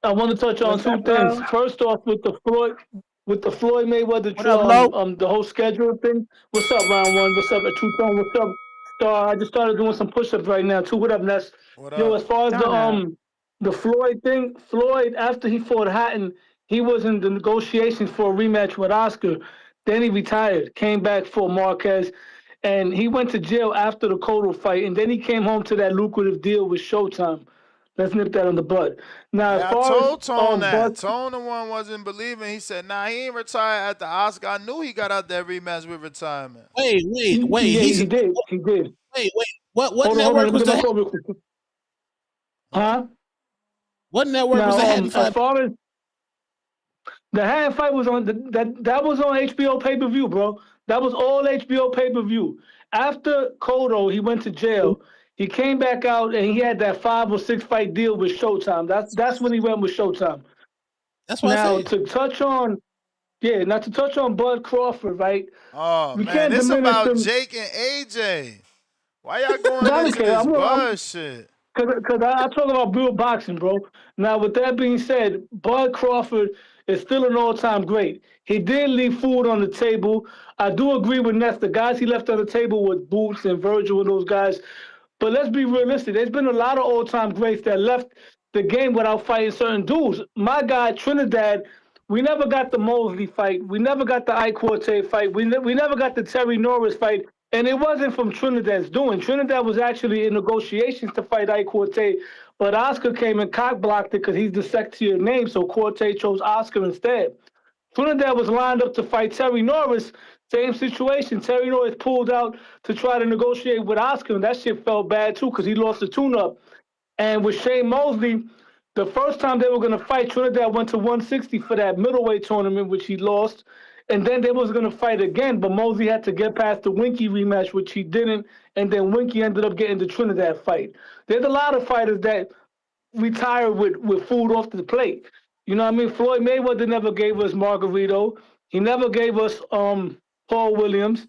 I want to touch on What's two up, things. Lo? First off, with the Floyd Mayweather What up, Lo? the whole schedule thing. What's up, round one? What's up, Two Tone? What's up, Star? I just started doing some push-ups right now. Two, what up, Ness? What Yo, up? as far as Turn up. the Floyd thing, Floyd after he fought Hatton, he was in the negotiations for a rematch with Oscar. Then he retired, came back for Marquez, and he went to jail after the Cotto fight, and then he came home to that lucrative deal with Showtime. Let's nip that on the bud. Now, as Yeah, I far as told Tone that. Bud, Tone the one wasn't believing. He said, nah, he ain't retired at the Oscar. I knew he got out that rematch with retirement. Wait. yeah, He's he did. wait. What Hold on. network Let me was get my the call real quick. Huh? Huh? what network was the Now, Hatton as fight? far as the hand fight was on that was on HBO pay per view, bro. That was all HBO pay per view. After Cotto, he went to jail. He came back out and he had that 5 or 6 fight deal with Showtime. That's when he went with Showtime. That's what I Now said. to touch on not to touch on Bud Crawford, right? Oh, We man. can't It's diminish about him. Jake and AJ. Why y'all going I don't into care. this I'm bullshit? Because I talk about real boxing, bro. Now, with that being said, Bud Crawford is still an all-time great. He did leave food on the table. I do agree with Ness. The guys he left on the table with Boots and Virgil and those guys. But let's be realistic. There's been a lot of all-time greats that left the game without fighting certain dudes. My guy, Trinidad, we never got the Mosley fight. We never got the Ike Corte fight. We never got the Terry Norris fight. And it wasn't from Trinidad's doing. Trinidad was actually in negotiations to fight Ike Corte, but Oscar came and cock blocked it because he's the sexier name, so Corte chose Oscar instead. Trinidad was lined up to fight Terry Norris. Same situation. Terry Norris pulled out to try to negotiate with Oscar, and that shit felt bad too because he lost the tune-up. And with Shane Mosley, the first time they were going to fight, Trinidad went to 160 for that middleweight tournament, which he lost. And then they was going to fight again, but Mosley had to get past the Winky rematch, which he didn't. And then Winky ended up getting the Trinidad fight. There's a lot of fighters that retire with food off the plate. You know what I mean? Floyd Mayweather never gave us Margarito. He never gave us Paul Williams.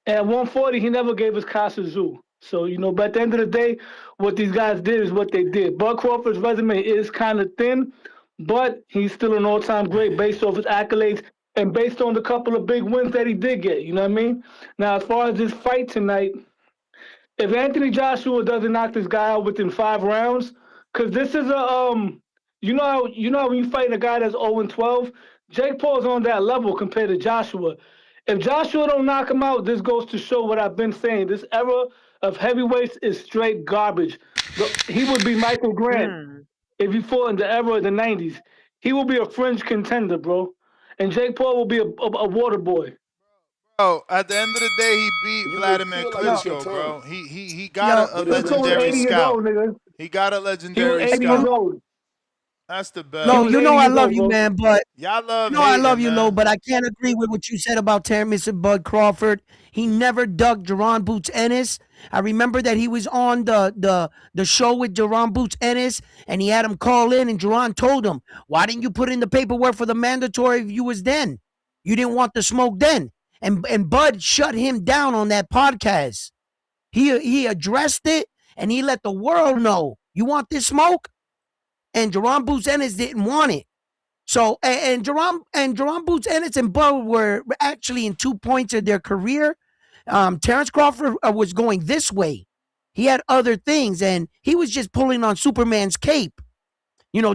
At 140, he never gave us Casa Zoo. So, but at the end of the day, what these guys did is what they did. Bud Crawford's resume is kind of thin, but he's still an all-time great based off his accolades and based on the couple of big wins that he did get. You know what I mean? Now, as far as this fight tonight, if Anthony Joshua doesn't knock this guy out within 5 rounds, because this is when you fight a guy that's 0-12, Jake Paul's on that level compared to Joshua. If Joshua don't knock him out, this goes to show what I've been saying. This era of heavyweights is straight garbage. He would be Michael Grant Mm. if he fought in the era of the 90s. He will be a fringe contender, bro. And Jake Paul will be a water boy. Bro, at the end of the day, he beat You may Vladimir feel like Yo, it's your Klitschko, time, bro. He got yo, a but it's Klitschko not was your legendary 80 time. years scout. old, nigga. He got a He was legendary 80 years scout. old. That's the He Lo, belt. was you 80 know I years love old, you, bro. man, but Y'all love you know I love hating, you, Lo, man. but I can't agree with what you said about Terrence and Bud Crawford. He never dug Jerron Boots Ennis. I remember that he was on the show with Jerron Boots Ennis, and he had him call in, and Jerron told him, "Why didn't you put in the paperwork for the mandatory if you was then? You didn't want the smoke then." And Bud shut him down on that podcast. He addressed it, and he let the world know, you want this smoke? And Jerron Boots Ennis didn't want it. So and Jerome Boots Ennis and Bud were actually in 2 points of their career. Terence Crawford was going this way. He had other things, and he was just pulling on Superman's cape.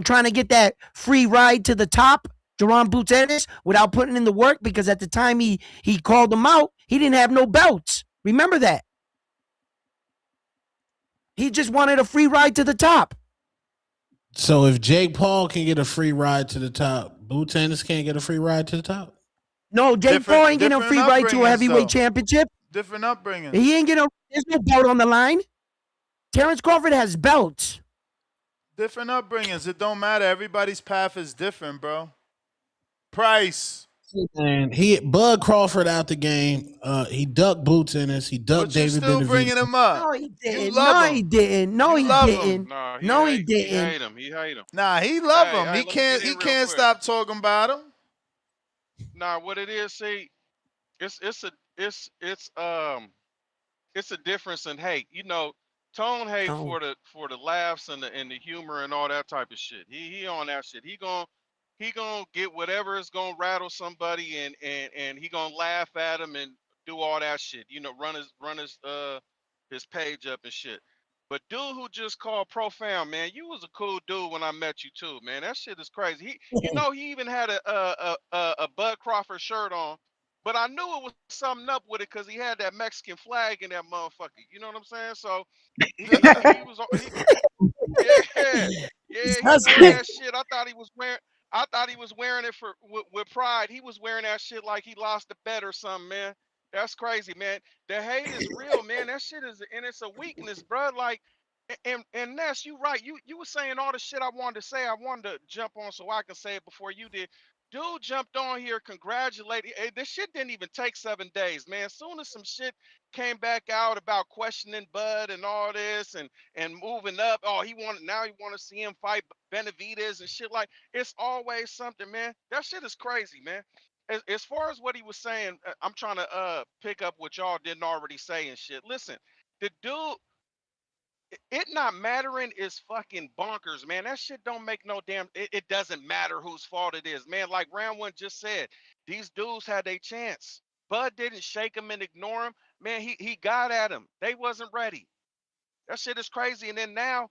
Trying to get that free ride to the top. Jerome Boots Ennis without putting in the work because at the time he called him out, he didn't have no belts. Remember that. He just wanted a free ride to the top. So if Jake Paul can get a free ride to the top, Boots Ennis can't get a free ride to the top. No, Jake Paul ain't getting a Different free ride to a upbringings heavyweight though. championship. Different upbringings. He ain't getting. There's no belt on the line. Terence Crawford has belts. Different upbringings. It don't matter. Everybody's path is different, bro. Price. And Bud Crawford out the game. He ducked Boots Ennis. He ducked But you David still Benavidez. bringing him up. No, he You didn't. love No, him. he didn't. No, You he love didn't. him. Nah, No, he he didn't. hate him. He hate him. Nah, he love Hey, him. hey, He let me get can't. He in real can't quick. stop talking about him. Nah, what it is, see, it's it's a difference in hate. Tone hate No. for the laughs and the humor and all that type of shit. He on that shit. He gonna get whatever is gonna rattle somebody and he gonna laugh at him and do all that shit. Run his page up and shit. But dude who just called profound, man, you was a cool dude when I met you too, man. That shit is crazy. He even had a Bud Crawford shirt on, but I knew it was something up with it because he had that Mexican flag in that motherfucker. You know what I'm saying? So he was yeah, yeah, he wore that shit. I thought he was wearing it with pride. He was wearing that shit like he lost a bet or something, man. That's crazy, man. The hate is real, man. That shit is, and it's a weakness, bro. Like, and Ness, you right. You were saying all the shit I wanted to say. I wanted to jump on so I can say it before you did. Dude jumped on here, congratulating. Hey, this shit didn't even take 7 days, man. As soon as some shit came back out about questioning Bud and all this, and moving up. Oh, he want to see him fight Benavidez and shit like. It's always something, man. That shit is crazy, man. As far as what he was saying, I'm trying to pick up what y'all didn't already say and shit. Listen, the dude, it not mattering is fucking bonkers, man. That shit don't make no damn. It doesn't matter whose fault it is, man. Like Round One just said, these dudes had a chance. Bud didn't shake him and ignore him, man. He got at him. They wasn't ready. That shit is crazy. And then now,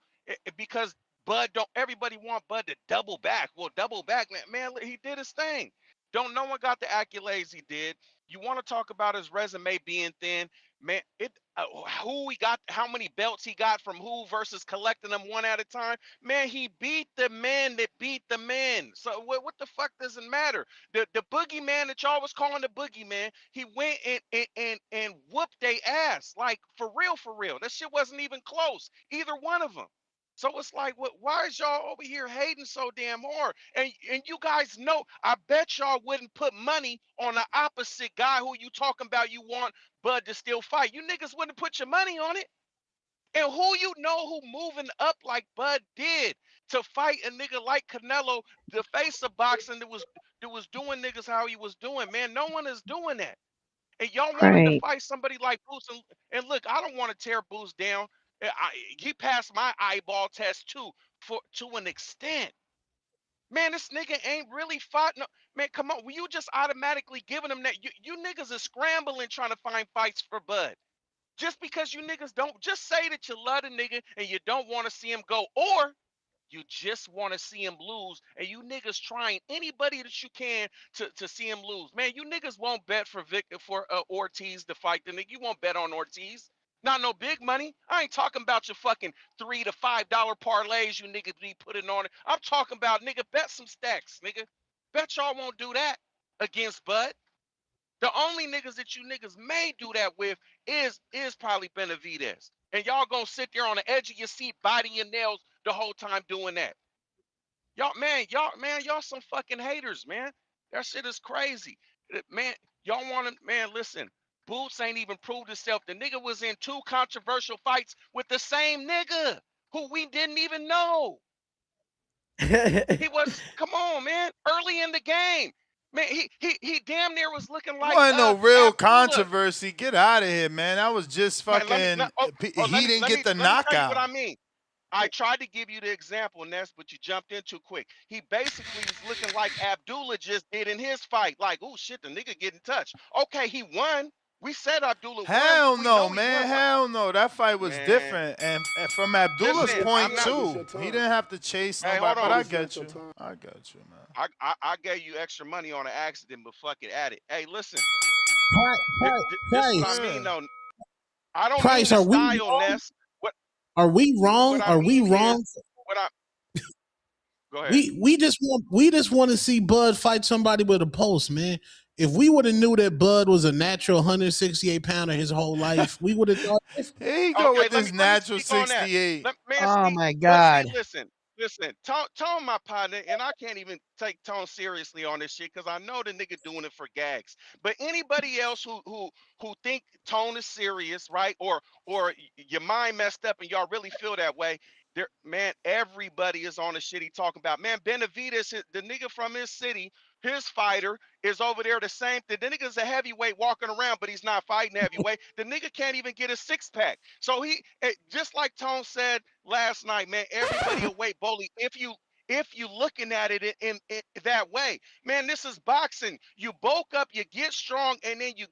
because Bud don't everybody want Bud to double back. Well, double back, man. He did his thing. Don't no one got the accolades he did. You want to talk about his resume being thin, man? Who he got, how many belts he got from who versus collecting them one at a time. Man, he beat the men that beat the men. So what the fuck doesn't matter? The boogeyman that y'all was calling the boogeyman, he went and whooped they ass. Like for real, for real. That shit wasn't even close. Either one of them. So it's like, what? Why is y'all over here hating so damn hard? And you guys know, I bet y'all wouldn't put money on the opposite guy who you talking about. You want Bud to still fight. You niggas wouldn't put your money on it. And who you know who moving up like Bud did to fight a nigga like Canelo, the face of boxing that was doing niggas how he was doing, man. No one is doing that. And y'all wanted to Right. fight somebody like Boots. And look, I don't want to tear Boots down. He passed my eyeball test too, to an extent. Man, this nigga ain't really fought. No, man, come on. Were you just automatically giving him that? You niggas is scrambling trying to find fights for Bud. Just because you niggas don't, just say that you love the nigga and you don't want to see him go, or you just want to see him lose, and you niggas trying anybody that you can to see him lose. Man, you niggas won't bet for Ortiz to fight the nigga. You won't bet on Ortiz. Not no big money. I ain't talking about your fucking $3 to $5 parlays you niggas be putting on it. I'm talking about nigga bet some stacks, nigga. Bet y'all won't do that against Bud. The only niggas that you niggas may do that with is probably Benavidez. And y'all gonna sit there on the edge of your seat, biting your nails the whole time doing that. Y'all some fucking haters, man. That shit is crazy. Man, y'all want to, man, listen. Boots ain't even proved himself. The nigga was in 2 controversial fights with the same nigga who we didn't even know. He was, come on, man, early in the game. Man, he damn near was looking like Wasn't no real Abdullah. controversy. Get out of here, man. That was just Man, let me fucking. oh, oh let He me didn't let get me the let me tell you what knockout. I mean. I tried to give you the example, Ness, but you jumped in too quick. He basically is looking like Abdullah just did in his fight. Like, oh shit, the nigga getting touched. Okay, he won. We said Abdullah won. Hell We no, know he man. won. What Hell no. That fight was man? different. And from Just You Abdullah's saying. just I'm point feel not. like it's too, your he time. didn't have to chase Hey, nobody. hold But But on. I it's not get your you. time. I get you, man. I gave you extra money on an accident, but fuck it, at it. Hey, listen. This what I Price, Yeah. mean though. I don't mean Price, the are we style, wrong? Ness. What Are we what wrong? I Are we mean is wrong? what I go ahead. We just want to see Bud fight somebody with a pulse, man. If we would have knew that Bud was a natural 168 pounder his whole life, we would have thought different. Here you go Okay, with this let me natural speak on that. 68. Man, Oh see, my but see, God. listen. Tone my partner, and I can't even take Tone seriously on this shit because I know the nigga doing it for gags. But anybody else who think Tone is serious, right? Or your mind messed up and y'all really feel that way. There, man, everybody is on the shit he talking about. Man, Benavides, the nigga from his city, his fighter is over there the same thing. The nigga's a heavyweight walking around, but he's not fighting heavyweight. The nigga can't even get a six pack. So just like Tone said last night, man, everybody away bully. If you looking at it in that way, man, this is boxing. You bulk up, you get strong, and then you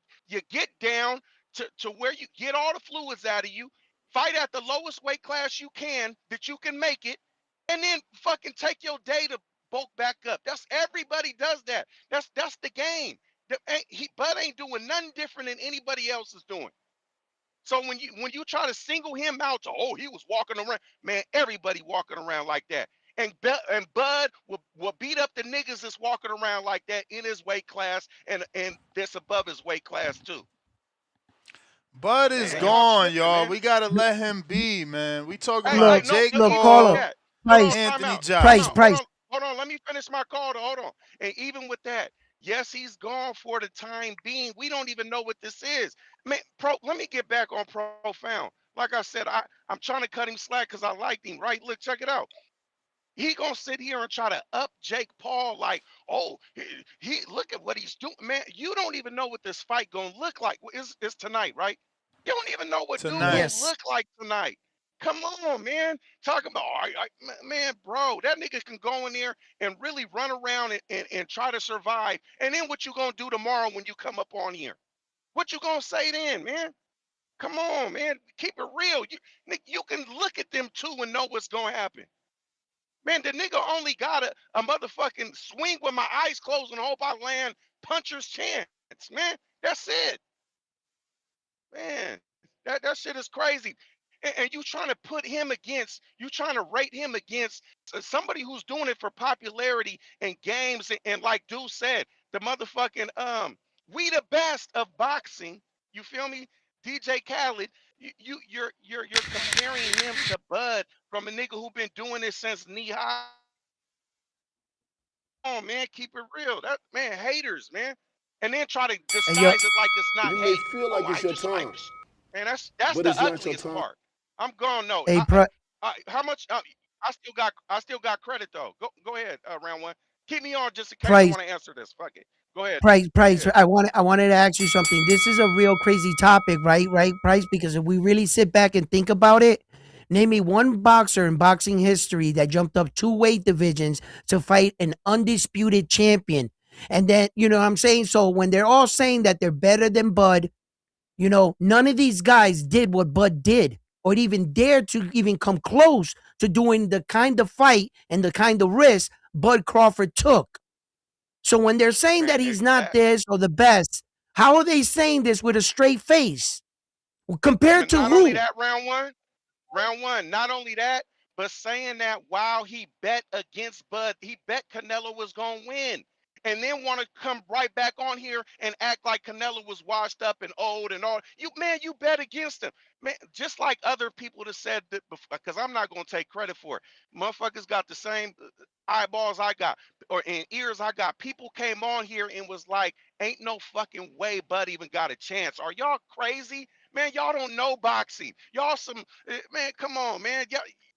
get down to where you get all the fluids out of you. Fight at the lowest weight class you can that you can make it, and then fucking take your day to bulk back up. That's everybody does that. That's the game. Bud ain't doing nothing different than anybody else is doing. So when you try to single him out to he was walking around, man, everybody walking around like that. And Bud will beat up the niggas that's walking around like that in his weight class and that's above his weight class too. Bud is Man, y'all gone, tripping, y'all. man. We gotta let him be, man. We talking Hey, about Look, no, Jake no, look, even with caller, Paul, that, hold on, price, time Anthony out, time price, out, Joshua. price. hold on, let me finish my call, hold on. And even with that, yes, he's gone for the time being. We don't even know what this is. Man, let me get back on Profound. Like I said, I'm trying to cut him slack because I liked him, right? Look, check it out. He gonna sit here and try to up Jake Paul like, oh, he look at what he's doing, man. You don't even know what this fight gonna look like. It's tonight, right? You don't even know what dude Tonight. gonna Yes. look like tonight. Come on, man. Talking about, man, bro, that nigga can go in there and really run around and try to survive. And then what you gonna do tomorrow when you come up on here? What you gonna say then, man? Come on, man. Keep it real. You can look at them too and know what's gonna happen. Man, the nigga only got a motherfucking swing with my eyes closed and hope I land puncher's chance, man. That's it. Man, that shit is crazy. And you trying to put him against, you trying to rate him against somebody who's doing it for popularity and games. And like Dude said, the motherfucking we the best of boxing. You feel me? DJ Khaled, you're comparing him to Bud from a nigga who been doing this since knee high. On, man, keep it real. That man, haters, man, and then try to And yo, disguise it like it's not You may hate. feel Oh, like it's your time, man, that's but the it's not your ugliest time. part. I'm gone. No, hey, pri- how much? I still got credit though. Go ahead, round one. Keep me on just in case I price, want to answer this. Fuck it. Go ahead. price. Yeah. I wanted to ask you something. This is a real crazy topic, right? Right, price. Because if we really sit back and think about it, name me one boxer in boxing history that jumped up two weight divisions to fight an undisputed champion. And then, you know what I'm saying? So when they're all saying that they're better than Bud, none of these guys did what Bud did or even dared to even come close to doing the kind of fight and the kind of risk Bud Crawford took. So when they're saying Man, that he's not exactly. this or the best, how are they saying this with a straight face? Compared But to not only who? that, round one. Round one. Not only that, but saying that while he bet against Bud, he bet Canelo was gonna win. And then want to come right back on here and act like Canelo was washed up and old and all. You bet against him. Man, just like other people that said that before, because I'm not gonna take credit for it. Motherfuckers got the same eyeballs I got or in ears I got. People came on here and was like, ain't no fucking way Bud even got a chance. Are y'all crazy? Man, y'all don't know boxing. Y'all some man, come on, man.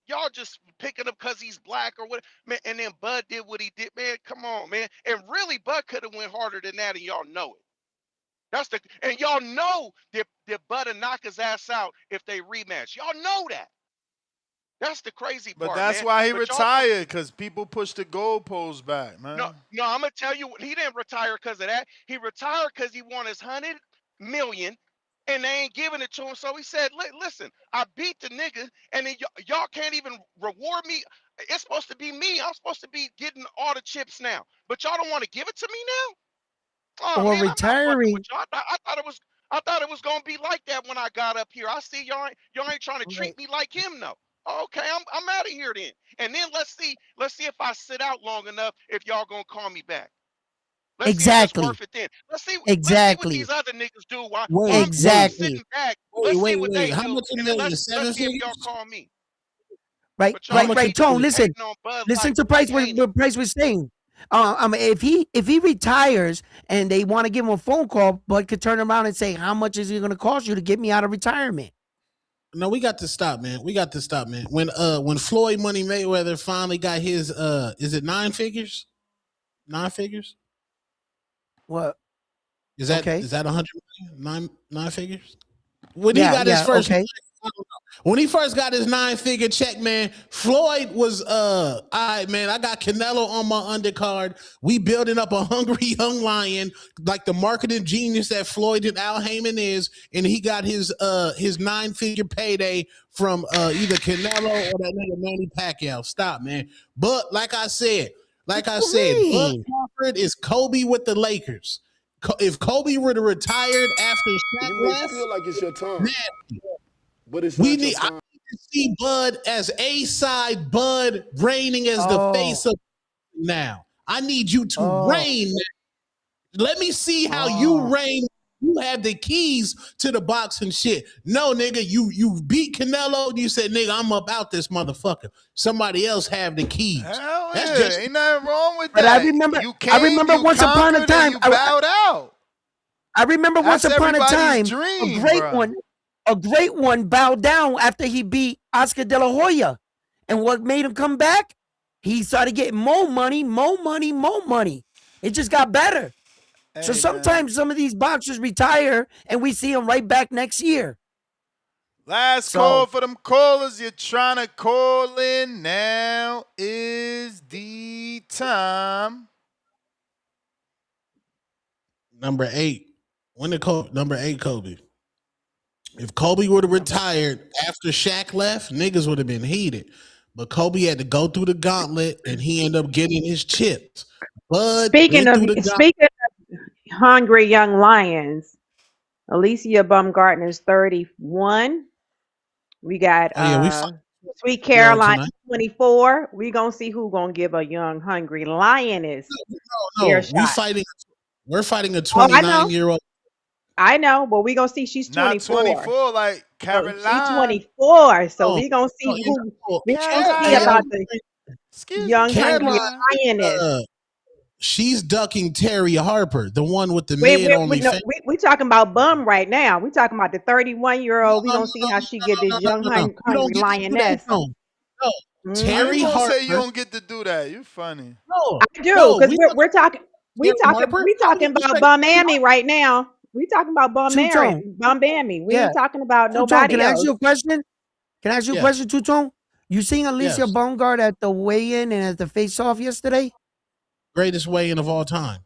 Y'all just picking up because he's black or what, man. And then Bud did what he did, man. Come on, man. And really, Bud could have went harder than that, and y'all know it. And y'all know that Bud will knock his ass out if they rematch. Y'all know that. That's the crazy But part, that's man. why he But y'all think retired, because people pushed the goalposts back, no, man. no, I'm gonna tell you, he didn't retire because of that. He retired because he won his 100 million, and they ain't giving it to him. So he said, "Listen, I beat the nigga, and then y'all can't even reward me. It's supposed to be me. I'm supposed to be getting all the chips now, but y'all don't want to give it to me now. Oh Or man, I'm not fucking with retiring. y'all. I thought it was gonna be like that when I got up here. I see y'all ain't trying to Right. treat me like him, though. Okay, I'm out of here then. And then let's see if I sit out long enough if y'all gonna call me back. Let's see if it's Exactly. worth it then. Let's see what these Exactly. other niggas do while Wait, I'm wait, Exactly. sitting back. wait, Let's see wait, what wait. they How do, much a and then million? let's Seven see if y'all figures? call me. Right. But How Right. y'all much a Right. hating Tone, million? listen. hating on Bud Listen to like Price. ain't it? What Price was saying. If he retires and they want to give him a phone call, Bud could turn around and say, "How much is it going to cost you to get me out of retirement?" No, we got to stop, man. We got to stop, man. When Floyd Money Mayweather finally got his is it 9 figures? 9 figures? What? Is Okay. that 100 million? Nine figures? When he Yeah. got his Yeah. first Okay. when he first got his 9 figure check, man, Floyd was all right, man. I got Canelo on my undercard. We building up a hungry young lion, like the marketing genius that Floyd and Al Heyman is, and he got his 9 figure payday from either Canelo or that nigga Manny Pacquiao. Stop, man. But What like I you said, Bud mean? Crawford is Kobe with the Lakers. If Kobe were to retired after Shaq You may left, feel like it's your time, man, but it's not your I time. need to see Bud as A side, Bud reigning as the Oh. face of now. I need you to Oh. reign. Let me see how you Oh. reign. You have the keys to the boxing shit. No, nigga, you beat Canelo. You said, nigga, I'm about this motherfucker. Somebody else have the keys. Hell That's yeah, just ain't nothing wrong with But I that. remember. You I came, remember you once upon a conquered, and time. you bowed out. I remember once That's upon a everybody's time a dream, great bruh. one. A great one bowed down after he beat Oscar De La Hoya, and what made him come back? He started getting more money, more money, more money. It just got better. So Hey man, sometimes some of these boxers retire and we see them right back next year. last call So for them callers. You're trying to call in. Now is the time. number 8. When did number 8 Kobe? If Kobe would have number retired after Shaq left, niggas would have been heated. But Kobe had to go through the gauntlet and he ended up getting his chips. Bud Speaking went of through the gauntlet. speaking of hungry young lions, Alicia Bumgarner's 31. We got Oh yeah, we fight Sweet year old Caroline tonight. 24. We gonna see who gonna give a young hungry lioness their No, shot. we're fighting a Oh, I know. 29-year-old. I know, but we gonna see she's Not 24. 24 like So she Caroline. 24. So No, we gonna no, see who we gonna see Hey, Caroline. about the Excuse me, young hungry Caroline, Caroline. lioness. she's ducking Terry Harper, the one with the We mid we we, only no, fan. we talking about bum right now. We talking about the 31 year No, old. We no, gonna no, see no, how she get this young no. You don't hungry get to do that, lioness. no. No. How you Terry gonna say you Harper. don't get to do that? You funny. I No, do, no, because we not we're talking Terry Harper. we How we talking about disrespect bum Terry Amy Harper? right now. We talking about two tone. Bum Bammy. We Yeah. ain't talking about Two tone. Can nobody I ask else. you a question? Can I ask you a Yeah, question, Two Tone? You seen Alicia yes. Bumgard at the weigh-in and at the face-off yesterday? Greatest weigh-in of all time.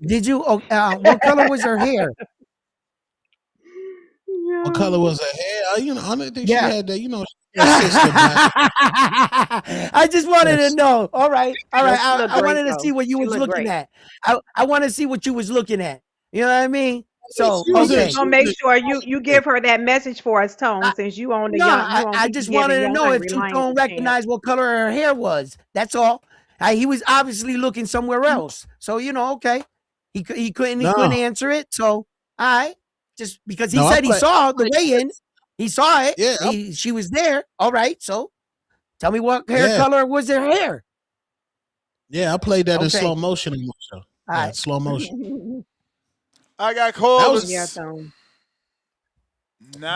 Did you? Oh, what color was her hair? What Yeah. color was her hair? I don't think she Yeah. had that. Her sister black. I just wanted to Yes. know. All right. All No, right. she looked I great wanted to though. see what you She was looked looking great. at. I want to see what you was looking at. You know what I mean? So, She We was a just okay. she gonna was make a sure you give her that message for us, Tone, since No, you on I we be just giving wanted to young know if hungry Two lions Tone a chance. recognized what color her hair was. That's all. He was obviously looking somewhere else. So okay. He couldn't no, answer it. So all right, just because he no. I said he play. saw the weigh-in, he saw it. Yeah, She was there. All right. So tell me what hair yeah, color was her hair. yeah. I played that in Okay. slow motion in my show. All Yeah, right. slow motion. I got That was, Yeah, callers. Tone.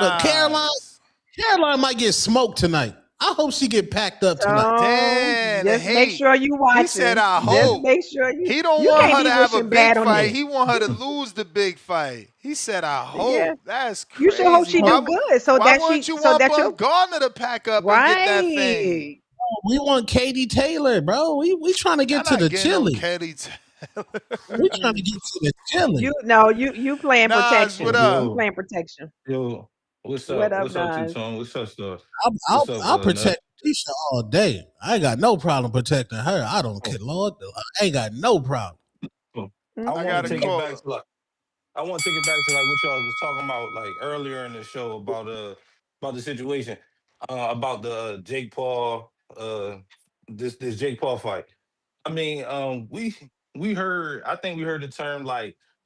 but Nice. Caroline might get smoked tonight. I hope she get packed up tonight. Damn, the Just make hate. sure you He said, watching. I Just hope. make sure He don't you want can't her be to have a wishing big bad on fight. this. He want her to lose the big fight. He said, I Yeah. hope. That's You should hope crazy. she do good so Why that wouldn't she you so want that Buff you Gardner to pack up and get that thing? right. We want Katie Taylor, bro. We trying to Y'all get to not the getting no chili. Kelly Taylor. We trying to get to the chili. You playing Nas, what protection. You up? Yo, playing protection. yo, what's What up? up, What's up, Two Nas? Tone? What's up, stuff? I'll, What's up, I'll Nut? protect Tisha all day. I ain't got no problem protecting her. I don't care, Oh, Lord. I ain't got no problem. oh. I I want got to a take it Mm-mm. back caller. to I want to take it back to what y'all was talking about earlier in the show about the situation about the Jake Paul this Jake Paul fight. I mean, we heard, I think we heard the term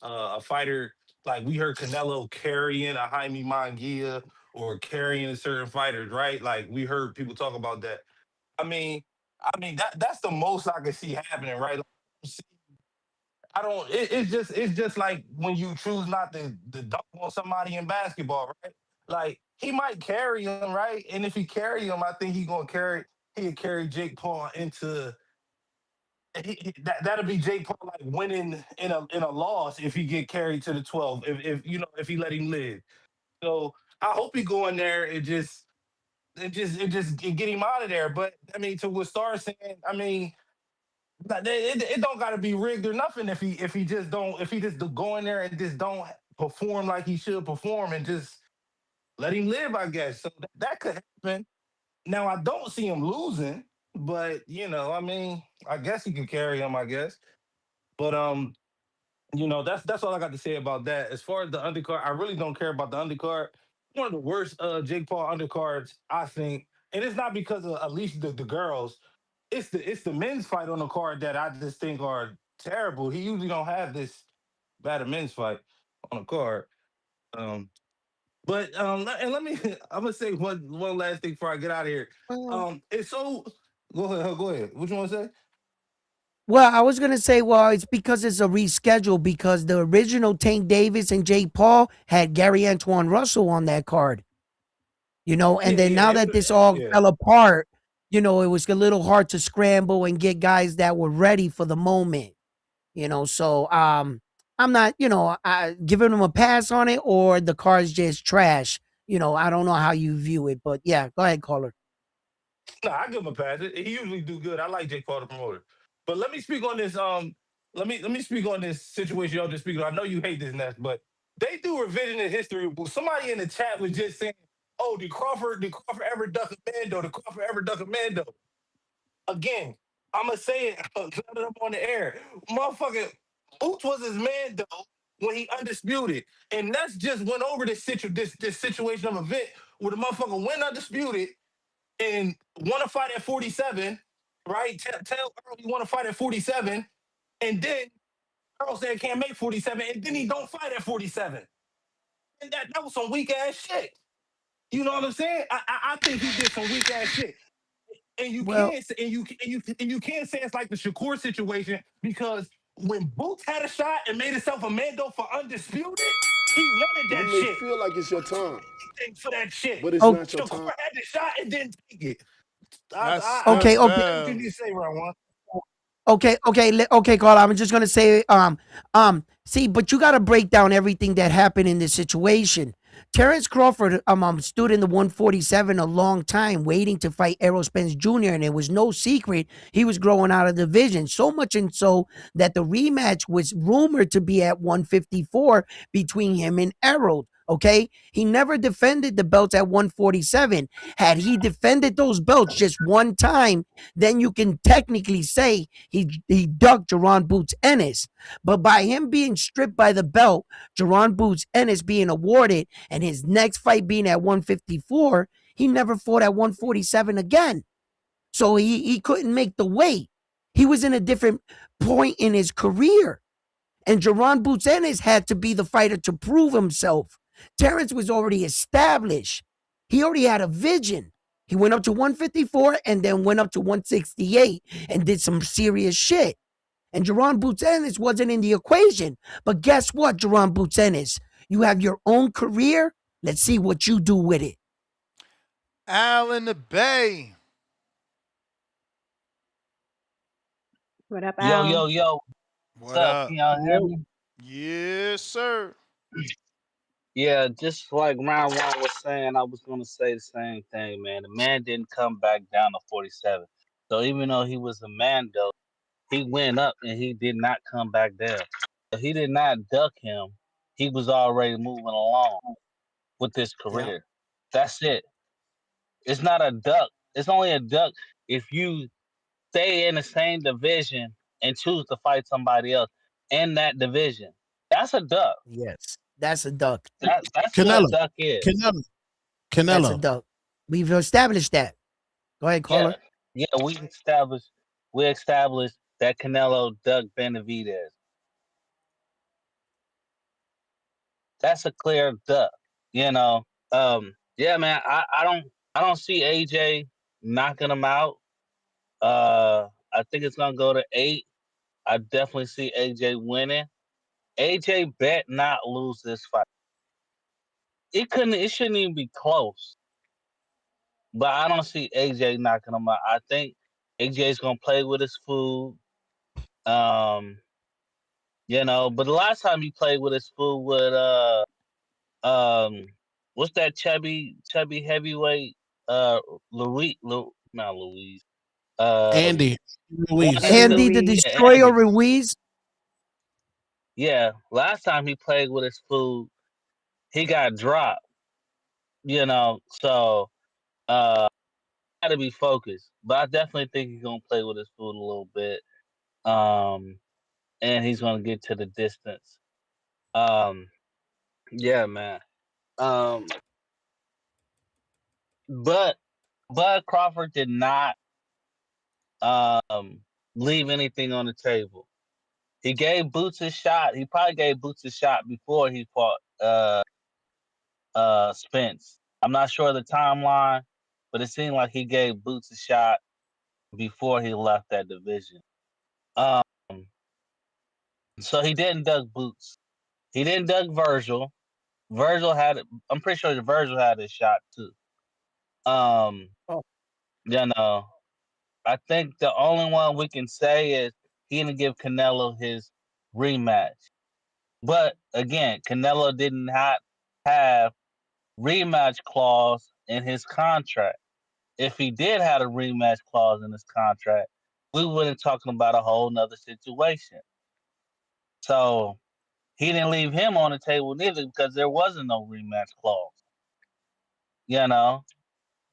a fighter, like we heard Canelo carrying a Jaime Munguia or carrying a certain fighters, right? Like we heard people talk about that. I mean, that's the most I can see happening, right? Like, I don't. It's just like when you choose not to dunk on somebody in basketball, right? Like he might carry him, right? And if he carry him, I think he'll carry Jake Paul into that'll be Jake Paul like winning in a loss if he get carried to the 12, if if he let him live. So I hope he go in there and get him out of there. But I mean, to what Star saying, I mean, it don't got to be rigged or nothing if he just go in there and just don't perform like he should perform and just let him live, I guess. So that could happen. Now I don't see him losing, but I mean, I guess he could carry him, I guess. But that's all I got to say about that. As far as the undercard, I really don't care about the undercard. One of the worst Jake Paul undercards, I think, and it's not because of at least the girls. It's the men's fight on the card that I just think are terrible. He usually don't have this bad a men's fight on the card. Um, but and let me I'm gonna say one last thing before I get out of here. Well, It's so go ahead. What you want to say? well, I was gonna say, well, it's because it's a reschedule because the original Tank Davis and Jake Paul had Gary Antoine Russell on that card, and Yeah, then yeah, now that this all yeah. fell apart, it was a little hard to scramble and get guys that were ready for the moment. So I'm not, giving them a pass on it or the car's just trash. I don't know how you view it, but yeah, go ahead, caller. No, I give him a pass. He usually do good. I like Jake Paul the promoter. But let me speak on this. Let me speak on this situation y'all just speaking on. I know you hate this Ness, but they do revision in history. Somebody in the chat was just saying, "Oh, did Crawford ever duck a Mando? Did Crawford ever duck a Mando?" Again, I'm gonna say it. Now that I'm on the air, motherfucker, Boots was his man though when he undisputed, and that's just went over this situation of event where the motherfucker went undisputed and want to fight at 47, right? Tell Earl you want to fight at 47, and then Earl said can't make 47, and then he don't fight at 47. And that was some weak ass shit. You know what I'm saying? I think he did some weak ass shit. And you Well, can't and you can't say it's like the Shakur situation because when Boots had a shot and made himself a Mando for undisputed, he wanted You that may shit. feel like it's your Boots would time, do anything for that shit. but it's oh, not your Shakur time. had the shot and didn't take it. That's okay, I okay. get what you bad. need to say, Ron One. Okay, Carl. I'm just gonna say, see, but you gotta break down everything that happened in this situation. Terence Crawford stood in the 147 a long time waiting to fight Errol Spence Jr. and it was no secret he was growing out of the division. So much and so that the rematch was rumored to be at 154 between him and Errol. Okay, he never defended the belts at 147. Had he defended those belts just one time, then you can technically say he ducked Jerron Boots Ennis. But by him being stripped by the belt, Jerron Boots Ennis being awarded, and his next fight being at 154, he never fought at 147 again. So he couldn't make the weight. He was in a different point in his career. And Jerron Boots Ennis had to be the fighter to prove himself. Terence was already established. He already had a vision. He went up to 154 and then went up to 168 and did some serious shit. And Jerron Boots Ennis wasn't in the equation. But guess what, Jerron Boots Ennis? You have your own career. Let's see what you do with it. Al in the Bay. What up, Yo, Al? yo, yo. What's What up? up? Can y'all hear Yo. me? Yes, sir. Yeah, just like round one was saying, I was gonna say the same thing, man. The man didn't come back down to 47. So even though he was a man though, he went up and he did not come back down. He did not duck him. He was already moving along with his Yeah. career. That's it. It's not a duck. It's only a duck if you stay in the same division and choose to fight somebody else in that division. That's a duck. Yes. That's a duck. That's what a Canelo, duck is. Canelo, That's a Canelo. duck. We've established that. Go ahead, Yeah, caller. yeah. We established that Canelo duck Benavidez. That's a clear duck. You know. Yeah, man. I don't see AJ knocking him out. I think it's gonna go to 8. I definitely see AJ winning. AJ bet not lose this fight. It couldn't. It shouldn't even be close. But I don't see AJ knocking him out. I think AJ's gonna play with his food. Um, but the last time he played with his food with um what's that chubby heavyweight Louis not Louise. Andy Ruiz. Andy Andy the Louise. Yeah, Destroyer Andy. Ruiz. Yeah. Last time he played with his food, he got dropped, so gotta be focused. But I definitely think he's gonna play with his food a little bit. Um and he's gonna get to the distance. Um yeah, man. Um but Bud Crawford did not um leave anything on the table. He gave Boots a shot. He probably gave Boots a shot before he fought Spence. I'm not sure of the timeline, but it seemed like he gave Boots a shot before he left that division. Um so he didn't duck Boots. He didn't duck Virgil. Virgil had I'm pretty sure Virgil had his shot too. Um Oh, you know, I think the only one we can say is he didn't give Canelo his rematch. But again, Canelo didn't have rematch clause in his contract. If he did have a rematch clause in his contract, we wouldn't talking about a whole nother situation. So he didn't leave him on the table neither because there wasn't no rematch clause. You know.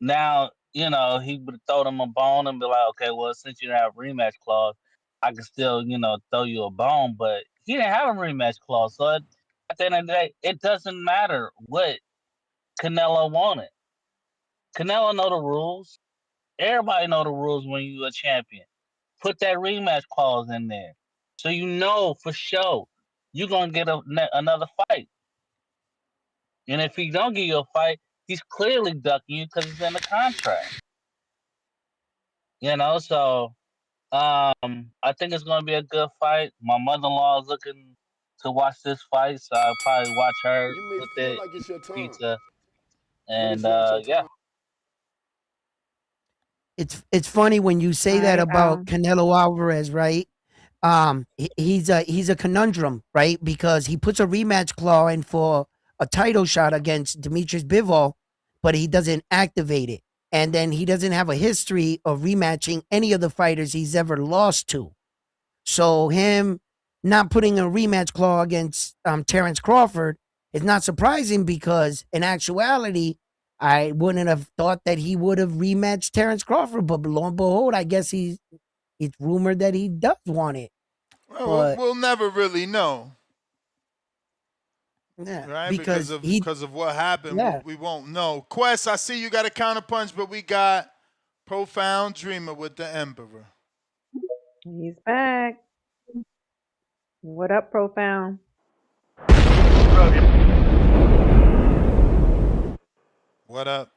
Now, he would have thrown him a bone and be like, okay, well, since you don't have a rematch clause, I can still, throw you a bone. But he didn't have a rematch clause. So at the end of the day, it doesn't matter what Canelo wanted. Canelo know the rules. Everybody know the rules when you're a champion. Put that rematch clause in there. So you know for sure you're going to get another fight. And if he don't give you a fight, he's clearly ducking you because it's in the contract. So I think it's gonna be a good fight. My mother-in-law is looking to watch this fight, so I'll probably watch her You may with feel it, like eat it's your time, pizza, but and it's not your yeah. time. it's funny when you All say that right, about Al. Canelo Alvarez, right? He's a conundrum, right? Because he puts a rematch clause in for a title shot against Demetrius Bivol, but he doesn't activate it. And then he doesn't have a history of rematching any of the fighters he's ever lost to. So him not putting a rematch clause against Terence Crawford is not surprising because in actuality, I wouldn't have thought that he would have rematched Terence Crawford. But lo and behold, I guess it's rumored that he does want it. Well, But we'll never really know, yeah, right? Because because of he because of what happened, yeah. we won't know. Quest, I see you got a counterpunch, but we got Profound Dreamer with the Emperor. He's back. What up, Profound? What up?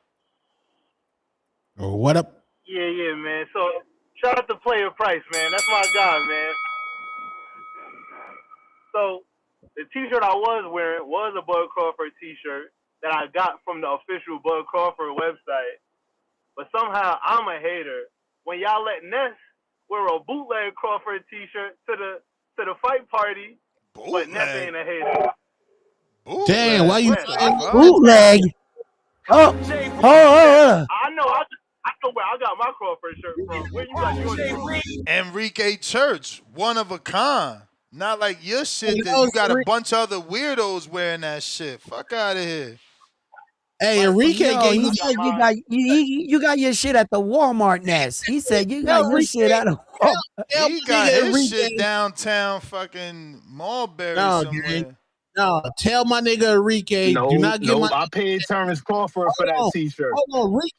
What up? Yeah, yeah, man. So shout out to Player Price, man. That's my guy, man. So the T-shirt I was wearing was a Bud Crawford T-shirt that I got from the official Bud Crawford website. but somehow I'm a hater when y'all let Ness wear a bootleg Crawford T-shirt to the fight party, but Ness Bootleg. ain't a hater. Damn, why Bootleg. you What When the saying fuck? Bootleg. Oh, oh. I know where I got my Crawford shirt from. Where you got yours from? Enrique Church, one of a kind. Not like your Hey, shit that yo, you got a bunch of other weirdos wearing that shit. Fuck out of here. hey, Like Enrique Yo, gave he me I got said mine. you got your shit at the Walmart Nest. He said you tell got your shit Enrique, at a tell, Walmart. tell He my got nigga his Enrique. shit downtown fucking Mulberry No, gang. somewhere. No, tell my nigga Enrique, do No, not get my no, I paid Terence Crawford for that hold on, T-shirt. hold on, Enrique.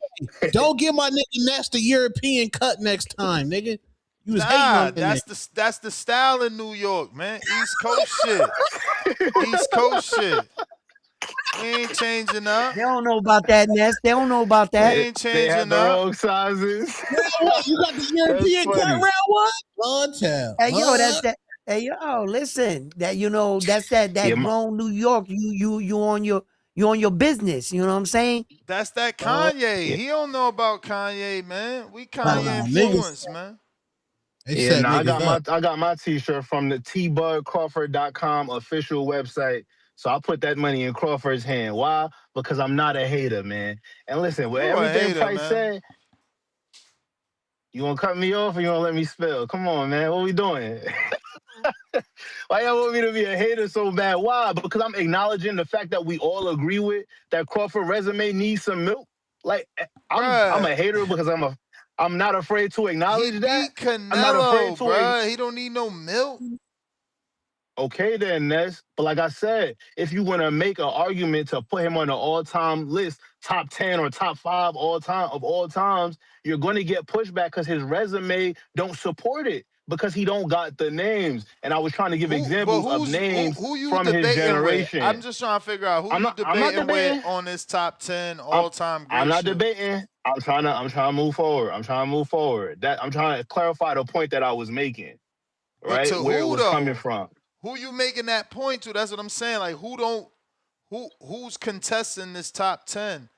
Don't get my nigga Ness the European cut next time, nigga. You was hating Nah, on that nigga. that's the style in New York, man. East Coast shit. East Coast shit. We ain't changing up. They don't know about that Nest. They don't know about We that. ain't They had changing the up. wrong sizes. Round one, you got the That's European cut funny. round one? Blood tell. Hey yo, that's Huh? that. Hey yo, listen. That that's that Yeah, grown New York. You on your business. You know what I'm saying? That's that Uh, Kanye. yeah, He don't know about Kanye, man. We Kanye nah, niggas, influence, man. they yeah. set No, niggas up. I got my T-shirt from the tbudcrawford.com official website. So I put that money in Crawford's hand. Why? Because I'm not a hater, man. And listen, with You a everything hater, Price man. said, you gonna cut me off or you gonna let me spill? Come on, man. What we doing? Why y'all want me to be a hater so bad? Why? Because I'm acknowledging the fact that we all agree with that Crawford resume needs some milk. Like I'm Bruh, a hater because I'm not afraid to he acknowledge that. beat I'm not afraid Canelo, to bruh. He don't need no milk. Okay then, Ness. But like I said, if you want to make an argument to put him on the all-time list, top 10 or top 5 all time of all times, you're going to get pushback because his resume don't support it because he don't got the names. And I was trying to give But examples of names who you from his debating with? I'm generation. just trying to figure out who you I'm not debating with debating. on this top 10 I'm all-time I'm great not shit. debating. I'm trying to move forward. I'm trying to move forward. That I'm trying to clarify the point that I was making, But to right? Where it who was coming though? from. Who you making that point to? That's what I'm saying. Like who's contesting this top 10?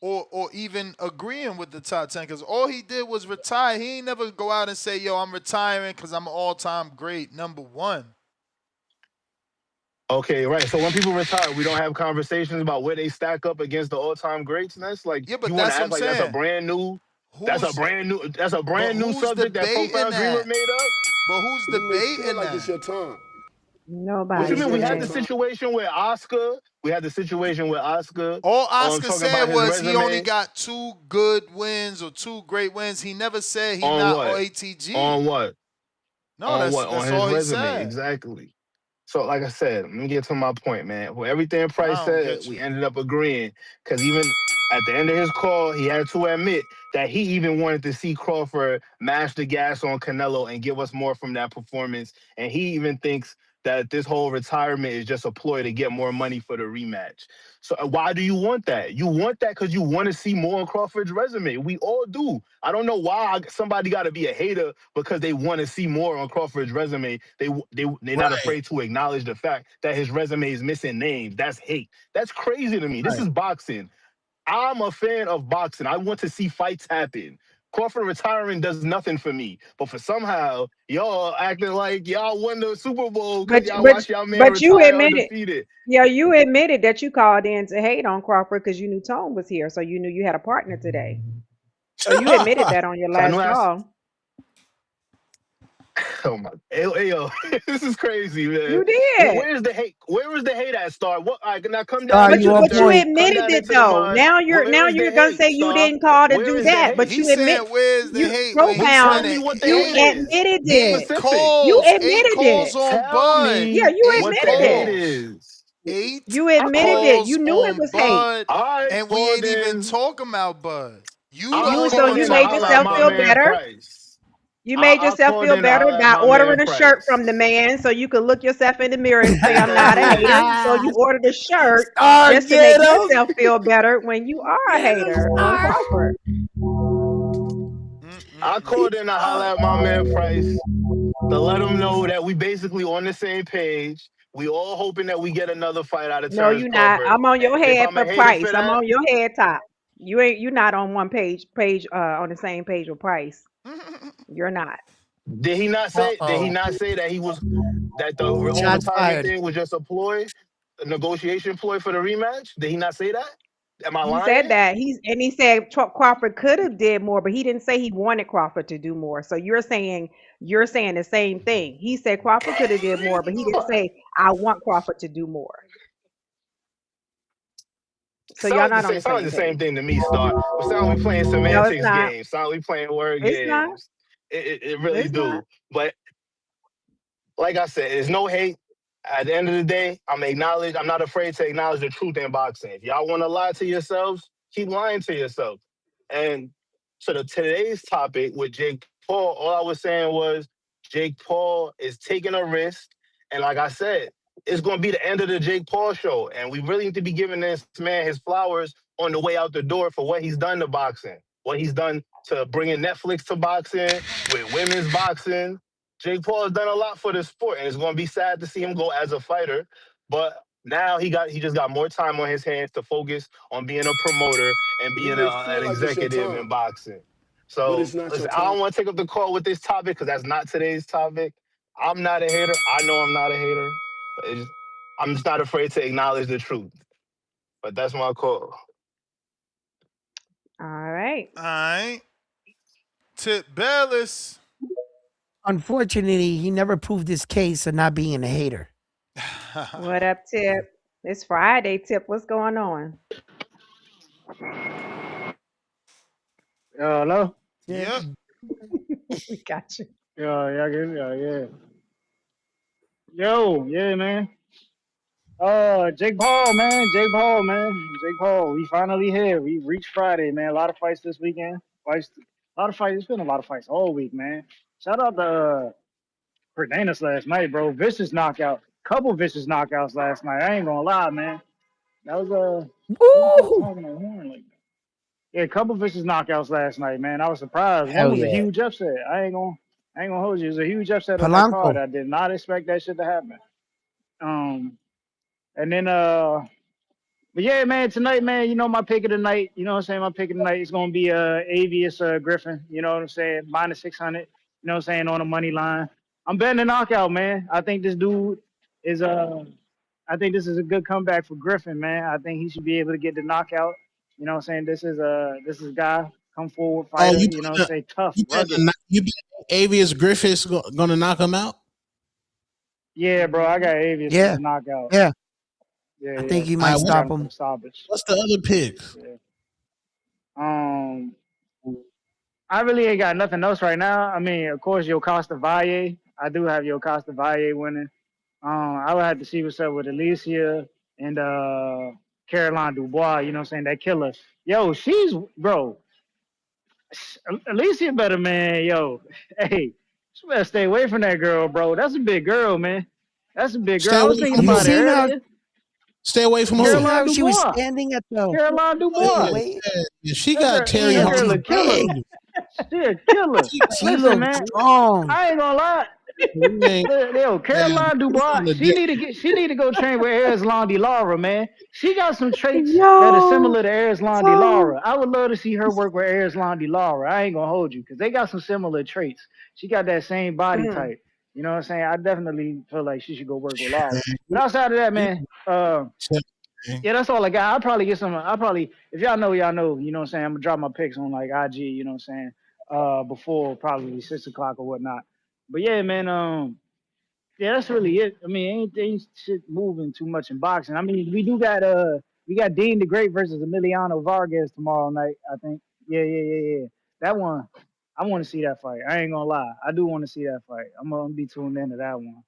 Or even agreeing with the top 10, because all he did was retire. He ain't never go out and say, yo, I'm retiring because I'm an all-time great number one. Okay, right. So when people retire, we don't have conversations about where they stack up against the all-time greats. And that's like Yeah, you but want to that's what act I'm like saying. Who's that's a but brand new who's subject that debating Profound Dreamer that? made up. But who's You make feel debating like this that? your time. What Make you it Nobody mean? feel We like had your the did. time. situation with Oscar. We had the situation with Oscar. All Oscar Talking said about his was he only resume got 2 good wins or 2 great wins. He never said he on not what? ATG. On what? No, On that's what? On that's his all he resume, said. exactly. So, like I said, let me get to my point, man. Well, everything Price I don't said, get we you. ended up agreeing because even at the end of his call, he had to admit that he even wanted to see Crawford mash the gas on Canelo and give us more from that performance. And he even thinks that this whole retirement is just a ploy to get more money for the rematch. So why do you want that? You want that because you want to see more on Crawford's resume. We all do. I don't know why somebody got to be a hater because they want to see more on Crawford's resume. They're not Right, afraid to acknowledge the fact that his resume is missing names. That's hate. That's crazy to me. This right. is boxing. I'm a fan of boxing. I want to see fights happen. Crawford retiring does nothing for me. But for somehow, y'all acting like y'all won the Super Bowl because But y'all but watch y'all man but you retire admitted, undefeated. yeah, you admitted that you called in to hate on Crawford because you knew Tone was here, so you knew you had a partner today. So you admitted that on your So I know last that's call. oh my yo, this is crazy, man. You did. Where's the hate? Where is the hate at, Star? What I now come down Star, But you you into on but you point. come admitted down it into the though. mind. Where Now is the you're gonna hate, say you Star? didn't call to Where do is the that, but hate? He you admit said, "Where's the you hate when But he's tell trying profound. me to what the You hate yo is. admitted Be eight it. specific. You calls, eight admitted calls it. on Tell Bud, Yeah, me you eight what the admitted hate it. calls, is. eight You I admitted caught. it. You calls knew it on was hate. Bud, I and we called ain't even in. talking about Bud. You the I You only so called one you in to made talking holler at about yourself my feel Bud. man better. Price. You made I yourself called feel in to better holler at by my man ordering a shirt Price. from the man so you could look yourself in the mirror and say, Yes, I'm not a hater. indeed. So you ordered a shirt Star, just to make get him. yourself feel better when you are a Get him, hater on Star. Crawford. I Mm-mm-mm. called in to holler at my man Price to let him know that we basically on the same page. We all hoping that we get another fight out of No, Terrence you not. Crawford. I'm on And your if head I'm a for hater price. for I'm that, on your head top. You're not on one page on the same page with Price. You're not. Did he not Uh say? Did he oh. not say that he was that the Shots overtiming fired. thing was just a ploy, a negotiation ploy for the rematch? Did he not say that? Am I He said lying? that he said Crawford could have did more, but he didn't say he wanted Crawford to do more. So you're saying the same thing. He said Crawford could have did more, but he didn't say I want Crawford to do more. So y'all not on the Sound like same the same page. thing to me, Star. But sound we playing No, it's semantics not. games. Sound we playing word It's not. games. It really It's not. do. But like I said, there's no hate. At the end of the day, I'm not afraid to acknowledge the truth in boxing. If y'all want to lie to yourselves, keep lying to yourself. And so today's topic with Jake Paul, all I was saying was Jake Paul is taking a risk. And like I said, it's going to be the end of the Jake Paul show. And we really need to be giving this man his flowers on the way out the door for what he's done to boxing, what he's done to bringing Netflix to boxing, with women's boxing. Jake Paul has done a lot for the sport, and it's going to be sad to see him go as a fighter. But now he just got more time on his hands to focus on being a promoter and You being may an feel like it's your executive time, in boxing. but So it's not your listen, I time. don't want to take up the call with this topic because that's not today's topic. I'm not a hater. I know I'm not a hater. I'm just not afraid to acknowledge the truth. But that's my call. All right. All right. Tip Bellis. Unfortunately, he never proved his case of not being a hater. What up, Tip? It's Friday, Tip. What's going on? Hello? Tip. Yep. We got you. Yeah. Yo, yeah, man. Jake Paul, man. Jake Paul, man. Jake Paul. We finally here. We reached Friday, man. A lot of fights this weekend. A lot of fights. It's been a lot of fights all week, man. Shout out to Cardenas last night, bro. Vicious knockout. Couple vicious knockouts last night. I ain't gonna lie, man. That was who the fuck Woo! talking on horn like that? Yeah, a couple vicious knockouts last night, man. I was surprised. One Hell was a yeah. huge upset. I ain't gonna hold you. It was a huge upset on that card. Polanco. I did not expect that shit to happen. Um, and then but yeah, man, tonight, man, you know my pick of the night. You know what I'm saying? My pick of the night is gonna be Avius Griffin. You know what I'm saying? Minus 600. You know what I'm saying? On the money line. I'm betting a knockout, man. I think this dude is I think this is a good comeback for Griffin, man. I think he should be able to get the knockout. You know what I'm saying? This is a guy, come forward Oh, fighter, you know what I'm saying? Tough, rugged. you bet Avius Griffiths gonna knock him out? Yeah, bro, I got Avius for Yeah. the knockout. Yeah. Yeah, I yeah. think he All might right, I got stop him for the him. stoppage. what's the other picks? Yeah. I really ain't got nothing else right now. I mean, of course, Yokasta Valle. I do have Yokasta Valle winning. I would have to see what's up with Alicia and Caroline Dubois. You know what I'm saying? That killer. Yo, bro. Alicia better, man. Yo, hey, you better stay away from that girl, bro. That's a big girl, man. That's a big girl. Stay I away was thinking from You about who? it seen how earlier. Stay away from you who? seen Caroline how she was Dubois. standing at the Caroline Yeah, Dubois. wait? yeah. She That got girl, Terry that Damn, girl she's a Holland killer. big. behind She a killer. She Listen, looks man. strong. I ain't gonna lie. We ain't, Yo, man, Caroline we Dubois, on the she need to go train with Erislandy Lara, man. She got some traits that are Yo, similar to Erislandy Tom. Lara. I would love to see her work with Erislandy Lara. I ain't gonna hold you, because they got some similar traits. She got that same body Mm. type. You know what I'm saying? I definitely feel like she should go work with Lara. But outside of that, man, yeah, that's all I got. I'll probably get some. I'll probably, if y'all know, y'all know. You know what I'm saying? I'm gonna drop my picks on like IG. You know what I'm saying? Before probably 6 o'clock or whatnot. But yeah, man. Yeah, that's really it. I mean, ain't shit moving too much in boxing. I mean, we got Dean the Great versus Emiliano Vargas tomorrow night. I think. Yeah. That one, I want to see that fight. I ain't gonna lie. I do want to see that fight. I'm gonna be tuned into that one.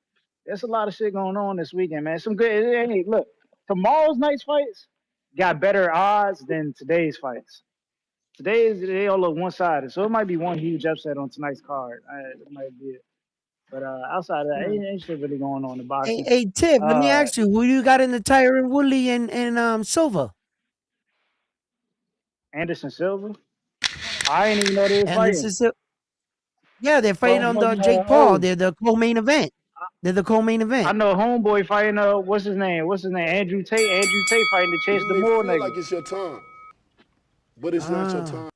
There's a lot of shit going on this weekend, man. Some good. Hey, look, tomorrow's night's fights got better odds than today's fights. Today's they all look one sided, so it might be one huge upset on tonight's card. It might be it. But outside of that, Mm. ain't shit really going on in Hey, boxing. hey, Tip, let me Uh, ask you, who you got in the Tyron Woodley and Silva? Anderson Silva. I ain't even know they was And this fighting. is it. Yeah, they're fighting on the From Jake Paul. They're the co-main event. They're the co-main I event. know homeboy fighting. What's his name? Andrew Tate. Andrew Tate fighting to Chase You the may Moore feel nigga. like it's your time, But it's not your time.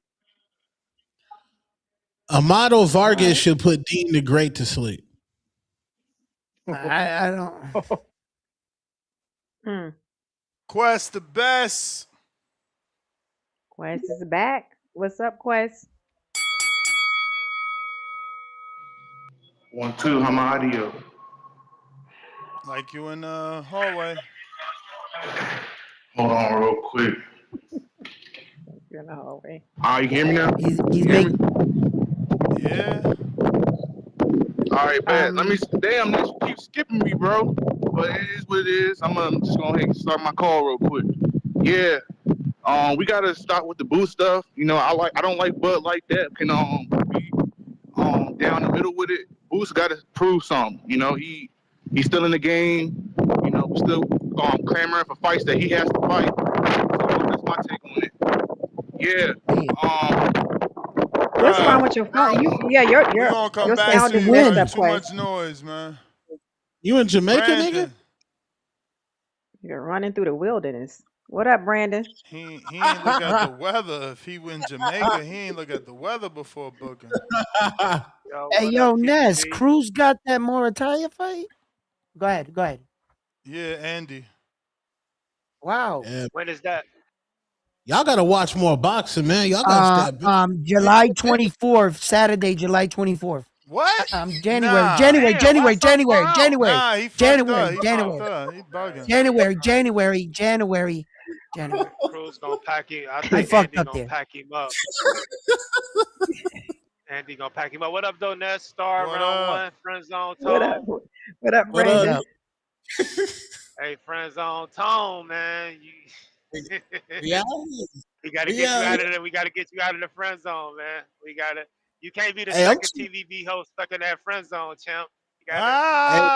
Amado Vargas should put Dean the Great to sleep. I don't. Quest the best. Quest is back. What's up, Quest? 1, 2, how my audio? Like you in the hallway. Hold on real quick. You're in the hallway. You hear me now? He's You hear making. Yeah. All right, bet. Let me. Damn, this keep skipping me, bro. But it is what it is. I'm just gonna start my call real quick. Yeah. We gotta start with the boost stuff. You know, I don't like Bud like that. Can be down the middle with it. Boost gotta prove something. You know, he's still in the game. You know, still clamoring for fights that he has to fight. So that's my take on it. Yeah. What's wrong with your phone? We gonna come your back sound to is you, messed man. up, Too Quest. much noise, man. You in Jamaica, Brandon. nigga? You're running through the wilderness. What up, Brandon? He ain't look at the weather. If he went Jamaica, he ain't look at the weather before booking. Yo, Hey, what up, yo, Ness, KDB? Cruz got that Moritalia fight? Go ahead. Yeah, Andy. Wow. Yeah. When is that? Y'all gotta watch more boxing, man. Y'all gotta step. July 24th, Saturday, July 24th. What? January. Damn, why so far out? Nah, he fucked up. He fucked up. He bugging. January. Cruz gonna pack him. I I think fucked Andy up gonna there. pack him up. Andy gonna pack him up. What up, though, Ness? Star What round up? one. Friend zone What up? tone. What up, What up? Brandon? Hey, friend zone tone, man. Yeah. We gotta get you Yeah. out of there. We gotta get you out of the friend zone, man. You can't be the Hey, second TVB host stuck in that friend zone, champ. You gotta. Hey,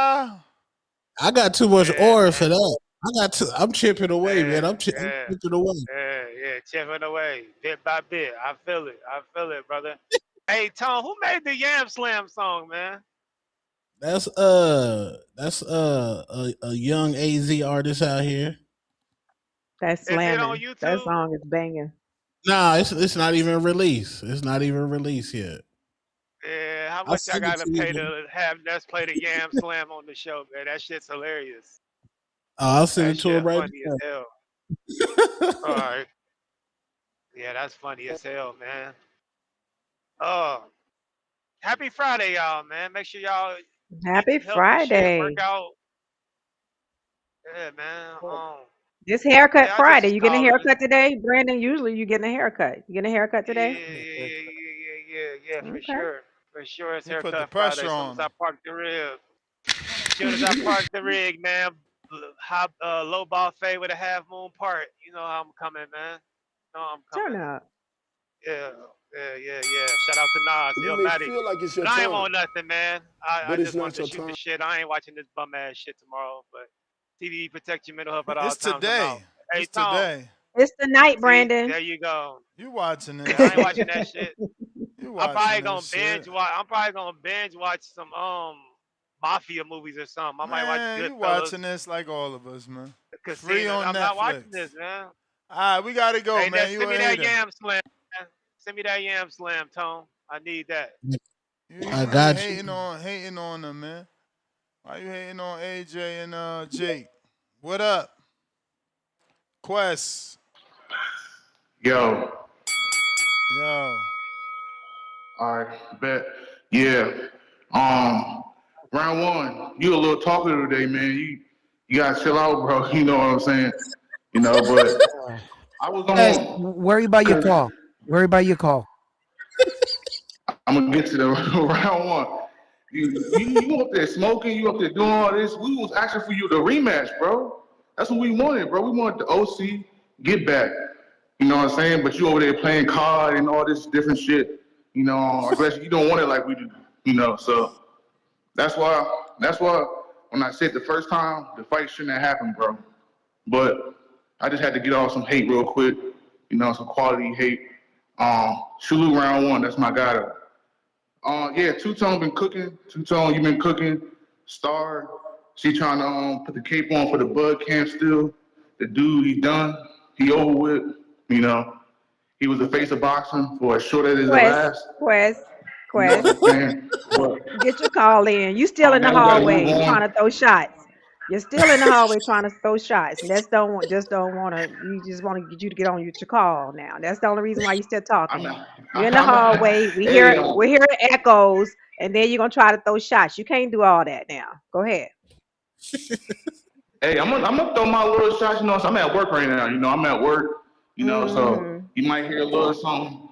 I got too much Yeah, aura man. for that. I'm chipping away, man. I'm Yeah, chipping away. chipping away bit by bit. I feel it, brother. Hey, Tone, who made the Yam Slam song, man? That's a young AZ artist out here. That's Is it on slamming. That YouTube? song is banging. Nah, it's not even released. It's not even released yet. Yeah, how I'll much I send it gotta to you, pay man. to have Ness play the Yam Slam on the show, man? That shit's hilarious. I'll send That it to him shit right funny as now. hell. All right. Yeah, that's funny as hell, man. Oh, happy Friday, y'all, man. Make sure y'all eat Happy some healthy shit, work Friday. out. Yeah, man. This haircut Yeah, I just Friday. was You getting a calling. haircut today? Brandon, usually you getting a haircut. You getting a haircut today? Yeah, for Okay. sure. For sure, it's He put the haircut pressure Friday. As soon on as him. I park the rig. As soon as I park the rig, man, hop, low ball fade with a half moon part. You know how I'm coming, man. You know I'm Turn coming. up. Yeah. Shout out to Nas, You may Illmatic. feel like it's your But I ain't time, want nothing, man. I but it's just not wanted to your shoot the time. shit. I ain't watching this bum ass shit tomorrow. But TV protect your mental health at all It's times. I'm out. today. Hey, It's Tom. today. It's the night, See, Brandon. there you go. You watching Yeah, I this? ain't watching that shit. You I'm watching probably this gonna shit? binge watch. I'm probably gonna binge watch some mafia movies or something. I might watch Man, you Goodfellas, watching this like all of us, man. Free Casino. on I'm not watching Netflix. this, man. All right, we gotta go, Hey, man. Ness, You send a me that hater. Yam Slam. Man. Send me that Yam Slam, Tone. I need that. I You got you. hating on them, man. Why you hating on AJ and Jake? What up? Quest. Yo. Yo. All right, bet. Yeah. Round one, you a little talkative today, man. You gotta chill out, bro. You know what I'm saying? You know, but I was Yes, on worry about your because call. Worry about your call. I'm gonna get to the round one. You up there smoking, you up there doing all this. We was asking for you to rematch, bro. That's what we wanted, bro. We wanted the OC get back. You know what I'm saying? But you over there playing card and all this different shit. You know, I guess you don't want it like we do. You know, so that's why when I said the first time the fight shouldn't have happened, bro. But I just had to get off some hate real quick. You know, some quality hate. Shulu round one, that's my guy though. Yeah, Two Tone been cooking. Two Tone, you been cooking. Star, she trying to put the cape on for the Bud camp still. The dude, he done. He over with. You know. He was the face of boxing for as short as it Quest, lasts. Quest, You know Quest. what I'm saying? But Get your call in. You still in the man, we gotta move hallway trying to on. throw shots. You're still in the hallway trying to throw shots. Just don't want to. We just want to get you to get on your call now. That's the only reason why you still I'm talking. not, You're in the I'm hallway. hey, We're hearing echoes, and then you're gonna try to throw shots. You can't do all that now. Go ahead. hey, I'm gonna throw my little shots. You know, so I'm at work right now. You know, I'm at work. You know, so Mm-hmm. you might hear a little something.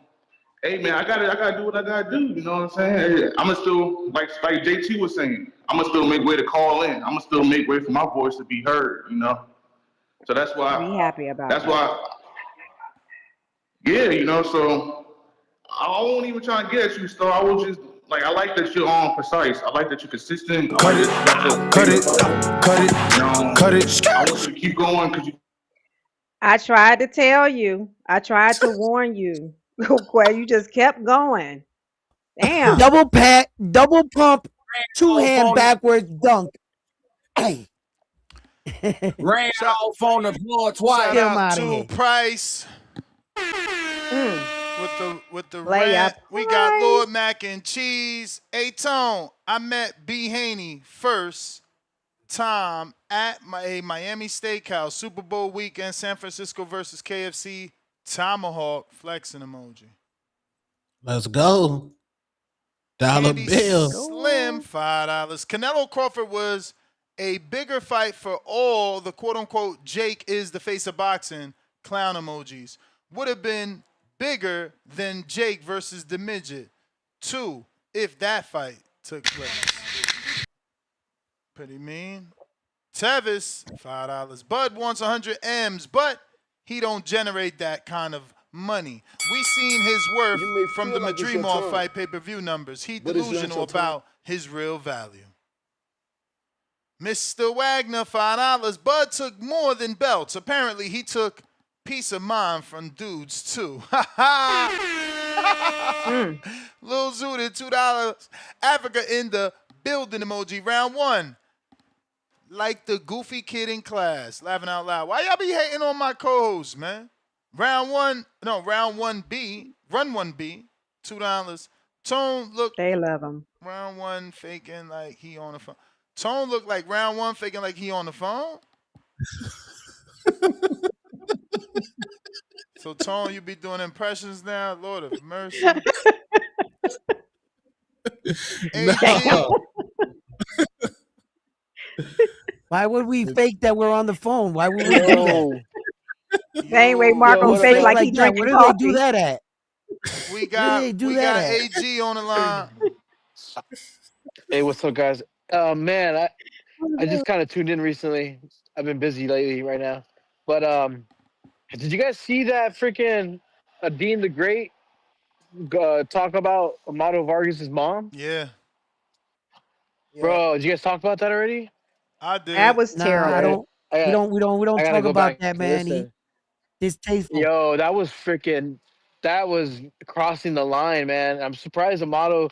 Hey man, I gotta do what I gotta do. You know what I'm saying? Hey, I'ma still like JT was saying. I'ma still make way to call in. I'ma still make way for my voice to be heard. You know, so We happy about that's that. why, yeah. You know, so I won't even try to get at you, Star. I was just like I like that you're on precise. I like that you're consistent. I like that you got your favorite fighter. cut it. I want you to keep going because you. I tried to tell you. I tried to warn you. Quay, you just kept going. Damn. Double pat, double pump, two Off hand on the backwards dunk. Hey. ran Shout, off on the floor shout twice. Get him out out of to here. Price Mm. with the Layup. rant. We got Price. Lord Mac and Cheese. Hey Tone, I met B Haney first time at a Miami Steakhouse Super Bowl weekend, San Francisco versus KFC. Tomahawk flexing emoji. Let's go. Dollar Andy bill. Slim, Go. $5. Canelo Crawford was a bigger fight for all the quote unquote Jake is the face of boxing clown emojis. Would have been bigger than Jake versus the midget. 2, if that fight took place. Pretty mean. Tevis, $5. Bud wants 100 M's, but he don't generate that kind of money. We seen his worth You may from feel the like it's your Madrimov time, fight pay-per-view numbers. He but it's not delusional your time. about his real value. Mr. Wagner, $5. Bud took more than belts. Apparently, he took peace of mind from dudes, too. Ha ha! Mm. Lil Zooted, $2. Africa in the building emoji. Round 1. Like the goofy kid in class, laughing out loud. Why y'all be hating on my co-host, man? Round 1B, run 1B, $2. Tone look They love him. round 1 faking like he on the phone. Tone look like round 1 faking like he on the phone. So Tone, you be doing impressions now? Lord of mercy. Damn. AG, Why would we fake that we're on the phone? Why would we do that? Yo, Same way Why yo, would Marco we what up, fake fake what like up? he like that? drinking Where do they do coffee. that at? we Where do got they do we that got at? AG on the line. Hey, what's up, guys? Man, I just kind of tuned in recently. I've been busy lately right now, but did you guys see that freaking Dean the Great talk about Amado Vargas's mom? Yeah, Yeah. Bro, did you guys talk about that already? I That did. was Nah, I Yeah, terrible. don't. I We got don't. We don't. We I don't gotta talk go about back that, and man. He listen. distasteful. Yo, that was crossing the line, man. I'm surprised Amado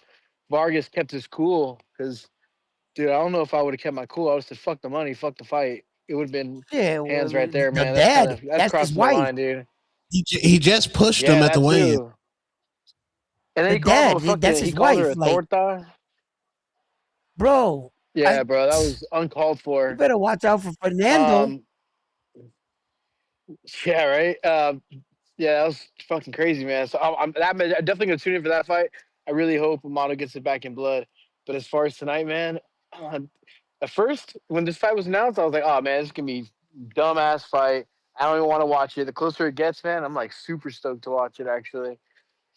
Vargas kept his cool because, dude, I don't know if I would have kept my cool. I would have said, "Fuck the money, fuck the fight." It would have been Yeah, hands right there, the man. dad. That's That's his crossing the wife. line, dude. He just pushed him Yeah, at the that weigh-in. too. And then The he called him dad. a That's fucking. He his called her wife. a Like, torta. bro, Yeah, I. bro, that was uncalled You for. better watch out for Fernando. Um, yeah, right. Yeah, that was fucking crazy, man. So I'm definitely gonna tune in for that fight. I really hope Amato gets it back in blood. But as far as tonight, man, at first when this fight was announced, I was like, oh man, this is gonna be dumbass fight. I don't even want to watch it. The closer it gets, man, I'm like super stoked to watch it actually.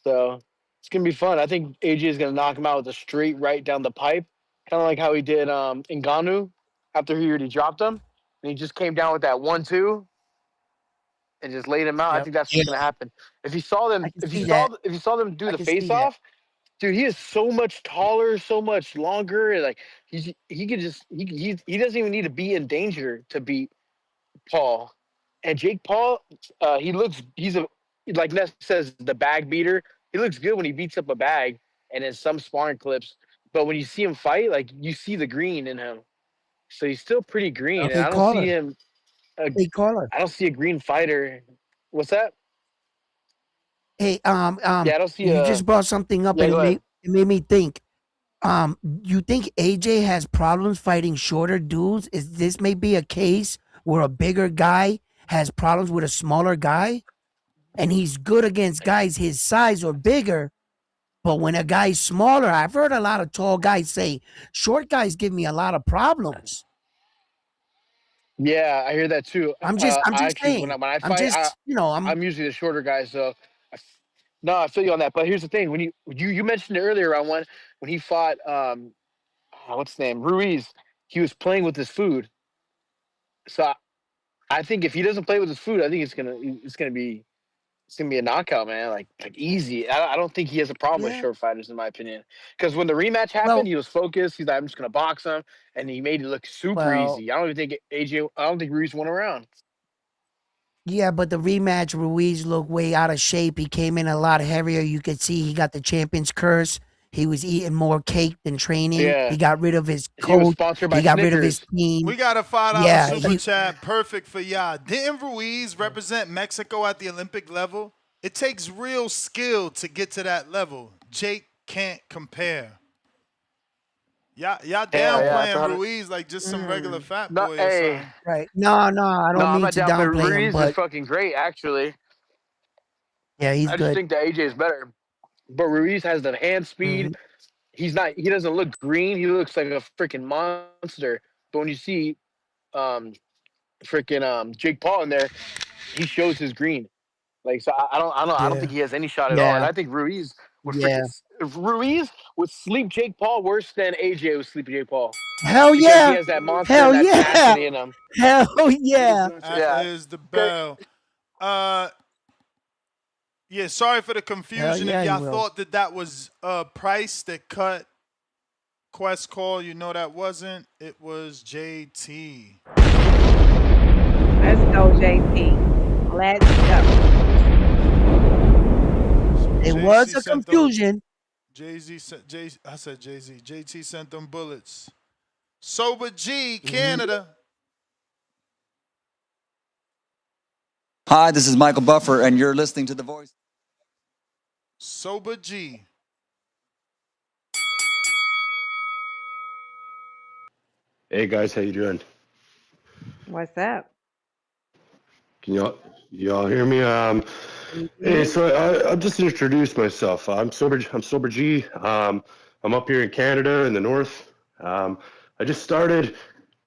So it's gonna be fun. I think AJ is gonna knock him out with a straight right down the pipe, kind of like how he did Ngannou after he already dropped him, and he just came down with that 1-2 and just laid him out. I Yep, think that's Yeah, what's gonna happen. If you saw I them, can see that. if you saw them do I the can see face that. off, dude, he is so much taller, so much longer. And like he could just he doesn't even need to be in danger to beat Paul. And Jake Paul, he's a like Ness says the bag beater. He looks good when he beats up a bag and in some sparring clips. But when you see him fight, like you see the green in him. So he's still pretty green, and They I don't call see her. him. They call her. I don't see a green fighter. What's that? Hey, Yeah, I don't see you just brought something up, Yeah, and go ahead. it made me think. You think AJ has problems fighting shorter dudes? Is this maybe a case where a bigger guy has problems with a smaller guy, and he's good against guys his size or bigger? But when a guy's smaller, I've heard a lot of tall guys say, short guys give me a lot of problems. Yeah, I hear that too. I'm I just actually, when saying. I I'm fight, just, I'm usually the shorter guy, so no, I feel you on that. But here's the thing: when you mentioned it earlier, round one, when he fought, what's his name, Ruiz, he was playing with his food. So I think if he doesn't play with his food, I think it's gonna be a knockout, man. Like easy. I don't think he has a problem with yeah. short fighters, in my opinion. Because when the rematch happened, Well, he was focused. He's like, I'm just gonna box him, and he made it look super well, easy. I don't even think AJ. I don't think Ruiz won around. yeah, but the rematch, Ruiz looked way out of shape. He came in a lot heavier. You could see he got the champion's curse. He was eating more cake than training. Yeah, He got rid of his he was coach. sponsored by He got rid of his Snickers. team. We got a $5 Yeah, super chat, perfect for y'all. Didn't Ruiz represent Mexico at the Olympic level? It takes real skill to get to that level. Jake can't compare. Y'all Yeah, yeah. downplaying Ruiz like just some regular fat No, boy or hey, something. right. No, I no, don't I'm mean not to down. But downplay him, Ruiz is but fucking great, actually. yeah, he's I just good. think that AJ is better. But Ruiz has the hand speed. Hmm. He's not. He doesn't look green. He looks like a freaking monster. But when you see freaking Jake Paul in there, he shows his green. Like so, I don't Yeah, think he has any shot at all. And yeah, I think Ruiz would yeah. freaking Ruiz would sleep Jake Paul worse than AJ would sleep Jake Paul Hell because he yeah, has that monster and hell that yeah, tenacity in him. hell yeah. That Yeah. is the bell. Uh, yeah, sorry for the Hell confusion. If yeah, he y'all will. thought that was Price that cut Quest Call, you know that wasn't. It was JT. Let's go, JT. Let's go. So It was JC a sent them. confusion. Jay-Z sent I said Jay-Z. JT sent them bullets. Sober G, Hmm. Canada. Hi, this is Michael Buffer, and you're listening to The Voice. Sober G. Hey guys, how you doing? What's up? Can y'all hear me? Hey, Mm-hmm. so I'll just introduce myself. I'm sober G. I'm up here in Canada in the north. I just started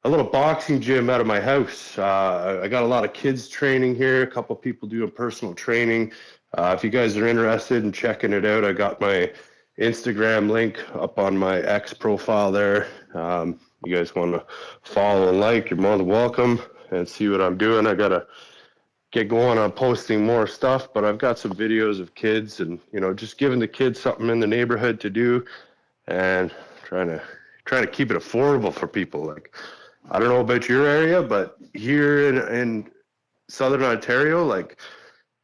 a little boxing gym out of my house. I got a lot of kids training here. A couple people doing personal training. If you guys are interested in checking it out, I got my Instagram link up on my X profile there. You guys want to follow and like, you're more than welcome, and see what I'm doing. I gotta get going on posting more stuff, but I've got some videos of kids and just giving the kids something in the neighborhood to do, and trying to keep it affordable for people. Like, I don't know about your area, but here in Southern Ontario, like,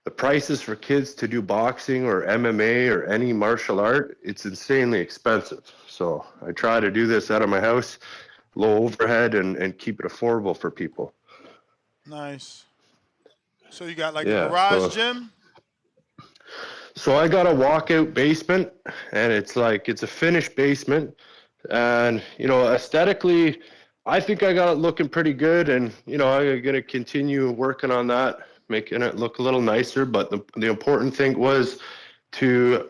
the prices for kids to do boxing or MMA or any martial art, it's insanely expensive. So I try to do this out of my house, low overhead, and keep it affordable for people. Nice. So you got like a Yeah, garage gym? so I got a walkout basement, and it's a finished basement, and aesthetically, I think I got it looking pretty good, and I'm gonna continue working on that, making it look a little nicer. But the important thing was to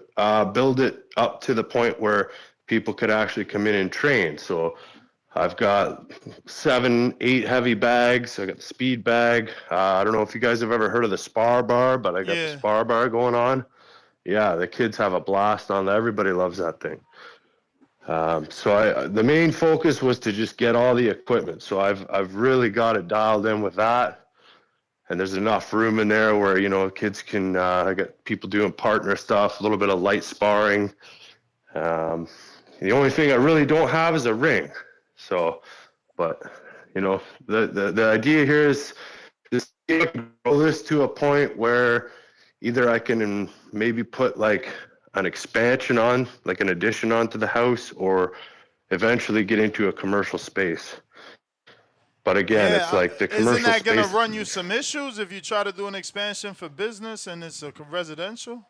build it up to the point where people could actually come in and train. So I've got 7, 8 heavy bags. I got the speed bag. I don't know if you guys have ever heard of the spar bar, but I got the Yeah. spar bar going on. Yeah, the kids have a blast on that. Everybody loves that thing. So the main focus was to just get all the equipment. So I've really got it dialed in with that, and there's enough room in there where kids can. I got people doing partner stuff, a little bit of light sparring. The only thing I really don't have is a ring. So, but the idea here is just grow this to a point where either I can maybe put like an expansion on, like an addition onto the house, or eventually get into a commercial space. But again, it's Yeah. like the Isn't commercial that gonna space. run you some issues if you try to do an expansion for business and it's a residential?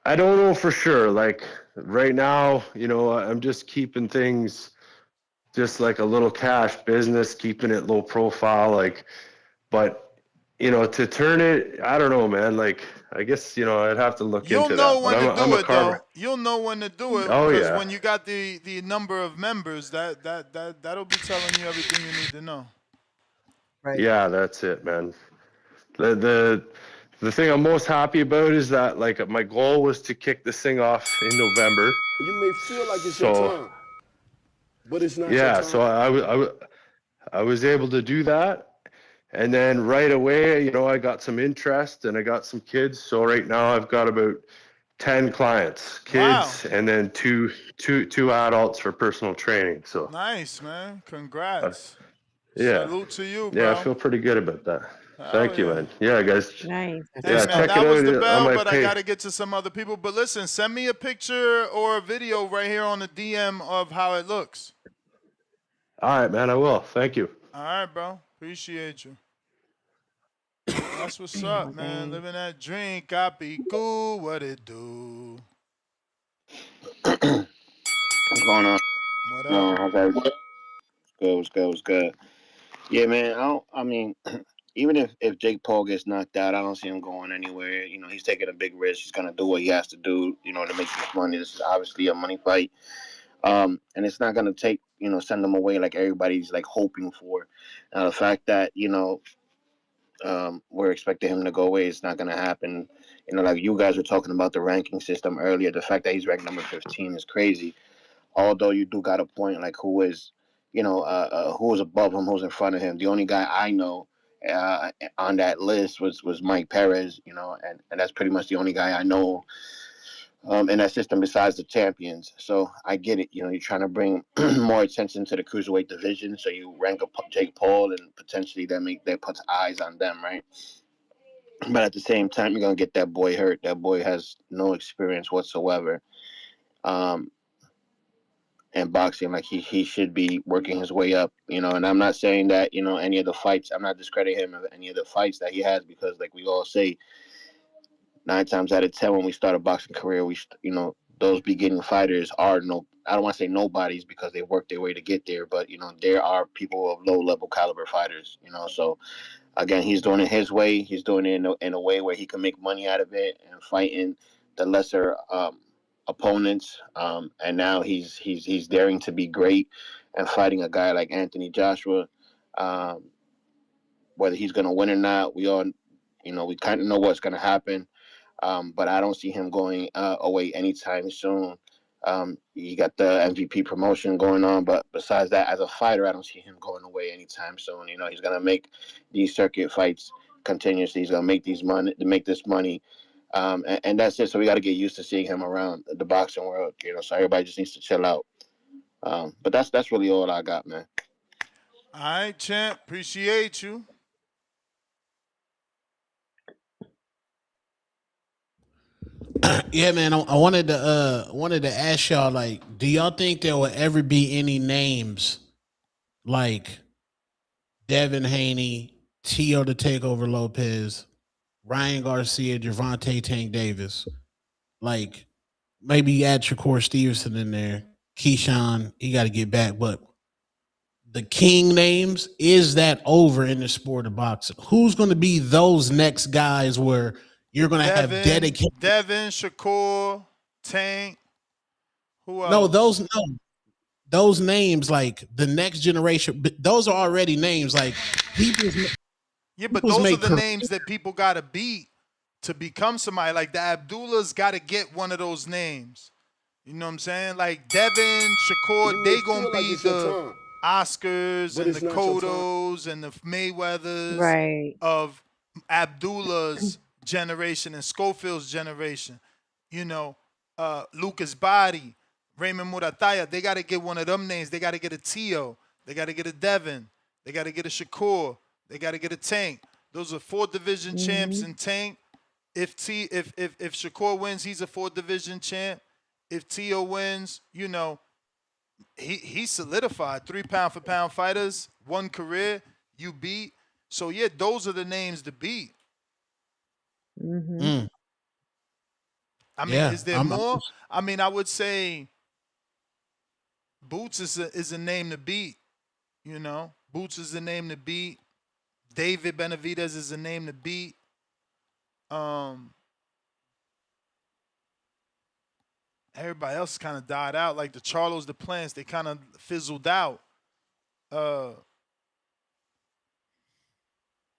I don't know for sure. Like right now, I'm just keeping things just like a little cash business, keeping it low profile. Like, but to turn it, I don't know, man. Like, I guess I'd have to look You'll into know that. But when to I'm do a it, though. carver. You'll know when to do it Oh because yeah, when you got the number of members, that'll be telling you everything you need to know. Right. yeah, that's it, man. The thing I'm most happy about is that like my goal was to kick this thing off in November. You may feel like it's your So time, but it's not your yeah, so time. I was able to do that. And then right away, I got some interest and I got some kids. So right now I've got about 10 clients, Wow. kids, and then two adults for personal training. So Nice, man. uh, Congrats. yeah, Salute to you, yeah, I bro. feel pretty good about that. Hell Thank you, yeah. man. Yeah, guys. Nice. Hey, Yeah, man, check it that was the out on bell, my but I page. got to get to some other people. But listen, send me a picture or a video right here on the DM of how it looks. All right, man, I will. Thank you. All right, bro. Appreciate you. That's what's Oh, up, man. dang. Living that drink, I be cool. What it do? What's going on? What up? No, how's everybody? What's good? Yeah, man. I mean, even if Jake Paul gets knocked out, I don't see him going anywhere. He's taking a big risk. He's gonna do what he has to do, to make this money. This is obviously a money fight. And it's not gonna send him away like everybody's like hoping for. The fact that we're expecting him to go away, it's not gonna happen. Like you guys were talking about the ranking system earlier. The fact that he's ranked number 15 is crazy. Although you do got a point, like who is above him, who's in front of him. The only guy I know on that list was Mike Perez, and that's pretty much the only guy I know in that system besides the champions. So I get it. You're trying to bring more attention to the cruiserweight division, so you rank up Jake Paul, and potentially that puts eyes on them, right? But at the same time, you're gonna get that boy hurt. That boy has no experience whatsoever. Um, and boxing, like he should be working his way up, and I'm not saying that any of the fights, I'm not discrediting him of any of the fights that he has, because like we all say, 9 times out of 10 when we start a boxing career, those beginning fighters are no, I don't want to say nobodies because they work their way to get there, but there are people of low level caliber fighters, so again, he's doing it his way. He's doing it in a way where he can make money out of it and fighting the lesser opponents. And now he's daring to be great and fighting a guy like Anthony Joshua. Um, whether he's going to win or not, we all, we kind of know what's going to happen. But I don't see him going away anytime soon. You got the MVP promotion going on, but besides that, as a fighter, I don't see him going away anytime soon. He's gonna make these circuit fights continuously. He's gonna make this money, and that's it. So we got to get used to seeing him around the boxing world. So everybody just needs to chill out. But that's really all I got, man. All right, champ. Appreciate you. Yeah, man. I wanted to ask y'all, like, do y'all think there will ever be any names like Devin Haney, Tio the Takeover Lopez, Ryan Garcia, Gervonta Tank Davis, like maybe add Shakur Stevenson in there, Keyshawn, he got to get back, but the king names, is that over in the sport of boxing? Who's going to be those next guys where you're going to have dedicated? Devin, Shakur, Tank. Who No, else? those names, like the next generation, those are already names. Like people's Yeah, but people's those are make the career. names that people got to beat to become somebody. Like the Abdullah's got to get one of those names. You know what I'm saying? Like Devin, Shakur, You may they gonna feel like be it's your the time, Oscars but and the it's not your time. Cottos and the Mayweathers Right. of Abdullah's generation and Schofield's generation. You know, Lucas Body, Raymond Murataya, they got to get one of them names. They got to get a Tio. They got to get a Devin. They got to get a Shakur. They got to get a Tank. Those are 4th division champs Mm-hmm. in Tank. If Shakur wins, he's a 4th division champ. If Tio wins, he solidified 3 pound for pound fighters, one career, you beat. So yeah, those are the names to beat. Mm-hmm. Mm. I mean, is there more? I mean, I would say Boots is a name to beat. You know, Boots is a name to beat. David Benavidez is a name to beat. Everybody else kind of died out. Like the Charlos, the Plants, they kind of fizzled out.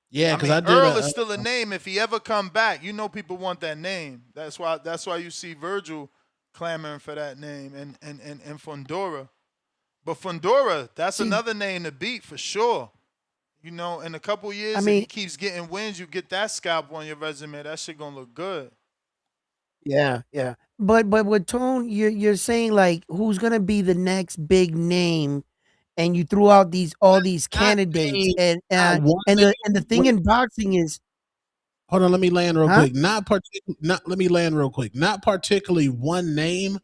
Yeah, because I did. Earl is still a name. If he ever come back, you know people want that name. That's why you see Virgil clamoring for that name and Fundora. But Fundora, that's another name to beat for sure. You know, in a couple years, if he keeps getting wins, you get that scalp on your resume. That shit gonna look good. Yeah. But with Tone, you're saying like who's gonna be the next big name, and you threw out all these candidates, and the thing in boxing is. Hold on, let me land real quick. Let me land real quick. Not particularly one name,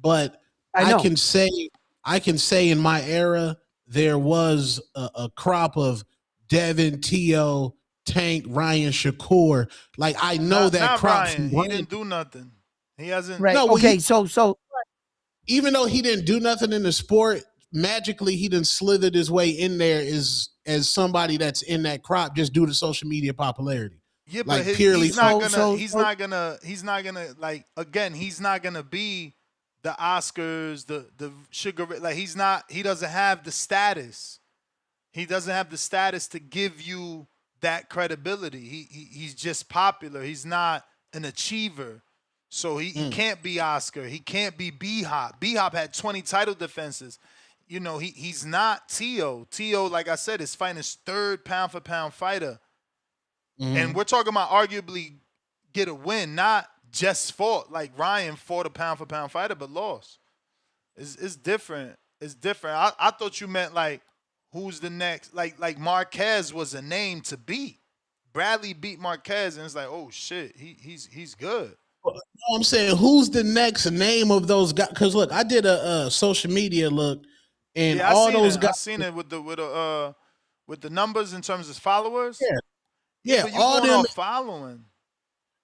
but I can say in my era there was a crop of Devin, T.O., Tank, Ryan, Shakur. Like I know that crop. Ryan. He didn't do nothing. He hasn't. Right. No, okay. So even though he didn't do nothing in the sport, magically he done slithered his way in there as somebody that's in that crop just due to social media popularity. Yeah, like but purely he's not gonna like again, he's not gonna be the Oscars, the Sugar, like he doesn't have the status. He doesn't have the status to give you that credibility. He's just popular. He's not an achiever. So he can't be Oscar. He can't be B-Hop. B-Hop had 20 title defenses. You know, he's not T.O. T.O., like I said, is fighting his third pound-for-pound fighter. And we're talking about arguably get a win, not just fought. Like Ryan fought a pound-for-pound fighter but lost. It's different. It's different. I thought you meant like who's the next? Like Marquez was a name to beat. Bradley beat Marquez, and it's like, oh shit, he's good. I'm saying who's the next name of those guys? Because look, I did a social media look, and all those guys. I seen it with the numbers in terms of followers. Yeah, but you all going them off following.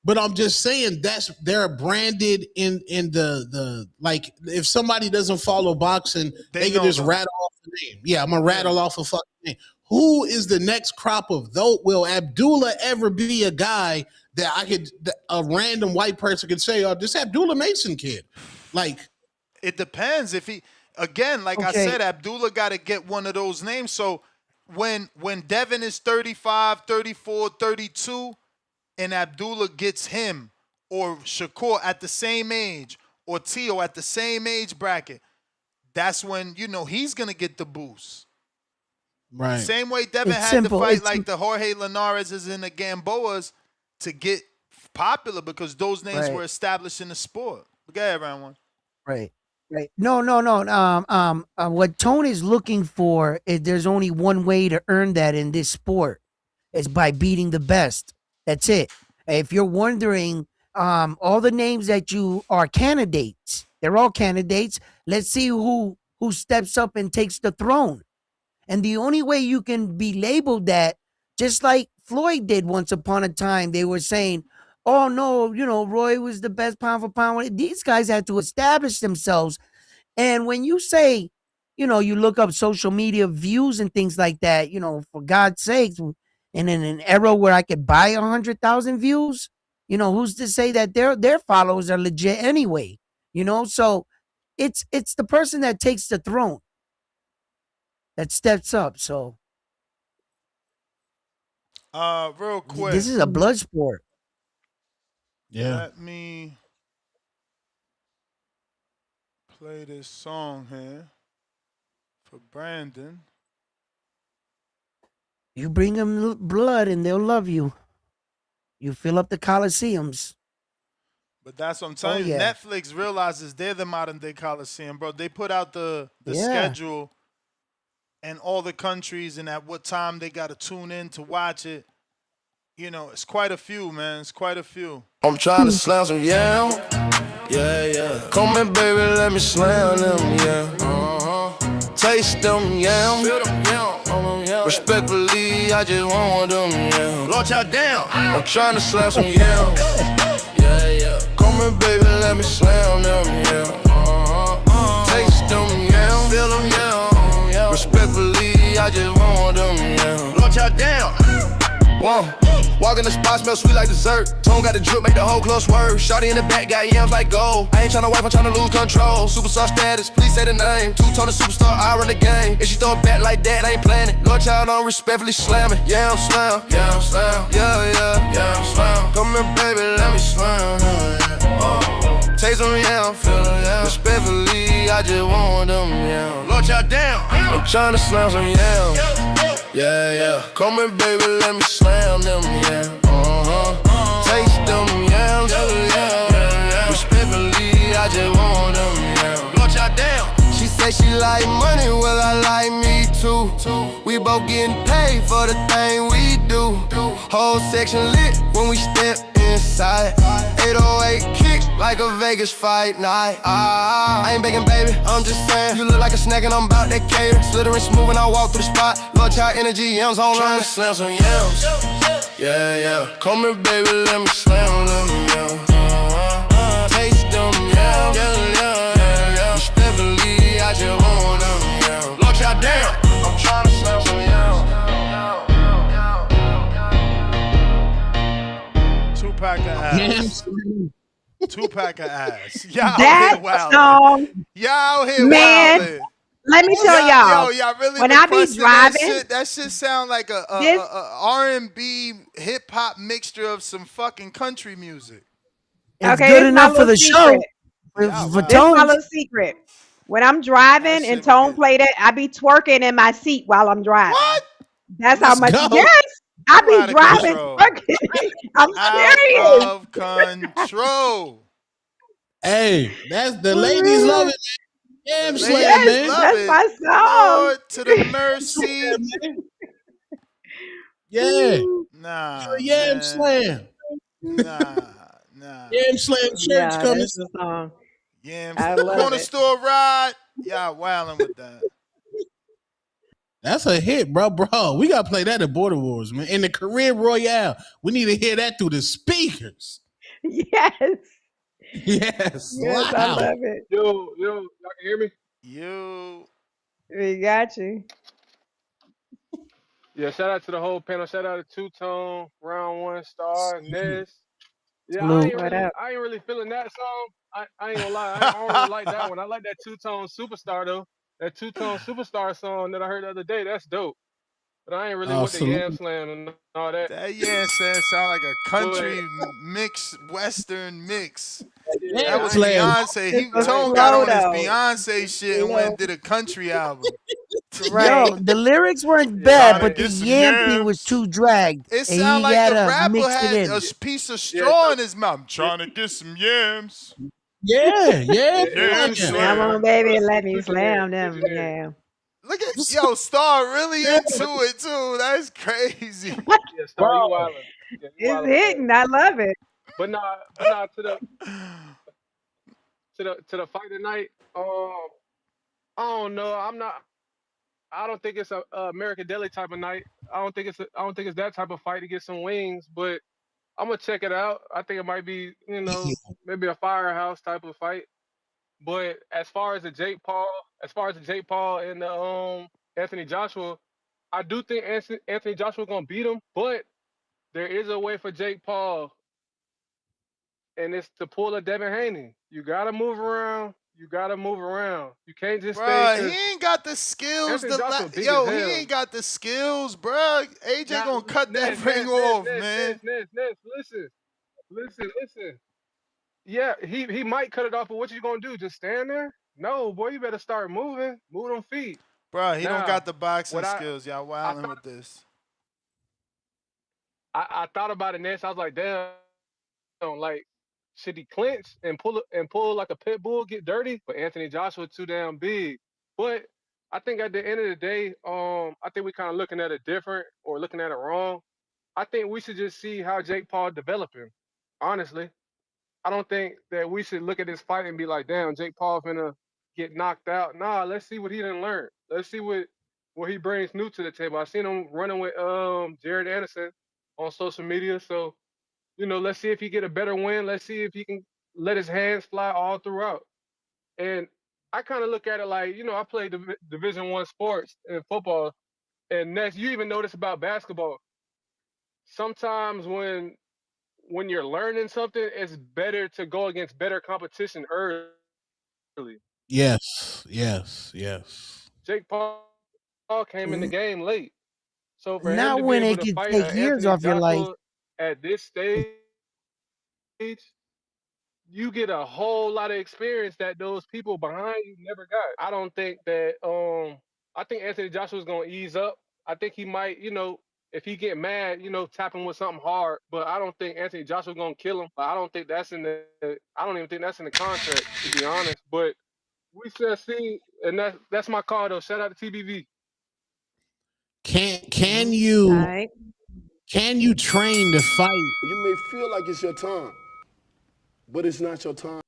But I'm just saying they're branded in the like if somebody doesn't follow boxing, they can just rattle off the name. Yeah, I'm gonna rattle off a fucking name. Who is the next crop of those? Will Abdullah ever be a guy that a random white person could say, oh, this Abdullah Mason kid? Like, it depends. If he, again, like I said, Abdullah got to get one of those names. So when Devin is 35, 34, 32, and Abdullah gets him or Shakur at the same age or Tio at the same age bracket, that's when, you know, he's going to get the boost. Right. Same way Devin had to fight like the Jorge Linares and the Gamboas to get popular because those names were established in the sport. But go ahead, round one. Right. No. What Tone is looking for is there's only one way to earn that in this sport. It's by beating the best. That's it. If you're wondering, all the names that you are candidates, they're all candidates. Let's see who steps up and takes the throne. And the only way you can be labeled that, just like Floyd did once upon a time, they were saying, oh no, you know, Roy was the best pound for pound. These guys had to establish themselves. And when you say, you know, you look up social media views and things like that, you know, for God's sakes, and in an era where I could buy 100,000 views, you know, who's to say that their followers are legit anyway? You know, so it's the person that takes the throne that steps up. So real quick, this is a blood sport. Yeah. Let me play this song here for Brandon. You bring them blood and they'll love you. You fill up the Coliseums. But that's what I'm telling you. Netflix realizes they're the modern day Coliseum, bro. They put out the schedule and all the countries and at what time they got to tune in to watch it. You know, it's quite a few, man. It's quite a few. I'm trying to slam some yam. Yeah. Come here, baby, let me slam them, yeah. Taste them yam. Feel them yam. Respectfully, I just want them, yeah. Launch out down. I'm trying to slam some yam. Yeah. Come here, baby, let me slam them, yeah. Taste them, yeah. Feel them, yeah. Respectfully, I just want them, yeah. Launch out down. One. Walk in the spot, smell sweet like dessert. Tone got the drip, make the whole club swerve. Shawty in the back, got yams like gold. I ain't tryna wipe, I'm tryna lose control. Superstar status, please say the name. Two-tone superstar, I run the game. If she throw it back like that, I ain't playing it. Lord child on respectfully slamming. Yam slam, yam slam, yeah, yam slam. Come here, baby, let me slam, yeah. Taste them, yeah, feel them, yeah. Respectfully, I just want them, yeah. Lord child down, I'm tryna slam some yams. Yeah. Come here, baby, let me slam them, yeah. Taste them, yeah. Respectfully, I just want them, yeah. Launch out down. She say she like money, well, I like me too. We both getting paid for the thing we do. Whole section lit when we step inside. 808 kick like a Vegas fight night. I ain't begging, baby, I'm just saying. You look like a snack and I'm about that cater. Slithering smooth and I walk through the spot. Lord child energy, yams online. Tryna slam some yams. Yeah. Come here, baby, let me slam them, yeah. Taste them, yeah. Respectfully, I just want them, yeah. Lord child down. I'm tryna slam some yams. Two-pack of ass. Two-pack of ass. Y'all out That here wildin'. song, Y'all out here man. wildin'. Let me tell y'all. Y'all really When I be requesting that driving, shit? That shit sound like a R&B hip-hop mixture of some fucking country music. It's okay, good this is my enough for little the show. secret. For This is my Tones. little secret. When I'm driving and Tone play that, I be twerking in my seat while I'm driving. What? That's how Let's much. go. Yes, I You be out of driving control. twerking. I'm Out serious. of control. Hey, that's the ladies love it, man. The Yam slam, Yes, ladies man. love that's it. my song. Lord to the Yam mercy. slam, man. Yeah. Ooh, Nah, Yam man. slam. Nah. Yam slam church yeah, coming. that's the song. Yams. I love Corner it. store ride. Y'all wildin' with that. That's a hit, bro. We gotta play that at Border Wars, man. In the Career Royale, we need to hear that through the speakers. Yes, Yes, yes, I loud. love it. Y'all can hear me? You. We got you. Yeah, shout out to the whole panel. Shout out to Two Tone, Round One Star, Ness. Yeah, Salute. What up? I ain't really feeling that song. I ain't gonna lie, I don't really like that one. I like that Two Tone Superstar though. That Two Tone Superstar song that I heard the other day, that's dope. But I ain't really Oh, with the Yam salute. Slam and all that. That sound like a But country mix, western mix. yeah, That Yam was I ain't slam. Beyonce. It's He a I ain't Tone got slow on feeling his though. Beyonce shit and went Slow. and did a country album. Right. Yo, the lyrics weren't yeah, bad, Trying to but the get some yam thing was yams. too dragged, It and sound he like the gotta rapper mix it had a in. piece of yeah, straw in his mouth. I'm yeah, trying to get some yams. Yeah, it's Yam too slam. Come generic. on, slam. baby, It's let me too generic. slam Too them. generic. Yeah. Look at Star really into it too. That's crazy. Yeah, Bro, Star, you wildin'. Yeah, you It's wildin' for that. hitting. I love it. But nah, to the fight tonight. I don't know. I don't think it's a American Deli type of night. I don't think it's that type of fight to get some wings. But I'm gonna check it out. I think it might be, maybe a firehouse type of fight. But as far as the Jake Paul and the Anthony Joshua, I do think Anthony Joshua gonna beat him. But there is a way for Jake Paul, and it's to pull a Devin Haney. You gotta move around. You gotta move around. You can't just stay Bruh, because he ain't got the skills. Anthony Joshua big as He hell. ain't got the skills, bruh. AJ Now, gonna cut Ness, that ring Ness, Ness, off, Ness, Ness, man. Ness, Ness. Listen. Yeah, he might cut it off, but what you gonna do? Just stand there? No, boy, you better start moving. Move them feet. Bruh, he don't got Now, the boxing what skills. Y'all I wilding thought with this. I thought about it, Ness. I was like, damn, like should he clinch and pull like a pit bull, get dirty? But Anthony Joshua too damn big. But I think at the end of the day, I think we kind of looking at it different or looking at it wrong. I think we should just see how Jake Paul developing. Honestly, I don't think that we should look at this fight and be like, damn, Jake Paul finna get knocked out. Nah, let's see what he done learned. Let's see what he brings new to the table. I seen him running with Jared Anderson on social media. So, let's see if he get a better win. Let's see if he can let his hands fly all throughout. And I kind of look at it like, I played Division One sports and football, and Ness, you even notice about basketball. Sometimes when you're learning something, it's better to go against better competition early. Yes, yes, yes. Jake Paul came in the N- game late. So for him Not to be when able it to could fight take years Anthony off your life. Joshua at this stage, you get a whole lot of experience that those people behind you never got. I don't think that I think Anthony Joshua's gonna ease up. I think he might, if he get mad, tap him with something hard. But I don't think Anthony Joshua's gonna kill him. I don't think that's in the I don't even think that's in the contract, to be honest. But we shall see, and that's my call though. Shout out to TBV. Can All you right. can you train to fight? You may feel like it's your time, but it's not your time.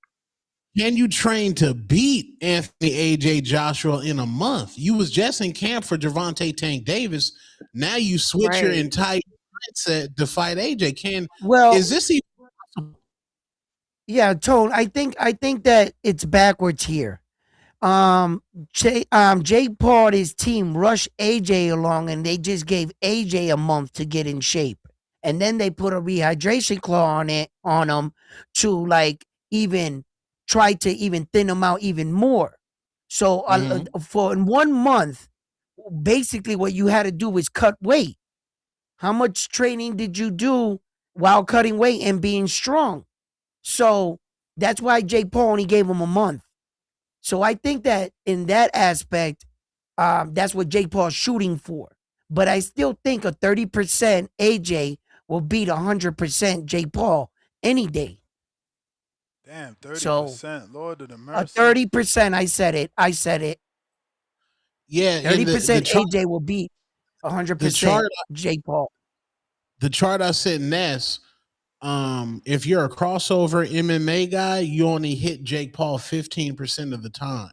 Can you train to beat Anthony AJ Joshua in a month? You was just in camp for Javante Tank Davis. Now you switch your Right. entire mindset to fight AJ. Well, Is this even possible? yeah, Tone. I think that it's backwards here. Um, Jake Paul and his team rushed AJ along, and they just gave AJ a month to get in shape, and then they put a rehydration claw on him to like even try to even thin him out even more. So for in 1 month, basically what you had to do was cut weight. How much training did you do while cutting weight and being strong? So that's why Jake Paul only gave him a month. So I think that in that aspect, that's what Jake Paul's shooting for. But I still think a 30% AJ will beat 100% Jake Paul any day. Damn, So 30%. Lord of the a mercy. 30%, I said it. I said it. Yeah, in the 30% chart AJ will beat the 100% chart Jake Paul. the chart I sent Ness, if you're a crossover MMA guy, you only hit Jake Paul 15% of the time.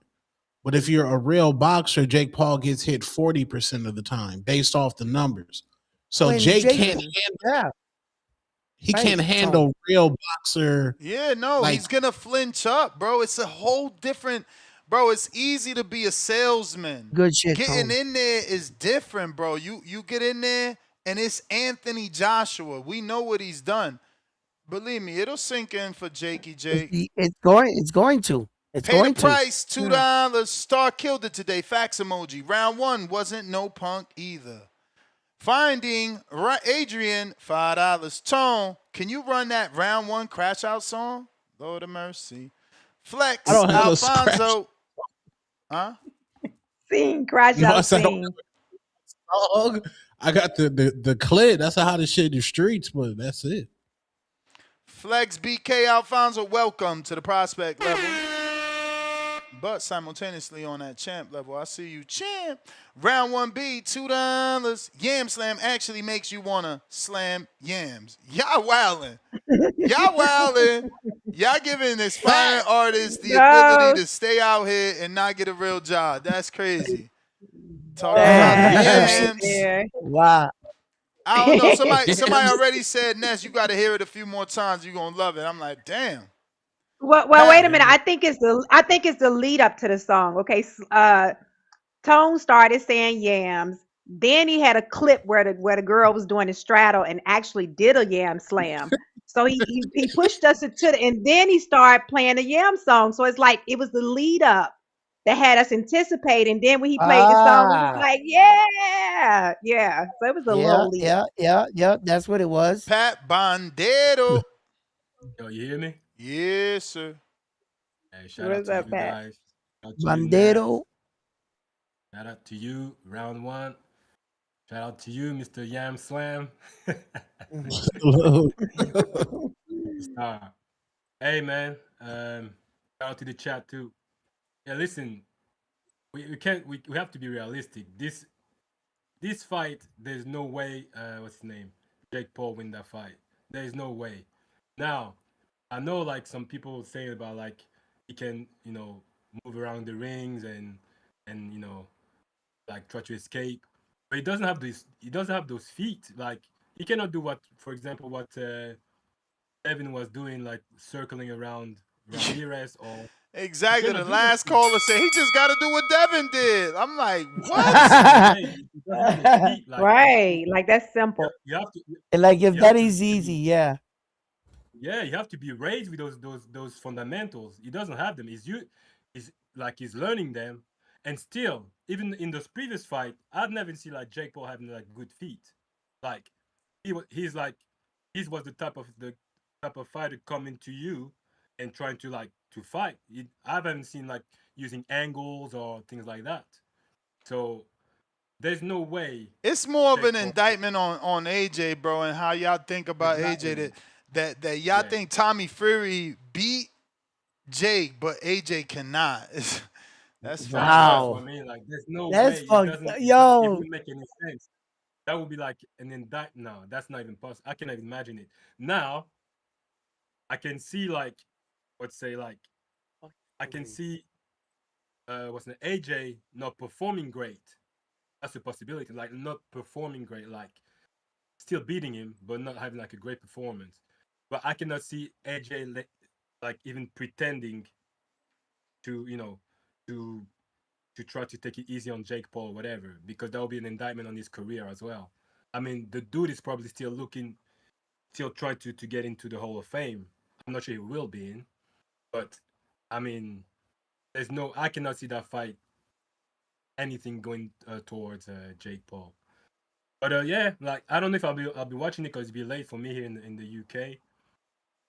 But if you're a real boxer, Jake Paul gets hit 40% of the time based off the numbers. So When Jake Jake, can't Mm. yeah, he right, can't Tone. handle real boxer Yeah, no, like he's gonna flinch up, bro. It's a whole different, bro. It's easy to be a salesman. Good shit, Getting Tone. in there is different, bro. You get in there and it's Anthony Joshua. We know what he's done. Believe me, it'll sink in for Jakey Jake. It's Pay the going to. price, Yeah. $2. Star killed it today. Fax emoji. Round one wasn't no punk either. Finding Adrian, $5. Tone, can you run that round one crash out song? Lord of mercy. I Flex, don't have a scratch Alfonso. Huh? Scene, crash no, I out said I don't scene. have a song. I got the clip. That's how the shit in the streets, but that's it. Flex BK Alfonso, welcome to the prospect level. But simultaneously on that champ level, I see you, champ. Round 1B, $2. Yam Slam actually makes you want to slam yams. Y'all wildin'. Y'all wildin'. Y'all giving aspiring artists the ability No, to stay out here and not get a real job. That's crazy. Talking about them that's yams. fair. Wow. I don't know. Somebody Yams. already said, Ness, you got to hear it a few more times. You're going to love it. I'm like, damn. Well, Pat, wait a minute. I think it's the lead up to the song. Okay, Tone started saying yams. Then he had a clip where the girl was doing a straddle and actually did a yam slam. So he pushed us and then he started playing the yam song. So it's like it was the lead up that had us anticipating. Then when he played the song, we was Ah. like, yeah, yeah. So it was a Yeah, little lead yeah, up. yeah, yeah. That's what it was. Pat Bandero. Yo, you hear me? Yes, sir. Hey, shout out What's to up, you Pat? guys. Shout out to you, Nat. Bandero. Shout out to you, round one. Shout out to you, Mr. Yam Slam. Star. Hey, man. Shout out to the chat too. Yeah, listen, we can't we have to be realistic. This fight, there's no way. What's his name? Jake Paul win that fight. There's no way. Now, I know like some people saying about like he can move around the rings and like try to escape, but he doesn't have this. He doesn't have those feet. Like he cannot do what, for example, what Devin was doing, like circling around Ramirez, or you Exactly. The cannot do that last shit. caller said he just got to do what Devin did. I'm like, There's what? no way. He doesn't have the feet. Like Right. Like that's simple. you have to, Like if you that have is to easy, be, yeah. yeah, you have to be raised with those fundamentals. He doesn't have them. He's learning them, and still, even in this previous fight, I've never seen like Jake Paul having like good feet. Like he's like he was the type of fighter coming to you and trying to like to fight. I haven't seen like using angles or things like that. So there's no way It's more of Jake an Paul. indictment on AJ, bro, and how y'all think about AJ. Exactly. That y'all Yeah. think Tommy Fury beat Jake, but AJ cannot. That's fucked Exactly. That's up. what I Wow. mean. Like, there's no That's way it fucked doesn't. It yo. wouldn't make any sense. That would be like an indictment. No, that's not even possible. I cannot imagine it. Now I can see like, let's say like, I can see what's the AJ not performing great. That's a possibility. Like not performing great, like still beating him, but not having like a great performance. But I cannot see AJ like even pretending to to try to take it easy on Jake Paul or whatever, because that will be an indictment on his career as well. I mean, the dude is probably still trying to get into the Hall of Fame. I'm not sure he will be in, but I mean, I cannot see that fight anything going towards Jake Paul. But yeah, like I don't know if I'll be watching it because it'll be late for me here in the UK.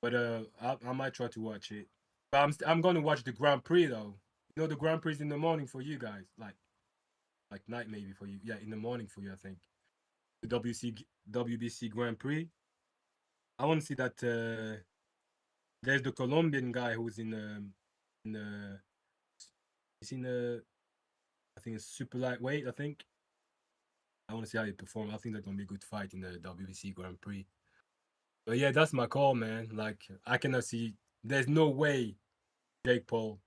But I might try to watch it. But I'm going to watch the Grand Prix though. You know, the Grand Prix in the morning for you guys, like night maybe for you. Yeah, in the morning for you, I think. The WBC Grand Prix. I want to see that. There's the Colombian guy who's in he's in I think it's super lightweight. I think. I want to see how he performs. I think that's gonna be a good fight in the WBC Grand Prix. But yeah, that's my call, man. Like I cannot see. There's no way Jake Paul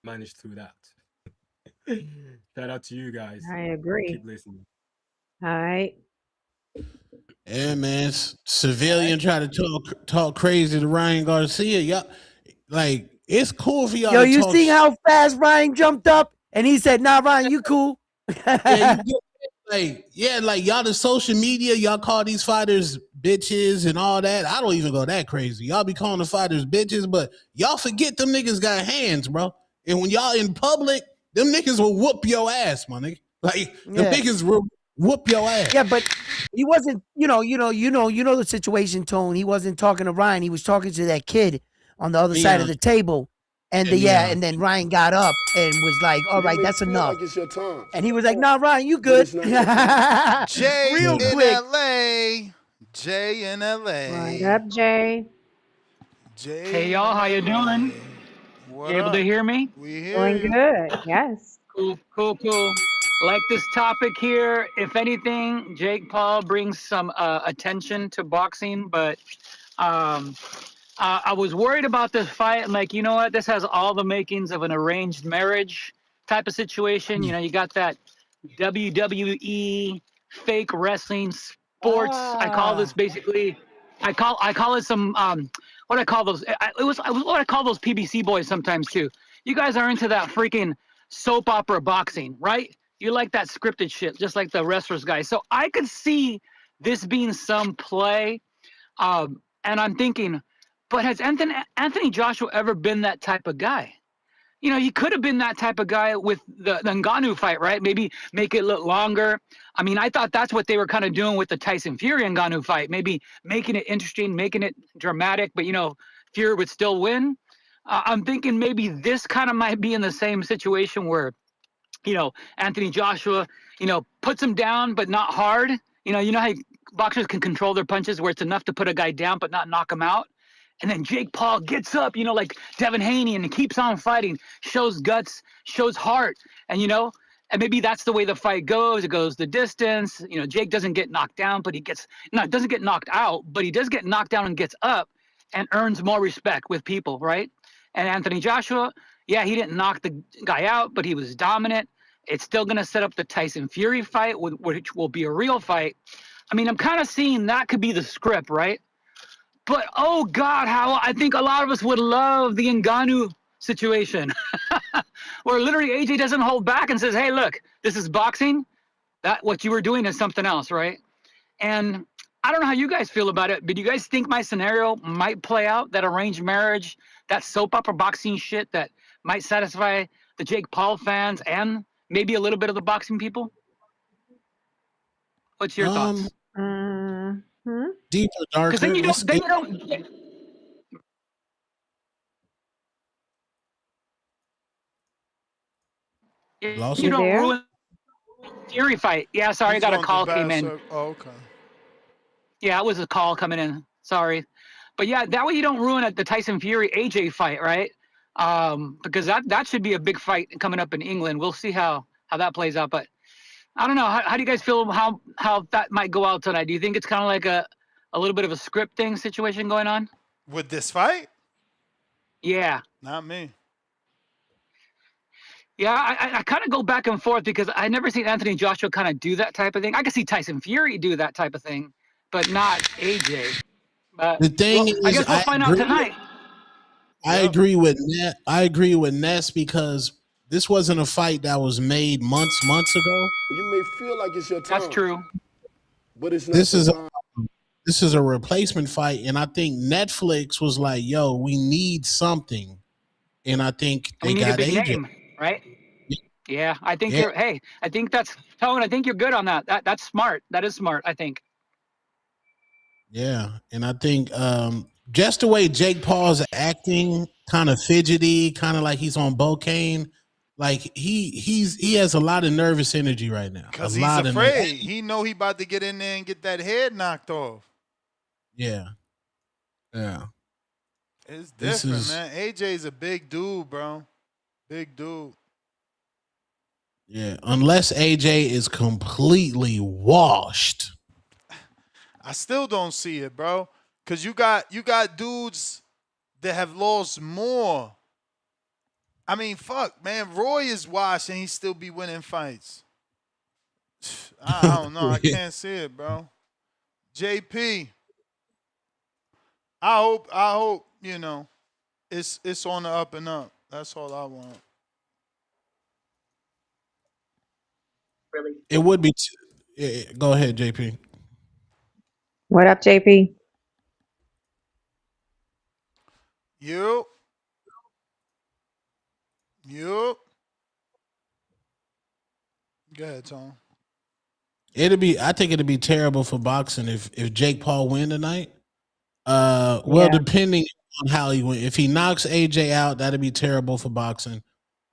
managed through that. Shout out to you guys. I Keep agree. listening. All right. Yeah, man. Civilian try to talk crazy to Ryan Garcia. Y'all, like, it's cool for y'all Yo, to you talk. see how fast Ryan jumped up? And he said, nah, Ryan, you cool. Yeah, you get like y'all the social media, y'all call these fighters bitches and all that. I don't even go that crazy. Y'all be calling the fighters bitches, but y'all forget them niggas got hands, bro. And when y'all in public, them niggas will whoop your ass, my nigga. Like them Yeah. niggas will whoop your ass. Yeah, but he wasn't, you know the situation, Tone. He wasn't talking to Ryan. He was talking to that kid on the other side of Leon. the table. And Leon. and then Ryan got up and was like, all right, that's enough. Like it's your time. And he was like, nah, Ryan, you good. Jay Real in quick. LA. Jay in LA. What up, Jay? Jay. Hey y'all, how you doing? What You able up? to hear me? We hear Doing you. good. Yes. Cool. Like this topic here. If anything, Jake Paul brings some attention to boxing, but um, I was worried about this fight. And like, you know what? This has all the makings of an arranged marriage type of situation. You know, you got that WWE fake wrestling sports. I call this basically. I call it some what I call those. It was what I call those PBC boys sometimes too. You guys are into that freaking soap opera boxing, right? You like that scripted shit, just like the wrestlers guys. So I could see this being some play, and I'm thinking, but has Anthony Joshua ever been that type of guy? You know, he could have been that type of guy with the Ngannou fight, right? Maybe make it look longer. I mean, I thought that's what they were kind of doing with the Tyson Fury Ngannou fight, maybe making it interesting, making it dramatic, but, you know, Fury would still win. I'm thinking maybe this kind of might be in the same situation where, you know, Anthony Joshua, you know, puts him down, but not hard. You know how boxers can control their punches where it's enough to put a guy down, but not knock him out. And then Jake Paul gets up, you know, like Devin Haney, and he keeps on fighting, shows guts, shows heart. And, you know, and maybe that's the way the fight goes. It goes the distance. You know, Jake doesn't get knocked down, but doesn't get knocked out, but he does get knocked down and gets up and earns more respect with people, right? And Anthony Joshua, yeah, he didn't knock the guy out, but he was dominant. It's still going to set up the Tyson Fury fight, which will be a real fight. I mean, I'm kind of seeing that could be the script, right? But oh God, how I think a lot of us would love the Ngannou situation, where literally AJ doesn't hold back and says, "Hey, look, this is boxing. That what you were doing is something else, right?" And I don't know how you guys feel about it, but do you guys think my scenario might play out? That arranged marriage, that soap opera boxing shit that might satisfy the Jake Paul fans and maybe a little bit of the boxing people? What's your thoughts? Deeper, darker. Because then you don't. You don't ruin Fury fight. Yeah, sorry, I got a call came in. Oh, okay. Yeah, it was a call coming in. Sorry. But yeah, that way you don't ruin the Tyson Fury AJ fight, right? Because that should be a big fight coming up in England. We'll see how that plays out. But I don't know. How do you guys feel how that might go out tonight? Do you think it's kind of like a little bit of a scripting situation going on? With this fight? Yeah. Not me. Yeah, I kind of go back and forth because I never seen Anthony Joshua kind of do that type of thing. I can see Tyson Fury do that type of thing, but not AJ. But The thing I is, guess we'll find out tonight. I agree with Ness because this wasn't a fight that was made months ago. You may feel like it's your time. That's true. But it's not this is a replacement fight, and I think Netflix was like, "Yo, we need something," and I think they need got a big AJ. name, right? Yeah, I think you're. Hey, I think that's Tone. I think you're good on that. That's smart. That is smart. I think. Yeah, and I think just the way Jake Paul's acting, kind of fidgety, kind of like he's on Bocaine. Like he has a lot of nervous energy right now. Because he's afraid. He know he about to get in there and get that head knocked off. Yeah. It's different, man. AJ's a big dude, bro. Big dude. Yeah, unless AJ is completely washed. I still don't see it, bro. Cause you got dudes that have lost more. I mean, fuck, man. Roy is washed and he still be winning fights. I don't know. I can't see it, bro. JP. I hope, it's on the up and up. That's all I want. Really? It would be. Go ahead, JP. What up, JP? Yup. Go ahead, Tom. I think it'd be terrible for boxing if Jake Paul win tonight. Well, depending on how he win. If he knocks AJ out, that'd be terrible for boxing.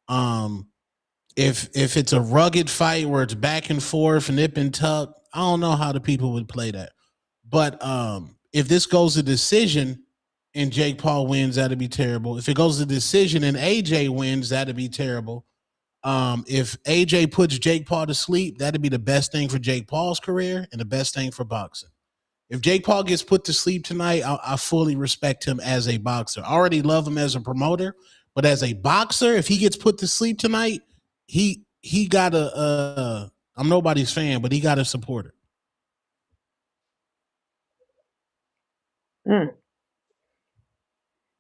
If it's a rugged fight where it's back and forth, nip and tuck, I don't know how the people would play that. But if this goes to decision and Jake Paul wins, that'd be terrible. If it goes to decision and AJ wins, that'd be terrible. If AJ puts Jake Paul to sleep, that'd be the best thing for Jake Paul's career and the best thing for boxing. If Jake Paul gets put to sleep tonight, I fully respect him as a boxer. I already love him as a promoter, but as a boxer, if he gets put to sleep tonight, he got a I'm nobody's fan, but he got a supporter.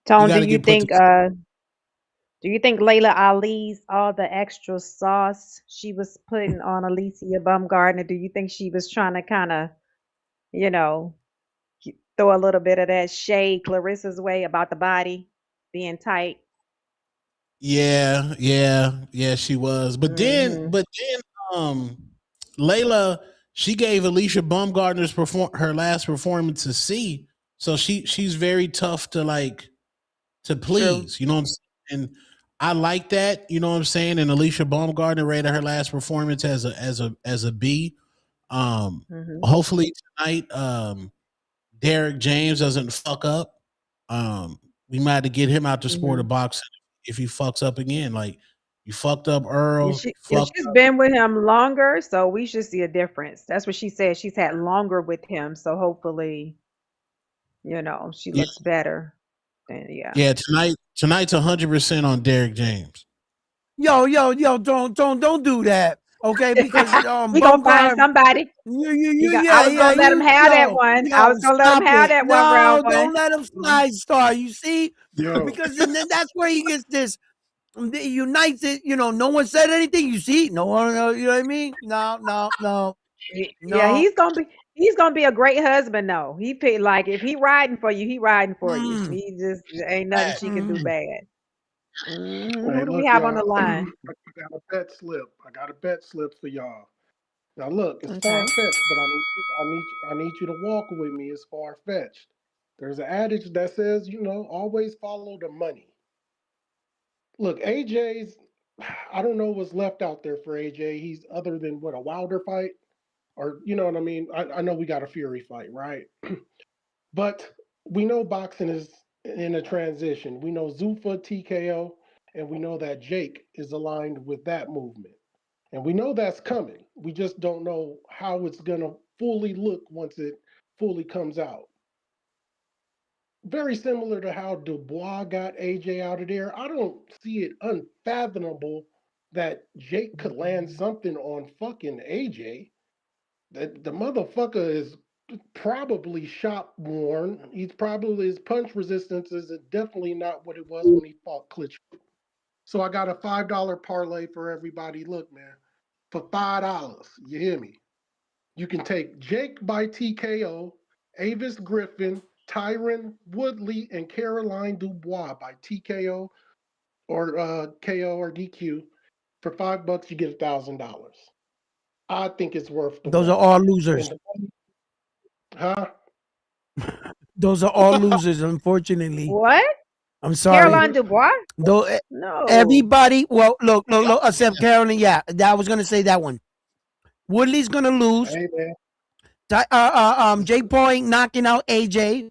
Tone, do you think Layla Ali's all the extra sauce she was putting on Alicia Baumgardner, do you think she was trying to kind of, throw a little bit of that shade Clarissa's way about the body being tight? Yeah, she was. But then Layla, she gave Alicia Baumgardner's her last performance a C. So she's very tough to please. True. You know what I'm saying? And I like that, you know what I'm saying? And Alicia Baumgardner rated her last performance as a B. Hopefully tonight Derek James doesn't fuck up. We might have to get him out the sport of boxing if he fucks up again. Like, you fucked up Earl. She's been with him longer, so we should see a difference. That's what she said. She's had longer with him, so hopefully, she looks better. And yeah, tonight's 100% on Derek James. Yo, don't do that. Okay, because We gonna find Bumgarner, somebody. I was gonna let him have that one. I was gonna let him stop have it. that one round No, one. don't let him slide star. You see, Yo, because then that's where he gets this. Unites it. No one said anything. You see, no one. You know what I mean? No. Yeah, he's gonna be a great husband though. He pick like if he riding for you, he riding for you. Mm, He just ain't nothing she can do mm. bad. hey, Who do we look, have on y'all. the line? I got a bet slip. I got a bet slip for y'all. Now, look, it's far Okay. fetched, but I need you to walk with me. It's far fetched. There's an adage that says, always follow the money. Look, AJ's. I don't know what's left out there for AJ. He's other than what a Wilder fight, or you know what I mean. I know we got a Fury fight, right? But we know boxing is in a transition. We know Zuffa TKO, and we know that Jake is aligned with that movement. And we know that's coming. We just don't know how it's going to fully look once it fully comes out. Very similar to how Dubois got AJ out of there. I don't see it unfathomable that Jake could land something on fucking AJ. The motherfucker is probably shot worn. His punch resistance is definitely not what it was when he fought Klitsch. So I got a $5 parlay for everybody. Look, man, for $5, you hear me? You can take Jake by TKO, Avis Griffin, Tyron Woodley, and Caroline Dubois by TKO or KO or DQ. For $5, you get $1,000. I think it's worth the Those are walk. all losers. Huh? Those are all losers. Unfortunately, What? I'm sorry. Caroline Dubois? Though No. everybody, well, look, except Carolyn. Yeah, I was gonna say that one. Woodley's gonna lose. Hey, man. Jake Paul ain't knocking out AJ.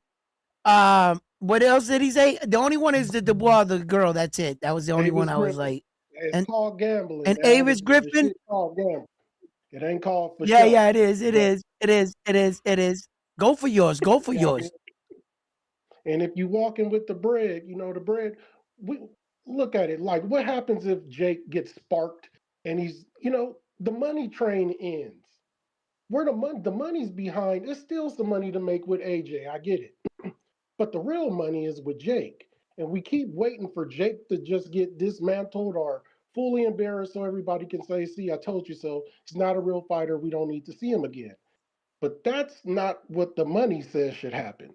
What else did he say? The only one is the Dubois, the girl. That's it. That was the only one Avis I was Griffin. like, It's and called gambling, and man. Avis The Griffin. shit called gambling. It ain't called for Yeah, show. it is. It But is. It is. It is. It is. Go for yours. Go for yours. and if you walking with the bread, the bread. We look at it like what happens if Jake gets sparked and he's, the money train ends. Where the money's behind. There's still some money to make with AJ. I get it. But the real money is with Jake. And we keep waiting for Jake to just get dismantled or fully embarrassed so everybody can say, see, I told you so. He's not a real fighter. We don't need to see him again. But that's not what the money says should happen.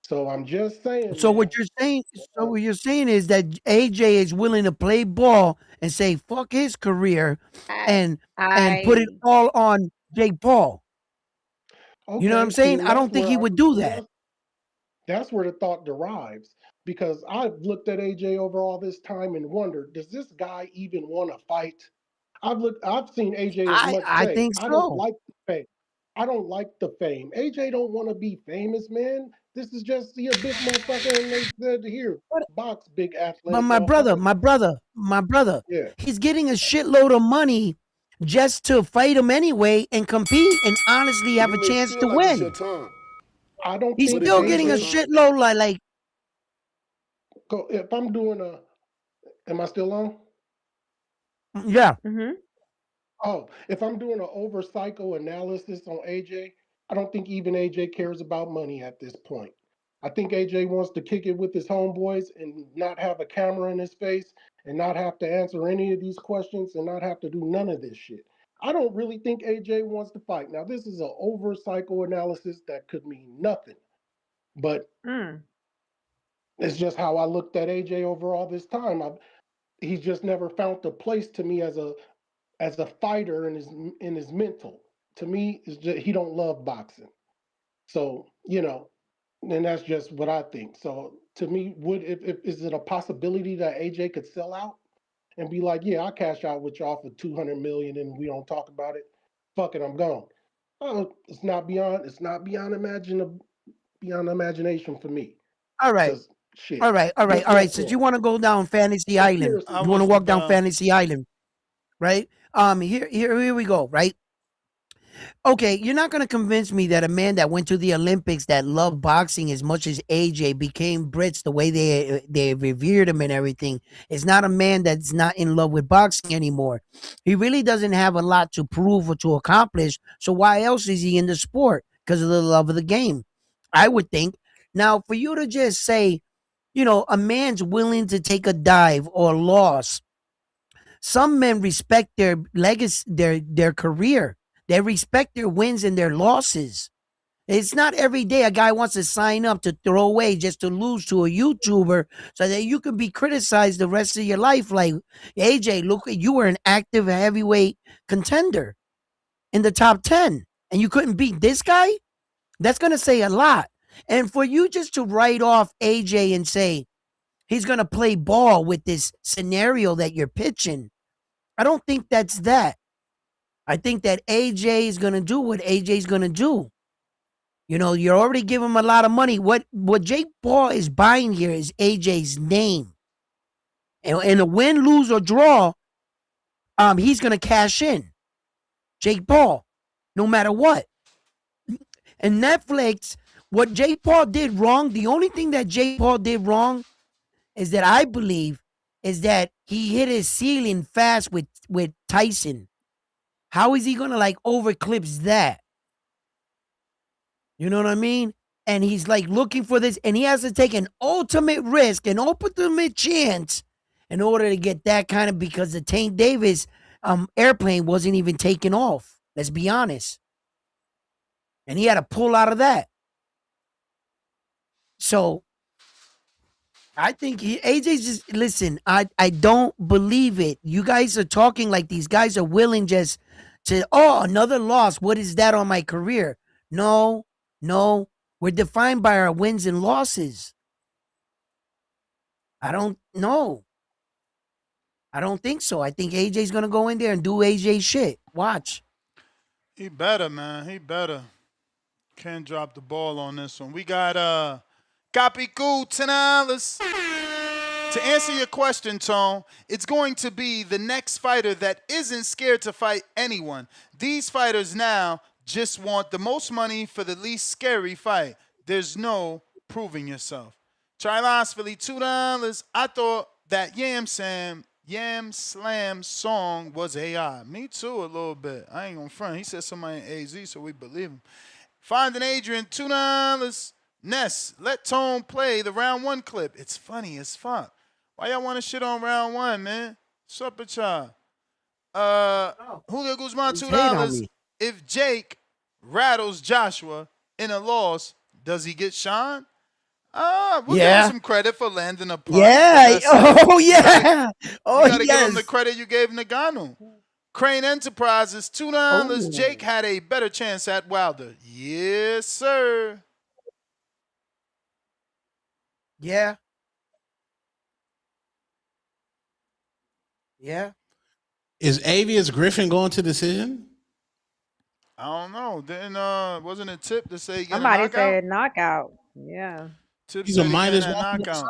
So I'm just saying, So man. what you're saying? So what you're saying is that AJ is willing to play ball and say fuck his career, I and put it I all on Jake Paul. You know what I'm Okay, see, saying? and I don't think he would do that. that's where the thought derives. Because I've looked at AJ over all this time and wondered, does this guy even want to fight? I've seen AJ as much I say, think I don't so. like the fame. I don't like the fame. AJ don't want to be famous, man. This is just he a big motherfucker, and they said here, But box big but athletic motherfucker. my brother, Yeah. he's getting a shitload of money just to fight him anyway and compete and honestly have You a may chance feel to like it's your win. time. I don't He's think still getting a AJ. shitload like If I'm doing am I still on? yeah. mm-hmm. Oh, if I'm doing an over psychoanalysis on AJ, I don't think even AJ cares about money at this point. I think AJ wants to kick it with his homeboys and not have a camera in his face and not have to answer any of these questions and not have to do none of this shit. I don't really think AJ wants to fight. Now, this is an over psychoanalysis that could mean nothing, but Mm. it's just how I looked at AJ over all this time. He's just never found a place to me as a fighter in his mental. To me, it's just he don't love boxing. So and that's just what I think. So to me, would if is it a possibility that AJ could sell out and be like, yeah, I'll cash out with y'all for 200 million and we don't talk about it. Fuck it, I'm gone. Oh, it's not beyond imagination for me. All right. Cause shit, All right. All right. just All right. guess Since what? you want to go down Fantasy Just Island, seriously, you want to walk down Fantasy Island, right? Here we go, right? Okay, you're not going to convince me that a man that went to the Olympics that loved boxing as much as AJ became Brits the way they revered him and everything is not a man that's not in love with boxing anymore. He really doesn't have a lot to prove or to accomplish. So why else is he in the sport? Because of the love of the game, I would think. Now, for you to just say, a man's willing to take a dive or loss. Some men respect their legacy, their career. They respect their wins and their losses. It's not every day a guy wants to sign up to throw away just to lose to a YouTuber so that you can be criticized the rest of your life. Like, AJ, look, you were an active heavyweight contender in the top 10 and you couldn't beat this guy? That's going to say a lot. And for you just to write off AJ and say he's going to play ball with this scenario that you're pitching, I don't think that's that. I think that AJ is going to do what AJ's going to do. You're already giving him a lot of money. What Jake Paul is buying here is AJ's name. And a win, lose, or draw, he's going to cash in. Jake Paul, no matter what. And Netflix, what Jake Paul did wrong, the only thing that Jake Paul did wrong is that I believe is that he hit his ceiling fast with Tyson. How is he going to overclips that? You know what I mean? And he's looking for this, and he has to take an ultimate risk, an ultimate chance in order to get that kind of, because the Tank Davis airplane wasn't even taking off. Let's be honest. And he had to pull out of that. So I think AJ's just, listen, I don't believe it. You guys are talking like these guys are willing just to, another loss. What is that on my career? No. We're defined by our wins and losses. I don't know. I don't think so. I think AJ's going to go in there and do AJ shit. Watch. He better, man. He better. Can't drop the ball on this one. We got Capicu $10. To answer your question, Tone, it's going to be the next fighter that isn't scared to fight anyone. These fighters now just want the most money for the least scary fight. There's no proving yourself. Trilas Philly $2. I thought that Yam Slam song was AI. Me too, a little bit. I ain't gonna front. He said somebody in AZ, so we believe him. Finding Adrian $2. Ness, let Tone play the round 1 clip. It's funny as fuck. Why y'all want to shit on round 1, man? What's up with y'all? Julio Guzman $2. If Jake rattles Joshua in a loss, does he get Sean? We'll give him some credit for landing a punt. Yeah. Oh, yeah. You gotta give him the credit you gave Nagano. Crane Enterprises $2. Jake had a better chance at Wilder. Yes, sir. Yeah. Is Avius Griffin going to decision? I don't know. Then wasn't a tip to say get Somebody a knockout? said knockout. Yeah. Tip He's said a minus that one. knockout.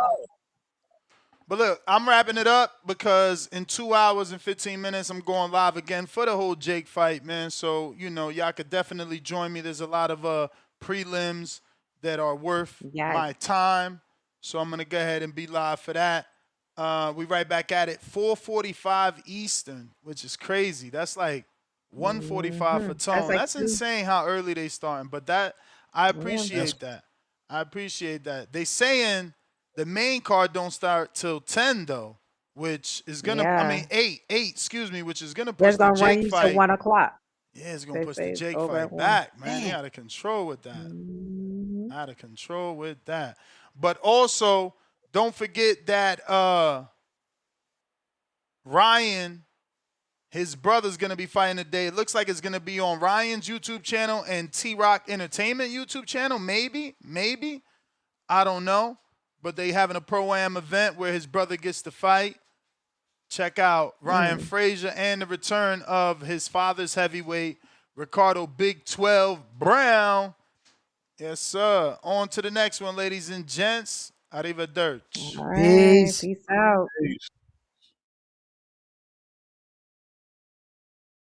But look, I'm wrapping it up because in 2 hours and 15 minutes, I'm going live again for the whole Jake fight, man. So, y'all could definitely join me. There's a lot of prelims that are worth my time. So I'm going to go ahead and be live for that. We right back at it, 4:45 Eastern, which is crazy. That's like 1:45 for Tone. That's insane how early they starting. But I appreciate that. I appreciate that. They saying the main card don't start till 10 though, which is gonna. I mean 8, excuse me, which is gonna push the Jake fight. To 1 o'clock. Yeah, it's gonna push the Jake fight back, man. They out of control with that. Out of control with that. But also, don't forget that Ryan, his brother's gonna be fighting today. It looks like it's gonna be on Ryan's YouTube channel and T-Rock Entertainment YouTube channel. Maybe. I don't know. But they having a Pro-Am event where his brother gets to fight. Check out Ryan Frazier and the return of his father's heavyweight, Ricardo Big 12 Brown. Yes, sir. On to the next one, ladies and gents. Arrivederci. All right. Peace out. Peace.